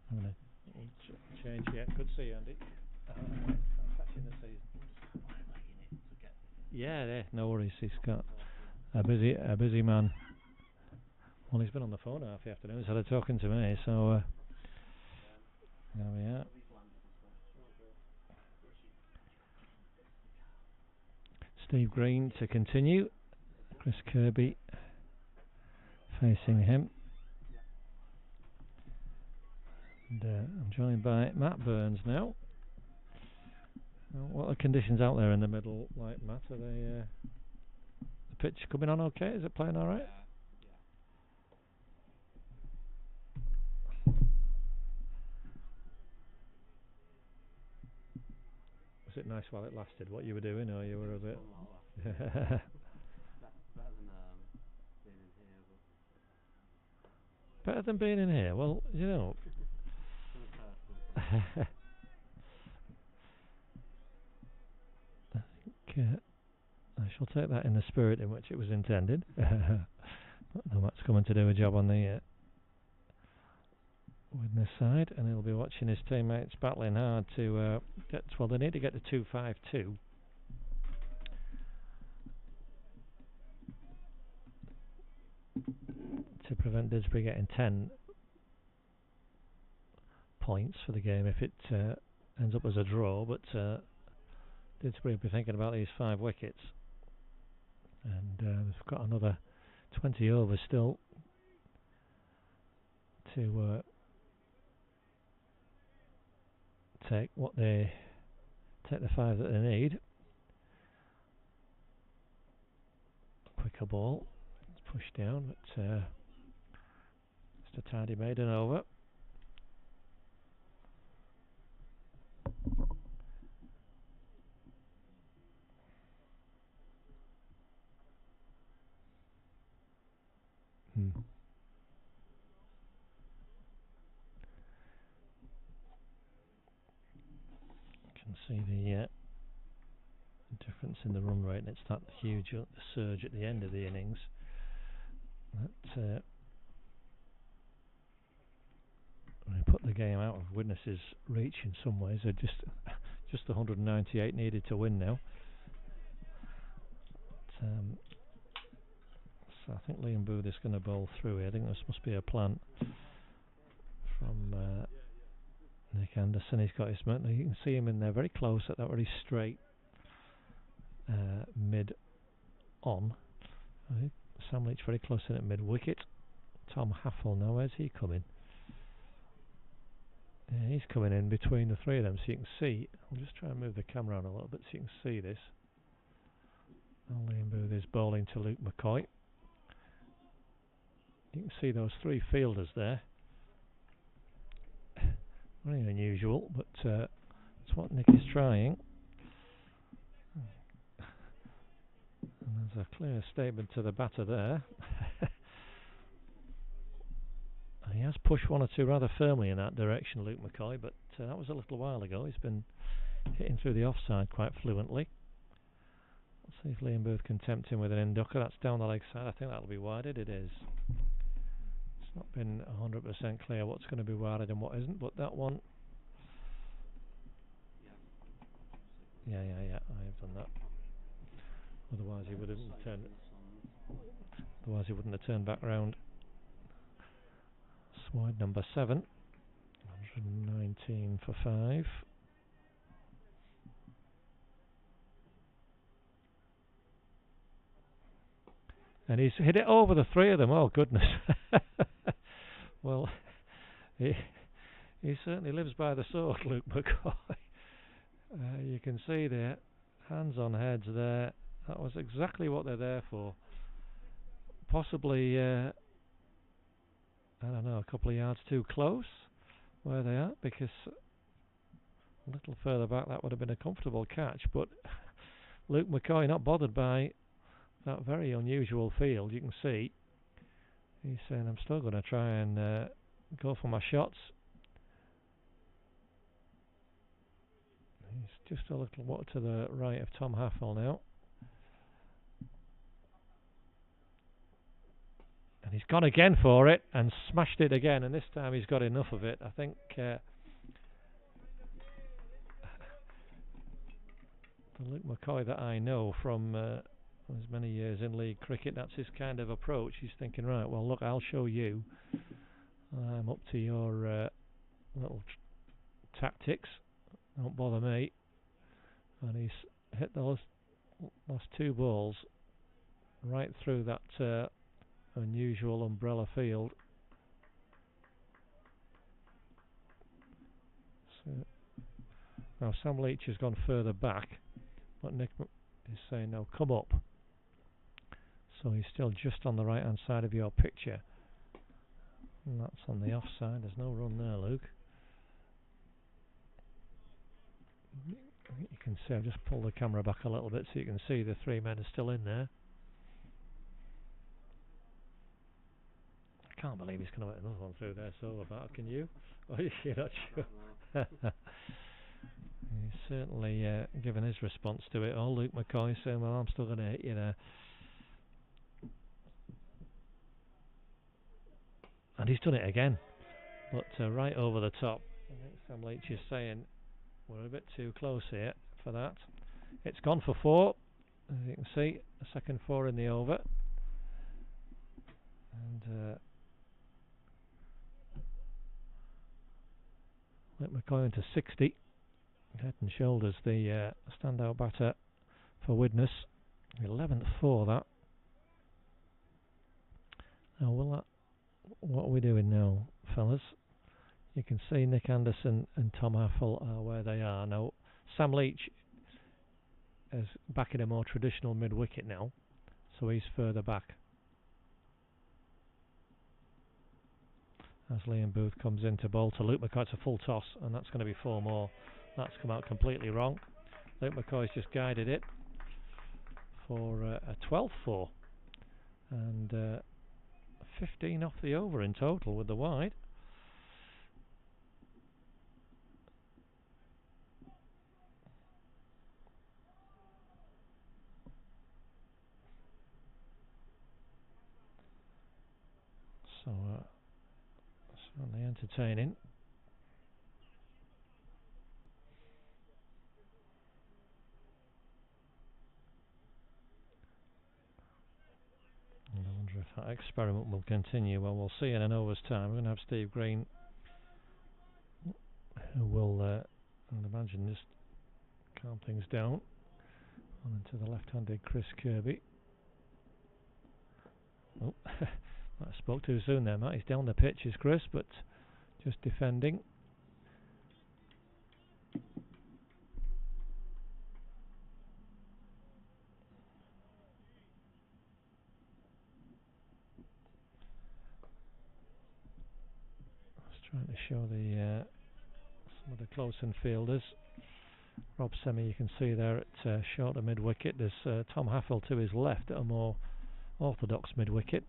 I'm going to change, yeah, good see you, Andy. I'm catching the season. Yeah, no worries, he's got a busy man. Well, he's been on the phone half the afternoon instead of talking to me, so there we are. Steve Green to continue. Chris Kirby facing him. And I'm joined by Matt Burns now. What are the conditions out there in the middle like, Matt? Are they the pitch coming on okay? Is it playing alright? Was it nice while it lasted, what you were doing, or you were a bit... Better than being in here? Well, you know... I think I shall take that in the spirit in which it was intended. No, Matt's coming to do a job on the Widnes side, and he'll be watching his teammates battling hard to get... Well, they need to get to 252. To prevent Didsbury getting 10 points for the game if it ends up as a draw, but Didsbury will be thinking about these 5 wickets, and they've got another 20 overs still to take the 5 that they need. Quicker ball, it's pushed down, but Mr. Tidy made an over. Can see the difference in the run rate, and it's that huge surge at the end of the innings that put the game out of Widnes's reach in some ways. They're just the 198 needed to win now. But, so I think Liam Booth is going to bowl through here. I think this must be a plan from Nick Anderson, he's got his man. You can see him in there very close at that very straight mid on. Sam Leach very close in at mid wicket. Tom Haffel now, where's he coming? Yeah, he's coming in between the three of them, so you can see. I'll just try and move the camera on a little bit so you can see this. Liam Booth is bowling to Luke McCoy. You can see those three fielders there. Very unusual, but that's what Nick is trying. And there's a clear statement to the batter there. He has pushed one or two rather firmly in that direction, Luke McCoy, but that was a little while ago. He's been hitting through the offside quite fluently. Let's see if Liam Booth can tempt him with an inducker. That's down the leg side. I think that'll be wided. It is. It's not been 100% clear what's going to be wided and what isn't, but that one. Yeah, I have done that. Otherwise he wouldn't have turned. Otherwise he wouldn't have turned back round. Wide number 7. 119 for 5. And he's hit it over the three of them. Oh goodness. Well, he certainly lives by the sword, Luke McCoy. You can see there, hands on heads there. That was exactly what they're there for. Possibly, I don't know, a couple of yards too close where they are, because a little further back that would have been a comfortable catch. But Luke McCoy not bothered by that very unusual field. You can see he's saying, I'm still going to try and go for my shots. He's just a little water to the right of Tom Haffel now. And he's gone again for it and smashed it again, and this time he's got enough of it. I think the Luke McCoy that I know from as many years in league cricket, that's his kind of approach. He's thinking, right, well look, I'll show you. I'm up to your little tactics. Don't bother me. And he's hit those last two balls right through that unusual umbrella field. So now Sam Leach has gone further back, but Nick is saying, no, come up. So he's still just on the right hand side of your picture, and that's on the offside. There's no run there, Luke. You can see, I've just pulled the camera back a little bit so you can see the three men are still in there. I can't believe he's going to let another one through there solo bat, can you? Or you're not sure? He's certainly given his response to it all. Luke McCoy saying, well, I'm still going to hit you there. And he's done it again, but right over the top. I think Sam Leach is saying, we're a bit too close here for that. It's gone for 4, as you can see, a second 4 in the over. And Luke McCoy into 60. Head and shoulders the standout batter for Widnes. 11th for that. Now, what are we doing now, fellas? You can see Nick Anderson and Tom Haffel are where they are. Now, Sam Leach is back in a more traditional mid-wicket now, so he's further back. As Liam Booth comes in to bowl to Luke McCoy, it's a full toss, and that's going to be 4 more. That's come out completely wrong. Luke McCoy's just guided it for a 12th 4, and 15 off the over in total with the wide. So certainly entertaining. And I wonder if that experiment will continue. Well, we'll see in an over's time. We're going to have Steve Green who will, I'd imagine, just calm things down. On into the left-handed Chris Kirby. Oh, I spoke too soon there, Matt. He's down the pitch, is Chris, but just defending. Just trying to show the some of the close-in fielders. Rob Semi, you can see there at short of mid-wicket. There's Tom Haffel to his left at a more orthodox mid-wicket.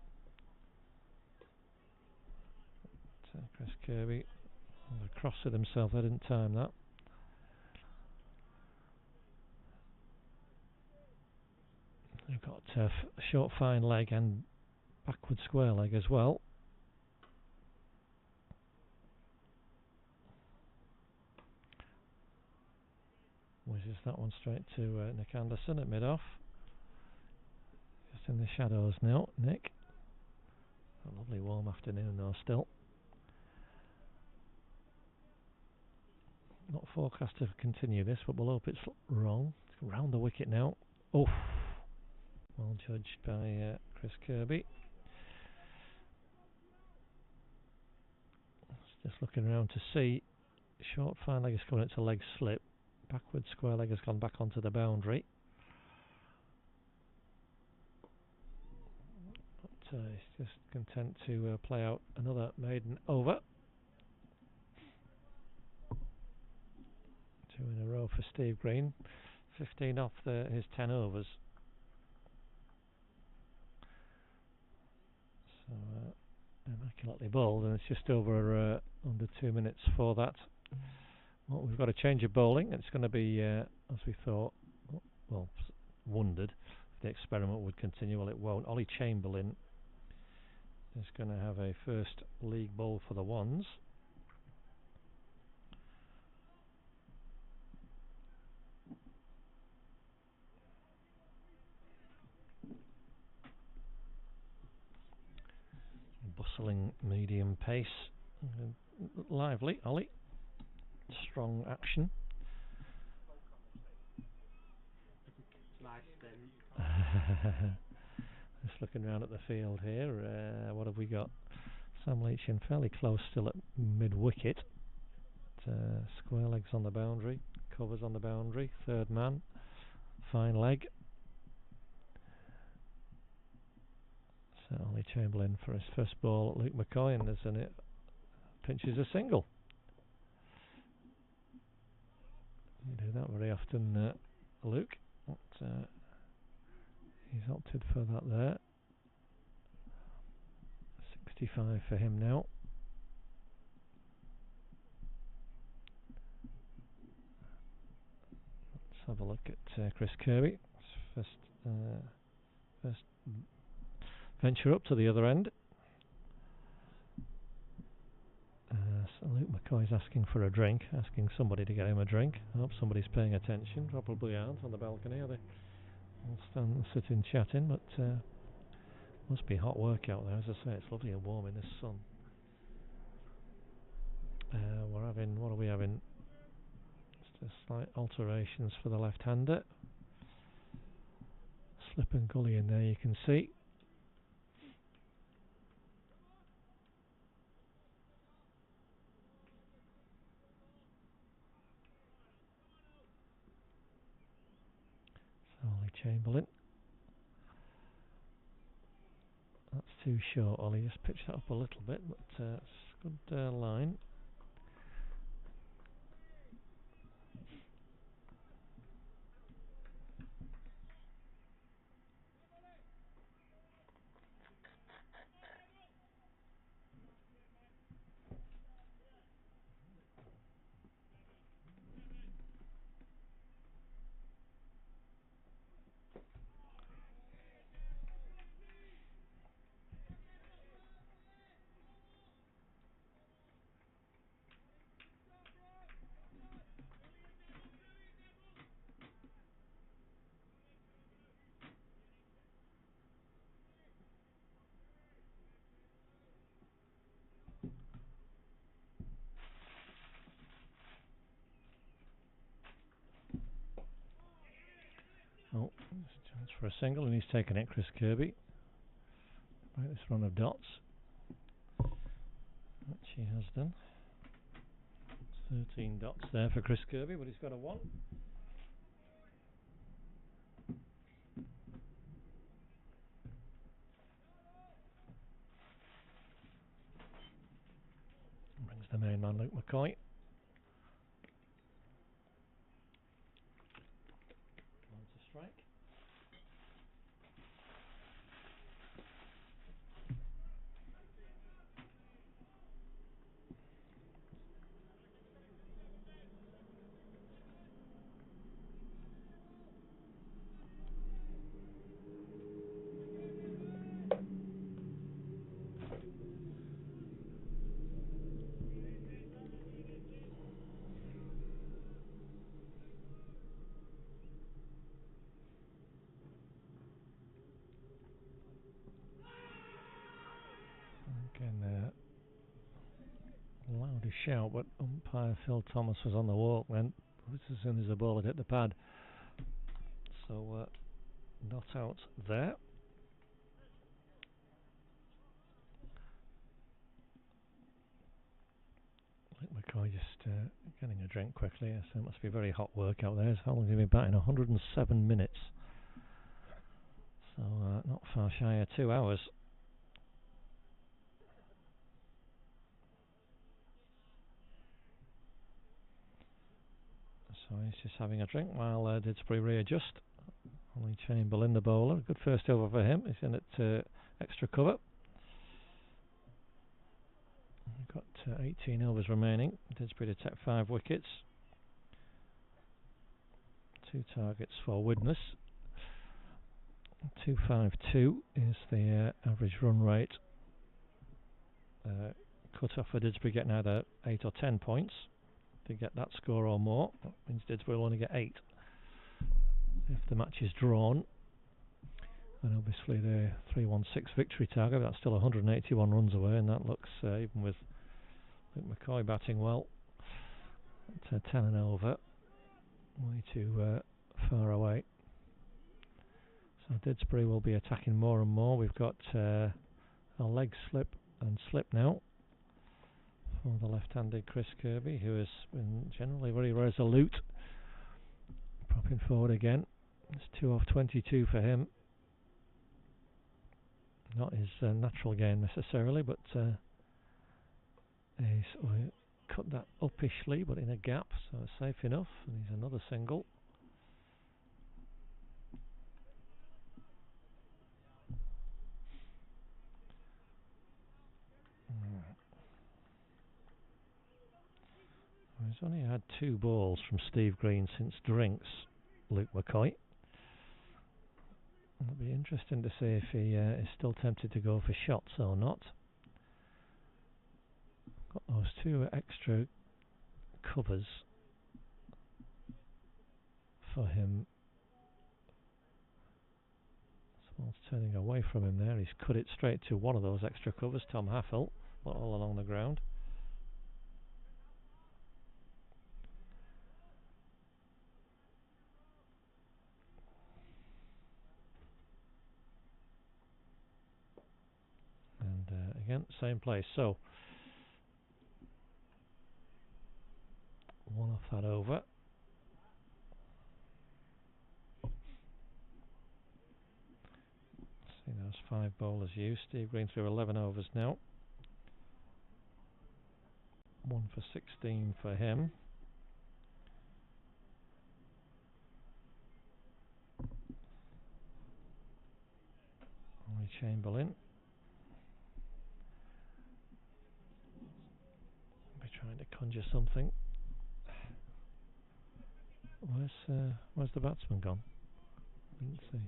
Chris Kirby across with himself. I didn't time that. They've got a short fine leg and backward square leg as well. Whizzes that one straight to Nick Anderson at mid-off. Just in the shadows now, Nick. A lovely warm afternoon though still. Not forecast to continue this, but we'll hope it's wrong. It's round the wicket now. Oh, well judged by Chris Kirby. Just looking around to see. Short fine leg has gone into leg slip. Backward square leg has gone back onto the boundary. But he's just content to play out another maiden over. 2 in a row for Steve Green. 15 off his 10 overs. So immaculately bowled, and it's just over under 2 minutes for that. Well, we've got a change of bowling. It's going to be, as we thought, well, wondered if the experiment would continue. Well, it won't. Ollie Chamberlain is going to have a first league bowl for the Ones. Bustling medium pace. Lively, Ollie. Strong action. Just looking around at the field here. What have we got? Sam Leach in fairly close still at mid-wicket. Square legs on the boundary. Covers on the boundary. Third man. Fine leg. So Ollie Chamberlain for his first ball at Luke McCoy, and there's it pinches a single. You do that very often, Luke. But, he's opted for that there. 65 for him now. Let's have a look at Chris Kirby. First venture up to the other end. So Luke McCoy's asking for a drink, asking somebody to get him a drink. I hope somebody's paying attention. Probably aren't on the balcony, are they? All stand sitting chatting, but must be hot work out there. As I say, it's lovely and warm in this sun. We're having, what are we having? Just slight alterations for the left-hander. Slip and gully in there, you can see. Ollie Chamberlain. That's too short, Ollie. Just pitch that up a little bit, but it's a good line. That's for a single, and he's taken it, Chris Kirby. Right, this run of dots, which he has done. 13 dots there for Chris Kirby, but he's got a 1. Brings the main man, Luke McCoy. On to strike. Again, loud a shout, but umpire Phil Thomas was on the walk then, as soon as the ball had hit the pad. So, not out there. McCoy just getting a drink quickly, so it must be very hot work out there. How long has he been batting? 107 minutes. So, not far shy of 2 hours. So he's just having a drink while Didsbury readjust. Ollie Chamberlain, the bowler. Good first over for him. He's in at extra cover. We've got 18 overs remaining. Didsbury to take 5 wickets. 2 targets for Widnes. 252 is the average run rate. Cut off for Didsbury getting either 8 or 10 points. To get that score or more, that means Didsbury will only get 8 if the match is drawn. And obviously the 316 victory target, that's still 181 runs away, and that looks, even with Luke McCoy batting well, at 10 and over, way too far away. So Didsbury will be attacking more and more. We've got a leg slip and slip now for the left-handed Chris Kirby, who has been generally very resolute. Propping forward again. It's 2 off 22 for him. Not his natural game necessarily, but he's cut that upishly, but in a gap, so it's safe enough. And he's another single. He's only had 2 balls from Steve Green since drinks, Luke McCoy. It'll be interesting to see if he is still tempted to go for shots or not. Got those 2 extra covers for him. Small's turning away from him there. He's cut it straight to one of those extra covers, Tom Haffel, all along the ground. And again, same place. So, 1 off that over. See those 5 bowlers used. Steve Green through 11 overs now. 1 for 16 for him. Ollie Chamberlain. We're trying to conjure something. Where's the batsman gone? Didn't see.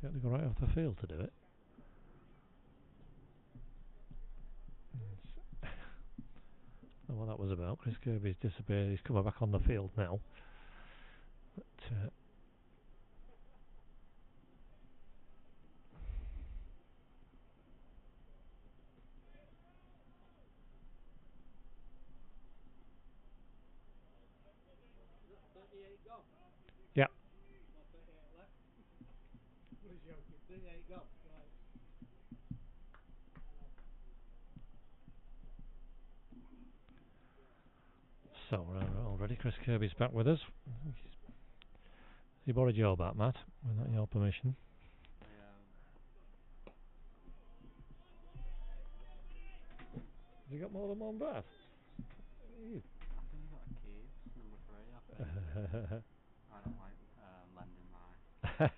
He had to go right off the field to do it. I don't know what that was about. Chris Kirby's disappeared. He's coming back on the field now. But, yeah. everybody. Chris Kirby's back with us. You borrowed your bat, Matt, without your permission. Have you got more than one bat? I think you got a cave, number 3, I think. I don't like lending mine.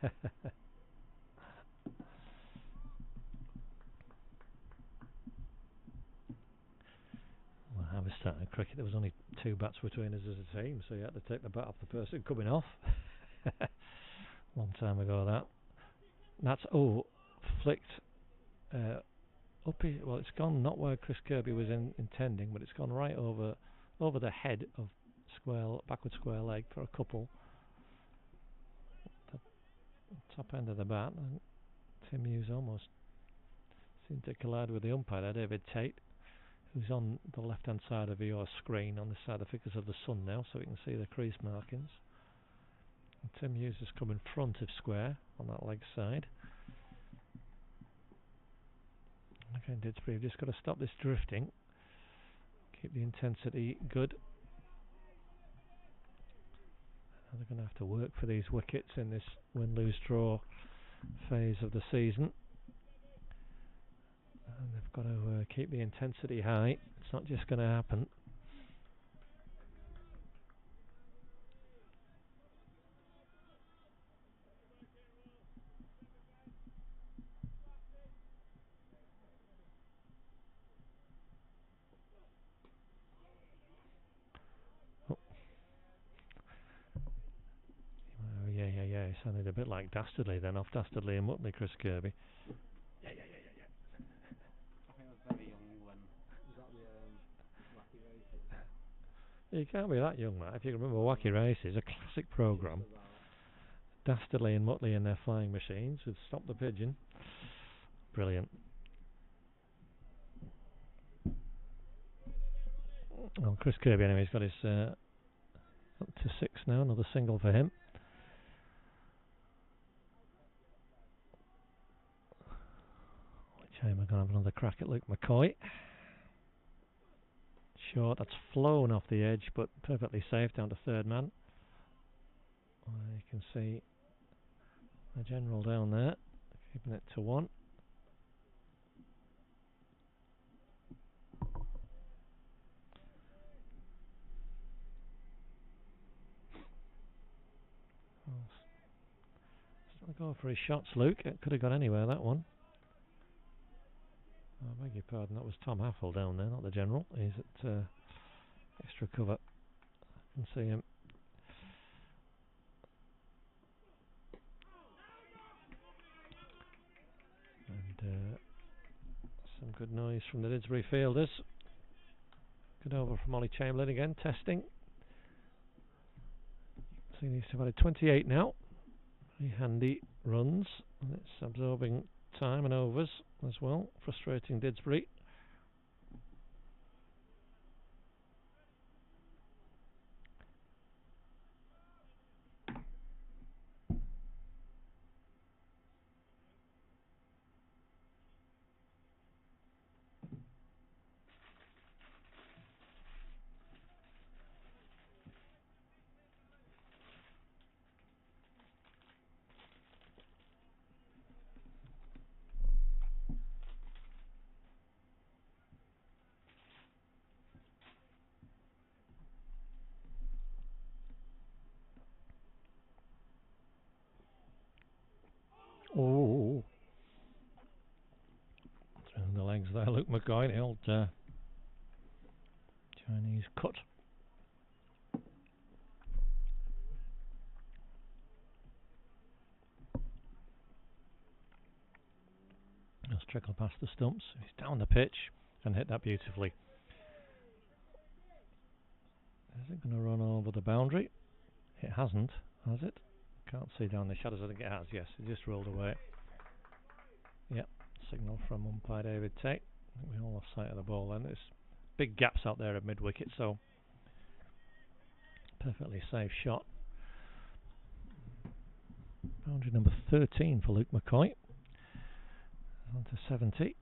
When I was starting cricket, there was only 2 bats between us as a team, so you had to take the bat off the person coming off. Long time ago, that. That's, flicked up. Well, it's gone not where Chris Kirby was intending, but it's gone right over the head of backward square leg for a couple. The top end of the bat, and Tim Hughes almost seemed to collide with the umpire there, David Tate, who's on the left hand side of your screen on this side of the figures of the sun now, so we can see the crease markings. And Tim Hughes has come in front of square on that leg side. Okay, Didsbury, you've just got to stop this drifting. Keep the intensity good. Now they're going to have to work for these wickets in this win-lose-draw phase of the season. And they've got to keep the intensity high. It's not just going to happen. Yeah. It sounded a bit like Dastardly then, off Dastardly and Mutley, Chris Kirby. Yeah. I think I was very young when... Was that the Wacky Races? You can't be that young, Matt, if you can remember Wacky Races, a classic programme. Dastardly and Mutley in their flying machines with Stop the Pigeon. Brilliant. Well, Chris Kirby anyway, he's got his up to 6 now, another single for him. Which we're going to have another crack at Luke McCoy. Short, that's flown off the edge, but perfectly safe down to third man. You can see the general down there, keeping it to 1. Still going for his shots, Luke. It could have gone anywhere, that one. I beg your pardon, that was Tom Haffel down there, not the general. He's at extra cover. I can see him. And some good noise from the Didsbury fielders. Good over from Ollie Chamberlain again, testing. See, he's about 28 now. Very handy runs, and it's absorbing time and overs as well, frustrating Didsbury. Oh, through the legs there, Luke McCoy, the old Chinese cut. Just trickle past the stumps. He's down the pitch and hit that beautifully. Is it going to run over the boundary? It hasn't, has it? Can't see down the shadows. I think it has, yes. It just rolled away. Yep, signal from umpire David Tate. I think we all lost sight of the ball then. There's big gaps out there at mid-wicket, so perfectly safe shot. Boundary number 13 for Luke McCoy. On to 70.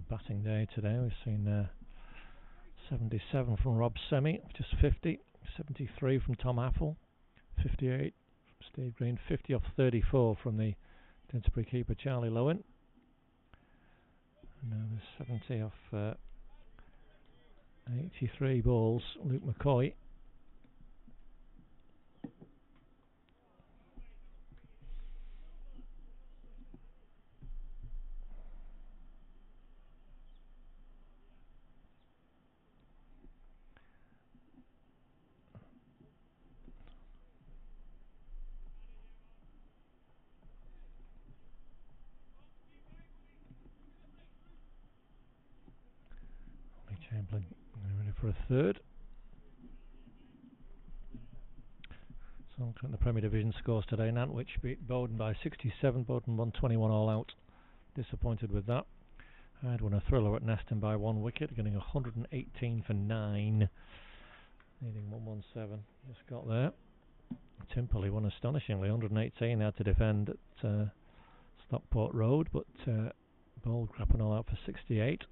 batting day today. We've seen 77 from Rob Semi, just 50. 73 from Tom Apple. 58 from Steve Green. 50 off 34 from the Didsbury keeper Charlie Lowen. And now there's 70 off 83 balls, Luke McCoy. Chamberlain ready for a third. So looking at the Premier Division scores today, Nantwich beat Bowden by 67. Bowden won 21 all out. Disappointed with that. I had won a thriller at Neston by 1 wicket, getting 118 for 9. Needing 117. Just got there. Timperley won astonishingly, 118. They had to defend at Stockport Road, but bowled Crappen all out for 68.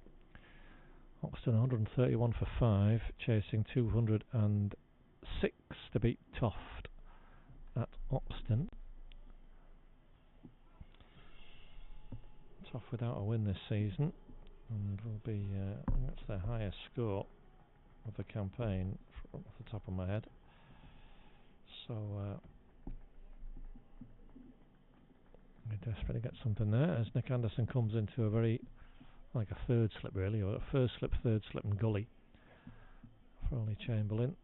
Oxton 131 for 5, chasing 206 to beat Toft at Oxton. Toft without a win this season, and will be that's their highest score of the campaign off the top of my head. So we desperately get something there as Nick Anderson comes into a very like a third slip really, or a first slip, third slip and gully for Ollie Chamberlain.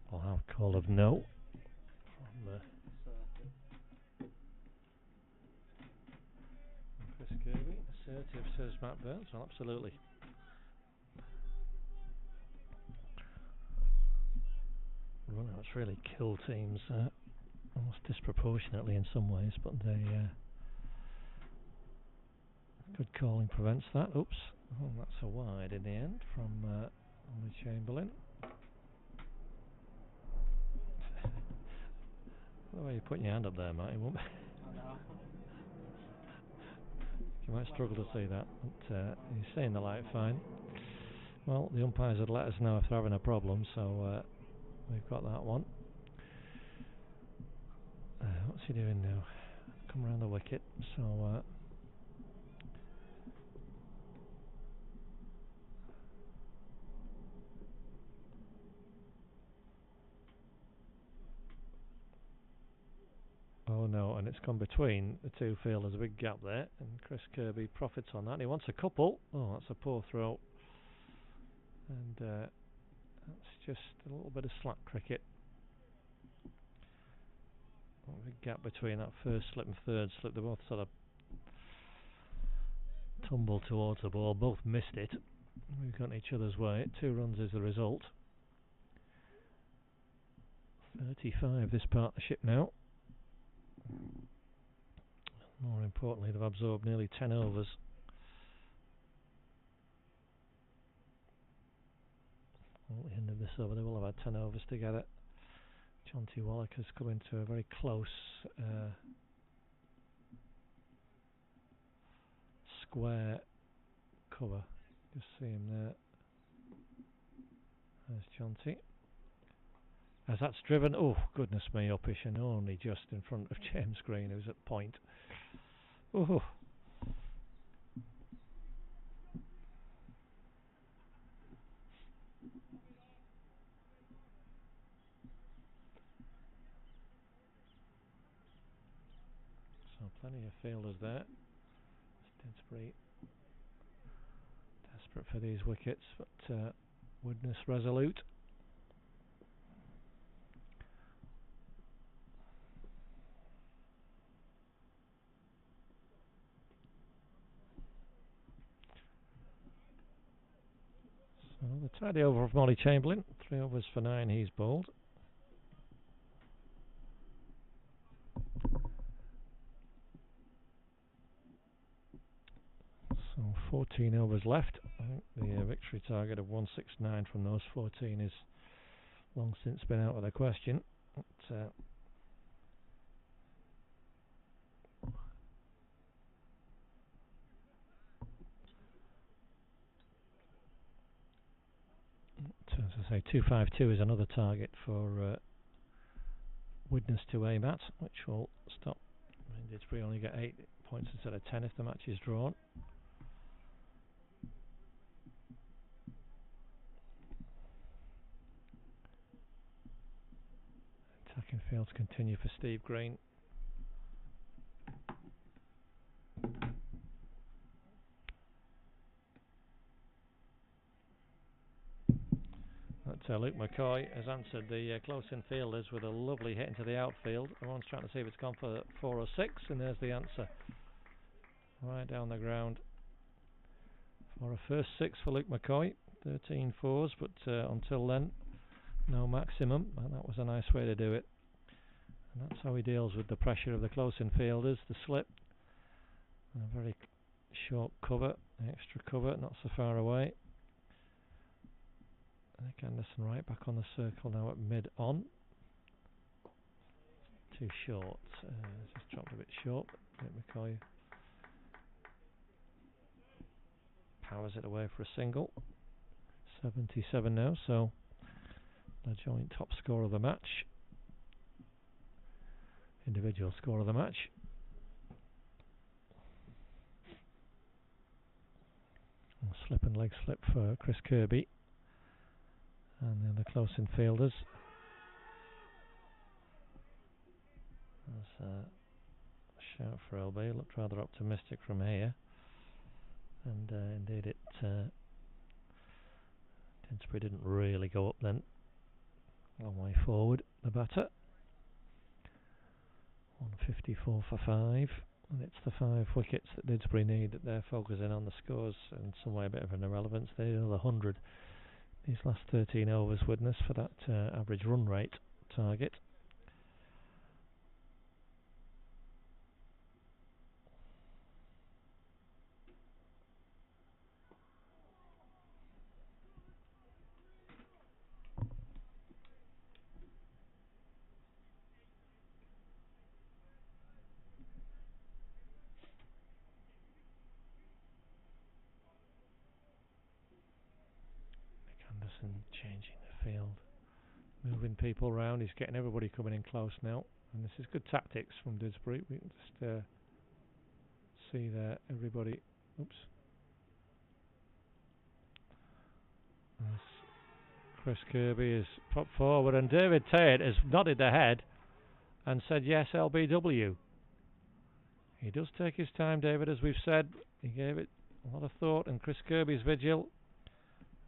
I'll have a call of no from Chris Kirby. Assertive, says Matt Burns. Well, absolutely. Runouts really kill teams almost disproportionately in some ways, but they good calling prevents that. Oops. Oh, that's a wide in the end from Ollie Chamberlain. The way you're putting your hand up there, Matt, you won't. You might struggle to see that, but you're seeing the light fine. Well, the umpires would let us know if they're having a problem, so we've got that one. What's he doing now? Come around the wicket, so oh no, and it's gone between the two fielders, a big gap there, and Chris Kirby profits on that. He wants a couple. Oh, that's a poor throw. And that's just a little bit of slack cricket. A big gap between that first slip and third slip. They both sort of tumble towards the ball, both missed it. We've gone each other's way. 2 runs is the result. 35 this partnership now. More importantly, they've absorbed nearly 10 overs. At the end of this over, they will have had 10 overs together. Jonty Wallach has come into a very close square cover. Just see him there. There's Jonty. As that's driven, oh goodness me, uppish and only just in front of James Green, who's at point. Oh. So plenty of fielders there. Didsbury desperate for these wickets, but Widnes resolute. So the tidy over of Molly Chamberlain, 3 overs for 9 he's bowled. So 14 overs left. I think the victory target of 169 from those 14 is long since been out of the question. But, as I say, 252 is another target for Widnes to aim at, which will stop. Didsbury only get 8 points instead of 10 if the match is drawn. Attacking fields continue for Steve Green. But Luke McCoy has answered the close-in fielders with a lovely hit into the outfield. Everyone's trying to see if it's gone for 4 or 6, and there's the answer. Right down the ground for a first 6 for Luke McCoy. 13 fours, but until then, no maximum, and that was a nice way to do it. And that's how he deals with the pressure of the close-in fielders, the slip, and a very short cover, extra cover, not so far away. Nick Anderson right back on the circle now at mid-on. Too short, just dropped a bit short. McCoy powers it away for a single. 77 now, so the joint top score of the match. Individual score of the match. Slip and leg slip for Chris Kirby and the other close-in fielders. That's a shout for LB. Looked rather optimistic from here, and indeed it Didsbury didn't really go up then. Long way forward, the batter. 154 for 5, and it's the 5 wickets that Didsbury need that they're focusing on. The scores in some way a bit of an irrelevance. They need another 100 these last 13 overs, Widnes, for that average run rate target. Changing the field, moving people around. He's getting everybody coming in close now, and this is good tactics from Didsbury. We can just see there everybody. Oops. As Chris Kirby is popped forward, and David Tate has nodded their head and said yes, LBW. He does take his time, David, as we've said. He gave it a lot of thought, and Chris Kirby's vigil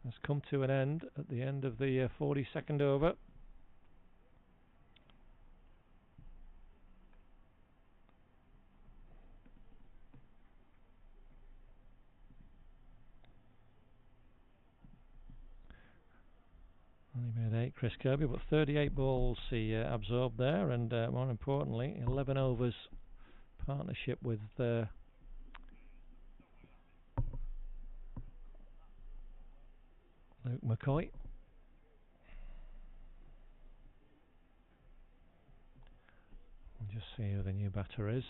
has come to an end at the end of the 42nd over. Only made 8, Chris Kirby, but 38 balls he absorbed there, and more importantly, 11 overs partnership with Luke McCoy. We'll just see who the new batter is.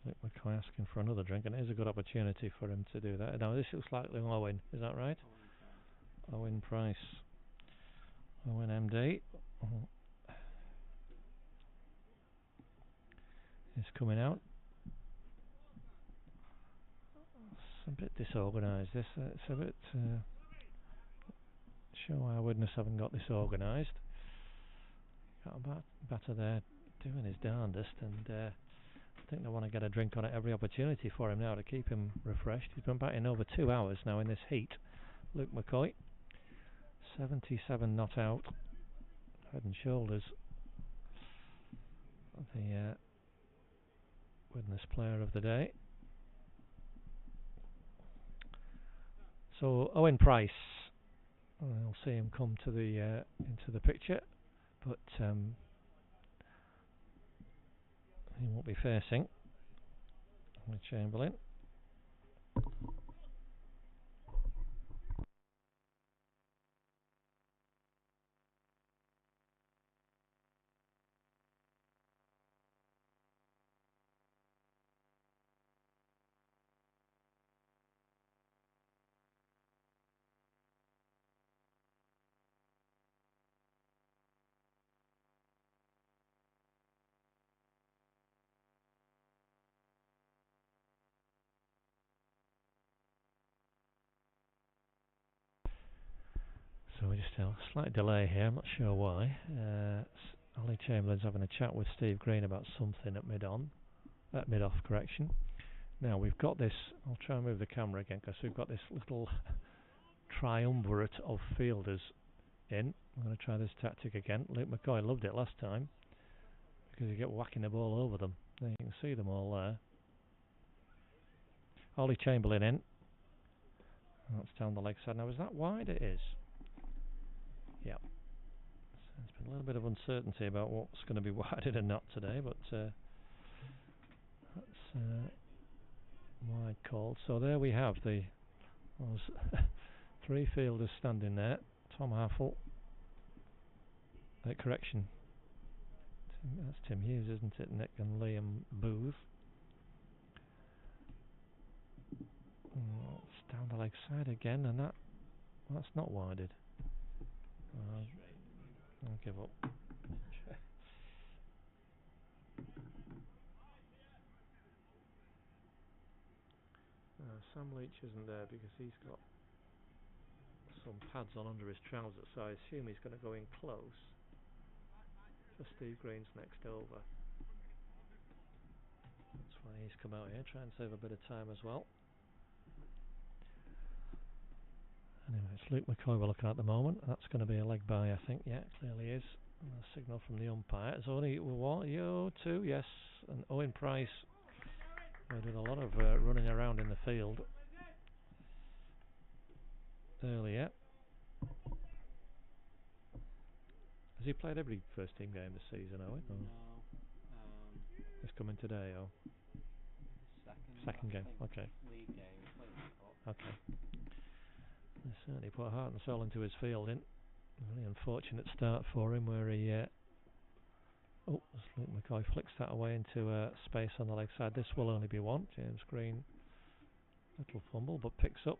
Luke McCoy asking for another drink, and it is a good opportunity for him to do that. Now this looks like Owen, is that right? Owen Price. Owen MD. Is coming out. a bit disorganised. This it's a bit. Show why Widnes haven't got this organised. Got a batter there doing his darndest, and I think they want to get a drink on it every opportunity for him now to keep him refreshed. He's been batting over 2 hours now in this heat. Luke McCoy, 77 not out, head and shoulders the Widnes player of the day. So Owen Price, I'll see him come to the into the picture, but he won't be facing Chamberlain. So we just have a slight delay here, I'm not sure why. Ollie Chamberlain's having a chat with Steve Green about something at mid-off correction. Now we've got this, I'll try and move the camera again because we've got this little triumvirate of fielders in. I'm going to try this tactic again. Luke McCoy loved it last time because you get whacking the ball over them. There you can see them all there. Ollie Chamberlain in. That's down the leg side. Now is that wide? It is. Yeah. So there's been a little bit of uncertainty about what's going to be wide and not today, but that's wide called. So there we have those 3 fielders standing there. Tom Haffel. Correction. That's Tim Hughes, isn't it? Nick and Liam Booth. It's down the leg side again, and that's not wided. I'll give up. Sam Leach isn't there because he's got some pads on under his trousers, so I assume he's going to go in close. So Steve Green's next over. That's why he's come out here, try and save a bit of time as well. Anyway, it's Luke McCoy we're looking at the moment. That's going to be a leg by, I think. Yeah, it clearly is. And a signal from the umpire. It's only 1, 2, yes. And Owen Price did a lot of running around in the field earlier. Has he played every first team game this season, Owen? No. It's coming today, or? Second game, okay. League game, okay. He certainly put heart and soul into his fielding. A really unfortunate start for him where he Luke McCoy flicks that away into space on the leg side. This will only be one. James Green, little fumble, but picks up.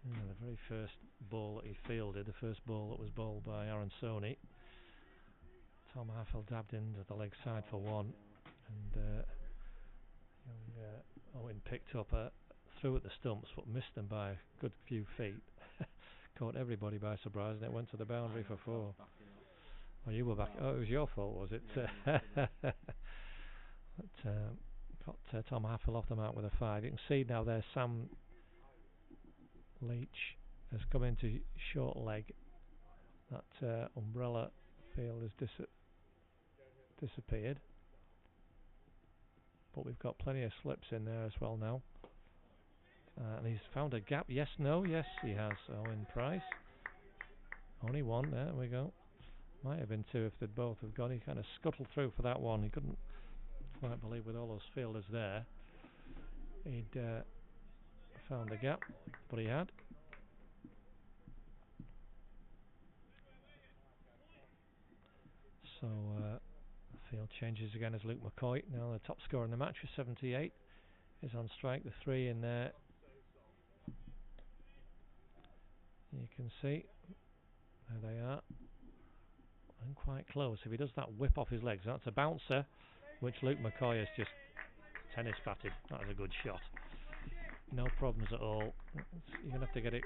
The very first ball that he fielded, the first ball that was bowled by Aaron Sony. Tom Haffel dabbed into the leg side for one, and Owen picked up threw at the stumps, but missed them by a good few feet. Caught everybody by surprise, and it went to the boundary for 4. Oh, you were back. Oh, it was your fault, was it? But, got Tom Haffel off the mark with a 5. You can see now there Sam Leach has come into short leg. That umbrella field has disappeared. But we've got plenty of slips in there as well now. And he's found a gap. Yes, no, yes, he has. Owen Price. Only one. There we go. Might have been 2 if they'd both have gone. He kind of scuttled through for that one. He couldn't quite believe with all those fielders there he'd found a gap, but he had. So field changes again as Luke McCoy, now the top scorer in the match with 78, is on strike. The 3 in there. You can see there they are. And quite close. If he does that whip off his legs, that's a bouncer, which Luke McCoy has just tennis batted. That was a good shot. No problems at all. You're going to have to get it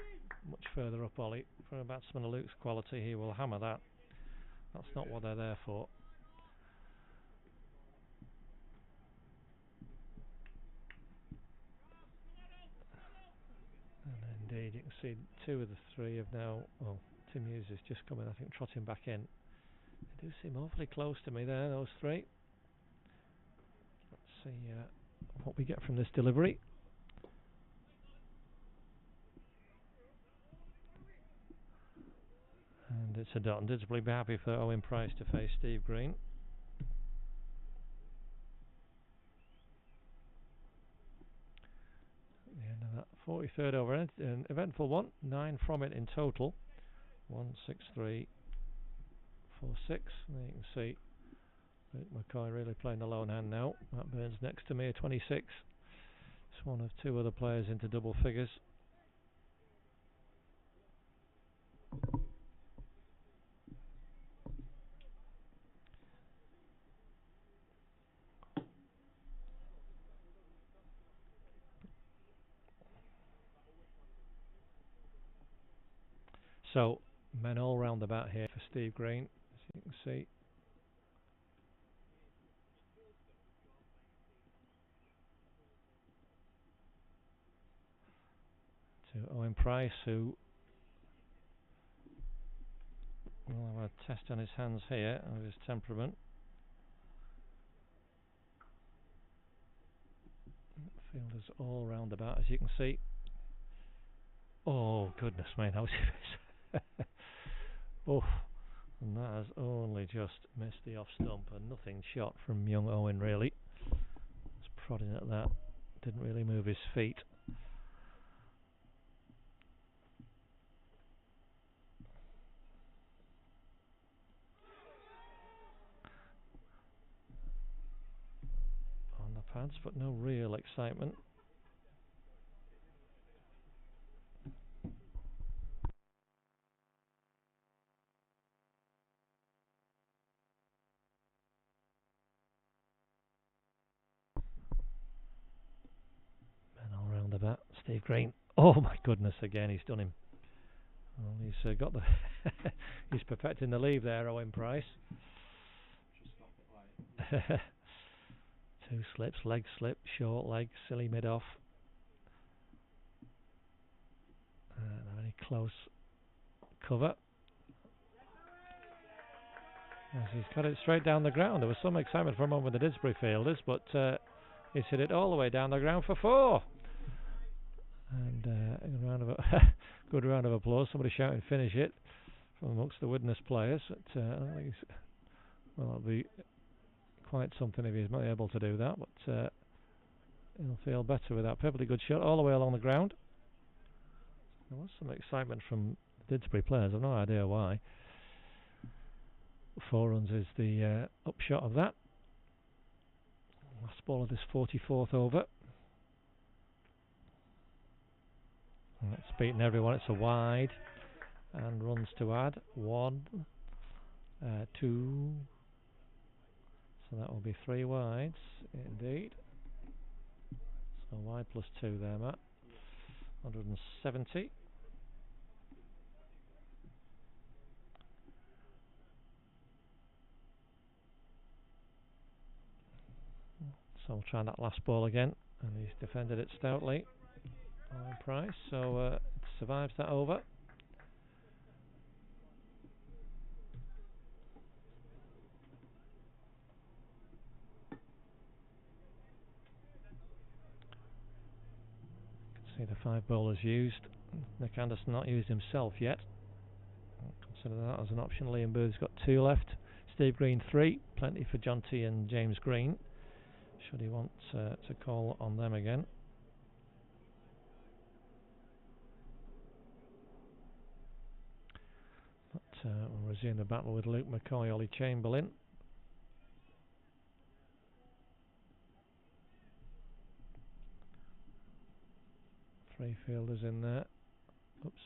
much further up, Ollie. For a batsman of Luke's quality, he will hammer that. That's not what they're there for. And indeed, you can see 2 of the 3 have now... Well, Tim Hughes is just coming, I think, trotting back in. They do seem awfully close to me there, those 3. Let's see what we get from this delivery. And it's a dot. And Didsbury be happy for Owen Price to face Steve Green. At the end of that 43rd over, an eventful one. 9 from it in total. 1, 6, 3, 4, 6. And there you can see Luke McCoy really playing the lone hand now. Matt Burns next to me at 26. It's one of 2 other players into double figures. So, men all round the bat here for Steve Green, as you can see. To Owen Price, who will have a test on his hands here of his temperament. Fielders all round the bat, as you can see. Oh, goodness me, that was oh, and that has only just missed the off stump, and nothing shot from young Owen really. Just prodding at that, didn't really move his feet. On the pads, but no real excitement. The bat, Steve Green. Oh my goodness! Again, he's done him. Well, he's got the. He's perfecting the leave there, Owen Price. Just stop it 2 slips, leg slip, short leg, silly mid off. A very close cover. As he's got it straight down the ground. There was some excitement for a moment with the Didsbury fielders, but he's hit it all the way down the ground for 4. And a round of good round of applause. Somebody shouting "finish it" from amongst the Widnes players. But, I don't think well, it'll be quite something if he's not able to do that. But he'll feel better with that perfectly good shot all the way along the ground. There was some excitement from the Didsbury players. I've no idea why. 4 runs is the upshot of that. Last ball of this 44th over. It's beaten everyone. It's a wide, and runs to add 1, 2. So that will be 3 wides indeed. So wide plus 2 there, Matt. 170. So we'll try that last ball again, and he's defended it stoutly. Owen Price, so it survives that over. You can see the 5 bowlers used. Nick Anderson not used himself yet. Consider that as an option. Liam Booth's got 2 left. Steve Green 3. Plenty for John T and James Green, should he want to call on them again. But we'll resume the battle with Luke McCoy, Ollie Chamberlain. Three fielders in there. Oops.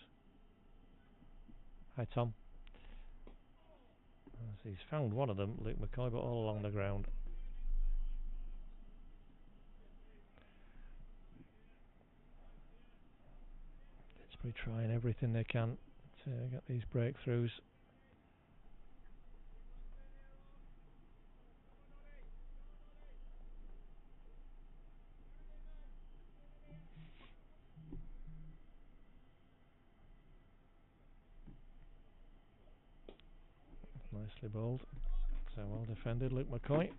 Hi Tom. As he's found one of them, Luke McCoy, but all along the ground. Didsbury trying everything they can to get these breakthroughs. Nicely bowled. So well defended, Luke McCoy.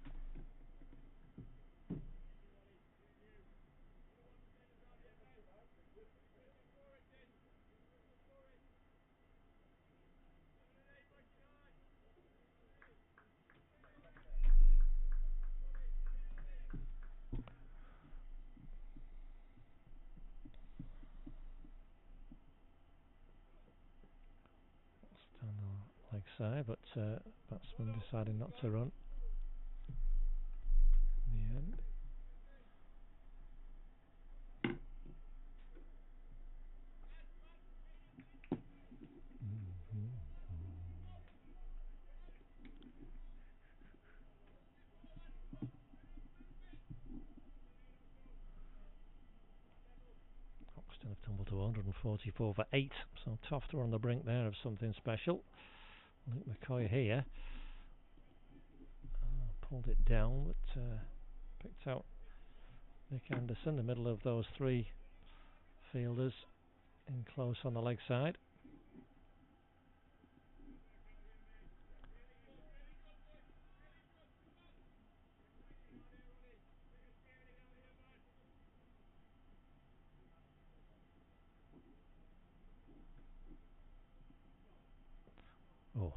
Down the leg side, but batsman deciding not to run in the end. Hoxton have tumbled to 144 for 8, so Tofter on the brink there of something special. Luke McCoy here pulled it down, but picked out Nick Anderson, the middle of those three fielders, in close on the leg side. Oh,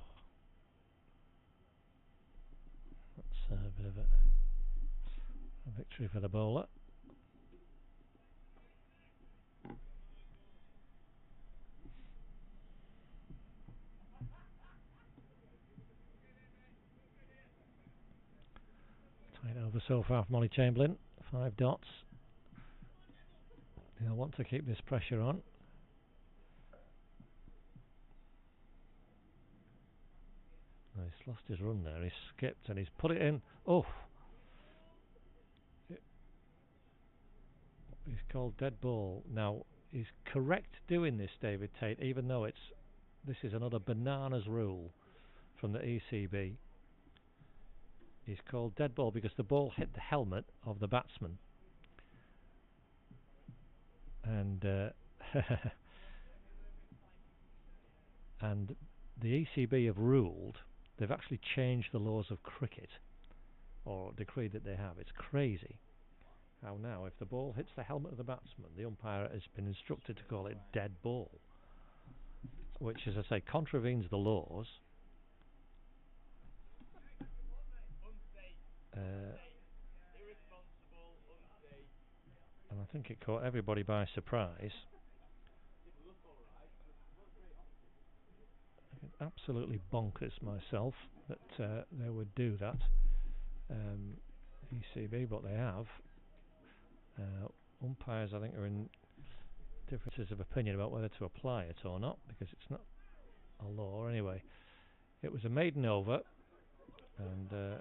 that's a bit of a victory for the bowler. Tight over so far from Molly Chamberlain, 5 dots. He'll want to keep this pressure on. Oh, he's lost his run there, he's skipped and he's put it in. Oh! He's called dead ball. Now, he's correct doing this, David Tate, even though this is another bananas rule from the ECB. He's called dead ball because the ball hit the helmet of the batsman. And and the ECB have ruled, they've actually changed the laws of cricket, or decreed that they have. It's crazy how now, if the ball hits the helmet of the batsman, the umpire has been instructed to call it dead ball, which, as I say, contravenes the laws. And I think it caught everybody by surprise. Absolutely bonkers myself that they would do that, ECB, but they have. Umpires, I think, are in differences of opinion about whether to apply it or not, because it's not a law anyway. It was a maiden over, and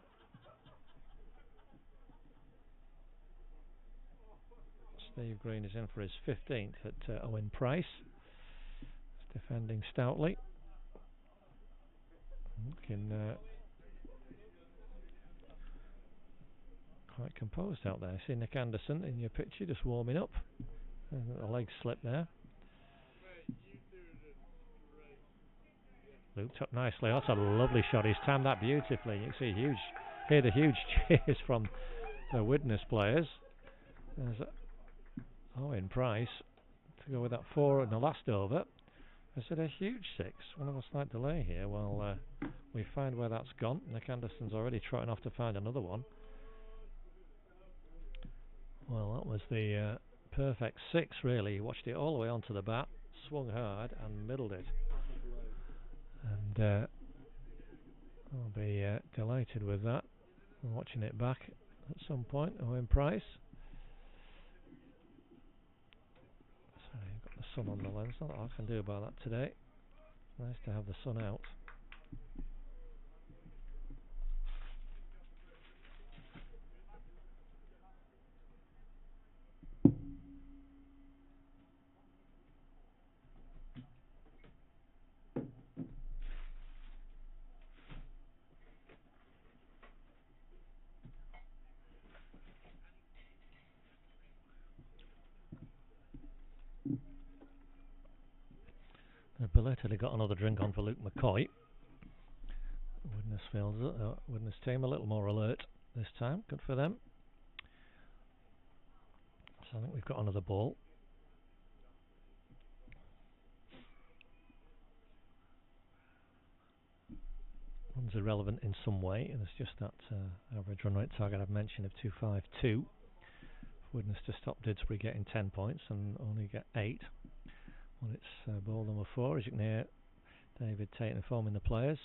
Steve Green is in for his 15th at Owen Price. He's defending stoutly. Looking quite composed out there. I see Nick Anderson in your picture just warming up. A leg slip there. Looped up nicely. That's a lovely shot. He's timed that beautifully. You can see hear the huge cheers from the Widnes players. There's Owen Price to go with that 4 in the last over. I said a huge 6. We'll have a slight delay here while we find where that's gone. Nick Anderson's already trotting off to find another one. Well, that was the perfect 6, really. He watched it all the way onto the bat, swung hard and middled it. And I'll be delighted with that. I'm watching it back at some point. Owen Price. Sorry, I've got the sun on the lens. Not a lot I can do about that today. Nice to have the sun out. belatedly got another drink on for Luke McCoy. Widnes team a little more alert this time. Good for them. So I think we've got another ball. Runs irrelevant in some way, and it's just that average run rate target I've mentioned of 252. Widnes to stop Didsbury getting 10 points and only get 8. Well, it's ball number 4, as you can hear David Tate informing the players.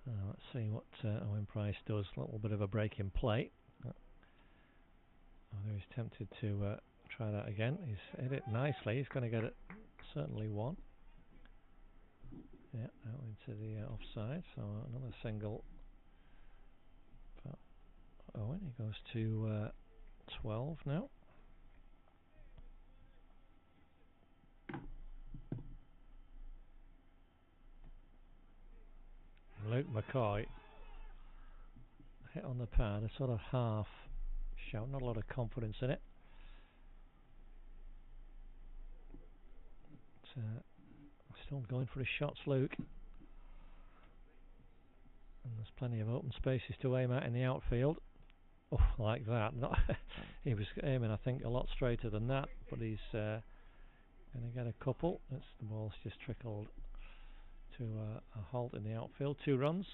Let's see what Owen Price does. A little bit of a break in play. He's tempted to try that again. He's hit it nicely. He's going to get it, certainly one. Yeah, out into the offside. So another single. But Owen, he goes to 12 now. Luke McCoy hit on the pad, a sort of half shout, not a lot of confidence in it. Still going for his shots, Luke. And there's plenty of open spaces to aim at in the outfield. Oh, like that. He was aiming, I think, a lot straighter than that, but he's going to get a couple. The ball's just trickled to a halt in the outfield. 2 runs.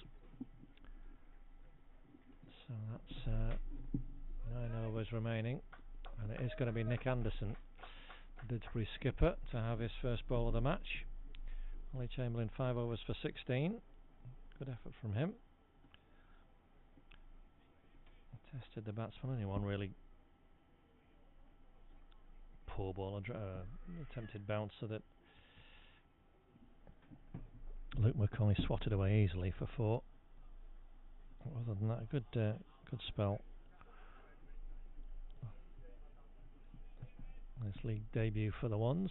So that's 9 overs remaining, and it is going to be Nick Anderson, the Didsbury skipper, to have his first ball of the match. Ollie Chamberlain 5 overs for 16. Good effort from him. Tested the batsman. Only one really poor ball, attempted bouncer that Luke McCoy swatted away easily for 4. Other than that, a good spell. Nice league debut for the ones.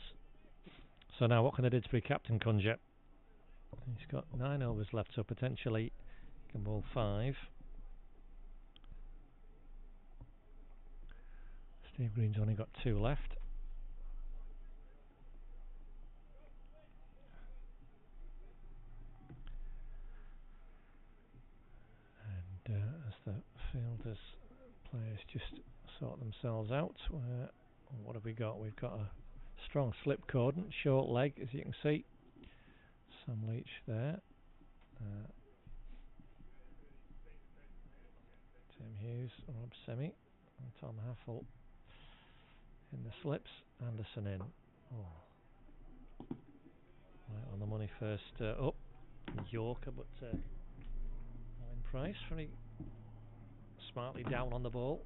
So now, what can the Didsbury captain conjure? He's got 9 overs left, so potentially can bowl 5. Steve Green's only got 2 left. And as the fielders, players just sort themselves out, what have we got? We've got a strong slip cordon, short leg, as you can see. Sam Leach there. Tim Hughes, Rob Semi, and Tom Haffel in the slips. Anderson in. Oh. Right on the money first up. Yorker, but Owen Price very smartly down on the ball.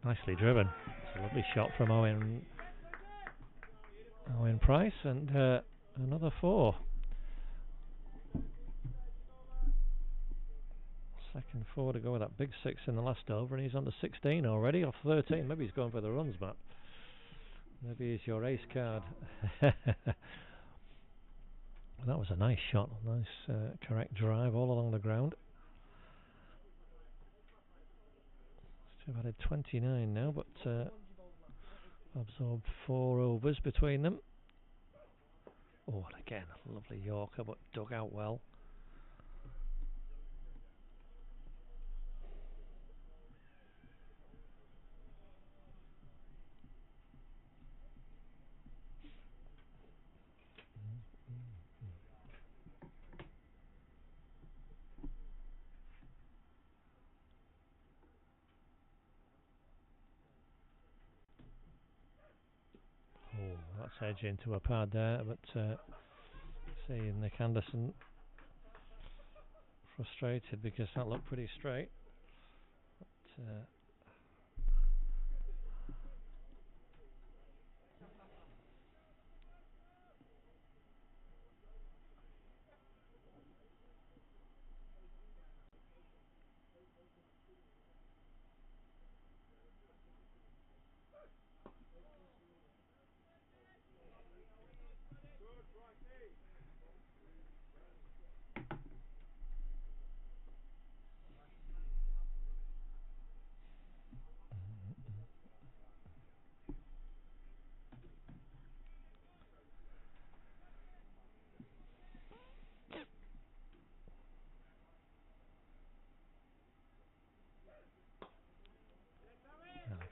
Nicely driven. It's a lovely shot from Owen Price, and another 4. Second 4 to go with that big 6 in the last over, and he's on to 16 already off 13. Maybe he's going for the runs, Matt. Maybe he's your ace card. That was a nice shot, a nice correct drive all along the ground. Still added 29 now, but absorbed 4 overs between them. Oh, and again, a lovely Yorker, but dug out well. Oh, that's edge into a pad there, but see Nick Anderson frustrated because that looked pretty straight. But,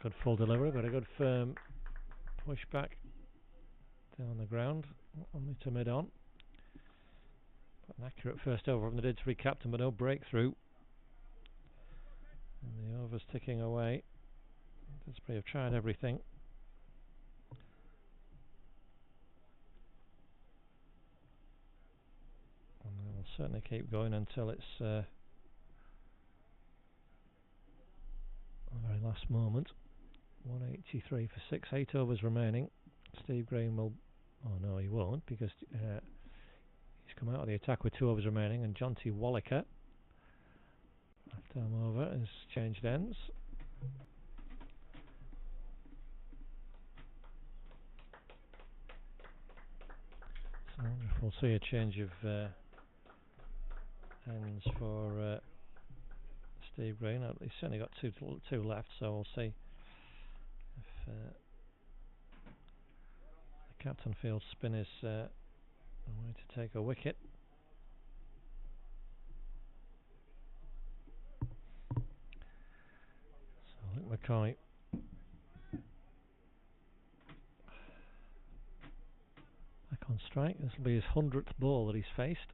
Good full delivery, but a good firm push back down the ground, only to mid-on. An accurate first over from the Didsbury captain, but no breakthrough. And the over's ticking away. Didsbury have tried everything. And they will certainly keep going until it's the very last moment. 183 for 6, 8 overs remaining. Steve Green will... Oh no, he won't, because he's come out of the attack with 2 overs remaining, and John T. Walliker, left arm over, has changed ends. So we'll see a change of ends for Steve Green. He's certainly got two left, so we'll see if the captain feels spin is a way to take a wicket. So Luke McCoy back on strike. This will be his 100th ball that he's faced.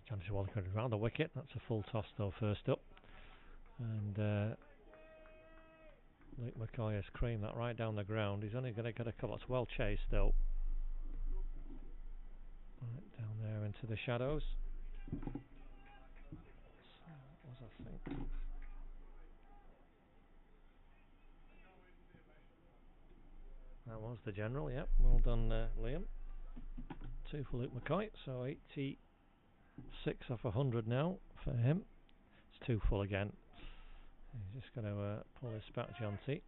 Johnny Walker around the wicket. That's a full toss though first up. And Luke McCoy has creamed that right down the ground. He's only going to get a couple. It's well chased though. Right down there into the shadows. So what was I think? That was the general, yep. Well done, Liam. 2 for Luke McCoy, so 86 off 100 now for him. It's 2 full again. He's just going to pull this back, John T.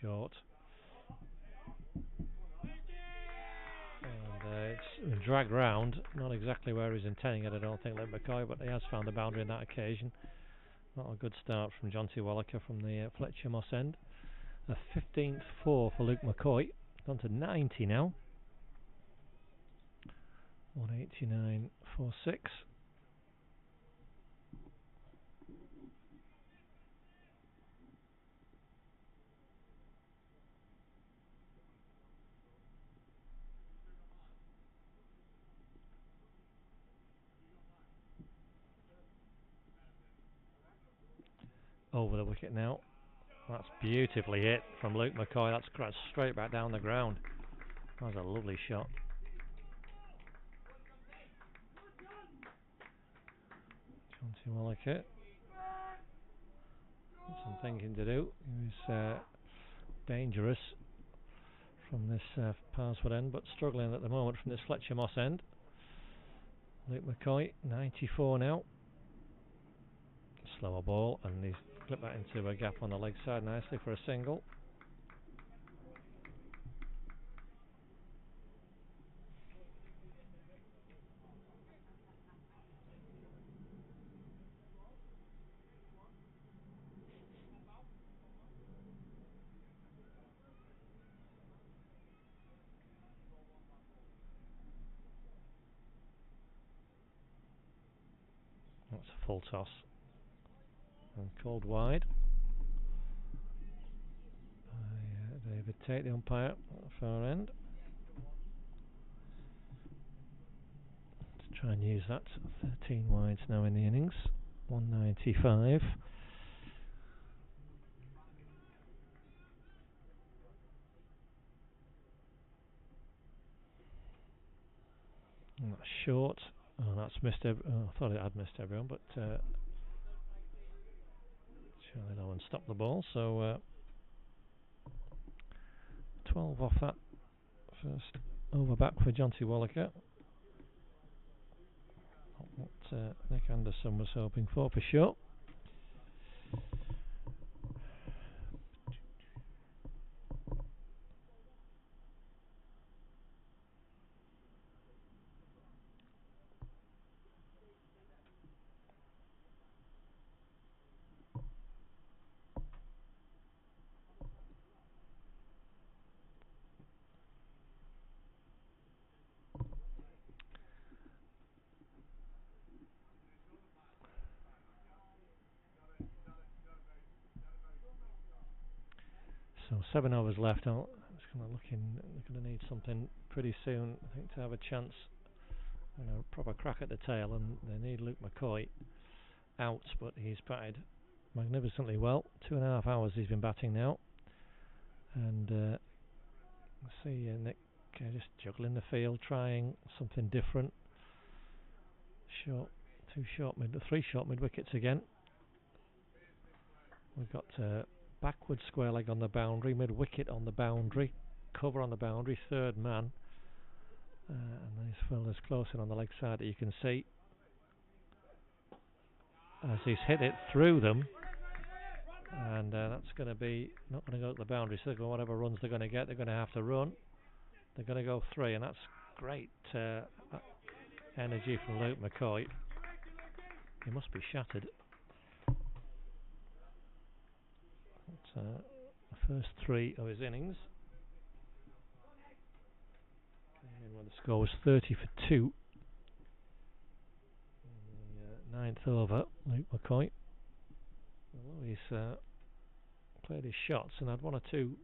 Short. And it's dragged round, not exactly where he's intending it, I don't think, Luke McCoy, but he has found the boundary on that occasion. Not a good start from John T. Walliker from the Fletcher Moss end. A 15th 4 for Luke McCoy, down to 90 now. 189 for 6. Over the wicket now. That's beautifully hit from Luke McCoy. That's crashed straight back down the ground. That was a lovely shot. John T. Walliker. Some thinking to do. He was dangerous from this Parswood end, but struggling at the moment from this Fletcher Moss end. Luke McCoy, 94 now. Slower ball, and he's clipped that into a gap on the leg side nicely for a single. That's a full toss. And called wide by David Tate, the umpire, at the far end. To try and use that. 13 wides now in the innings. 195. And that's short. Oh, that's missed. I thought it had missed everyone, but Charlie Owen stopped the ball, so 12 off that first over back for Jonty Wallaker. What Nick Anderson was hoping for sure. So 7 overs left. I'm just going to look in. They're going to need something pretty soon, I think, to have a chance. A proper crack at the tail, and they need Luke McCoy out, but he's batted magnificently well. 2.5 hours he's been batting now, and see Nick just juggling the field, trying something different. Three short mid wickets again. We've got backward square leg on the boundary, mid wicket on the boundary, cover on the boundary, third man, and these fellas close in on the leg side that you can see as he's hit it through them, and that's going to be not going to go to the boundary. So whatever runs they're going to get, they're going to have to run. They're going to go 3, and that's great energy from Luke McCoy. He must be shattered. The first 3 of his innings. Came in when the score was 30 for 2. In the 9th over, Luke McCoy. Although he's played his shots and had 1 or 2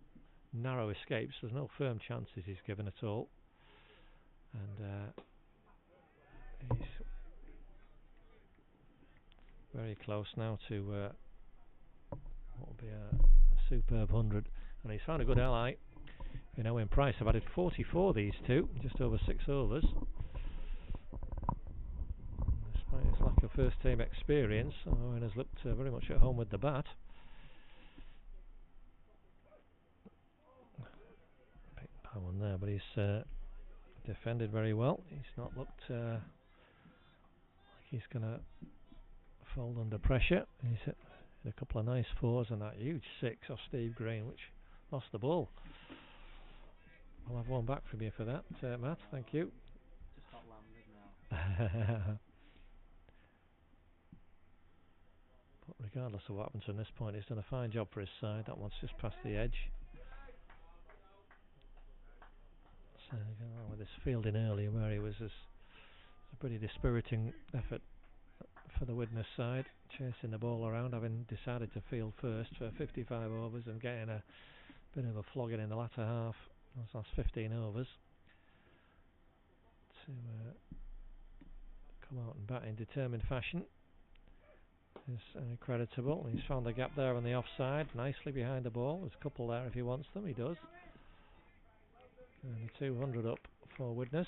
narrow escapes, there's no firm chances he's given at all. And he's very close now to what will be a superb 100. And he's found a good ally. In Price have added 44 these two, just over 6 overs. Despite his lack of first team experience, Owen has looked very much at home with the bat. Big power one there, but he's defended very well. He's not looked like he's going to fold under pressure. He's hit a couple of nice 4s and that huge 6 off Steve Green, which lost the ball. I'll have one back from you for that, Matt. Thank you. Just got landed now. But regardless of what happens from this point, he's done a fine job for his side. That one's just past the edge. So going on with this fielding earlier, where he was a pretty dispiriting effort for the Widnes side, chasing the ball around, having decided to field first for 55 overs and getting a bit of a flogging in the latter half. Those last 15 overs to come out and bat in determined fashion is creditable. He's found the gap there on the offside, nicely behind the ball. There's a couple there if he wants them, he does. And a 200 up for Widnes.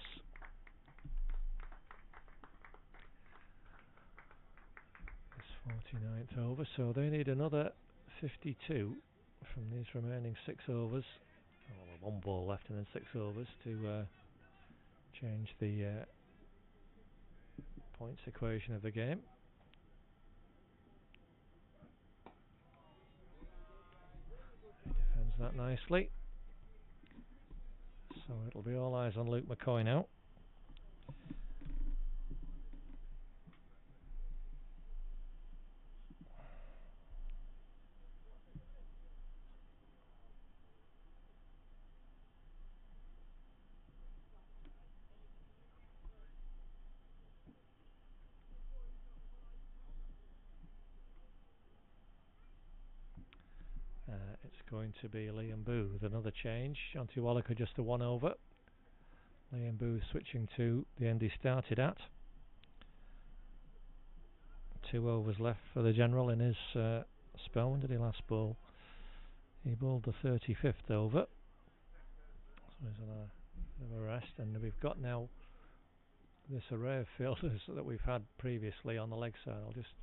It's 49th over, so they need another 52 from these remaining 6 overs. Well, 1 ball left and then 6 overs to change the points equation of the game. He defends that nicely. So it'll be all eyes on Luke McCoy now. It's going to be Liam Booth, another change. Jonty Wallaker just a 1 over. Liam Booth switching to the end he started at. 2 overs left for the general in his spell. When did he last bowl? He bowled the 35th over. So he's on a bit of a rest, and we've got now this array of fielders that we've had previously on the leg side. I'll just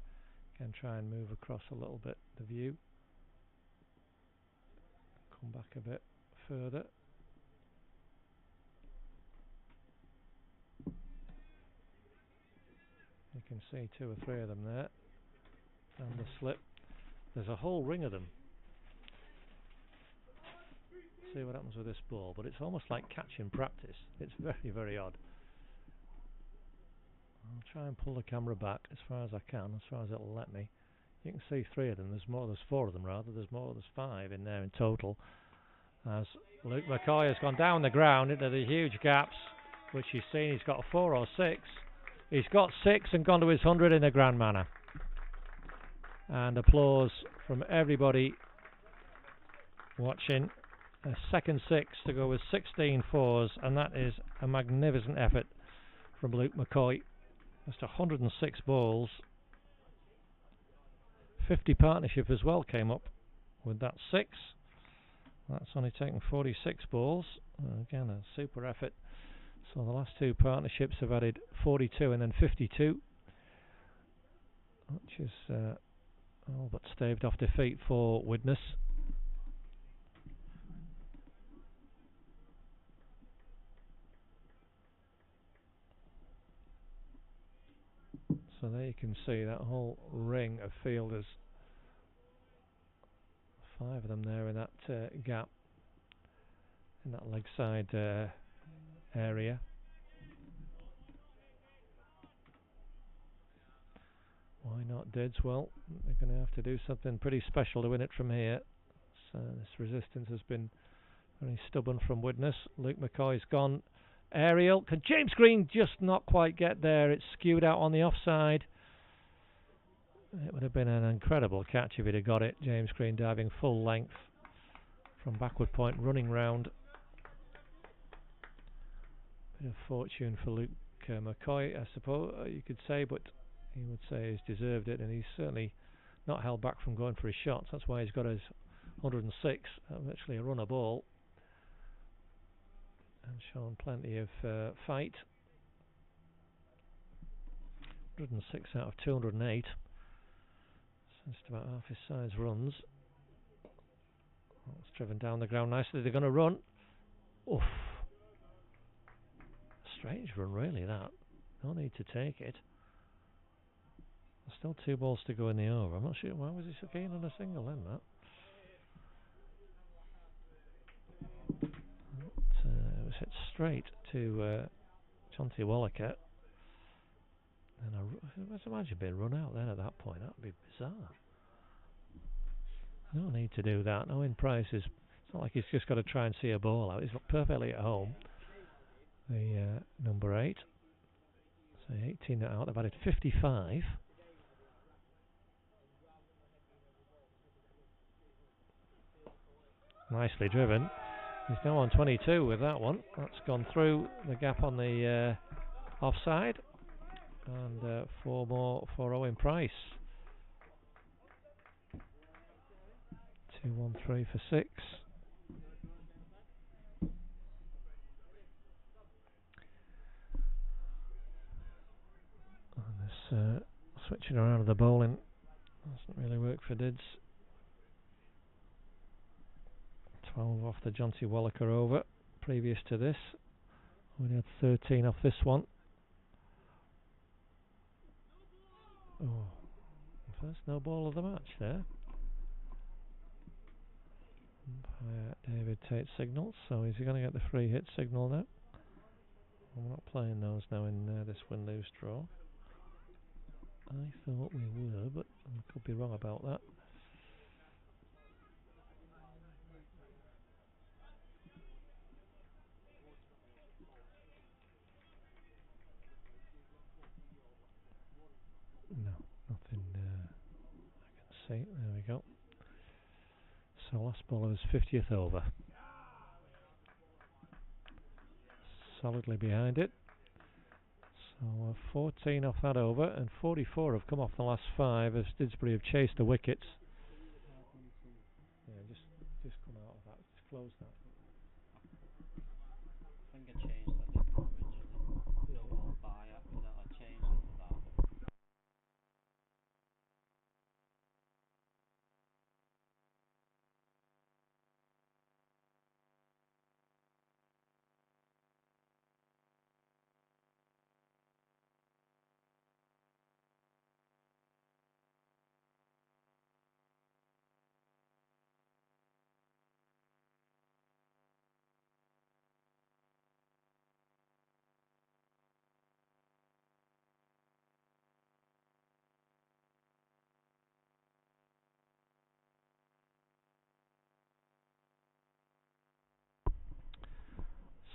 again try and move across a little bit the view. Come back a bit further. You can see 2 or 3 of them there. And the slip. There's a whole ring of them. See what happens with this ball, but it's almost like catching practice. It's very, very odd. I'll try and pull the camera back as far as I can, as far as it'll let me. You can see 3 of them. There's 4 of them rather. There's 5 in there in total. As Luke McCoy has gone down the ground into the huge gaps, which he's seen. He's got a 4 or 6. He's got 6 and gone to his 100 in a grand manner. And applause from everybody watching. A second 6 to go with 16 4s, and that is a magnificent effort from Luke McCoy. Just 106 balls. 50 partnership as well came up with that 6. That's only taken 46 balls. Again, a super effort. So the last 2 partnerships have added 42 and then 52, which is all but staved off defeat for Widnes. So there you can see that whole ring of fielders. 5 of them there in that gap, in that leg side area. Why not Dids? Well, they're going to have to do something pretty special to win it from here. So this resistance has been very stubborn from Widnes. Luke McCoy's gone aerial. Can James Green just not quite get there? It's skewed out on the offside. It would have been an incredible catch if he'd have got it. James Green diving full length from backward point, running round. Bit of fortune for Luke McCoy, I suppose you could say, but he would say he's deserved it, and he's certainly not held back from going for his shots. That's why he's got his 106, actually a runner ball, and shown plenty of fight. 106 out of 208. So just about half his size runs. It's driven down the ground nicely. They're going to run. Oof. Strange run, really, that. No need to take it. There's still 2 balls to go in the over. I'm not sure why was he so keen on a single then, that. It was hit straight to Jonty Wallaker. And I imagine being run out then at that point. That would be bizarre. No need to do that. Owen Price is. It's not like he's just got to try and see a ball out. He's perfectly at home. The number 8. So 18 out. They've added 55. Nicely driven. He's now on 22 with that one. That's gone through the gap on the offside. And 4 more for Owen Price. 2-1-3 for 6. And this switching around of the bowling doesn't really work for Dids. 12 off the Jonty Wallaker over previous to this. We had 13 off this one. Oh, first no ball of the match there. David Tate signals, so is he going to get the free hit signal now? We're not playing those now in this win-lose draw. I thought we were, but I could be wrong about that. No, nothing I can see. There we go. So last ball of his 50th over. Solidly behind it. So 14 off that over, and 44 have come off the last 5 as Didsbury have chased the wickets. Yeah, just come out of that. Just close that. I think I changed that originally. No ball by after that. I changed it to that.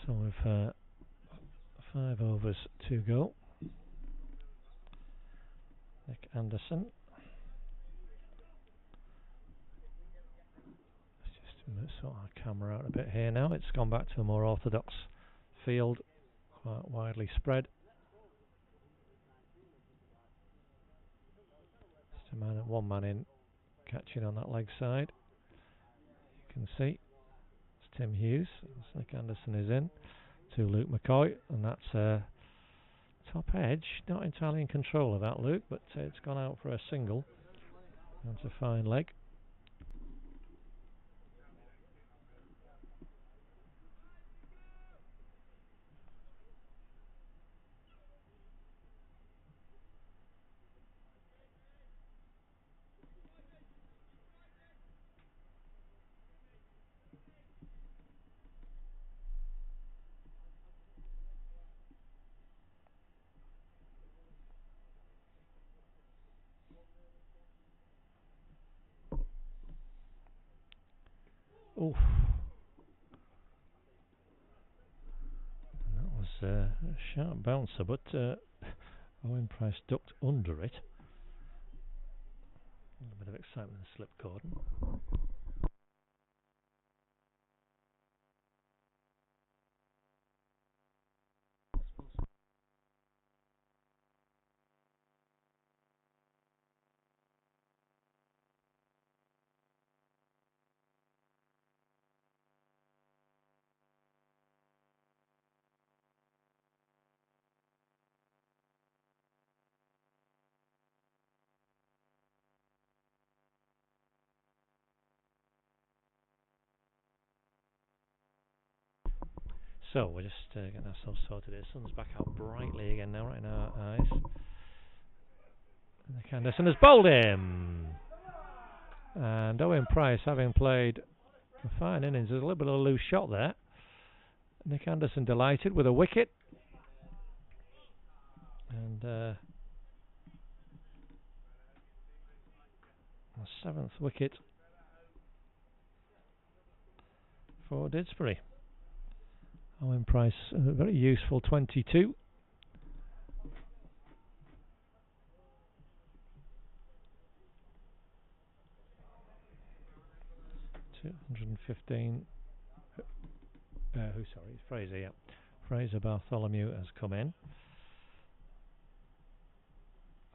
So we've 5 overs to go. Nick Anderson. Let's just sort our camera out a bit here now. It's gone back to a more orthodox field, quite widely spread. Just a man, one man in, catching on that leg side. You can see it's Tim Hughes. Nick Anderson is in to Luke McCoy, and that's top edge. Not entirely in control of that, Luke, but it's gone out for a single. That's a fine leg. Oof. And that was a sharp bouncer, but Owen Price ducked under it. A little bit of excitement in the slip cordon. So we're just getting ourselves sorted. The sun's back out brightly again now, right in our eyes. And Nick Anderson has bowled him. And Owen Price, having played a fine innings, there's a little bit of a loose shot there. Nick Anderson delighted with a wicket. And a 7th wicket for Didsbury. Owen Price, a very useful 22. 215. Sorry, Fraser, yeah. Fraser Bartholomew has come in.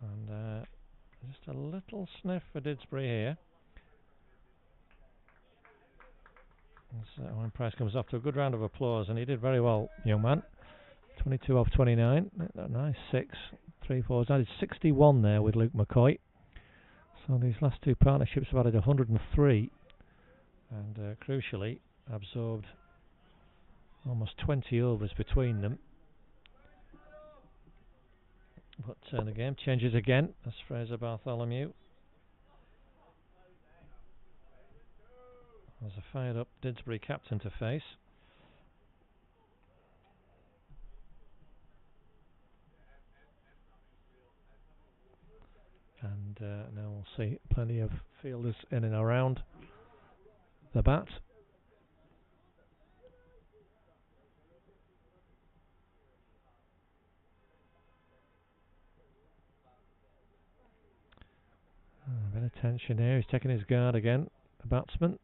And just a little sniff for Didsbury here. Owen Price comes off to a good round of applause, and he did very well, young man. 22 off 29. Nice 6, 3 fours. Added 61 there with Luke McCoy. So these last two partnerships have added 103. And crucially, absorbed almost 20 overs between them. But the game changes again as Fraser Bartholomew has a fired up Didsbury captain to face. And now we'll see plenty of fielders in and around the bat. A bit of tension here. He's taking his guard again, the batsman.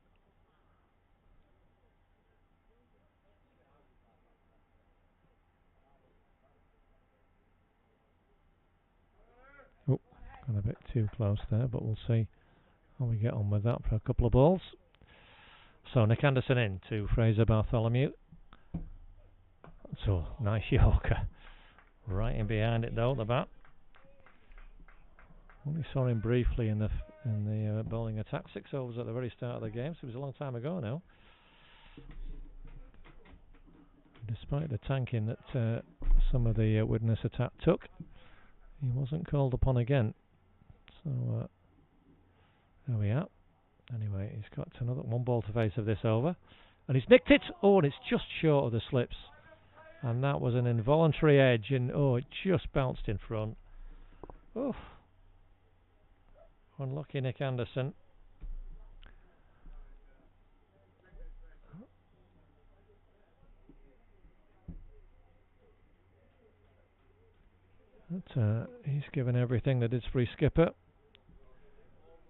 Oh, got a bit too close there, but we'll see how we get on with that for a couple of balls. So Nick Anderson in to Fraser Bartholomew. So nice Yorker. Right in behind it though, the bat. Only saw him briefly in the bowling attack. 6 overs at the very start of the game, so it was a long time ago now. Despite the tanking that some of the Widnes attack took, he wasn't called upon again. So there we are. Anyway, he's got another 1 ball to face of this over, and he's nicked it. Oh, and it's just short of the slips, and that was an involuntary edge, and oh, it just bounced in front. Oof. Unlucky Nick Anderson. But, he's given everything, the Didsbury skipper.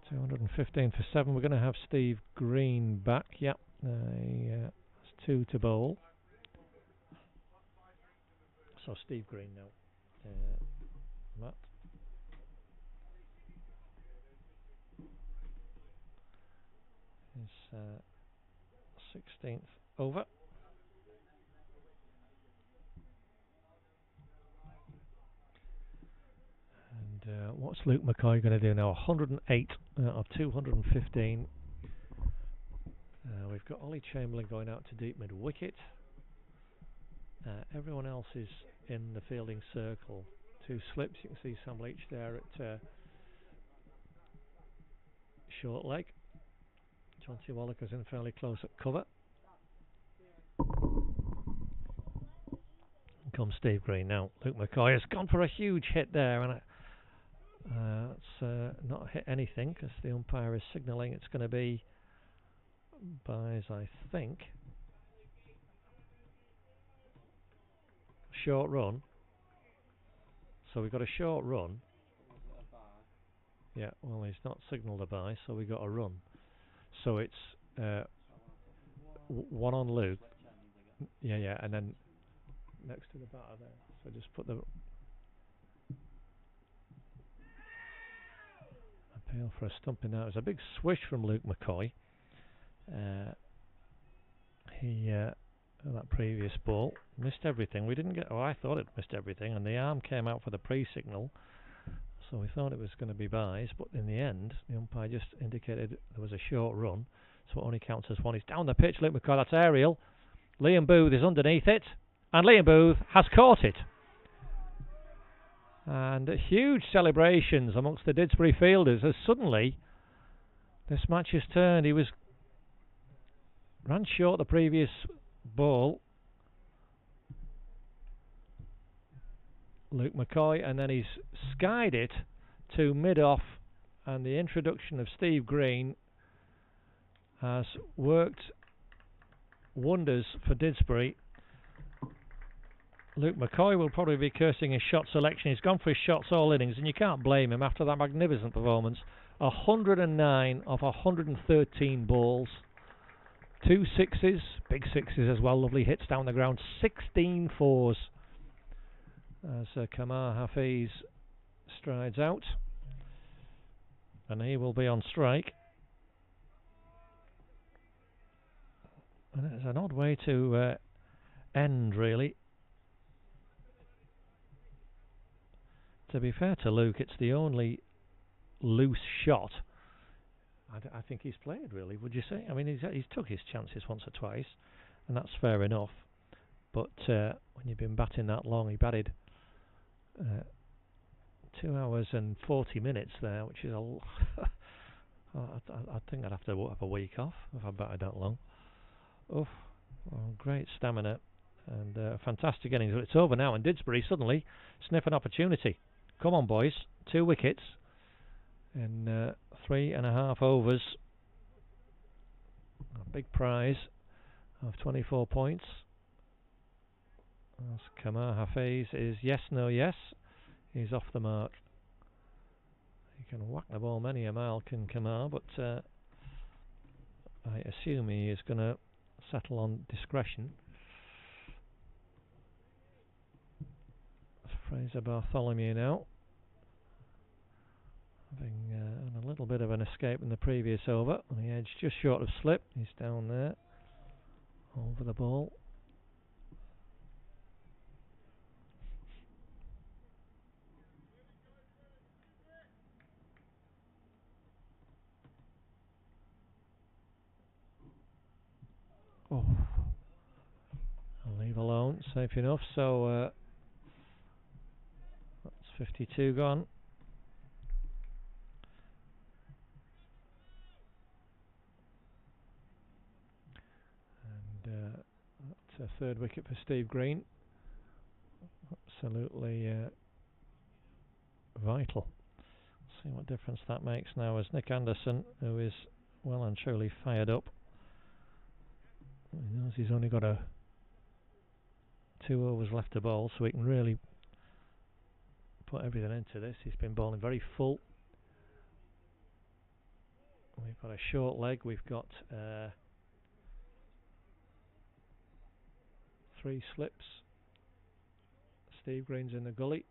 215 for 7. We're going to have Steve Green back. Yep, he has 2 to bowl. So Steve Green now. Matt. His 16th over. And what's Luke McCoy going to do now? 108 out of 215. We've got Ollie Chamberlain going out to deep mid-wicket. Everyone else is in the fielding circle. 2 slips. You can see Sam Leach there at short leg. Chauncey Wallaker's in fairly close at cover. Comes Steve Green now. Luke McCoy has gone for a huge hit there, and it's not hit anything because the umpire is signalling it's going to be buys, I think. Short run. So we've got a short run. Yeah, well, he's not signalled a buy, so we got a run. So it's 1 on Luke. Yeah, and then next to the batter there. So just put the appeal for a stumping now. It was a big swish from Luke McCoy. He that previous ball missed everything. We didn't get. Oh, I thought it missed everything, and the arm came out for the pre-signal. So we thought it was going to be buys, but in the end, the umpire just indicated there was a short run, so it only counts as 1. He's down the pitch, Luke McCoy. That's aerial. Liam Booth is underneath it, and Liam Booth has caught it. And huge celebrations amongst the Didsbury fielders as suddenly this match has turned. He ran short the previous ball, Luke McCoy, and then he's skied it to mid-off, and the introduction of Steve Green has worked wonders for Didsbury. Luke McCoy will probably be cursing his shot selection. He's gone for his shots all innings, and you can't blame him after that magnificent performance. 109 of 113 balls. 2 sixes, big sixes as well, lovely hits down the ground. 16 fours as Kamar Hafiz strides out, and he will be on strike. And it's an odd way to end, really. To be fair to Luke, it's the only loose shot I think he's played, really, would you say? I mean, he's took his chances once or twice, and that's fair enough. But when you've been batting that long, he batted 2 hours and 40 minutes there, which is I think I'd have to have a week off if I batted that long. Oh, great stamina and fantastic innings. But it's over now, and Didsbury suddenly sniff an opportunity. Come on, boys. 2 wickets in 3.5 overs. A big prize of 24 points. As Kamar Hafiz is yes, no, yes. He's off the mark. He can whack the ball many a mile, can Kamar, but I assume he is going to settle on discretion. Fraser Bartholomew now, having a little bit of an escape in the previous over, on the edge just short of slip. He's down there over the ball. Oh, I'll leave alone, safe enough. So that's 52 gone. And that's a 3rd wicket for Steve Green. Absolutely vital. See what difference that makes now as Nick Anderson, who is well and truly fired up. He knows he's only got 2 overs left to bowl, so he can really put everything into this. He's been bowling very full. We've got a short leg. We've got 3 slips. Steve Green's in the gully.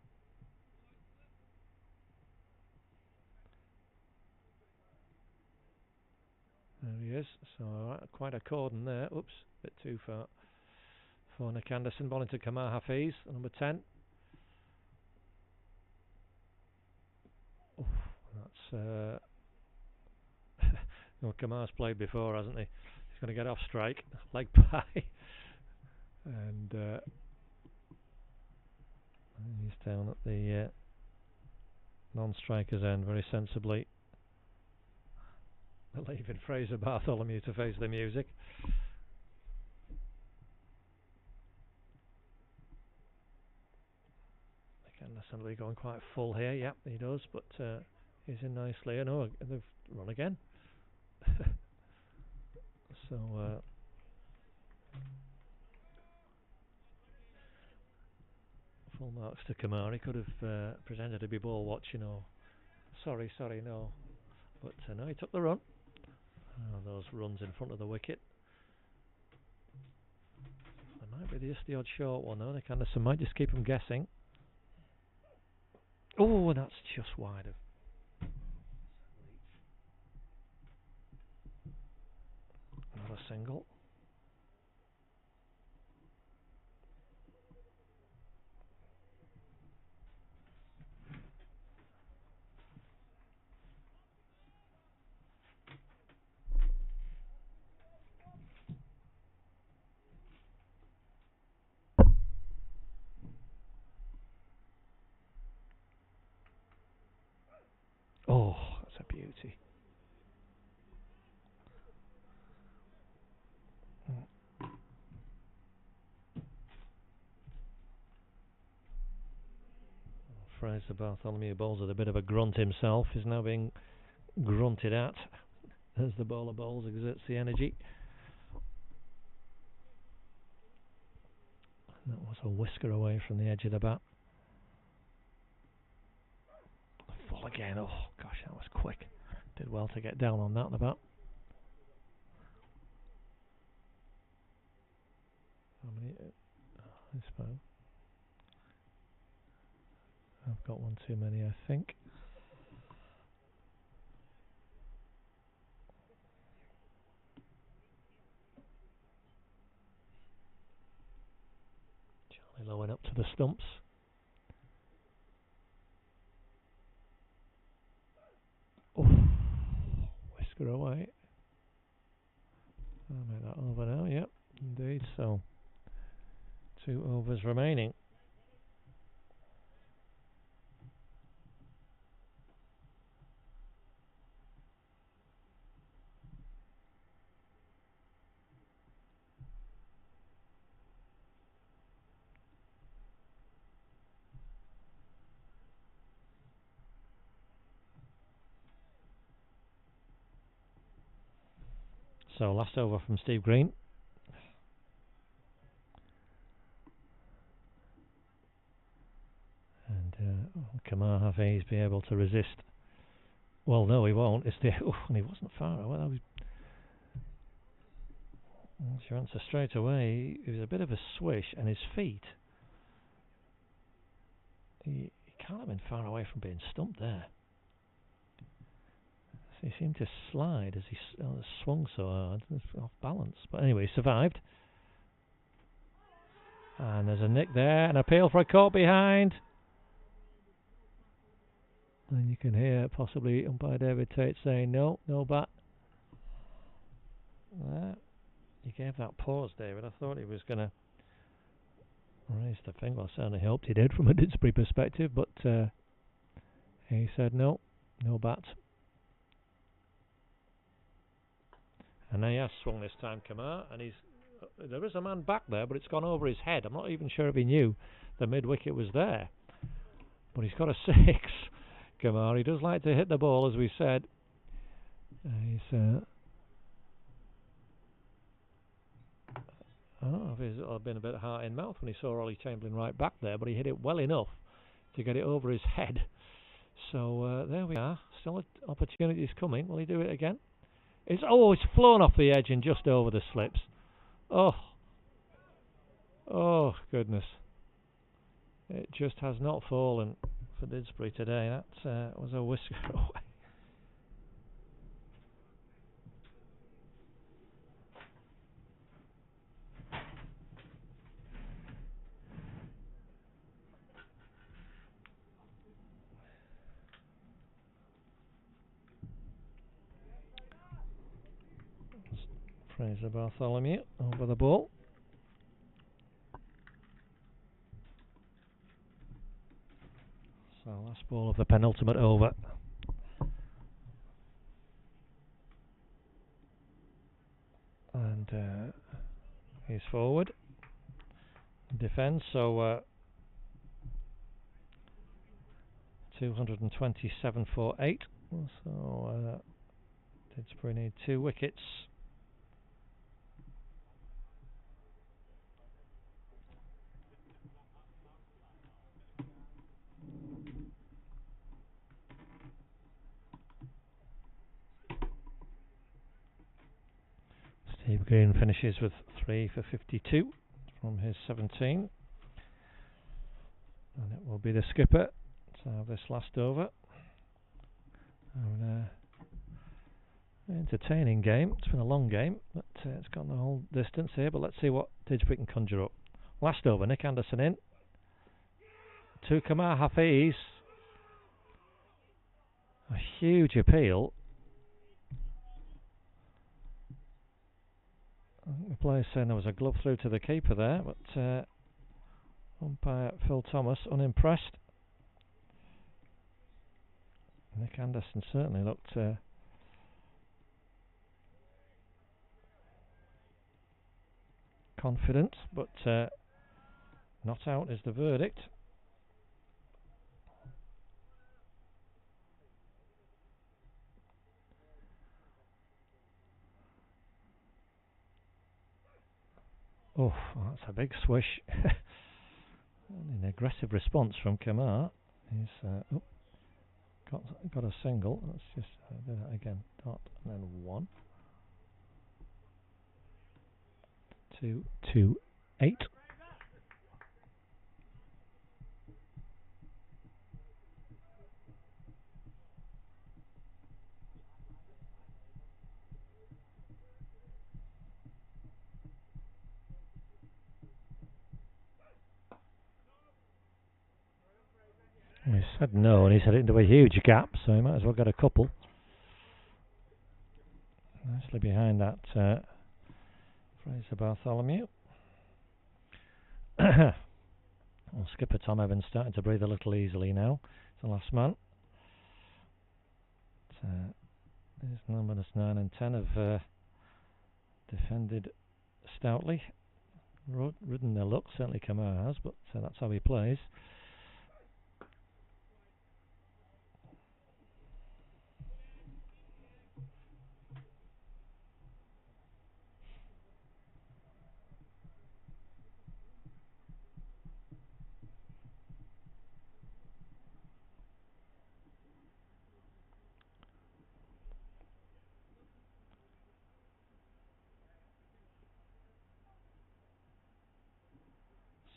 There he is. So quite a cordon there. Oops, a bit too far for Nick Anderson. Bowling to Kamar Hafiz, number 10. Oof, that's well, Kamar's played before, hasn't he? He's going to get off strike, leg pie, and he's down at the non-striker's end very sensibly, leaving Fraser Bartholomew to face the music. Anderson will be going quite full here. Yep, he does, but he's in nicely. I know they've run again. So full marks to Kamar. He could have pretended to be ball watching or sorry, no. But no, he took the run. Oh, those runs in front of the wicket. There might be just the odd short one though. Nick Anderson might just keep him guessing. Oh, that's just wide of. Not a single. Oh, that's a beauty. Fraser Bartholomew bowls with a bit of a grunt himself. Is now being grunted at as the bowler bowls, exerts the energy. That was a whisker away from the edge of the bat. Full again. Oh gosh, that was quick. Did well to get down on that and about. How many? I suppose I've got one too many, I think. Charlie Lowen up to the stumps. Oh, whisker away. I'll make that over now. Yep, indeed. So 2 overs remaining. So last over from Steve Green. And Kamar Hafiz be able to resist. Well, no, he won't. It's the and he wasn't far away. That was, that's your answer straight away. It was a bit of a swish, and his feet. He can't have been far away from being stumped there. He seemed to slide as he swung so hard, off balance. But anyway, he survived. And there's a nick there, an appeal for a caught behind. And you can hear possibly umpire David Tate saying no bat. There. He gave that pause, David. I thought he was going to raise the finger. I certainly hoped he did from a Didsbury perspective, but he said no bat. And now he has swung this time, Kamar, and there is a man back there, but it's gone over his head. I'm not even sure if he knew the mid-wicket was there. But he's got a 6, Kamar. He does like to hit the ball, as we said. He's I don't know if he's been a bit heart in mouth when he saw Ollie Chamberlain right back there, but he hit it well enough to get it over his head. So there we are. Still opportunities coming. Will he do it again? It's flown off the edge and just over the slips. Oh goodness! It just has not fallen for Didsbury today. That was a whisker away. Fraser Bartholomew over the ball. So last ball of the penultimate over. And he's forward. Defends, so 227 for 8. So Didsbury need 2 wickets. Steve Green finishes with 3 for 52 from his 17. And it will be the skipper to have this last over. And, entertaining game. It's been a long game, but it's gone the whole distance here. But let's see what Didsbury can conjure up. Last over, Nick Anderson in. To Kamar Hafiz. A huge appeal. I think the player's saying there was a glove through to the keeper there, but umpire Phil Thomas unimpressed. Nick Anderson certainly looked confident, but not out is the verdict. Oh, that's a big swish. An aggressive response from Kamar. He's got a single. Let's just do that again. Dot and then 1. 2, 2, 8. He said no, and he said it into a huge gap, so he might as well get a couple. Nicely behind that Fraser Bartholomew. Well, skipper Tom Evans starting to breathe a little easily now. It's the last man. His numbers 9 and 10 have defended stoutly. Ridden their luck, certainly Kamar has, but that's how he plays.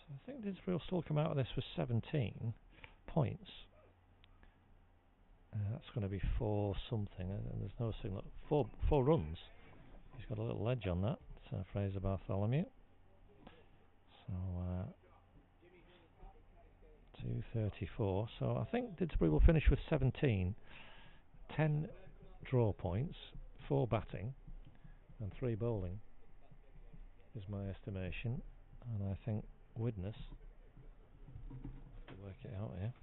I think Didsbury will still come out of this with 17 points. That's going to be 4 something, and there's no signal. 4 runs. He's got a little edge on that, Fraser Bartholomew. So 234. So I think Didsbury will finish with 17. 10 draw points, 4 batting, and 3 bowling is my estimation. And I think Widnes, to work it out here,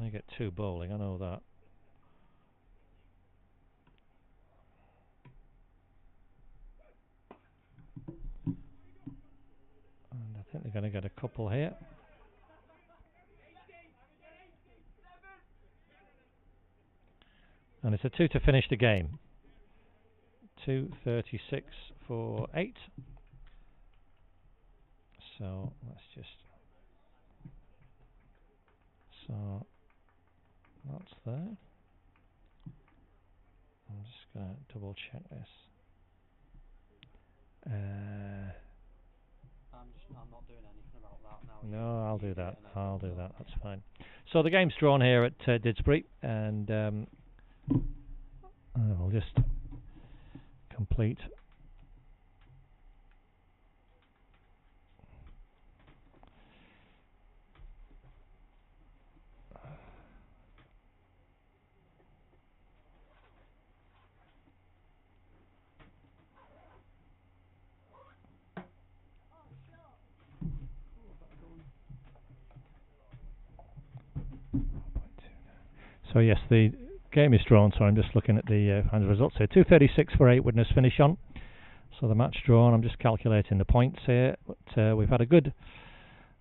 I get 2 bowling, I know that. And I think they're going to get a couple here. And it's a 2 to finish the game. 2:36 for 8. So let's just So that's there. I'm just going to double check this. I'm not doing anything about that now. No, I'll do that. I'll do that. That's fine. So the game's drawn here at Didsbury, and we'll just complete. So yes, the game is drawn, so I'm just looking at the final results here. 236 for 8 Widnes finish on. So the match drawn, I'm just calculating the points here. But we've had a good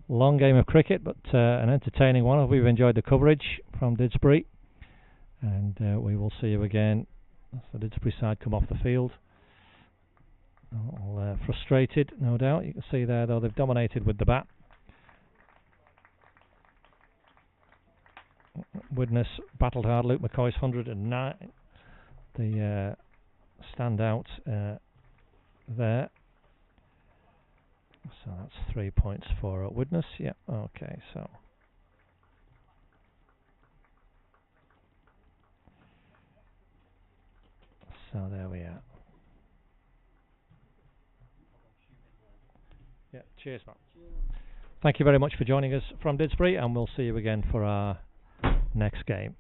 long game of cricket, but an entertaining one. We've enjoyed the coverage from Didsbury. And we will see you again as the Didsbury side come off the field. All frustrated, no doubt. You can see there, though, they've dominated with the bat. Widnes battled hard. Luke McCoy's 109. The standout there. So that's 3 points for Widnes. Yeah, okay, so. So there we are. Yeah, cheers, Matt. Thank you very much for joining us from Didsbury, and we'll see you again for our next game.